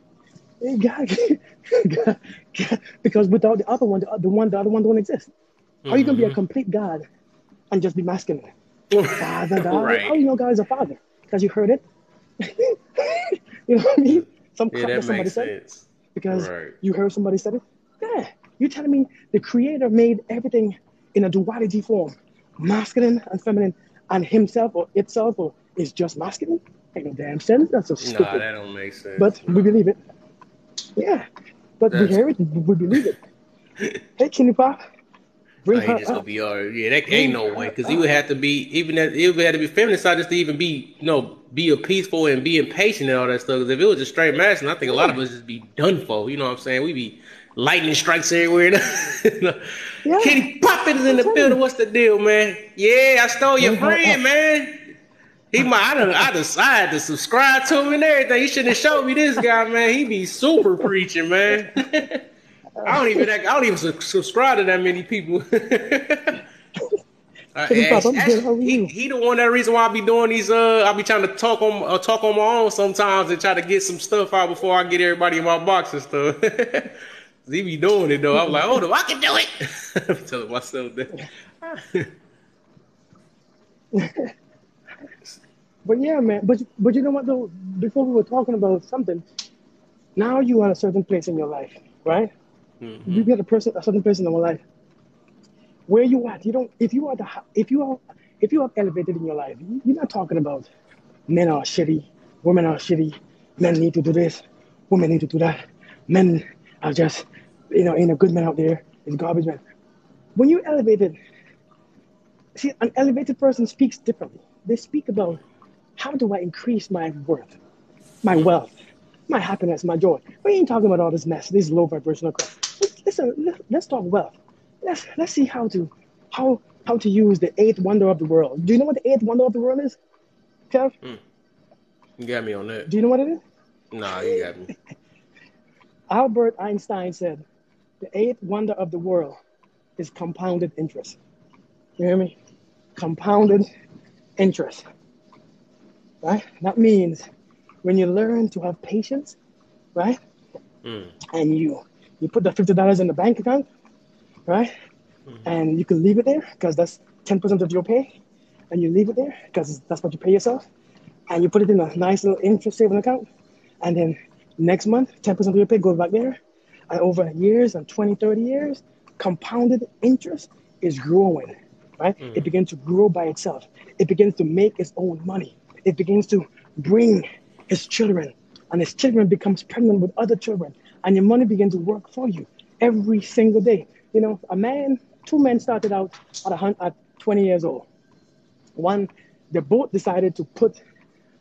God, because without the other one, the other one don't exist. How are you gonna be a complete God and just be masculine? Father God. Right. How do you know God is a father? Because you heard it. You know what I mean? That makes sense. Because you heard somebody said it. Yeah. You're telling me the Creator made everything in a duality form, masculine and feminine, and himself or itself or is just masculine? Ain't no damn sense. That's so stupid. Nah, that don't make sense. But we believe it. Yeah. But we hear it, we believe it. Hey, Kenny Pop. Bring her just up. Gonna be all right. Yeah, that ain't no way. Because he would have to be, it would have to be feminine side just to even be, be a peaceful and being patient and all that stuff. Because if it was just straight masculine, I think a lot of us just be done for. You know what I'm saying? We be lightning strikes everywhere. Kenny Pop is in the building. What's the deal, man? Yeah, I stole your friend, man. I decided to subscribe to him and everything. You shouldn't have showed me this guy, man. He be super preaching, man. I don't even subscribe to that many people. He the one, that reason why I be doing these. I be trying to talk on my own sometimes and try to get some stuff out before I get everybody in my box and stuff. He be doing it though. I'm like, hold up, I can do it. I'm telling myself that. But yeah, man. But you know what though? Before we were talking about something. Now you are at a certain place in your life, right? You get a certain place in your life. Where you at? You don't. If you are elevated in your life, you're not talking about men are shitty, women are shitty, men need to do this, women need to do that. Men are just, ain't a good man out there. It's garbage man. When you're elevated, see, an elevated person speaks differently. They speak about how do I increase my worth, my wealth, my happiness, my joy. We ain't talking about all this mess, this low vibrational crap. Listen, let's talk wealth. Let's see how to use the eighth wonder of the world. Do you know what the eighth wonder of the world is, Kev? You got me on that. Do you know what it is? Nah, you got me. Albert Einstein said, the eighth wonder of the world is compounded interest. You hear me? Compounded interest. Right? That means when you learn to have patience, right? And you put the $50 in the bank account, right? And you can leave it there because that's 10% of your pay. And you leave it there because that's what you pay yourself. And you put it in a nice little interest saving account. And then Next month, 10% of your pay goes back there. And over years and 20, 30 years, compounded interest is growing, right? It begins to grow by itself. It begins to make its own money. It begins to bring his children, and his children becomes pregnant with other children, and your money begins to work for you every single day. You know, two men started out at 20 years old. One, they both decided to put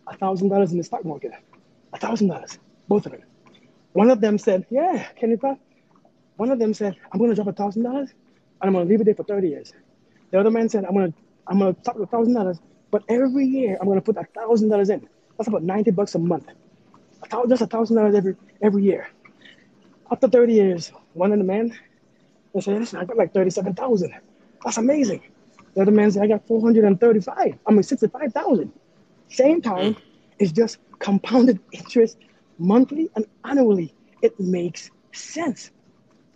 $1,000 in the stock market. $1,000, both of them. One of them said, "Yeah, can you talk?" One of them said, "I'm going to drop $1,000 and I'm going to leave it there for 30 years." The other man said, I'm gonna start with $1,000, but every year I'm gonna put $1,000 in. That's about $90 a month. Just $1,000 every year. After 30 years, one of the men, they said, "Listen, I got like 37,000. That's amazing." The other man said, "I got 65,000. Same time, it's just compounded interest monthly and annually. It makes sense.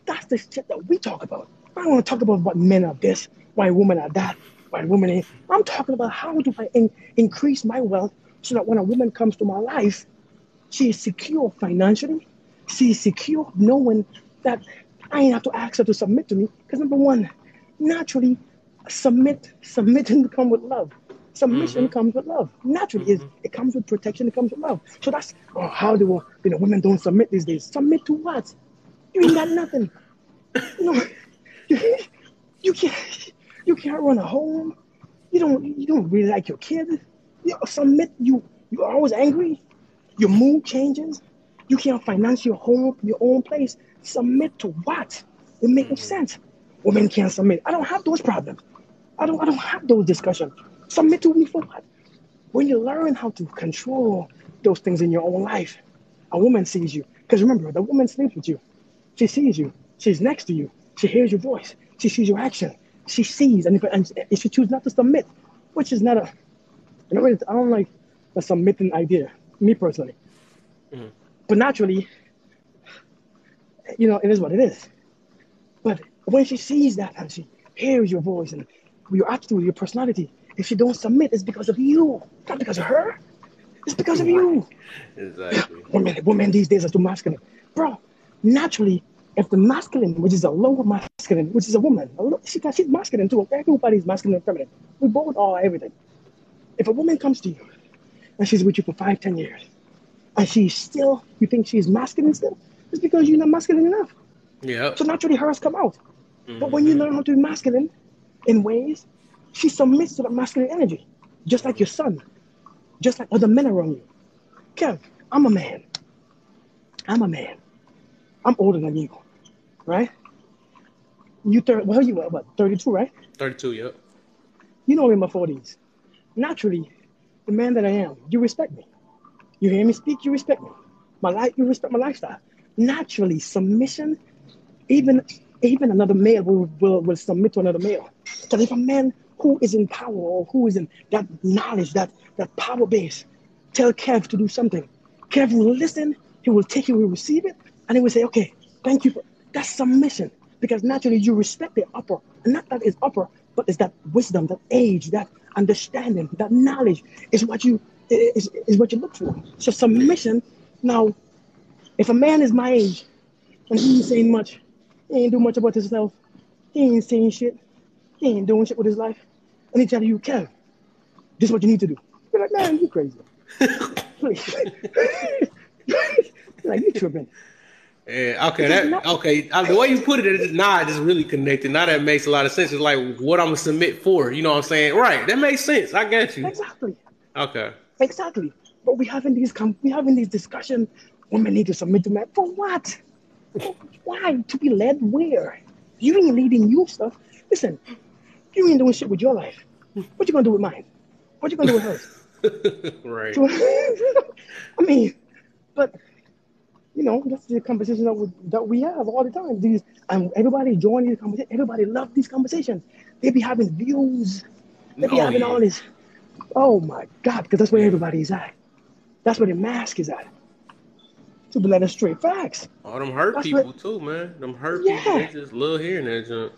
That's the shit that we talk about. I don't want to talk about what men are this, why women are that, why women ain't. I'm talking about how do I increase my wealth so that when a woman comes to my life, she is secure financially. She is secure knowing that I ain't have to ask her to submit to me. Because number one, naturally, submitting comes with love. Submission comes with love. Naturally, it comes with protection. It comes with love. So that's how do women don't submit these days. Submit to what? You ain't got nothing. You know, you can't run a home. You don't really like your kid. Submit. You're always angry. Your mood changes. You can't finance your home, your own place. Submit to what? It makes no sense. Women can't submit. I don't have those problems. I don't have those discussions. Submit to me for what? When you learn how to control those things in your own life, a woman sees you. Because remember, the woman sleeps with you. She sees you. She's next to you. She hears your voice. She sees your action. She sees, and if she chooses not to submit, which is not I don't like the submitting idea, me personally. But naturally, it is what it is. But when she sees that and she hears your voice and your attitude, your personality, if she don't submit, it's because of you, not because of her. It's because of you. Exactly. Women these days are too masculine, bro. Naturally, if the masculine, which is a lower masculine, which is a woman, she's masculine too. Everybody's masculine and feminine. We both are everything. If a woman comes to you and she's with you for 5-10 years, and you think she's masculine still, it's because you're not masculine enough. Yeah. So naturally hers come out. But when you learn how to be masculine in ways, she submits to the masculine energy, just like your son, just like other men around you. Kev, I'm a man. I'm older than you, right? You what, 32, right? 32, yep. You know, in my 40s. Naturally, the man that I am, you respect me. You hear me speak, you respect me. You respect my lifestyle. Naturally, submission, even another male will submit to another male. Because if a man who is in power or who is in that knowledge, that power base, tell Kev to do something, Kev will listen, he will take it, he will receive it, and he will say, "Okay, thank you." That's submission. Because naturally you respect the upper. And not that it's upper, but it's that wisdom, that age, that understanding, that knowledge is what you look for. So submission. Now, if a man is my age and he ain't saying much, he ain't doing much about himself, he ain't saying shit, he ain't doing shit with his life, and he tell you, "Kev, this is what you need to do." You're like, "Man, you crazy." Like, you tripping. Yeah, okay, the way you put it, it's just really connected. Now that makes a lot of sense. It's like what I'm gonna submit for. You know what I'm saying? Right. That makes sense. I get you. Exactly. Okay. Exactly. But we having these discussions. Women need to submit to men for what? Why? To be led where? You ain't leading your stuff. Listen, you ain't doing shit with your life. What you gonna do with mine? What you gonna do with hers? Right. So, I mean, but that's the conversation that we have all the time. And everybody join these conversations. Everybody loves these conversations. They be having views. They be having all this. Oh my God, because that's where everybody is at. That's where the mask is at. To be letting straight facts. All them hurt people too, man. Them hurt people, they just love hearing that junk.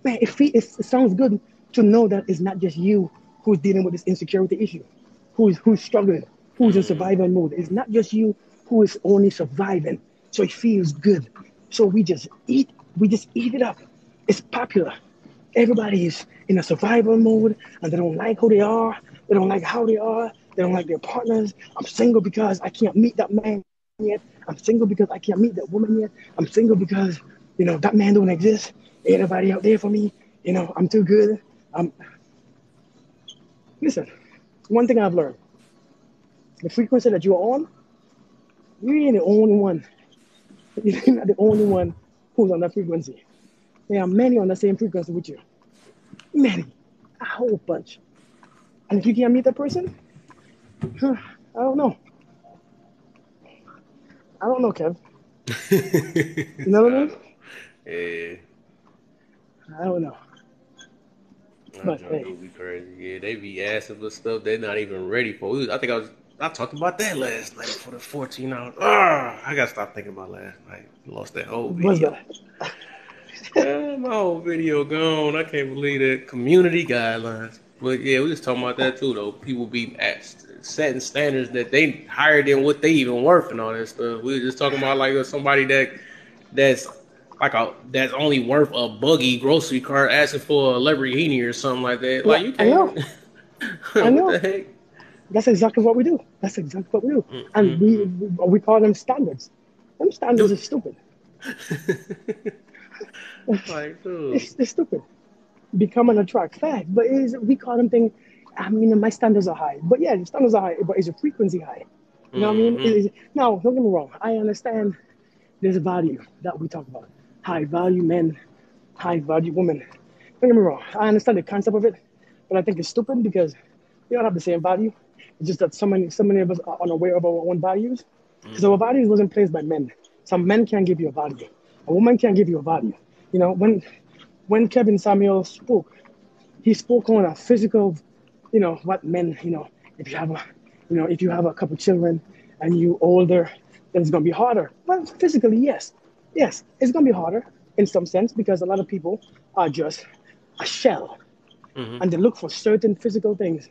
Man, it sounds good to know that it's not just you who's dealing with this insecurity issue, who's struggling. who's in survival mode. It's not just you who is only surviving, so it feels good. So we just eat it up. It's popular. Everybody is in a survival mode and they don't like who they are. They don't like how they are. They don't like their partners. I'm single because I can't meet that man yet. I'm single because I can't meet that woman yet. I'm single because, that man don't exist. Ain't nobody out there for me. I'm too good. Listen, one thing I've learned, the frequency that you're on, you ain't the only one. You're not the only one who's on that frequency. There are many on the same frequency with you. Many. A whole bunch. And if you can't meet that person, I don't know. I don't know, Kev. You know what I mean? Yeah. I don't know. But That would be crazy. Yeah, they be asking for stuff they're not even ready for. I talked about that last night for the 14 hours. I gotta stop thinking about last night. Lost that whole video. What's that? Yeah, my whole video gone. I can't believe that. Community guidelines. But yeah, we just talking about that too, though. People be setting standards that they higher than what they even worth and all that stuff. We were just talking about like somebody that's that's only worth a buggy grocery cart asking for a Lamborghini or something like that. Yeah, Like you can't. I know. What the heck? That's exactly what we do. And we call them standards. Them standards are stupid. Like, dude. They're stupid. Become an attract fact. But we call them things. I mean, my standards are high. But yeah, the standards are high, but is your frequency high? You know what I mean? Now, don't get me wrong. I understand there's a value that we talk about. High value men, high value women. Don't get me wrong. I understand the concept of it, but I think it's stupid because we all have the same value. It's just that so many of us are unaware of our own values. Because our values wasn't placed by men. Some men can't give you a value. A woman can't give you a value. When Kevin Samuel spoke, he spoke on a physical, what men, if you have a couple children and you older, then it's gonna be harder. Well, physically, yes, it's gonna be harder in some sense because a lot of people are just a shell, and they look for certain physical things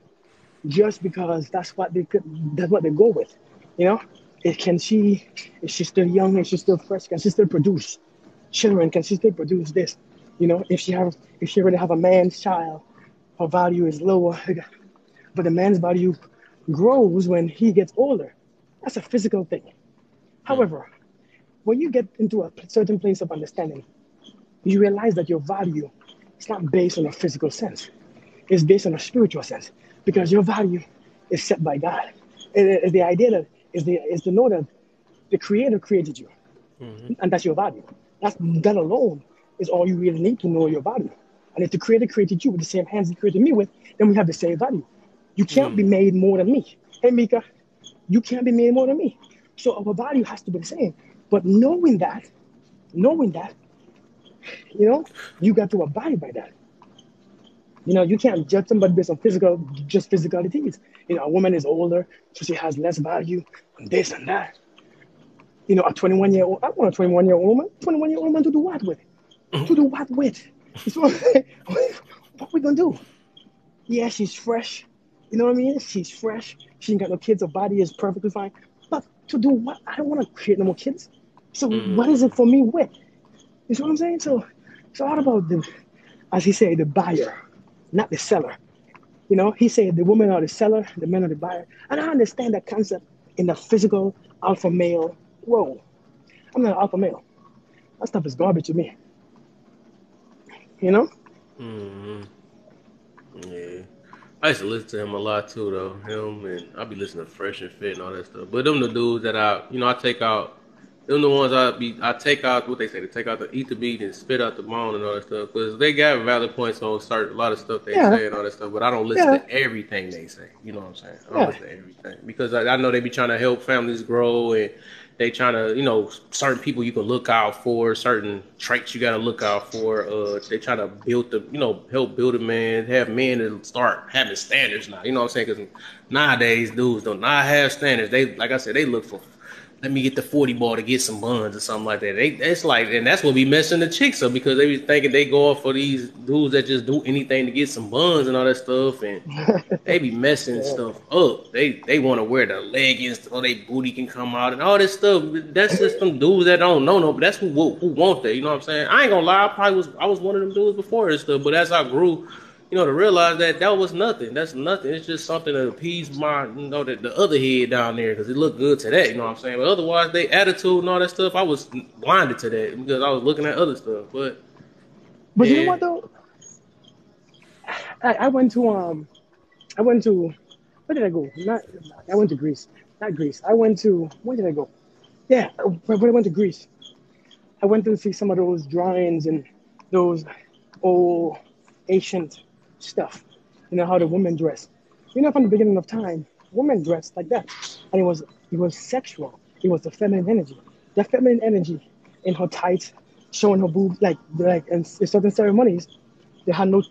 just because that's what they go with. Is she still young? Is she still fresh? Can she still produce children? Can she still produce this? If she already have a man's child, her value is lower. But the man's value grows when he gets older. That's a physical thing. However, when you get into a certain place of understanding, you realize that your value is not based on a physical sense. It's based on a spiritual sense because your value is set by God. The idea that is to know that the Creator created you, and that's your value. That alone is all you really need to know your value. And if the Creator created you with the same hands He created me with, then we have the same value. You can't be made more than me. Hey, Mika, you can't be made more than me. So our value has to be the same. But knowing that, you got to abide by that. You can't judge somebody based on physicalities. A woman is older, so she has less value, and this and that. A 21-year-old, I want a 21-year-old woman. 21-year-old woman to do what with? To do what with? What we gonna do? Yeah, she's fresh. You know what I mean? She's fresh. She ain't got no kids. Her body is perfectly fine. But to do what? I don't want to create no more kids. So what is it for me with? You see what I'm saying? So it's all about as he said, the buyer, not the seller. He said the women are the seller, the men are the buyer. And I understand that concept in the physical alpha male role. I'm not an alpha male. That stuff is garbage to me. Yeah. I used to listen to him a lot too, though. Him and I be listening to Fresh and Fit and all that stuff. But them the dudes that I take out. Them the ones I take out. What they say? They take out eat the meat and spit out the bone and all that stuff. Because they got valid points on a lot of stuff they say and all that stuff. But I don't listen to everything they say. You know what I'm saying? I don't listen to everything because I know they be trying to help families grow and they trying to certain people you can look out for, certain traits you got to look out for. They try to build help build a man, have men to start having standards now. You know what I'm saying? Because nowadays dudes do not have standards. They, like I said, they look for let me get the 40 ball to get some buns or something like that. It's like, and that's what be messing the chicks up because they be thinking they go off for these dudes that just do anything to get some buns and all that stuff, and they be messing stuff up. They want to wear the leggings so their booty can come out and all this stuff. That's just some dudes that don't know no, but that's who want that. You know what I'm saying? I ain't gonna lie, I was one of them dudes before and stuff, but as I grew, to realize that was nothing. That's nothing. It's just something to appease my, the other head down there because it looked good to that. You know what I'm saying? But otherwise, they attitude and all that stuff, I was blinded to that because I was looking at other stuff. But you know what though? I went to where did I go? I went to Greece. Not Greece. Where did I go? Yeah, when I went to Greece, I went to see some of those drawings and those old ancient stuff. You know how the women dress. From the beginning of time, women dressed like that, and it was sexual. It was the feminine energy. The feminine energy in her tights, showing her boobs, like in certain ceremonies, they had no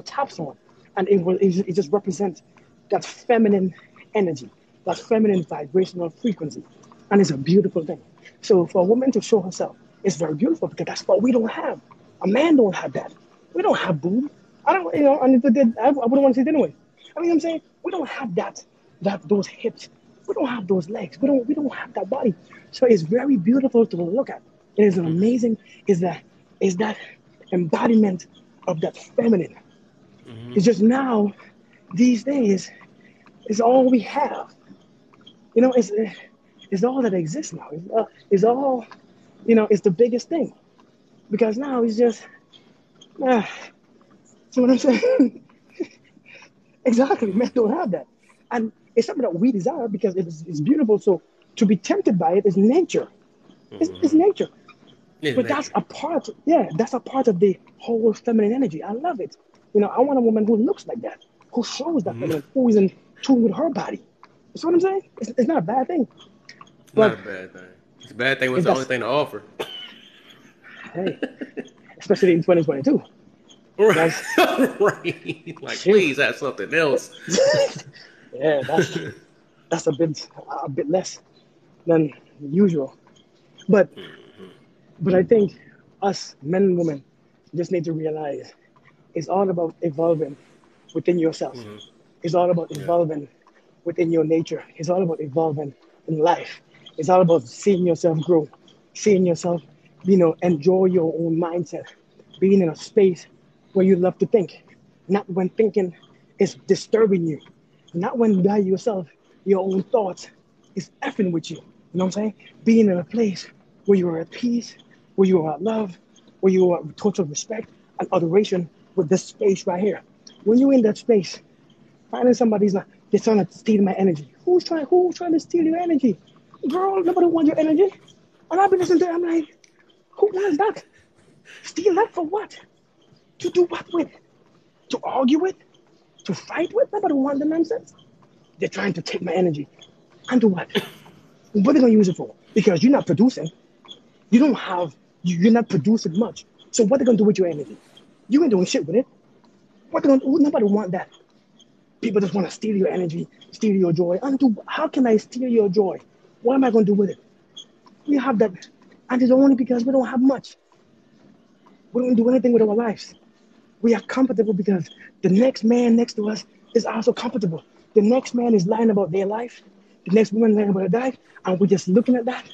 tops on, and it just represents that feminine energy, that feminine vibrational frequency, and it's a beautiful thing. So for a woman to show herself, it's very beautiful because that's what we don't have. A man don't have that. We don't have boobs. I don't, and if I did, I wouldn't want to see it anyway. I mean, I'm saying we don't have those hips. We don't have those legs. We don't have that body. So it's very beautiful to look at. It is an amazing. Is that embodiment of that feminine. Mm-hmm. It's just now, these days, it's all we have. It's all that exists now. It's all, it's the biggest thing. Because now it's just, see what I'm saying? Exactly, men don't have that. And it's something that we desire because it's beautiful. So to be tempted by it is nature. It's nature. But that's a part, that's a part of the whole feminine energy. I love it. I want a woman who looks like that, who shows that feminine, who is in tune with her body. You see what I'm saying? It's not a bad thing. Not a bad thing. It's a bad thing when it's the only thing to offer. Hey, especially in 2022. Right. Right. Like, please have something else. Yeah, that's a bit less than usual. But I think us men and women just need to realize it's all about evolving within yourself. Mm-hmm. It's all about evolving within your nature. It's all about evolving in life. It's all about seeing yourself grow, seeing yourself, enjoy your own mindset, being in a space where you love to think, not when thinking is disturbing you, not when by yourself, your own thoughts is effing with you. You know what I'm saying? Being in a place where you are at peace, where you are at love, where you are at total respect and adoration with this space right here. When you're in that space, finding somebody's like, they're trying to steal my energy. Who's trying to steal your energy? Girl, nobody wants your energy. And I've been listening to it, I'm like, who wants that? Steal that for what? To do what with? To argue with? To fight with? Nobody wants the nonsense. They're trying to take my energy. And do what? What are they going to use it for? Because you're not producing. You're not producing much. So what are they going to do with your energy? You ain't doing shit with it. Nobody want that. People just want to steal your energy, steal your joy. How can I steal your joy? What am I going to do with it? We have that. And it's only because we don't have much. We don't do anything with our lives. We are comfortable because the next man next to us is also comfortable. The next man is lying about their life. The next woman lying about her life. And we're just looking at that.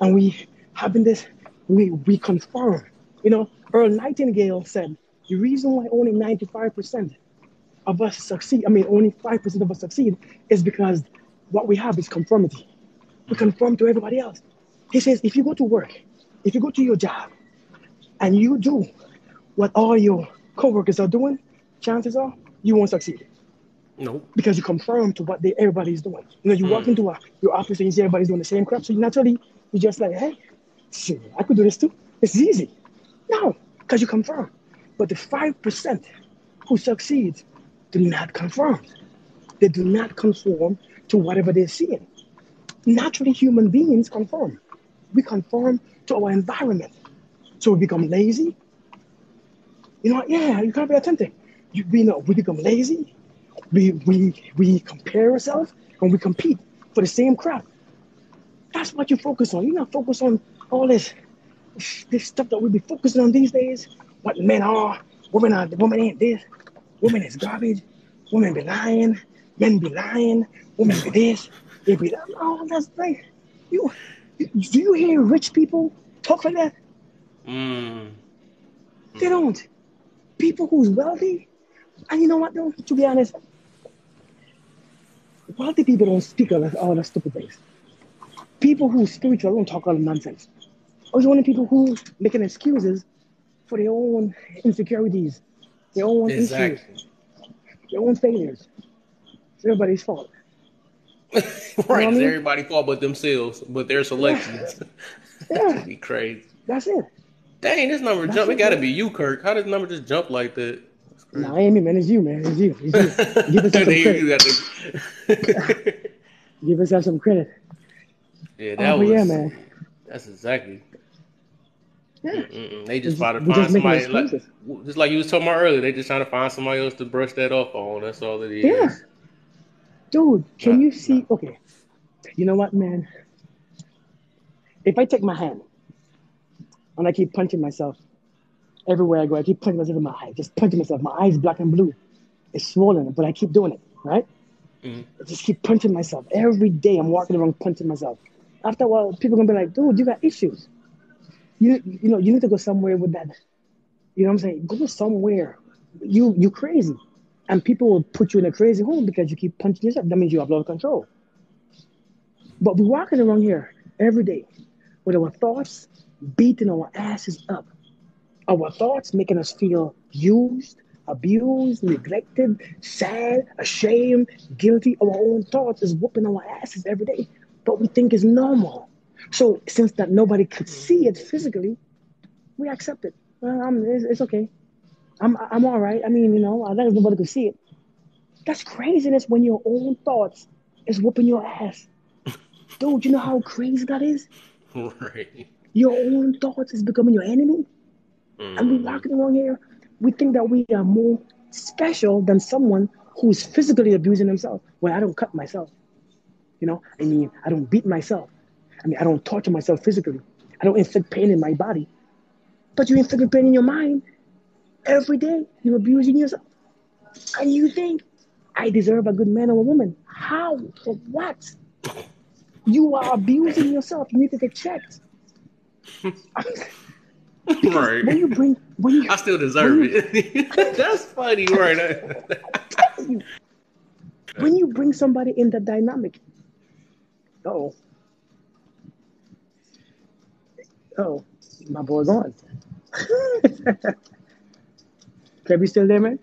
And we having this, we confirm. Earl Nightingale said, the reason why only 95% of us succeed, only 5% of us succeed, is because what we have is conformity. We conform to everybody else. He says, if you go to work, if you go to your job, and you do what all your coworkers are doing, chances are you won't succeed. Nope. Because you conform to what everybody's doing. You walk into your office and you see everybody's doing the same crap, so naturally, you're just like, hey, shit, I could do this too. It's easy. No, because you conform. But the 5% who succeed do not conform. They do not conform to whatever they're seeing. Naturally, human beings conform. We conform to our environment. So we become lazy. You gotta be authentic. We become lazy. We compare ourselves and we compete for the same crap. That's what you focus on. You're not focused on all this stuff that we be focusing on these days. What men are, women ain't this, women is garbage, women be lying, men be lying, women be this, they be that. Oh, that's like do you hear rich people talk like that? They don't. People who's wealthy, and you know what though? To be honest, wealthy people don't speak all that stupid things. People who are spiritual don't talk all the nonsense. I was one of the people who making excuses for their own insecurities, their own issues, their own failures. It's everybody's fault. Right, You know it's I mean? everybody's fault but themselves, but their selections. Yeah. That'd be crazy. That's it. Dang, this number That's jump. It it, gotta man. be you, Kirk. How does the number just jump like that? That's crazy. Nah, ain't me, man. It's you, man. It's you. It's you. Give yourself some credit. Give yourself some credit. Yeah, that was. Yeah, man. That's exactly. Yeah. They just try to We're find just making somebody, like, excuses. just like you was talking about earlier. They just trying to find somebody else to brush that off on. That's all it is. Yeah. Dude, can you see? Okay. You know what, man? If I take my hand and I keep punching myself everywhere I go, I keep punching myself in my eye, just punching myself. My eye's black and blue. It's swollen, but I keep doing it, right? I just keep punching myself. Every day I'm walking around punching myself. After a while, people are going to be like, dude, you got issues. You need to go somewhere with that. You know what I'm saying? Go somewhere. You crazy. And people will put you in a crazy home because you keep punching yourself. That means you have a lot of control. But we're walking around here every day with our thoughts beating our asses up. Our thoughts making us feel used, abused, neglected, sad, ashamed, guilty. Our own thoughts is whooping our asses every day. But we think it's normal. So since that nobody could see it physically, we accept it. It's okay. I'm all right. I mean, as long as nobody could see it. That's craziness when your own thoughts is whooping your ass. Dude, you know how crazy that is? Right. Your own thoughts is becoming your enemy. And we walking around here, we think that we are more special than someone who's physically abusing himself. Well, I don't cut myself. I don't beat myself. I don't torture myself physically. I don't inflict pain in my body. But you inflict pain in your mind. Every day, you're abusing yourself. And you think, I deserve a good man or a woman. How? For what? You are abusing yourself. You need to get checked. Right. I still deserve it. That's funny, right? When you bring somebody in that dynamic, oh, my boy gone. Can we still there, man?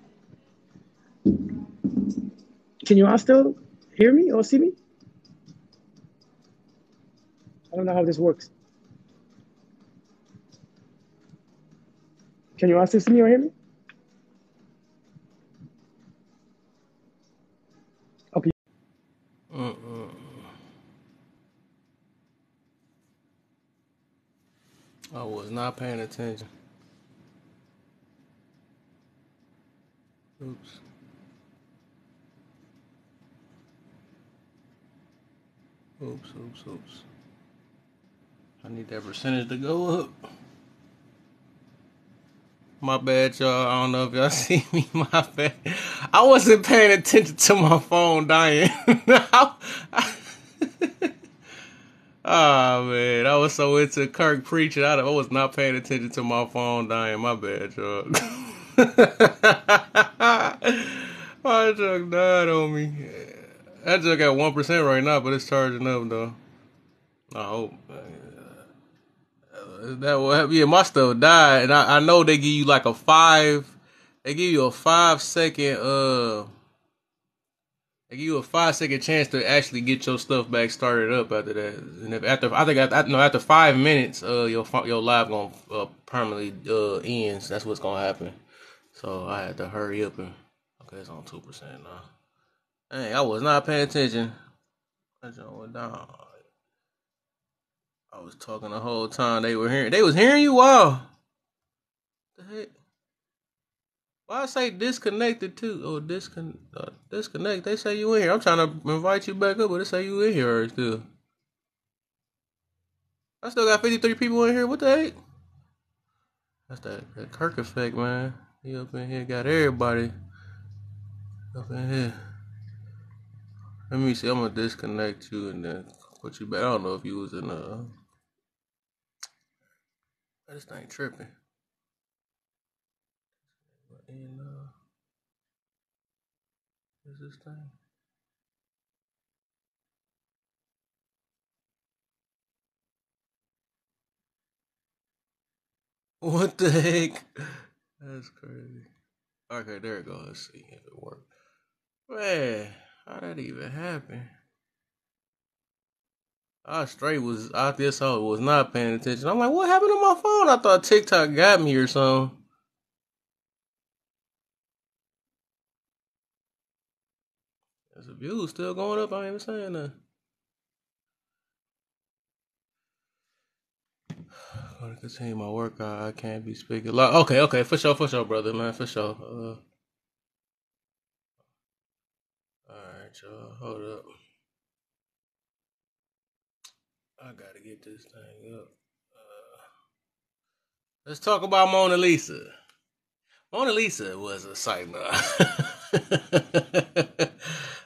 Can you all still hear me or see me? I don't know how this works. Can you all still see me or hear me? Okay. I was not paying attention. Oops. I need that percentage to go up. My bad, y'all. I don't know if y'all see me. My bad. I wasn't paying attention to my phone dying. Oh, man. I was so into Kirk preaching. I was not paying attention to my phone dying. My bad, y'all. My truck died on me. That truck got 1% right now, but it's charging up, though. I hope. That will happen. Yeah, my stuff died, and I know they give you like a 5. They give you a 5-second. They give you a 5-second chance to actually get your stuff back started up after that. And if after 5 minutes, your live gonna permanently ends. That's what's gonna happen. So I had to hurry up and it's on 2% now. Dang, I was not paying attention. That joint went down. I was talking the whole time. They was hearing you. Wow. The heck? Why I say disconnected too? Or disconnect. They say you in here. I'm trying to invite you back up, but they say you in here still. I still got 53 people in here. What the heck? That's that Kirk effect, man. He up in here got everybody up in here. Let me see. I'm gonna disconnect you and then put you back. I don't know if you was in this thing tripping. And is this thing? What the heck? That's crazy. Okay, there it goes. Let's see if it worked. Man, how that even happen? I this whole was not paying attention. I'm like, what happened to my phone? I thought TikTok got me or something. There's a view still going up. I ain't even saying that. I'm gonna continue my workout. I can't be speaking loud. Okay, for sure, brother, man, for sure. Alright, y'all, hold up. I gotta get this thing up. Let's talk about Mona Lisa. Mona Lisa was a sight, man.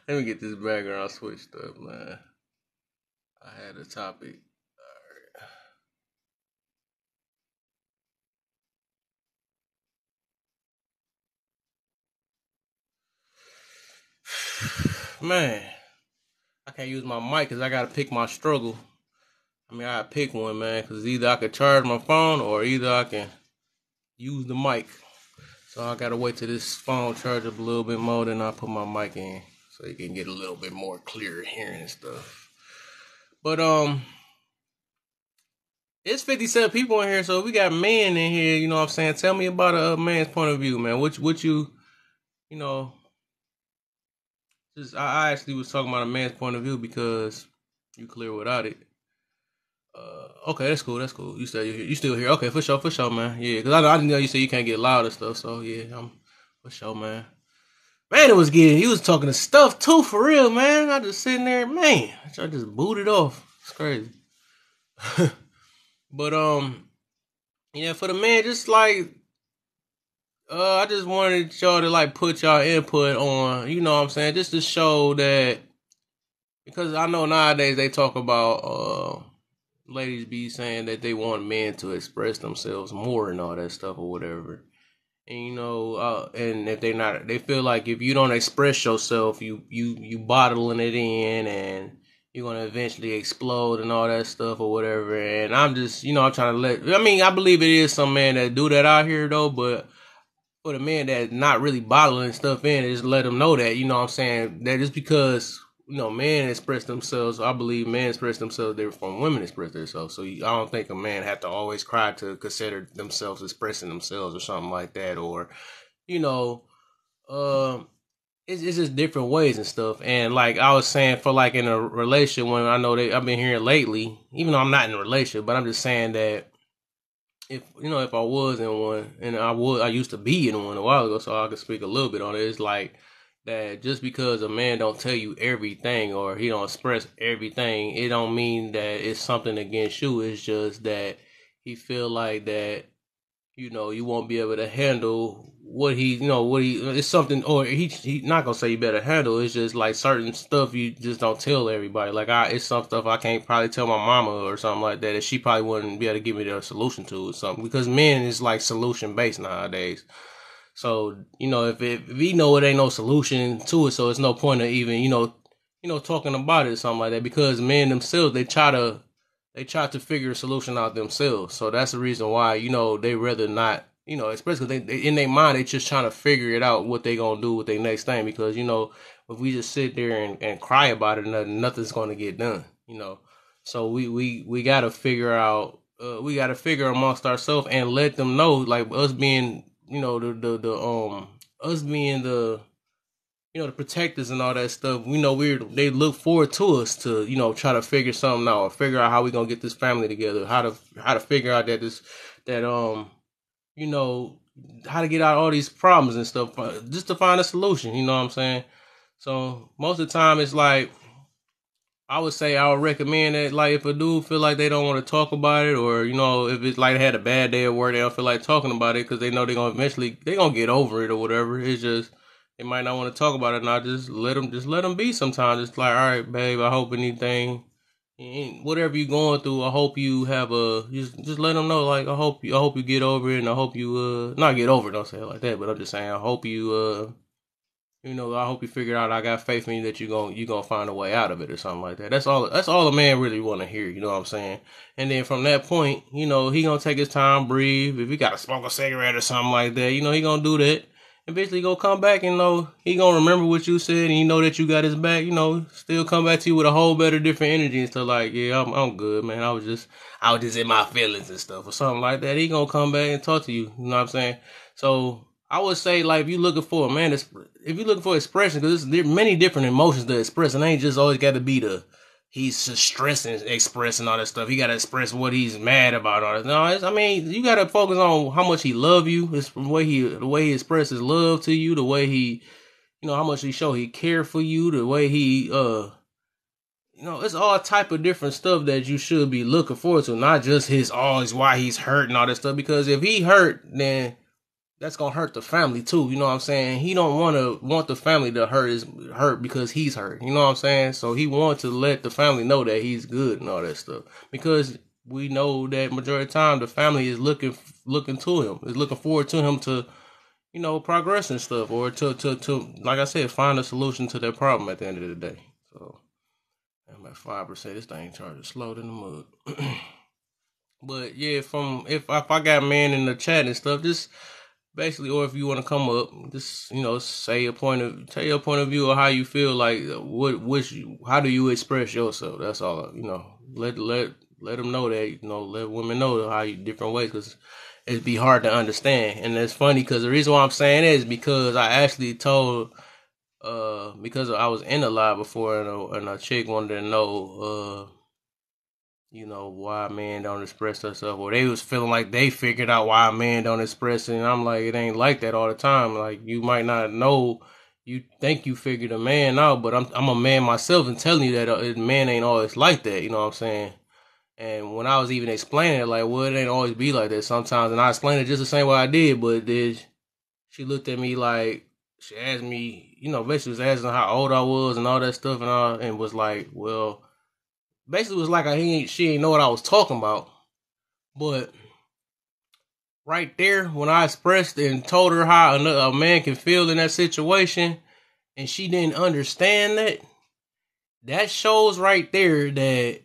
Let me get this background switched up, man. I had a topic. Man, I can't use my mic because I gotta pick my struggle. I mean, I gotta pick one, man, because either I could charge my phone or either I can use the mic. So I gotta wait till this phone charge up a little bit more, then I put my mic in so you can get a little bit more clear hearing and stuff. But it's 57 people in here, so we got men in here. You know what I'm saying? Tell me about a man's point of view, man. What you know? Just I actually was talking about a man's point of view because you clear without it. Okay, that's cool. You still here? Okay, for sure, man. Yeah, because I didn't know you said you can't get loud and stuff. So yeah, I'm for sure, man. Man, he was talking to stuff too, for real, man. I just sitting there, man. I just booted off. It's crazy. But yeah, for the man, just like I just wanted y'all to like put y'all input on, you know what I'm saying, just to show that, because I know nowadays they talk about ladies be saying that they want men to express themselves more and all that stuff or whatever. And you know, and if they feel like if you don't express yourself, you bottling it in and you're gonna eventually explode and all that stuff or whatever. And I'm just, you know, I'm trying to I believe it is some men that do that out here though, but for the men that not really bottling stuff in, just let them know that, you know what I'm saying, that just because, you know, men express themselves, I believe men express themselves different from women express themselves. So I don't think a man have to always cry to consider themselves expressing themselves or something like that. Or, you know, it's just different ways and stuff. And like I was saying, for like in a relationship, when I know I've been hearing lately, even though I'm not in a relationship, but I'm just saying that if I was in one, and I used to be in one a while ago, so I could speak a little bit on it. It's like that just because a man don't tell you everything or he don't express everything, it don't mean that it's something against you. It's just that he feel like that, you know, you won't be able to handle it's something, or he not gonna say you better handle. It's just like certain stuff you just don't tell everybody. Like it's some stuff I can't probably tell my mama or something like that she probably wouldn't be able to give me the solution to or something, because men is like solution based nowadays. So, you know, if we know it ain't no solution to it, so it's no point of even, talking about it or something like that, because men themselves, they try to figure a solution out themselves. So that's the reason why, they rather not, especially they in their mind, they just trying to figure it out what they gonna do with their next thing. Because, if we just sit there and cry about it, nothing's gonna get done, So we gotta figure out, we gotta figure amongst ourselves and let them know, like us being, us being the protectors and all that stuff, they look forward to us to, try to figure something out, or figure out how we gonna get this family together, how to figure out how to get out all these problems and stuff, just to find a solution, you know what I'm saying? So most of the time it's like, I would say I would recommend that, like, if a dude feel like they don't want to talk about it, or, you know, if it's like they had a bad day at work, they don't feel like talking about it because they know they're going to eventually, they're going to get over it or whatever. It's just, they might not want to talk about it, and I just let them be sometimes. It's like, all right, babe, I hope whatever you're going through, I hope you have just let them know, like, I hope you get over it, and I hope you, not get over it, don't say it like that, but I'm just saying, I hope you, you know, I hope you figure out I got faith in you that you gonna find a way out of it or something like that. That's all a man really want to hear, you know what I'm saying? And then from that point, you know, he gonna take his time, breathe. If he gotta smoke a cigarette or something like that, you know, he gonna do that. Eventually gonna come back and know he gonna remember what you said, and you know that you got his back, you know, still come back to you with a whole better different energy and stuff like, yeah, I'm good, man. I was just in my feelings and stuff or something like that. He gonna come back and talk to you, you know what I'm saying? So I would say, like, if you're looking for a man, if you're looking for expression, because there's many different emotions to express, and it ain't just always got to be he's just stressing, expressing all that stuff. He got to express what he's mad about. All that. No, I mean, you got to focus on how much he love you. It's the way he expresses love to you, the way he, you know, how much he show he care for you, the way he, you know, it's all type of different stuff that you should be looking forward to, not just why he's hurt and all that stuff. Because if he hurt, then that's gonna hurt the family too. You know what I'm saying? He don't want the family to hurt because he's hurt. You know what I'm saying? So he wants to let the family know that he's good and all that stuff. Because we know that majority of the time the family is looking to him, is looking forward to him to, you know, progress and stuff, or to like I said, find a solution to their problem at the end of the day. So I'm at 5%. This thing charging slow in the mud. But yeah, if I got man in the chat and stuff, just basically, or if you want to come up, just, you know, tell your point of view of how you feel, like how do you express yourself? That's all. You know, let them know that, you know, let women know how you different ways, because it'd be hard to understand. And it's funny because the reason why I'm saying it is because I actually told because I was in a live before, and a chick wanted to know you know, why men don't express themselves, or they was feeling like they figured out why men don't express it. And I'm like, it ain't like that all the time. Like, you might not know, you think you figured a man out, but I'm a man myself, and telling you that a man ain't always like that. You know what I'm saying? And when I was even explaining it, like, well, it ain't always be like that sometimes. And I explained it just the same way I did, but then she looked at me like, she asked me, you know, basically was asking how old I was and all that stuff, and was like, well, basically was like she ain't know what I was talking about. But right there, when I expressed and told her how a man can feel in that situation, and she didn't understand that shows right there that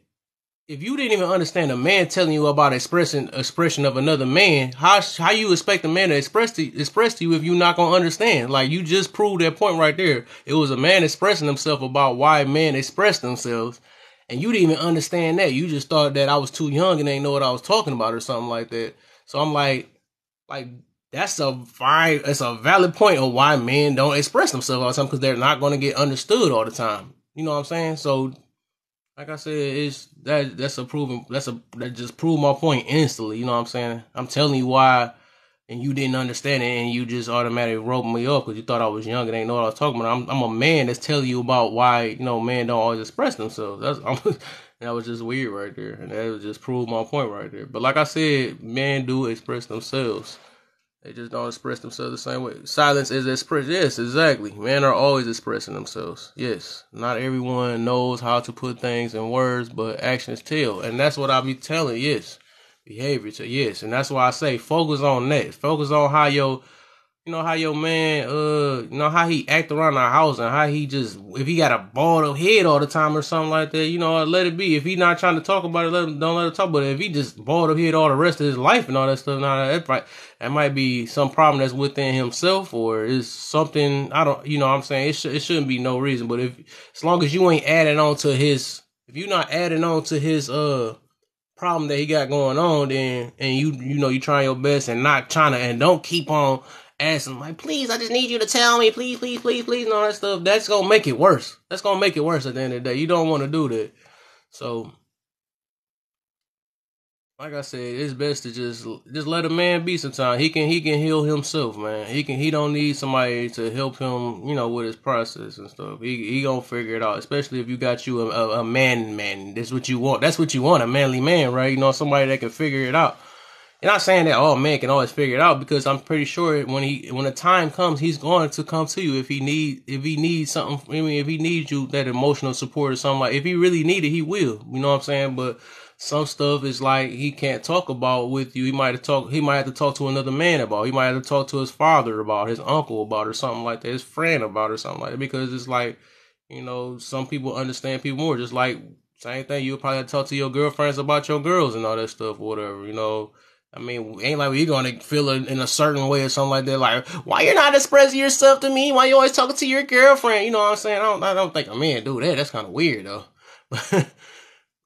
if you didn't even understand a man telling you about expression of another man, how you expect a man to express to you if you not gonna understand? Like, you just proved that point right there. It was a man expressing himself about why men express themselves, and you didn't even understand that. You just thought that I was too young and ain't know what I was talking about or something like that. So I'm like that's a valid point of why men don't express themselves all the time, because they're not going to get understood all the time. You know what I'm saying? So, like I said, that just proved my point instantly. You know what I'm saying? I'm telling you why, and you didn't understand it, and you just automatically wrote me up because you thought I was young and ain't know what I was talking about. I'm a man that's telling you about why, you know, men don't always express themselves. That was just weird right there, and that just proved my point right there. But like I said, men do express themselves. They just don't express themselves the same way. Silence is expressed. Yes, exactly. Men are always expressing themselves. Yes. Not everyone knows how to put things in words, but actions tell. And that's what I be telling. Yes. Behavior to yes. And that's why I say focus on that. Focus on how your man, how he act around the house, and how he just, if he got a bald up head all the time or something like that, let it be. If he not trying to talk about it, don't let it talk. But if he just bald up head all the rest of his life and all that stuff, that might be some problem that's within himself, or is something, what I'm saying, it shouldn't be no reason. But as long as you ain't adding on to his, if you're not adding on to his, problem that he got going on, then, and you trying your best and not trying to, and don't keep on asking, like, please, I just need you to tell me, please, please, please, please, and all that stuff, that's gonna make it worse. That's gonna make it worse at the end of the day. You don't want to do that. So like I said, it's best to just let a man be. Sometimes he can heal himself, man. He don't need somebody to help him, with his process and stuff. He gonna figure it out. Especially if you got you a man. That's what you want. That's what you want, a manly man, right? Somebody that can figure it out. And not saying that all men can always figure it out, because I'm pretty sure when the time comes, he's going to come to you if he needs something. I mean, if he needs you, that emotional support or something, like, if he really need it, he will. You know what I'm saying? But some stuff is like he can't talk about with you. He might have to talk to another man about. He might have to talk to his father about, his uncle about, or something like that, his friend about, or something like that. Because it's like, some people understand people more. Just like same thing, you'll probably have to talk to your girlfriends about your girls and all that stuff, or whatever. I mean, ain't like you're gonna feel it in a certain way or something like that. Like, why you're not expressing yourself to me? Why you always talking to your girlfriend? You know what I'm saying? I don't think a man do that. That's kind of weird though.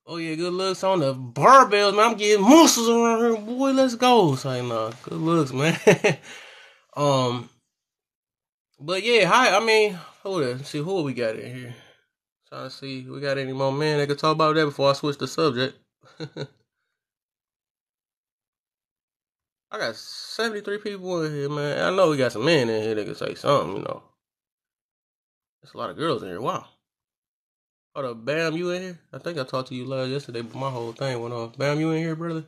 Oh yeah, good looks on the barbells, man. I'm getting muscles around here, boy. Let's go. So, good looks, man. But yeah, hi. I mean, hold on. See who we got in here. Trying to see if we got any more men that can talk about that before I switch the subject. I got 73 people in here, man. I know we got some men in here that can say something, There's a lot of girls in here. Wow. Hold up, Bam, you in here? I think I talked to you yesterday, but my whole thing went off. Bam, you in here, brother?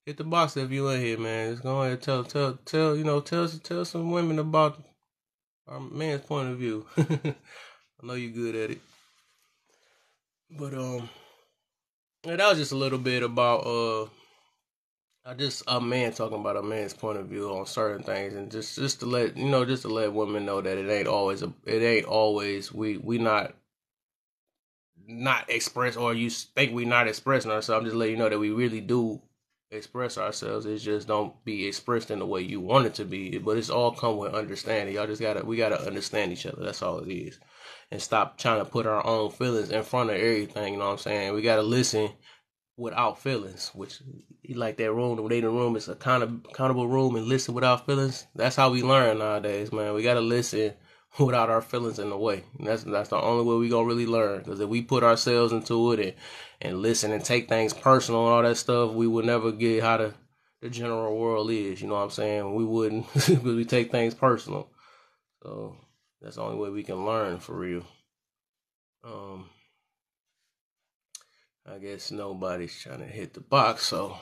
Hit the box if you in here, man. Just go ahead and tell some women about our man's point of view. I know you good at it. But yeah, that was just a little bit about just a man talking about a man's point of view on certain things, and just to let women know that it ain't always we not express, or you think we not expressing ourselves. I'm just letting you know that we really do express ourselves. It just don't be expressed in the way you want it to be, but it's all come with understanding. Y'all just we gotta understand each other. That's all it is, and stop trying to put our own feelings in front of everything. You know what I'm saying? We gotta listen without feelings, which like that room, the waiting room is a accountable room, and listen without feelings. That's how we learn nowadays, man. We gotta listen without our feelings in the way. And that's the only way we gonna really learn. Because if we put ourselves into it and listen and take things personal and all that stuff, we would never get how the general world is. You know what I'm saying? We wouldn't, because we take things personal. So that's the only way we can learn for real. I guess nobody's trying to hit the box, so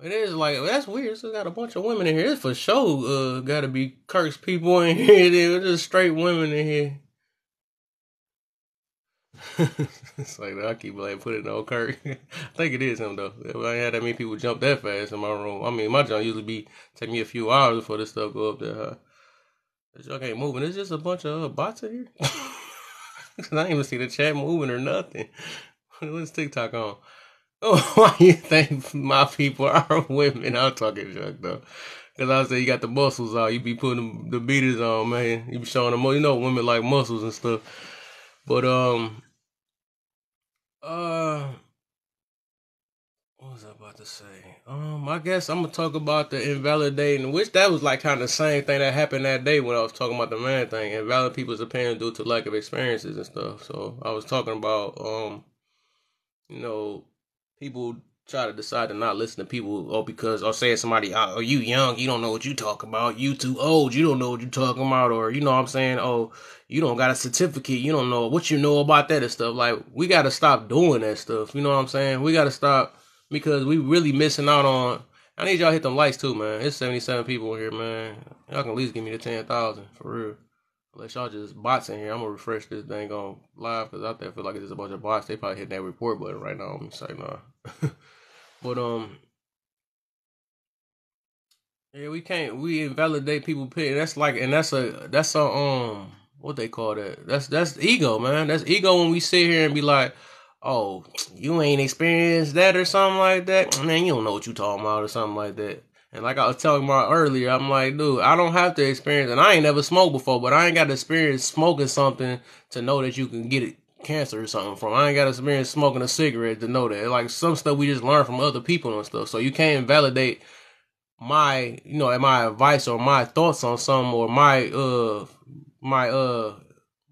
it is like, that's weird. So got a bunch of women in here. It's for sure. Got to be cursed people in here. They're just straight women in here. It's like, I keep like putting on Kirk. I think it is him though. I ain't had that many people jump that fast in my room. I mean, my jump usually take me a few hours before this stuff go up there. This junk ain't moving. It's just a bunch of bots in here. I ain't even see the chat moving or nothing. What's TikTok on? Oh, why you think my people are women? I'm talking junk though. Cause I say you got the muscles out. You be putting the beaters on, man. You be showing them. Women like muscles and stuff. But what was I about to say? I guess I'm gonna talk about the invalidating, which that was like kind of the same thing that happened that day when I was talking about the man thing, invalid people's opinion due to lack of experiences and stuff. So I was talking about people try to decide to not listen to people, or saying somebody, oh, you young, you don't know what you talking about. You too old, you don't know what you talking about. Or, you know what I'm saying? Oh, you don't got a certificate, you don't know what you know about that and stuff. Like, we got to stop doing that stuff. You know what I'm saying? We got to stop, because we really missing out on. I need y'all to hit them lights too, man. It's 77 people in here, man. Y'all can at least give me the 10,000 for real. Unless y'all just bots in here, I'm gonna refresh this thing on live, because out there I feel like it's just a bunch of bots. They probably hitting that report button right now. I'm say nah. But yeah, we invalidate people's opinion. That's like, and that's a what they call that? That's ego, man. That's ego when we sit here and be like, oh, you ain't experienced that or something like that. Man, you don't know what you talking about or something like that. And like I was telling about earlier, I'm like, dude, I don't have to experience, and I ain't never smoked before, but I ain't got to experience smoking something to know that you can get it cancer or something from. I ain't got to experience smoking a cigarette to know that. Like, some stuff we just learn from other people and stuff. So you can't validate my advice or my thoughts on something, or my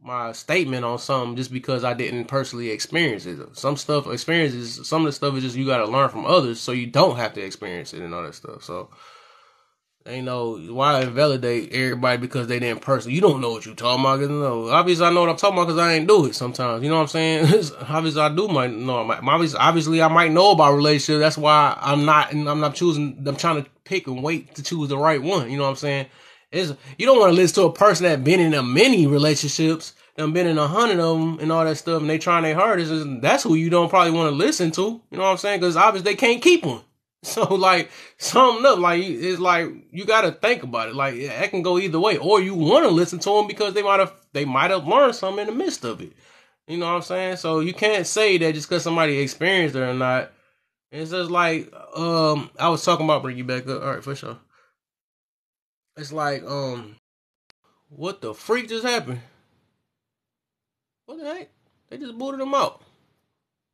my statement on something just because I didn't personally experience it. Some of the stuff is just you gotta learn from others so you don't have to experience it and all that stuff. So ain't no why invalidate everybody because they didn't personally. You don't know what you talking about. No, obviously I know what I'm talking about because I ain't do it sometimes. You know what I'm saying? Obviously I do might know. Obviously I might know about relationships. That's why I'm not choosing. I'm trying to pick and wait to choose the right one. You know what I'm saying? You don't want to listen to a person that been in a many relationships, done been in 100 of them and all that stuff, and they trying their hardest. That's who you don't probably want to listen to. You know what I'm saying? Because obviously they can't keep one. So like something up, like it's like you got to think about it. Like it can go either way, or you want to listen to them because they might have learned something in the midst of it. You know what I'm saying? So you can't say that just because somebody experienced it or not. It's just like I was talking about bring you back up. All right, for sure. It's like what the freak just happened? What the heck? They just booted him out.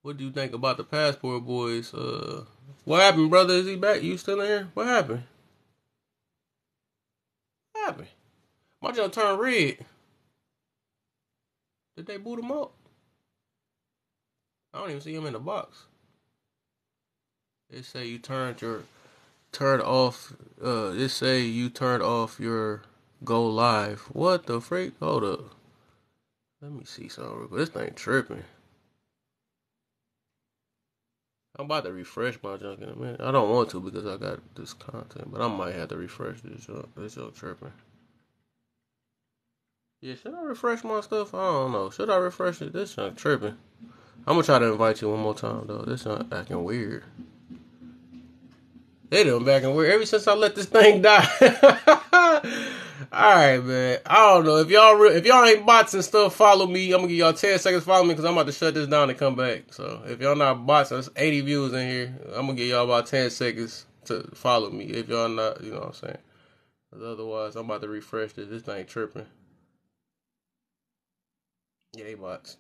What do you think about the Passport Boys? What happened, brother? Is he back? You still in here? What happened? What happened? My junk turned red. Did they boot him out? I don't even see him in the box. They say you turned off. They say you turned off your go live. What the freak? Hold up. Let me see something real quick. This thing tripping. I'm about to refresh my junk in a minute. I don't want to because I got this content, but I might have to refresh this junk. This junk tripping. Yeah, should I refresh my stuff? I don't know. Should I refresh it? This junk tripping. I'm gonna try to invite you one more time though. This junk acting weird. They done back and weird ever since I let this thing die. Alright, man. I don't know. If y'all ain't bots and stuff, follow me. I'm gonna give y'all 10 seconds to follow me because I'm about to shut this down and come back. So if y'all not bots, there's 80 views in here. I'm gonna give y'all about 10 seconds to follow me. If y'all not, you know what I'm saying. Because otherwise, I'm about to refresh this. This thing tripping. Yeah, they bots.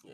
Yeah.